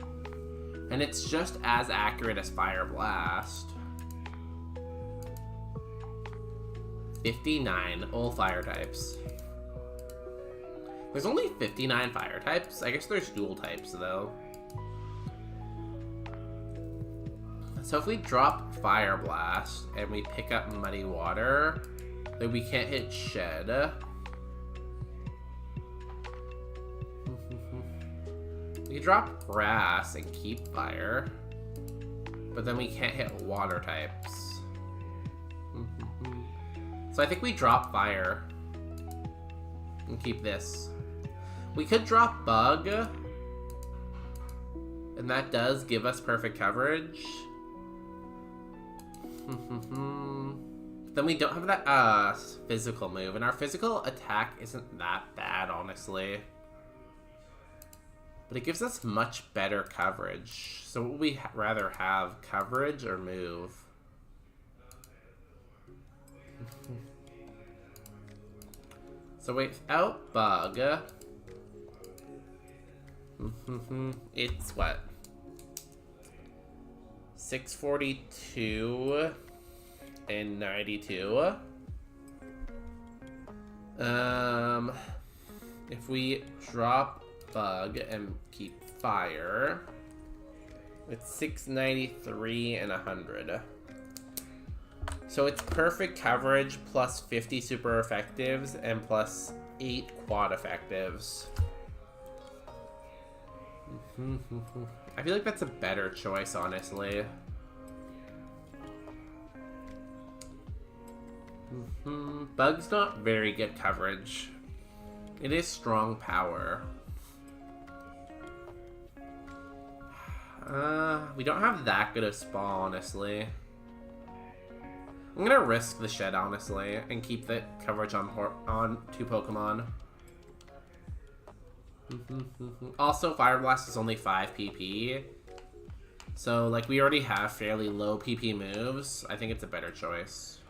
And it's just as accurate as Fire Blast. 59 all fire types. There's only 59 fire types. I guess there's dual types though. So if we drop Fire Blast and we pick up Muddy Water, then we can't hit Shed. We drop Grass and keep Fire, but then we can't hit Water types. So I think we drop Fire and keep this. We could drop Bug, and that does give us perfect coverage. Then we don't have that physical move, and our physical attack isn't that bad, honestly. But it gives us much better coverage. So would we rather have, coverage or move? So without bug, it's what? 642 and 92. If we drop bug and keep fire, it's 693 and 100. So it's perfect coverage plus 50 super effectives and plus 8 quad effectives. I feel like that's a better choice, honestly. Bug's not very good coverage. It is strong power. We don't have that good of spa, honestly. I'm gonna risk the shed, honestly, and keep the coverage on 2 Pokemon. Also, Fire Blast is only 5 PP. So, like, we already have fairly low PP moves. I think it's a better choice.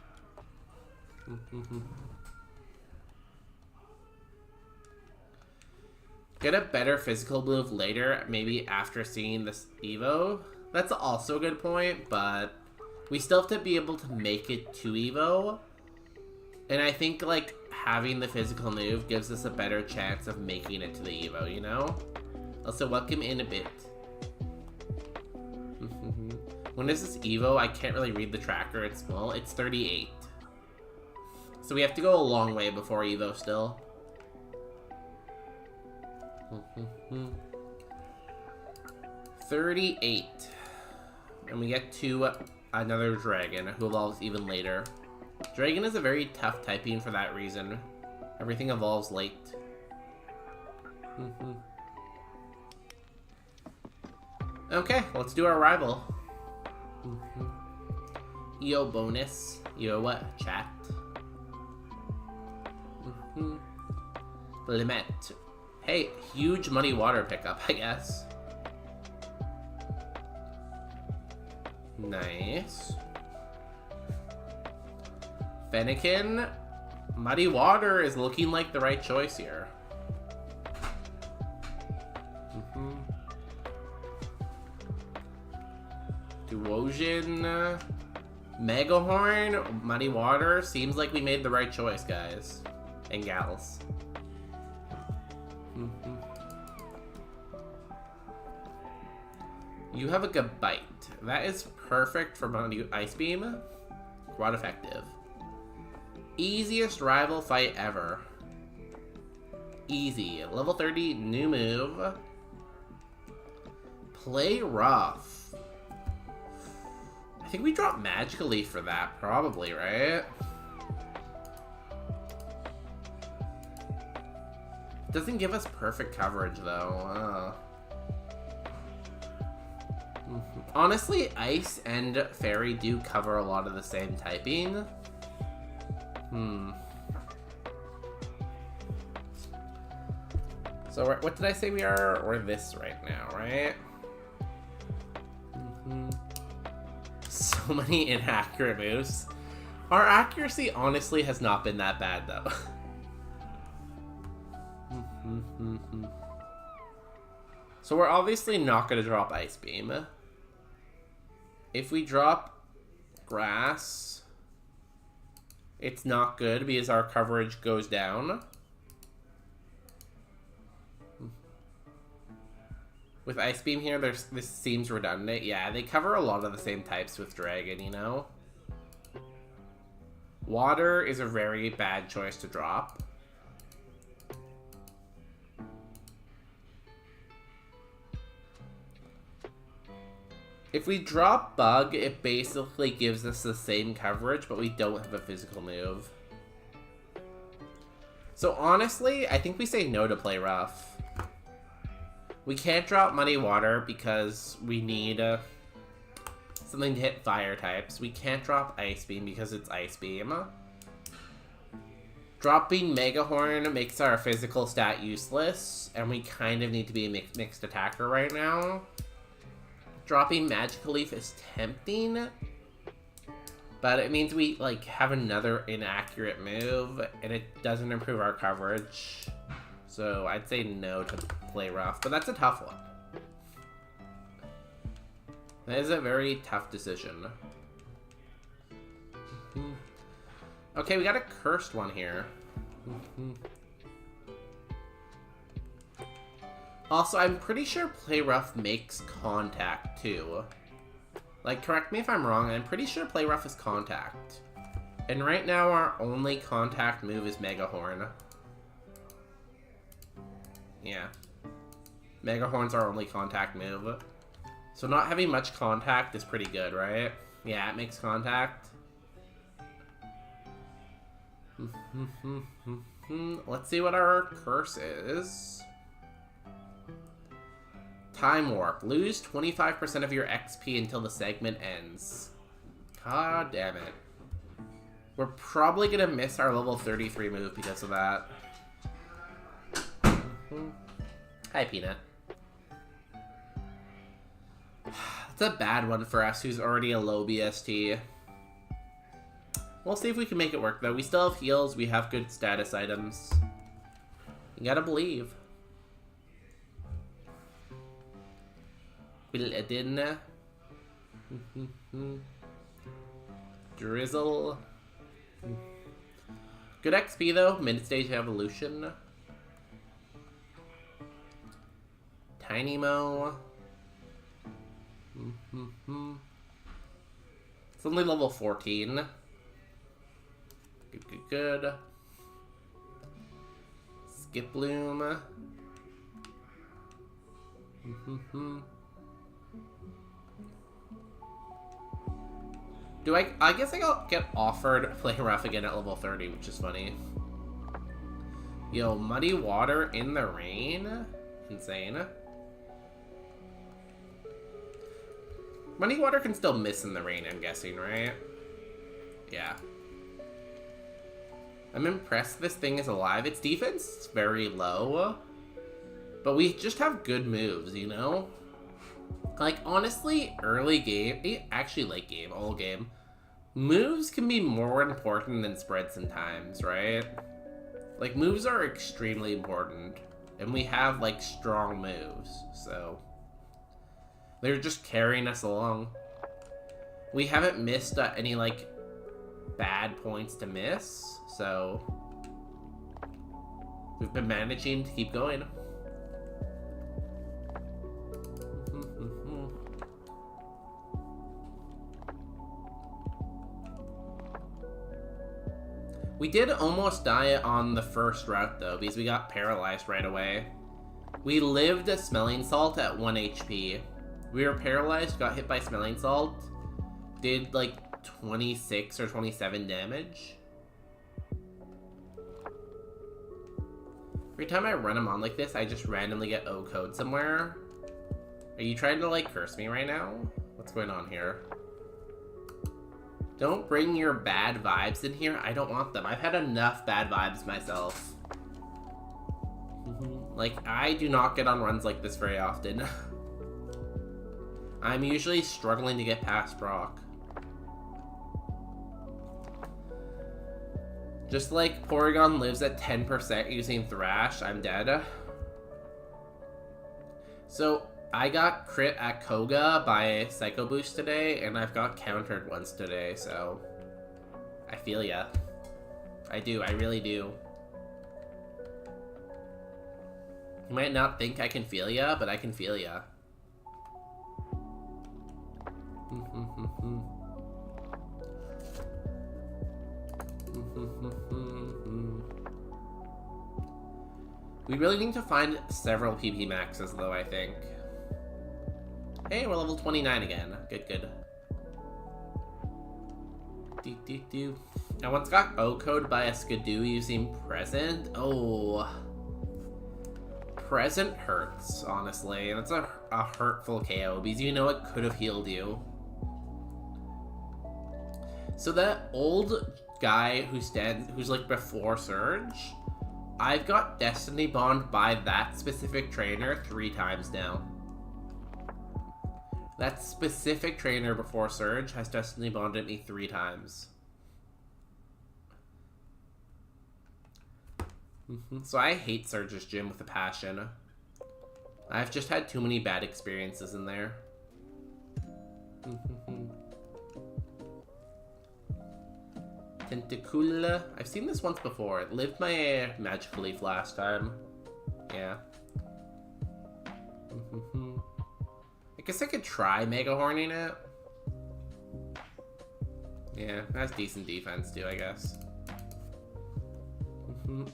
Get a better physical move later, maybe after seeing this Evo. That's also a good point, but we still have to be able to make it to Evo. And I think, like, having the physical move gives us a better chance of making it to the Evo, you know? Also, welcome in a bit. When is this Evo? I can't really read the tracker. It's small. It's 38. So we have to go a long way before Evo still. 38. And we get to another dragon who evolves even later. Dragon is a very tough typing for that reason. Everything evolves late. Okay, let's do our rival. Yo bonus. Yo what? Chat. Limit. Hey, huge muddy water pickup, I guess. Nice. Fennekin. Muddy water is looking like the right choice here. Duosion. Megahorn. Muddy water. Seems like we made the right choice, guys. And gals. You have a good bite. That is perfect for Muddy Ice Beam. Quite effective. Easiest rival fight ever. Easy. Level 30, new move. Play rough. I think we drop Magical Leaf for that, probably, right? Doesn't give us perfect coverage, though. Honestly, Ice and Fairy do cover a lot of the same typing. So, what did I say we are? We're this right now, right? So many inaccurate moves. Our accuracy, honestly, has not been that bad, though. So we're obviously not going to drop Ice Beam. If we drop Grass, it's not good because our coverage goes down. With Ice Beam here, this seems redundant. Yeah, they cover a lot of the same types with Dragon, you know? Water is a very bad choice to drop. If we drop Bug, it basically gives us the same coverage, but we don't have a physical move. So honestly, I think we say no to play rough. We can't drop Muddy Water because we need Something to hit fire types. We can't drop Ice Beam because it's Ice Beam. Dropping Mega Horn makes our physical stat useless, and we kind of need to be a mixed attacker right now. Dropping Magical Leaf is tempting, but it means we like have another inaccurate move, and it doesn't improve our coverage. So I'd say no to play rough, but that's a tough one. That is a very tough decision. Okay, we got a cursed one here. Also, I'm pretty sure play rough makes contact too. Like, correct me if I'm wrong, I'm pretty sure play rough is contact. And right now our only contact move is Mega Horn. Yeah. Mega Horn's our only contact move. So not having much contact is pretty good, right? Yeah, it makes contact. Let's see what our curse is. Time Warp. Lose 25% of your XP until the segment ends. God damn it. We're probably gonna miss our level 33 move because of that. Hi, Peanut. It's a bad one for us who's already a low BST. We'll see if we can make it work, though. We still have heals. We have good status items. You gotta believe. Willadin. Drizzle. Good XP, though. Mid-stage evolution. Tiny Mo. It's only level 14. Good. Skip Bloom. I guess I'll get offered play rough again at level 30, which is funny. Yo, Muddy Water in the rain? Insane. Muddy Water can still miss in the rain, I'm guessing, right? Yeah. I'm impressed this thing is alive. Its defense is very low, but we just have good moves, you know? Like, honestly, early game, actually late game, all game, moves can be more important than spreads sometimes, right? Like, moves are extremely important, and we have, like, strong moves, so they're just carrying us along. We haven't missed any, like, bad points to miss, so we've been managing to keep going. We did almost die on the first route, though, because we got paralyzed right away. We lived a Smelling Salt at 1 HP. We were paralyzed, got hit by Smelling Salt, did like 26 or 27 damage. Every time I run him on like this, I just randomly get O-code somewhere. Are you trying to, like, curse me right now? What's going on here? Don't bring your bad vibes in here. I don't want them. I've had enough bad vibes myself. Like, I do not get on runs like this very often. I'm usually struggling to get past Brock. Just like Porygon lives at 10% using Thrash, I'm dead. So, I got crit at Koga by Psycho Boost today, and I've got countered once today, so I feel ya. I do, I really do. You might not think I can feel ya, but I can feel ya. We really need to find several PP maxes, though, I think. Hey, we're level 29 again. Good, good. I once got O-code by a Skidoo using Present. Oh. Present hurts, honestly. And it's a hurtful KO, because you know it could have healed you. So that old guy who's like before Surge, I've got Destiny Bond by that specific trainer 3 times now. That specific trainer before Surge has Destiny Bonded me 3 times. So I hate Surge's gym with a passion. I've just had too many bad experiences in there. Tentacula. I've seen this once before. It lived my Magical Leaf last time. Yeah. I guess I could try Mega Horning it. Yeah, that's decent defense too, I guess.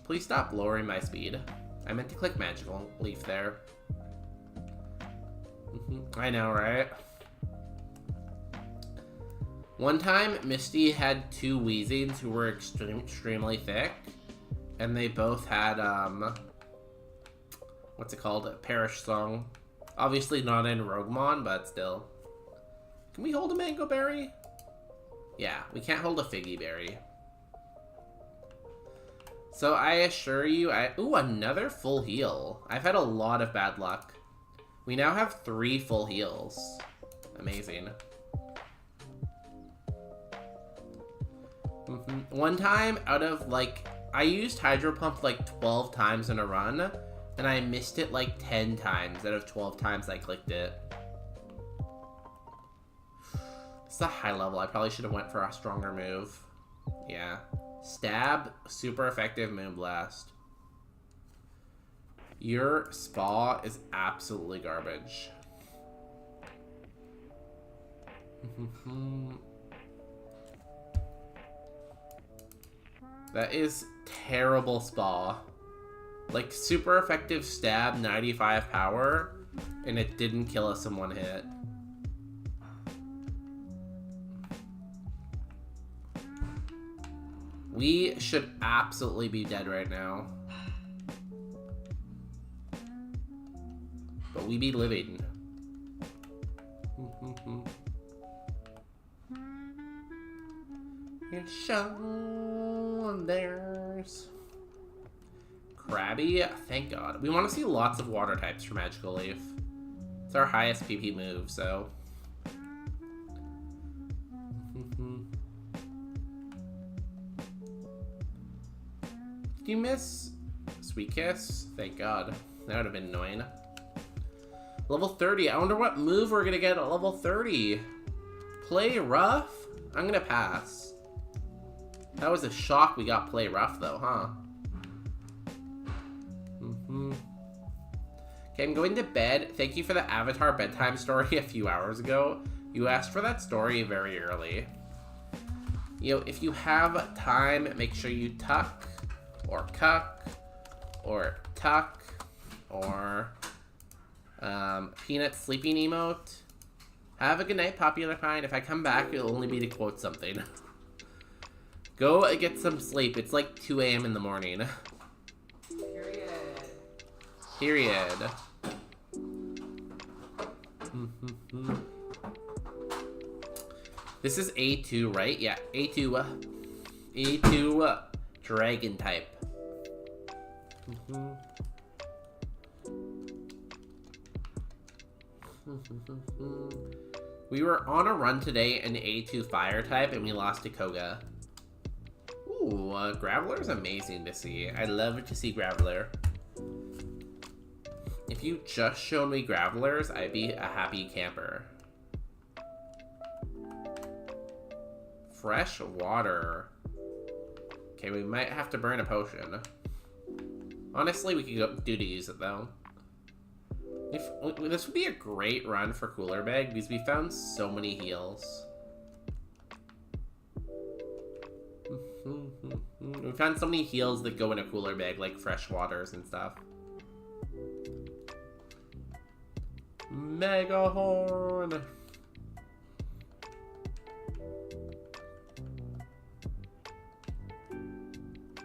Please stop lowering my speed. I meant to click Magical Leaf there. I know, right? One time, Misty had 2 Weezings who were extremely thick, and they both had, what's it called? A Perish Song. Obviously not in Roguemon, but still. Can we hold a Mango Berry? Yeah, we can't hold a Figgy Berry. So I assure you, ooh, another full heal. I've had a lot of bad luck. We now have 3 full heals. Amazing. One time, out of like, I used Hydro Pump like 12 times in a run, and I missed it like 10 times out of 12 times I clicked it. It's a high level. I probably should have went for a stronger move. Yeah. Stab, super effective Moonblast. Your spa is absolutely garbage. That is terrible spa. Like, super effective stab, 95 power, and it didn't kill us in 1 hit. We should absolutely be dead right now. But we be living. It's shown there's Krabby, thank God. We want to see lots of water types for Magical Leaf. It's our highest PP move, so. Did you miss Sweet Kiss? Thank God. That would have been annoying. Level 30. I wonder what move we're going to get at level 30. Play Rough? I'm going to pass. That was a shock we got Play Rough, though, huh? Okay, I'm going to bed. Thank you for the Avatar bedtime story a few hours ago. You asked for that story very early. You know, if you have time, make sure you tuck, or cuck, or tuck, or Peanut sleeping emote. Have a good night, Popular Pine. If I come back, it'll only be to quote something. Go get some sleep. It's like 2 a.m. in the morning. Period. This is A2, right? Yeah, A2. A2 dragon type. We were on a run today in A2 fire type and we lost to Koga. Ooh, Graveler is amazing to see. I love to see Graveler. If you just showed me Gravelers, I'd be a happy camper. Fresh water. Okay, we might have to burn a potion. Honestly, we could go do to use it though. This would be a great run for Cooler Bag because we found so many heals. We found so many heals that go in a Cooler Bag, like fresh waters and stuff. Mega Horn!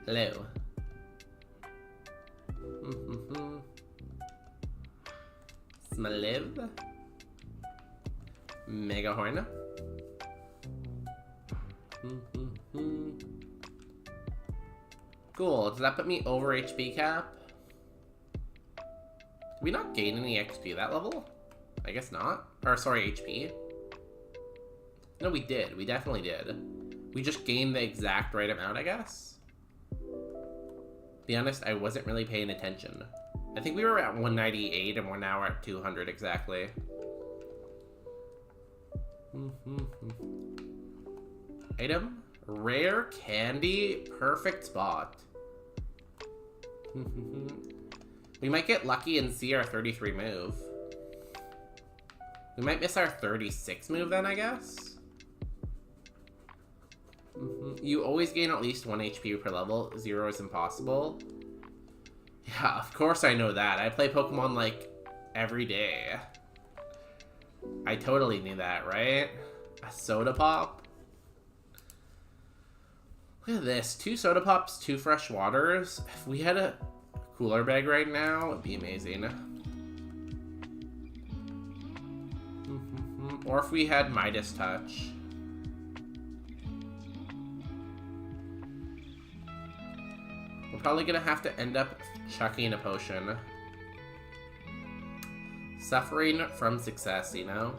Hello. Smaliv. Mega Horn. Cool. Does that put me over HP cap? Did we not gain any XP that level? I guess not. Or, sorry, HP. No, we did. We definitely did. We just gained the exact right amount, I guess. Be honest, I wasn't really paying attention. I think we were at 198 and we're now at 200 exactly. Item? Rare candy? Perfect spot. We might get lucky and see our 33 move. We might miss our 36 move then, I guess. You always gain at least 1 HP per level. 0 is impossible. Yeah, of course I know that. I play Pokemon, like, every day. I totally knew that, right? A soda pop? Look at this. 2 soda pops, 2 fresh waters. If we had a cooler bag right now, it'd be amazing. Or if we had Midas Touch. We're probably gonna have to end up chucking a potion. Suffering from success, you know?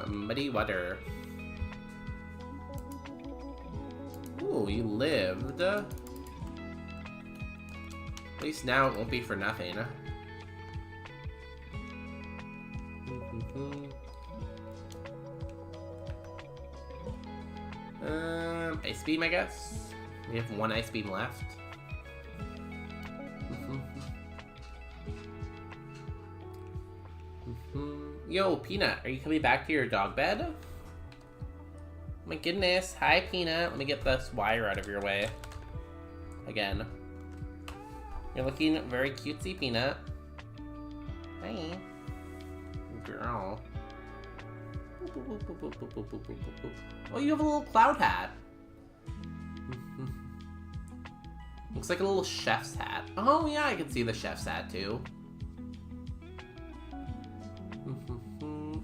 Muddy water. Ooh, you lived. At least now it won't be for nothing. Ice beam, I guess. We have 1 ice beam left. Yo, Peanut, are you coming back to your dog bed? Oh my goodness. Hi, Peanut. Let me get this wire out of your way. Again. You're looking very cutesy, Peanut. Hi. Girl. Oh, you have a little cloud hat. Looks like a little chef's hat. Oh, yeah, I can see the chef's hat, too.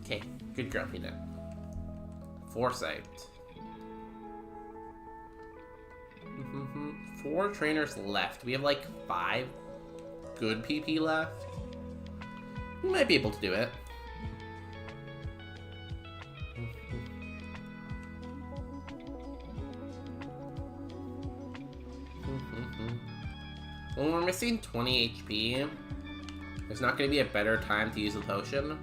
Okay, good girl, Peanut. Foresight. 4 trainers left. We have like 5 good PP left. We might be able to do it. When we're missing 20 HP, there's not going to be a better time to use the potion.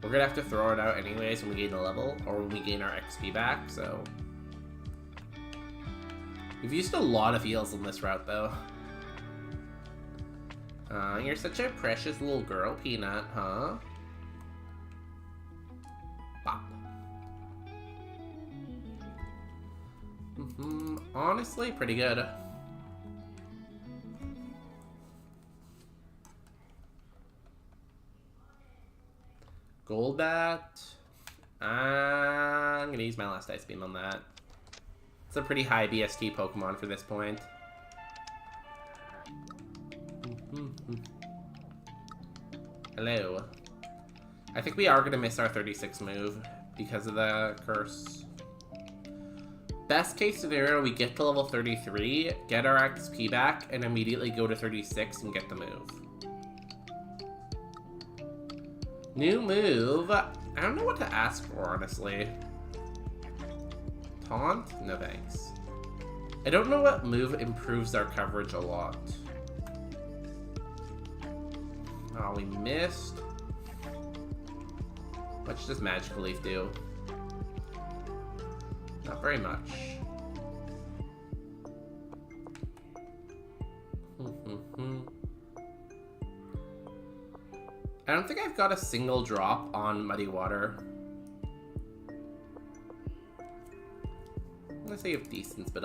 We're going to have to throw it out anyways when we gain a level, or when we gain our XP back, so... We've used a lot of heals on this route, though. You're such a precious little girl, Peanut, huh? Bop. Honestly, pretty good. Golbat. I'm gonna use my last Ice Beam on that. It's a pretty high BST Pokemon for this point. Hello. I think we are gonna miss our 36 move because of the curse. Best case scenario, we get to level 33, get our XP back, and immediately go to 36 and get the move. New move. I don't know what to ask for, honestly. Taunt? No thanks. I don't know what move improves our coverage a lot. Oh, we missed. What does Magical Leaf do? Not very much. I don't think I've got a single drop on Muddy Water. I'm gonna say you have Decent, but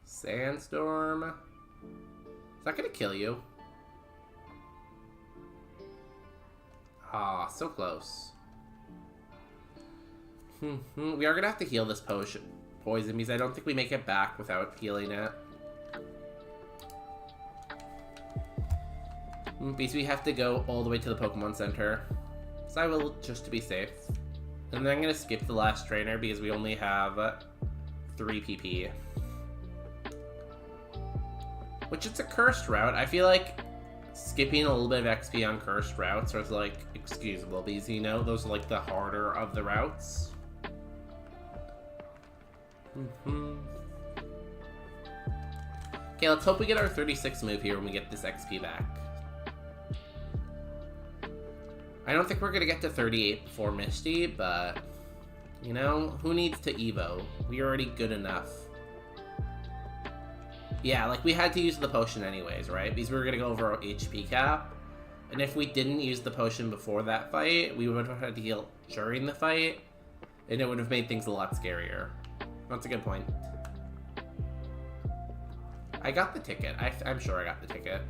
Sandstorm. Is that gonna kill you? Ah, so close. We are gonna have to heal this poison because I don't think we make it back without healing it. Because we have to go all the way to the Pokemon Center. So I will, just to be safe. And then I'm going to skip the last trainer because we only have 3 PP. Which it's a cursed route. I feel like skipping a little bit of XP on cursed routes is like excusable because, you know, those are like the harder of the routes. Okay, let's hope we get our 36 move here when we get this XP back. I don't think we're gonna get to 38 before Misty, but, you know, who needs to Evo? We're already good enough. Yeah, like, we had to use the potion anyways, right? Because we were gonna go over our HP cap. And if we didn't use the potion before that fight, we would have had to heal during the fight. And it would have made things a lot scarier. That's a good point. I got the ticket. I'm sure I got the ticket.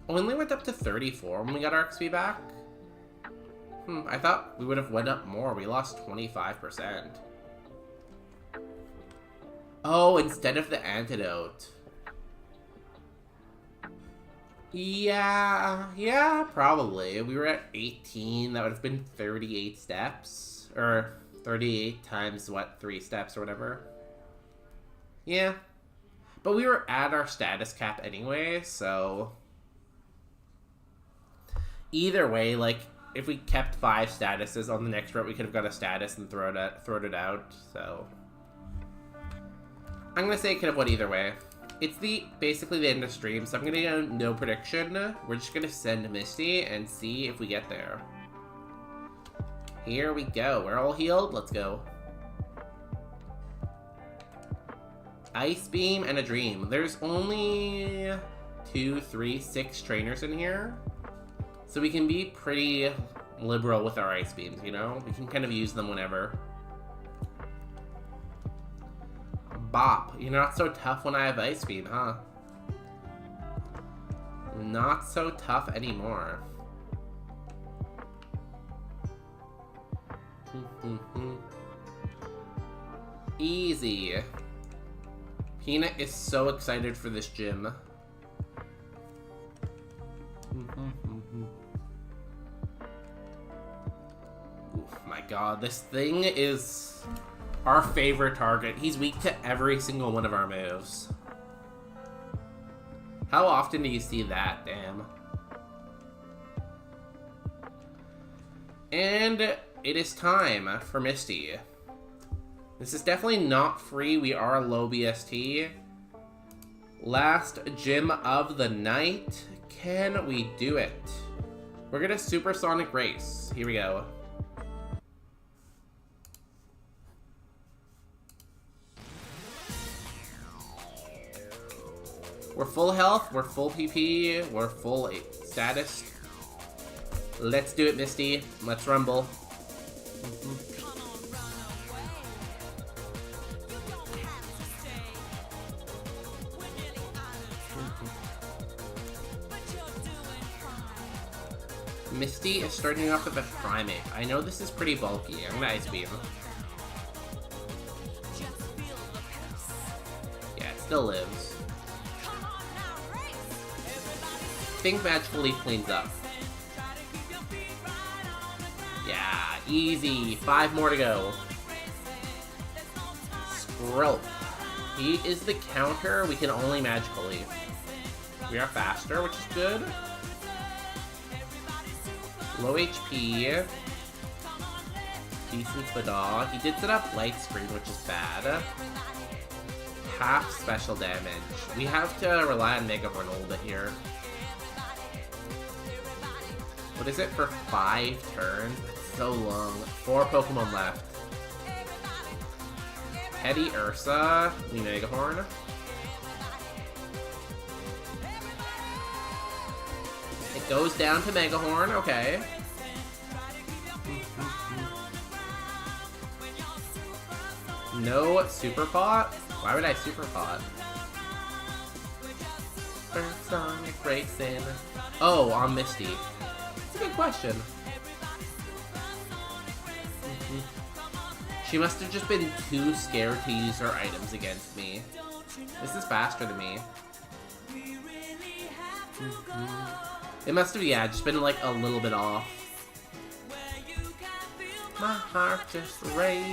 Only went up to 34 when we got our XP back. I thought we would have went up more. We lost 25%. Oh, instead of the antidote. Yeah, probably. We were at 18. That would have been 38 steps. Or 38 times, what, 3 steps or whatever. Yeah. But we were at our status cap anyway, so... Either way, like, if we kept 5 statuses on the next route, we could have got a status and thrown it out, so... I'm gonna say it could have went either way. It's basically the end of stream, so I'm gonna go no prediction. We're just gonna send Misty and see if we get there. Here we go. We're all healed. Let's go. Ice Beam and a Dream. There's only 2, 3, 6 trainers in here. So we can be pretty liberal with our Ice Beams, you know? We can kind of use them whenever. Bop. You're not so tough when I have Ice Beam, huh? Not so tough anymore. Easy. Peanut is so excited for this gym. Oh my god, this thing is our favorite target. He's weak to every single one of our moves. How often do you see that? Damn. And it is time for Misty. This is definitely not free. We are low BST. Last gym of the night. Can we do it? We're gonna Supersonic Race. Here we go. We're full health, we're full PP, we're full status. Let's do it, Misty. Let's rumble. Misty is starting off with a Primate. I know this is pretty bulky. I'm gonna Ice Beam. Yeah, it still lives. I think Magical Leaf cleans up. Yeah, easy. 5 more to go. Skrelp. He is the counter. We can only Magical Leaf. We are faster, which is good. Low HP. Decent Spadog. He did set up Light Screen, which is bad. Half special damage. We have to rely on Mega Horn a little bit here. What is it for 5 turns? That's so long. 4 Pokemon left. Petty Ursa. We Mega Horn. It goes down to Mega Horn, okay. No Super Pot? Why would I Super Pot? First Sonic Racing. Oh, on Misty. That's a good question. She must have just been too scared to use her items against me. This is faster than me. It must have, yeah, just been like a little bit off. My heart just raced.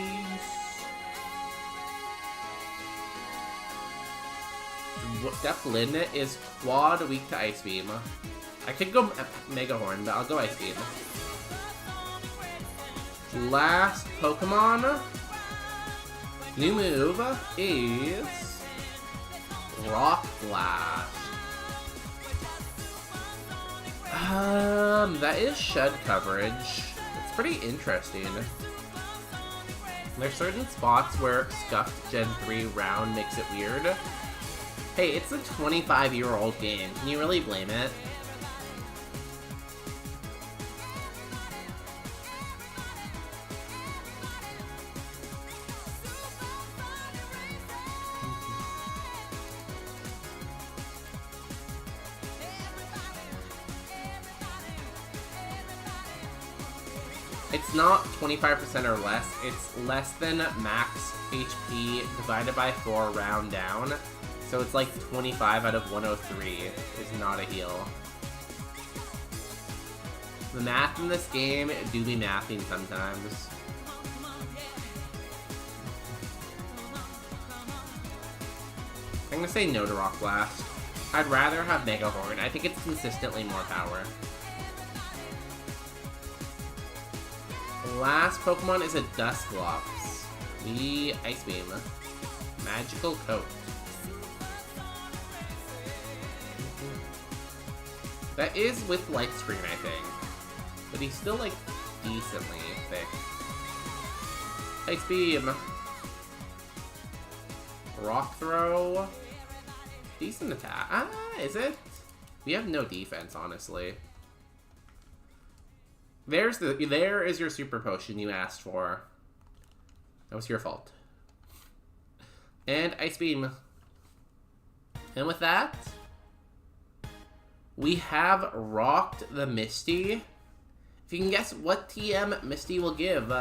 Def Lin is quad weak to Ice Beam. I could go Mega Horn, but I'll go Ice Beam. Last Pokemon. New move is Rock Blast. That is shed coverage. It's pretty interesting. There's certain spots where Scuffed Gen 3 round makes it weird. Hey, it's a 25-year-old game. Can you really blame it? It's not 25% or less, it's less than max HP divided by 4 round down. So it's like 25 out of 103 is not a heal. The math in this game do be mathing sometimes. I'm gonna say no to Rock Blast. I'd rather have Mega Horn. I think it's consistently more power. Last Pokemon is a Dusclops. The Ice Beam. Magical Coat. That is with Light Screen, I think. But he's still, like, decently thick. Ice Beam. Rock Throw. Decent attack. Ah, is it? We have no defense, honestly. There is your super potion you asked for. That was your fault. And Ice Beam. And with that, we have rocked the Misty. If you can guess what TM Misty will give,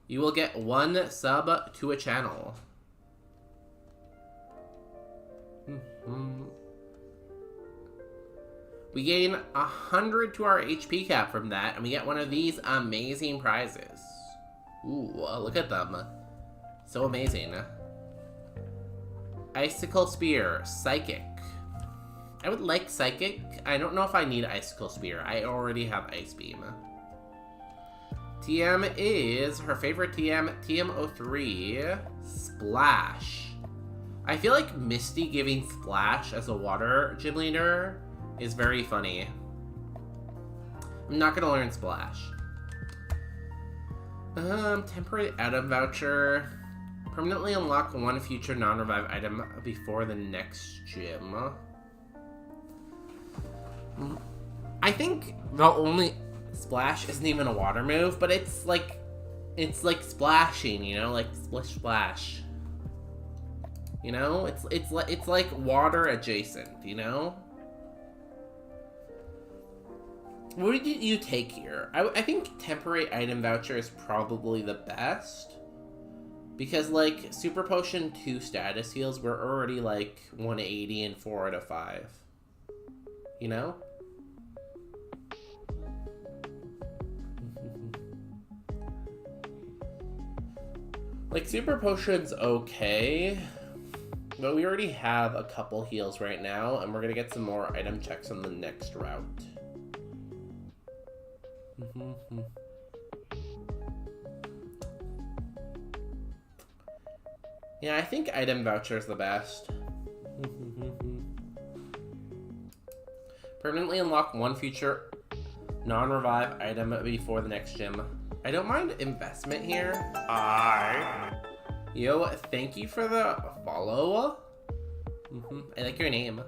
you will get 1 sub to a channel. We gain 100 to our HP cap from that, and we get one of these amazing prizes. Ooh, look at them. So amazing. Icicle Spear, Psychic. I would like Psychic. I don't know if I need Icicle Spear. I already have Ice Beam. TM is her favorite TM, TM03, Splash. I feel like Misty giving Splash as a water gym leader is very funny. I'm not gonna learn Splash. Temporary item voucher. Permanently unlock 1 future non-revive item before the next gym. I think the only Splash isn't even a water move, but it's like splashing, you know, like splish splash. You know, it's like water adjacent, you know. What did you take here? I think temporary item voucher is probably the best. Because, like, Super Potion 2 status heals were already, like, 180 and 4 out of 5. You know? Like, Super Potion's okay. But we already have a couple heals right now, and we're gonna get some more item checks on the next route. Yeah, I think item voucher is the best. Permanently unlock 1 future non-revive item before the next gym. I don't mind investment here. Yo, thank you for the follow. I like your name.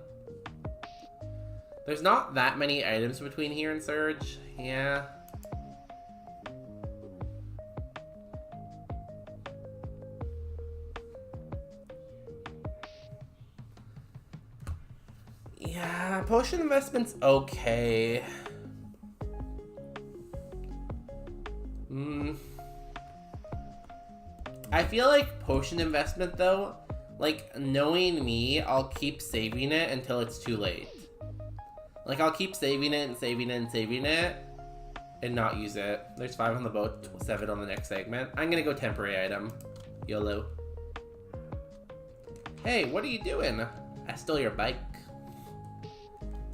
There's not that many items between here and Surge. Yeah. Yeah, potion investment's okay. I feel like potion investment though, like knowing me, I'll keep saving it until it's too late. Like I'll keep saving it and saving it and saving it and not use it. There's 5 on the boat, 7 on the next segment. I'm gonna go temporary item. YOLO. Hey, what are you doing? I stole your bike.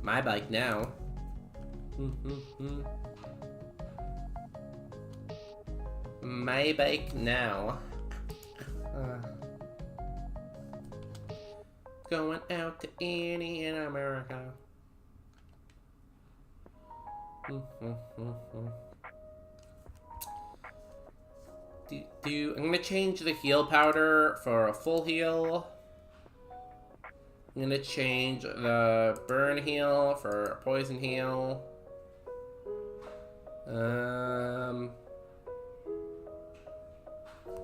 My bike now. My bike now. Going out to Annie in America. I'm gonna change the heal powder for a full heal. I'm gonna change the burn heal for a poison heal.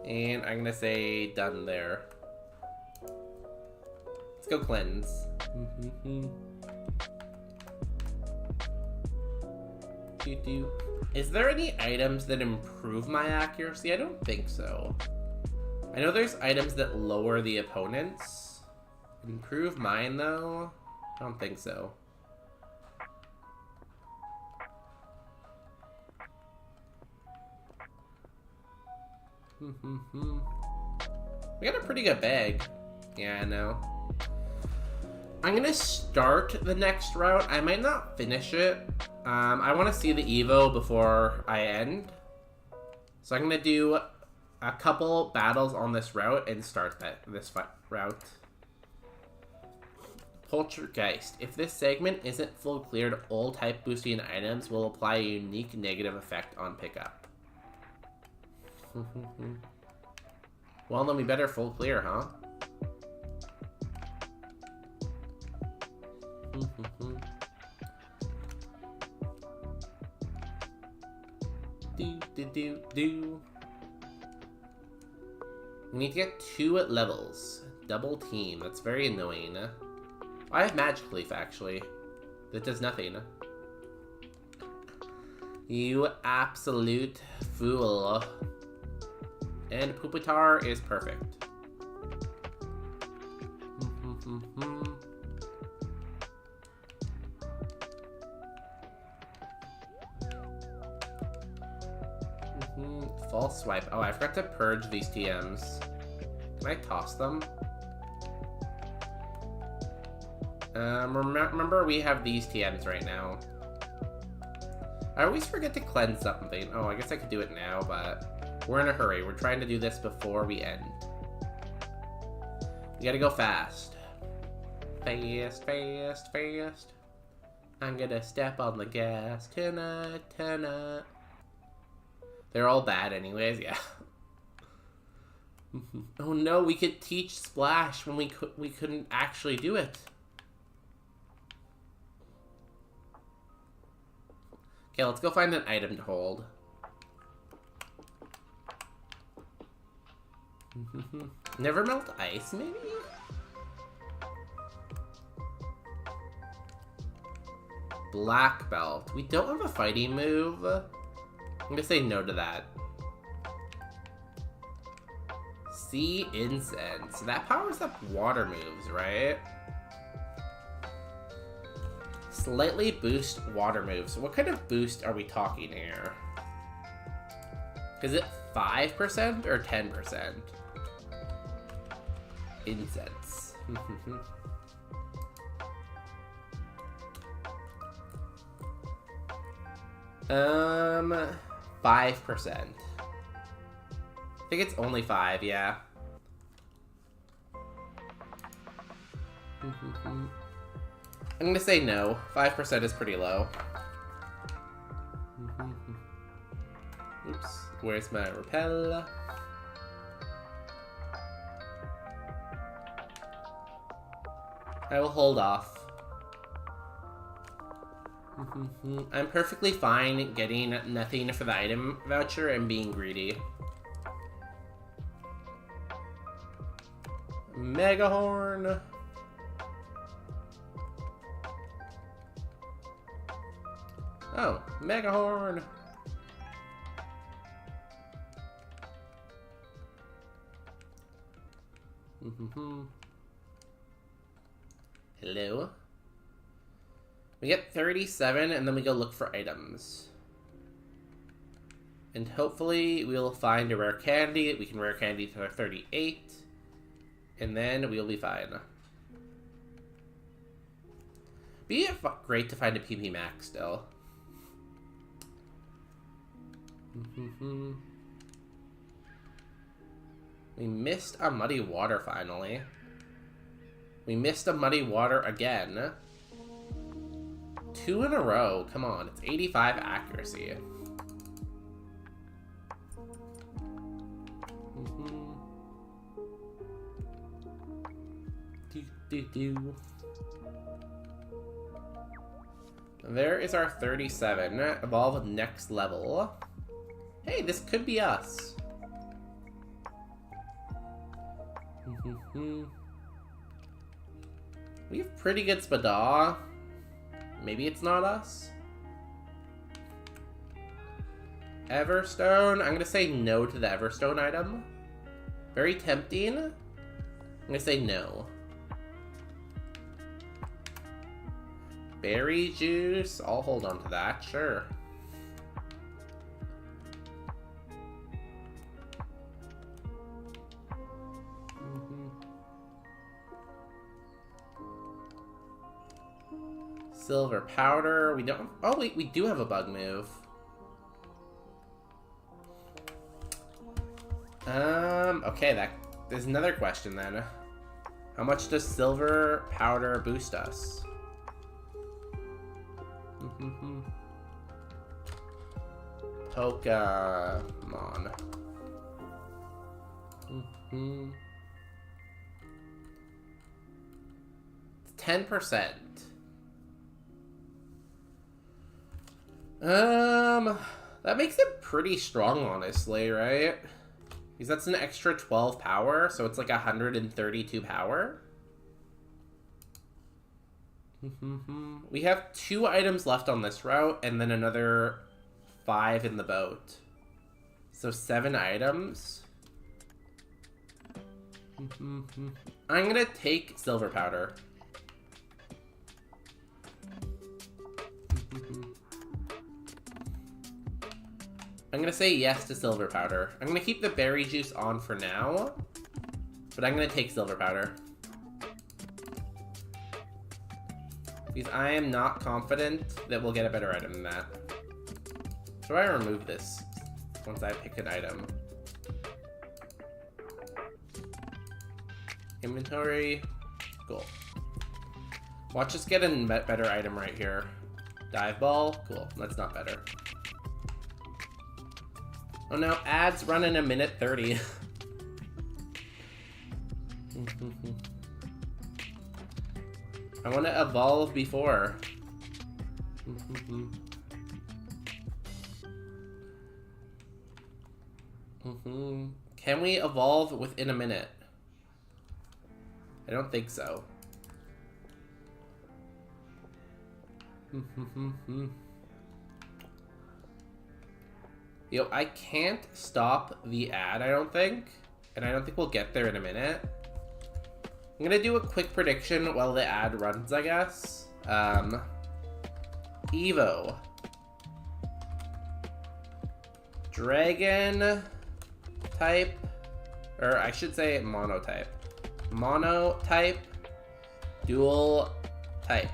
And I'm gonna say done there. Let's go cleanse. Is there any items that improve my accuracy? I don't think so. I know there's items that lower the opponents. Improve mine though? I don't think so. We got a pretty good bag. Yeah, I know. I'm gonna start the next route. I might not finish it. I want to see the Evo before I end. So I'm gonna do a couple battles on this route and start this route. Poltergeist. If this segment isn't full cleared, all type boosting items will apply a unique negative effect on pickup. Well, then we better full clear, huh? Do. We need to get 2 levels. Double team. That's very annoying. I have Magic Leaf, actually. That does nothing. You absolute fool. And Pupitar is perfect. False swipe. Oh, I forgot to purge these TMs. Can I toss them? Remember we have these TMs right now. I always forget to cleanse something. Oh, I guess I could do it now, but we're in a hurry. We're trying to do this before we end. We gotta go fast. Fast, fast, fast. I'm gonna step on the gas tonight. They're all bad anyways, yeah. Oh no, we could teach Splash when we couldn't actually do it. Okay, let's go find an item to hold. Never melt ice, maybe? Black belt. We don't have a fighting move. I'm gonna say no to that. Sea incense. That powers up water moves, right? Slightly boost water moves. What kind of boost are we talking here? Is it 5% or 10%? Incense. 5%. I think it's only 5, yeah. I'm gonna say no. 5% is pretty low. Oops. Where's my repel? I will hold off. I'm perfectly fine getting nothing for the item voucher and being greedy. Megahorn. Oh, Megahorn. Hello. We get 37, and then we go look for items. And hopefully we'll find a rare candy. We can rare candy to our 38. And then we'll be fine. Be great to find a PP Max still. We missed a Muddy Water finally. We missed a Muddy Water again. 2 in a row. Come on, it's 85 accuracy. There is our 37. Evolve next level. Hey, this could be us. We have pretty good Spada. Maybe it's not us. Everstone. I'm gonna say no to the Everstone item. Very tempting. I'm gonna say no. Berry juice. I'll hold on to that, sure. Silver powder. We don't. Oh wait, we do have a bug move. Okay, there's another question then. How much does silver powder boost us? Pokemon. 10%. That makes it pretty strong, honestly, right? Because that's an extra 12 power, so it's like 132 power. We have 2 items left on this route, and then another 5 in the boat. So 7 items. I'm gonna take silver powder. I'm gonna say yes to silver powder. I'm gonna keep the berry juice on for now, but I'm gonna take silver powder. Because I am not confident that we'll get a better item than that. How do I remove this once I pick an item? Inventory. Cool. Watch us get a better item right here. Dive ball. Cool. That's not better. Oh no, ads run in 1:30. I want to evolve before. Can we evolve within a minute? I don't think so. Yo, I can't stop the ad, I don't think. And I don't think we'll get there in a minute. I'm gonna do a quick prediction while the ad runs, I guess. Evo. Dragon type. Or I should say monotype. Monotype. Dual type.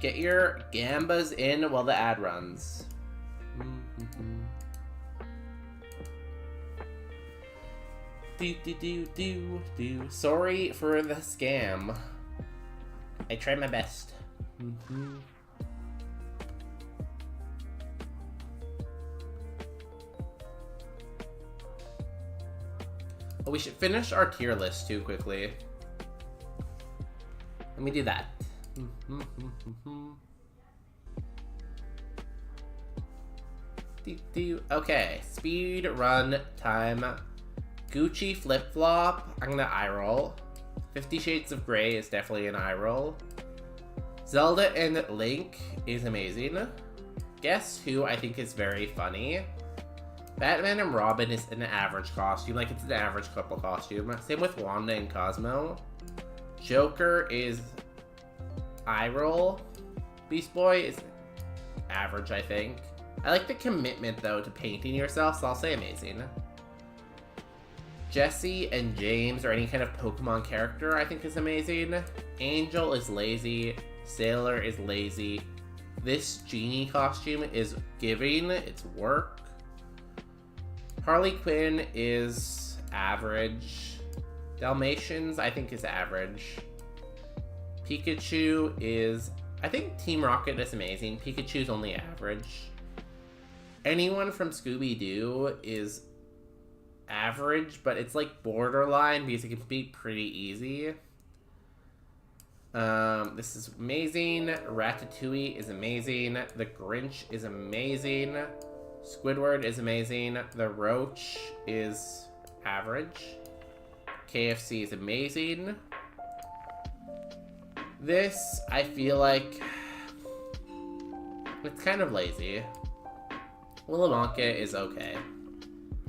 Get your gambas in while the ad runs. Sorry for the scam. I tried my best. Oh, we should finish our tier list too quickly. Let me do that. Okay, speed run time. Gucci flip flop. I'm gonna eye roll. 50 Shades of Grey is definitely an eye roll. Zelda and Link is amazing. Guess who I think is very funny? Batman and Robin is an average costume. Like, it's an average couple costume. Same with Wanda and Cosmo. Joker is eye roll. Beast Boy is average, I think. I like the commitment, though, to painting yourself, so I'll say amazing. Jesse and James, or any kind of Pokemon character, I think is amazing. Angel is lazy. Sailor is lazy. This Genie costume is giving. It's work. Harley Quinn is average. Dalmatians, I think, is average. Pikachu is... I think Team Rocket is amazing. Pikachu's only average. Anyone from Scooby-Doo is average, but it's like borderline because it can be pretty easy. This is amazing. Ratatouille is amazing. The Grinch is amazing. Squidward is amazing. The Roach is average. KFC is amazing. This, I feel like, it's kind of lazy. Willy Wonka is okay.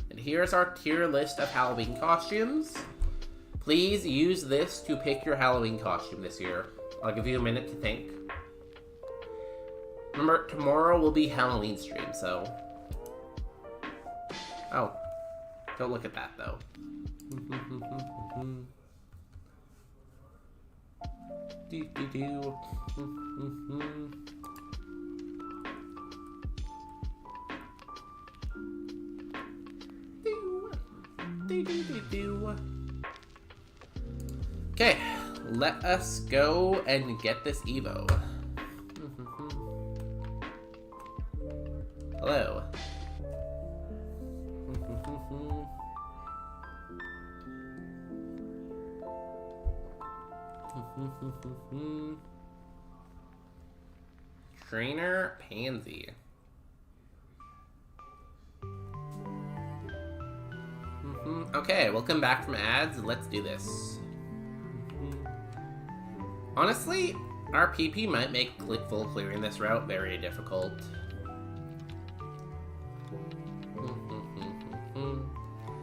And here's our tier list of Halloween costumes. Please use this to pick your Halloween costume this year. I'll give you a minute to think. Remember, tomorrow will be Halloween stream, so... Oh. Don't look at that, though. Okay, let us go and get this Evo. Hello. Trainer Pansy. Okay, welcome back from ads. Let's do this. Honestly, our PP might make full clearing this route very difficult.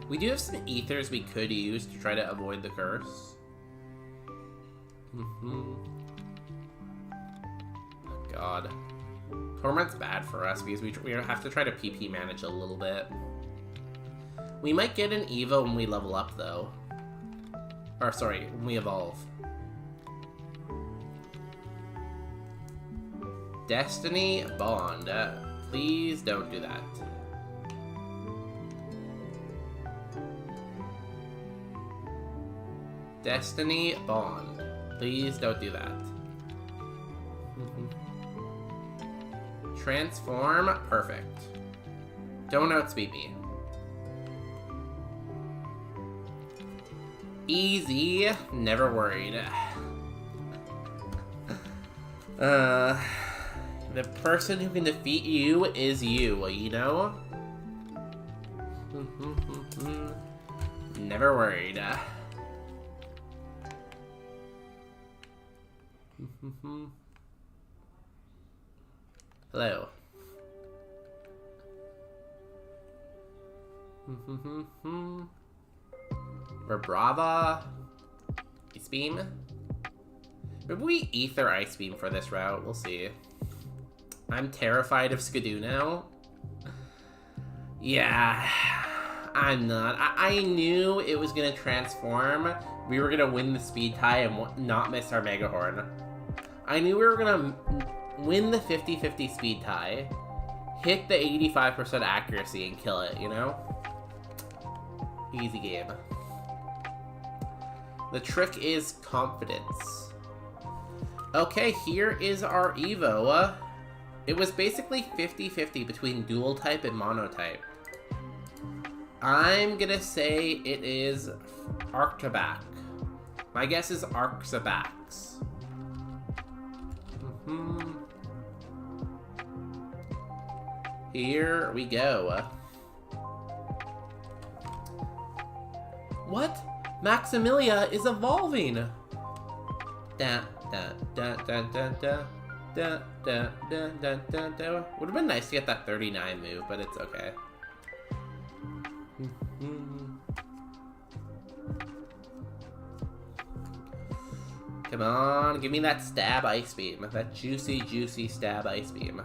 We do have some ethers we could use to try to avoid the curse. God. Torment's bad for us because we have to try to PP manage a little bit. We might get an Evo when we level up, though. Or, sorry, when we evolve. Destiny Bond. Please don't do that. Destiny Bond. Please don't do that. Transform. Perfect. Don't outspeed me. Easy. Never worried. The person who can defeat you is you, you know? Never worried. Hello. Or Brava. Ice Beam. Maybe we Ether Ice Beam for this route. We'll see. I'm terrified of Skidoo now. Yeah. I'm not. I knew it was going to transform. We were going to win the speed tie and not miss our Mega Horn. I knew we were going to win the 50-50 speed tie, hit the 85% accuracy, and kill it, you know? Easy game. The trick is confidence. Okay, here is our Evo. It was basically 50-50 between dual type and monotype. I'm gonna say it is Arctobac. My guess is Arctobax. Here we go. What? Maximilia is evolving! Da da da da da da da da da da da da. Would have been nice to get that 39 move, but it's okay. Come on, give me that stab ice beam. That juicy, juicy stab ice beam.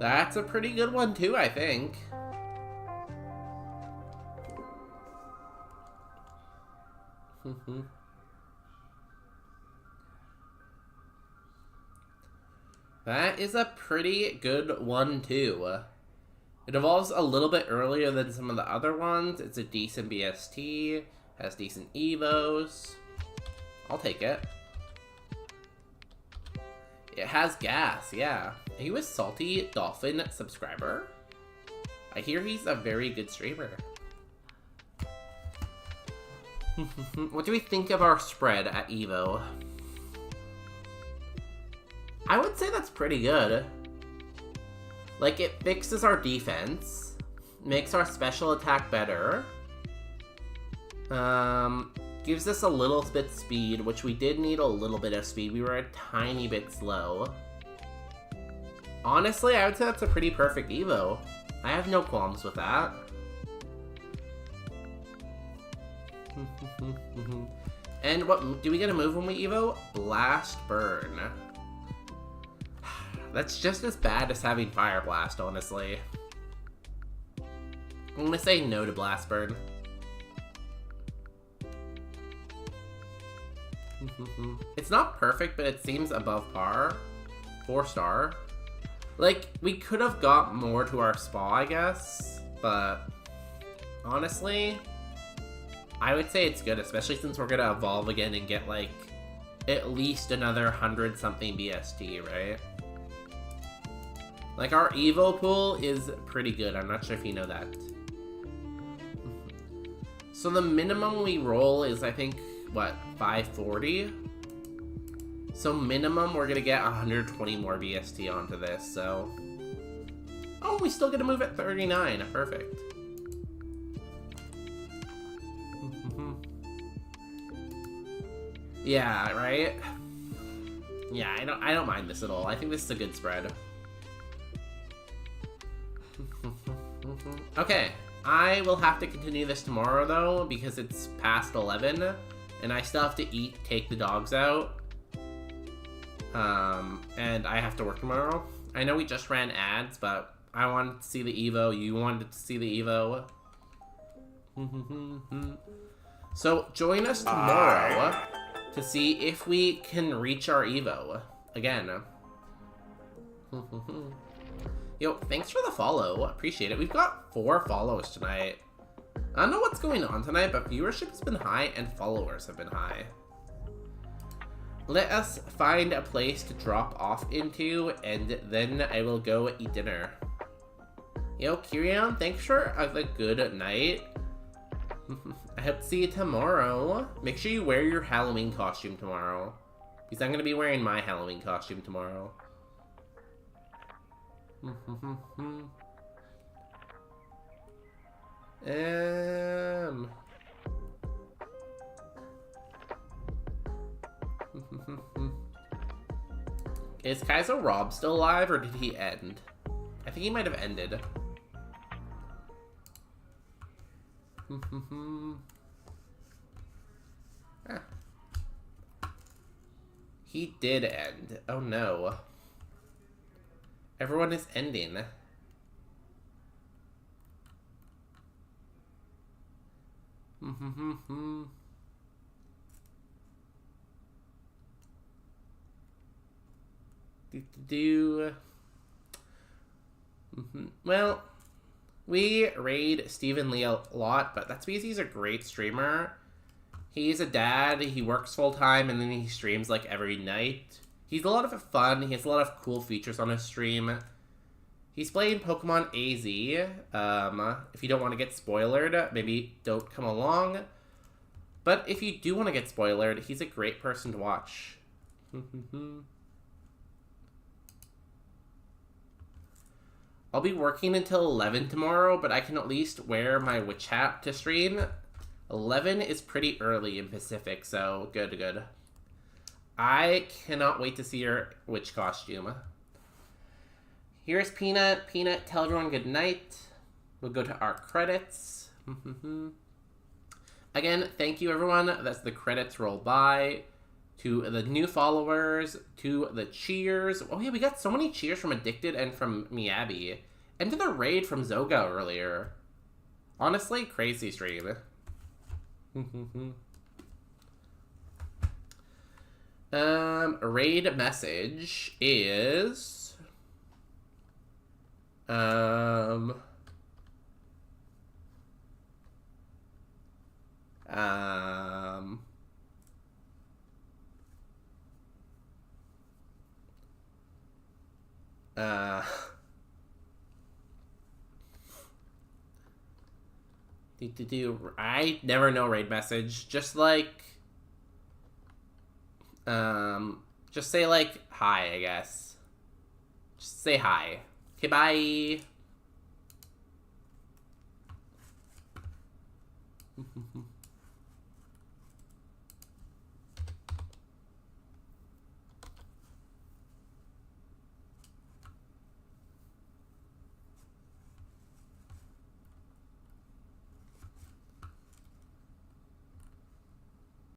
That's a pretty good one too, I think. That is a pretty good one too. It evolves a little bit earlier than some of the other ones. It's a decent BST, has decent evos. I'll take it. It has gas, yeah. Are you a Salty Dolphin subscriber? I hear he's a very good streamer. What do we think of our spread at Evo? I would say that's pretty good. Like, it fixes our defense, makes our special attack better, gives us a little bit speed, which we did need a little bit of speed. We were a tiny bit slow. Honestly, I would say that's a pretty perfect Evo. I have no qualms with that. And what do we get a move when we Evo? Blast Burn. That's just as bad as having Fire Blast, honestly. I'm gonna say no to Blast Burn. It's not perfect, but it seems above par. 4-star. Like, we could have got more to our spa, I guess, but honestly, I would say it's good, especially since we're gonna evolve again and get, like, at least another 100-something BST, right? Like, our Evo pool is pretty good. I'm not sure if you know that. So the minimum we roll is, I think, what, 540? So minimum, we're gonna get 120 more BST onto this, so... Oh, we still get to move at 39. Perfect. Yeah, right? Yeah, I don't mind this at all. I think this is a good spread. Okay, I will have to continue this tomorrow, though, because it's past 11, and I still have to eat, take the dogs out, and I have to work tomorrow. I know we just ran ads, but I wanted to see the Evo, you wanted to see the Evo. So, join us tomorrow to see if we can reach our Evo again. Yo, thanks for the follow. Appreciate it. We've got 4 follows tonight. I don't know what's going on tonight, but viewership has been high and followers have been high. Let us find a place to drop off into, and then I will go eat dinner. Yo, Kirion, thanks for a good night. I hope to see you tomorrow. Make sure you wear your Halloween costume tomorrow, because I'm going to be wearing my Halloween costume tomorrow. Is Kaizo Rob still alive, or did he end? I think he might have ended. Ah. He did end. Oh no. Everyone is ending. Well, we raid Stephen Lee a lot, but that's because he's a great streamer. He's a dad, he works full-time, and then he streams like every night. He's a lot of fun, he has a lot of cool features on his stream. He's playing Pokemon AZ. If you don't want to get spoilered, maybe don't come along. But if you do want to get spoilered, he's a great person to watch. I'll be working until 11 tomorrow, but I can at least wear my witch hat to stream. 11 is pretty early in Pacific, so good. I cannot wait to see your witch costume. Here's Peanut. Peanut, tell everyone good night. we'll go to our credits. Again, thank you everyone. That's the credits roll by. To the new followers, to the cheers. Oh yeah, we got so many cheers from Addicted and from Miyabi. And to the raid from Zoga earlier. Honestly, crazy stream. Raid message is... I never know raid message. Just like, just say like hi, I guess. Just say hi. Okay, bye.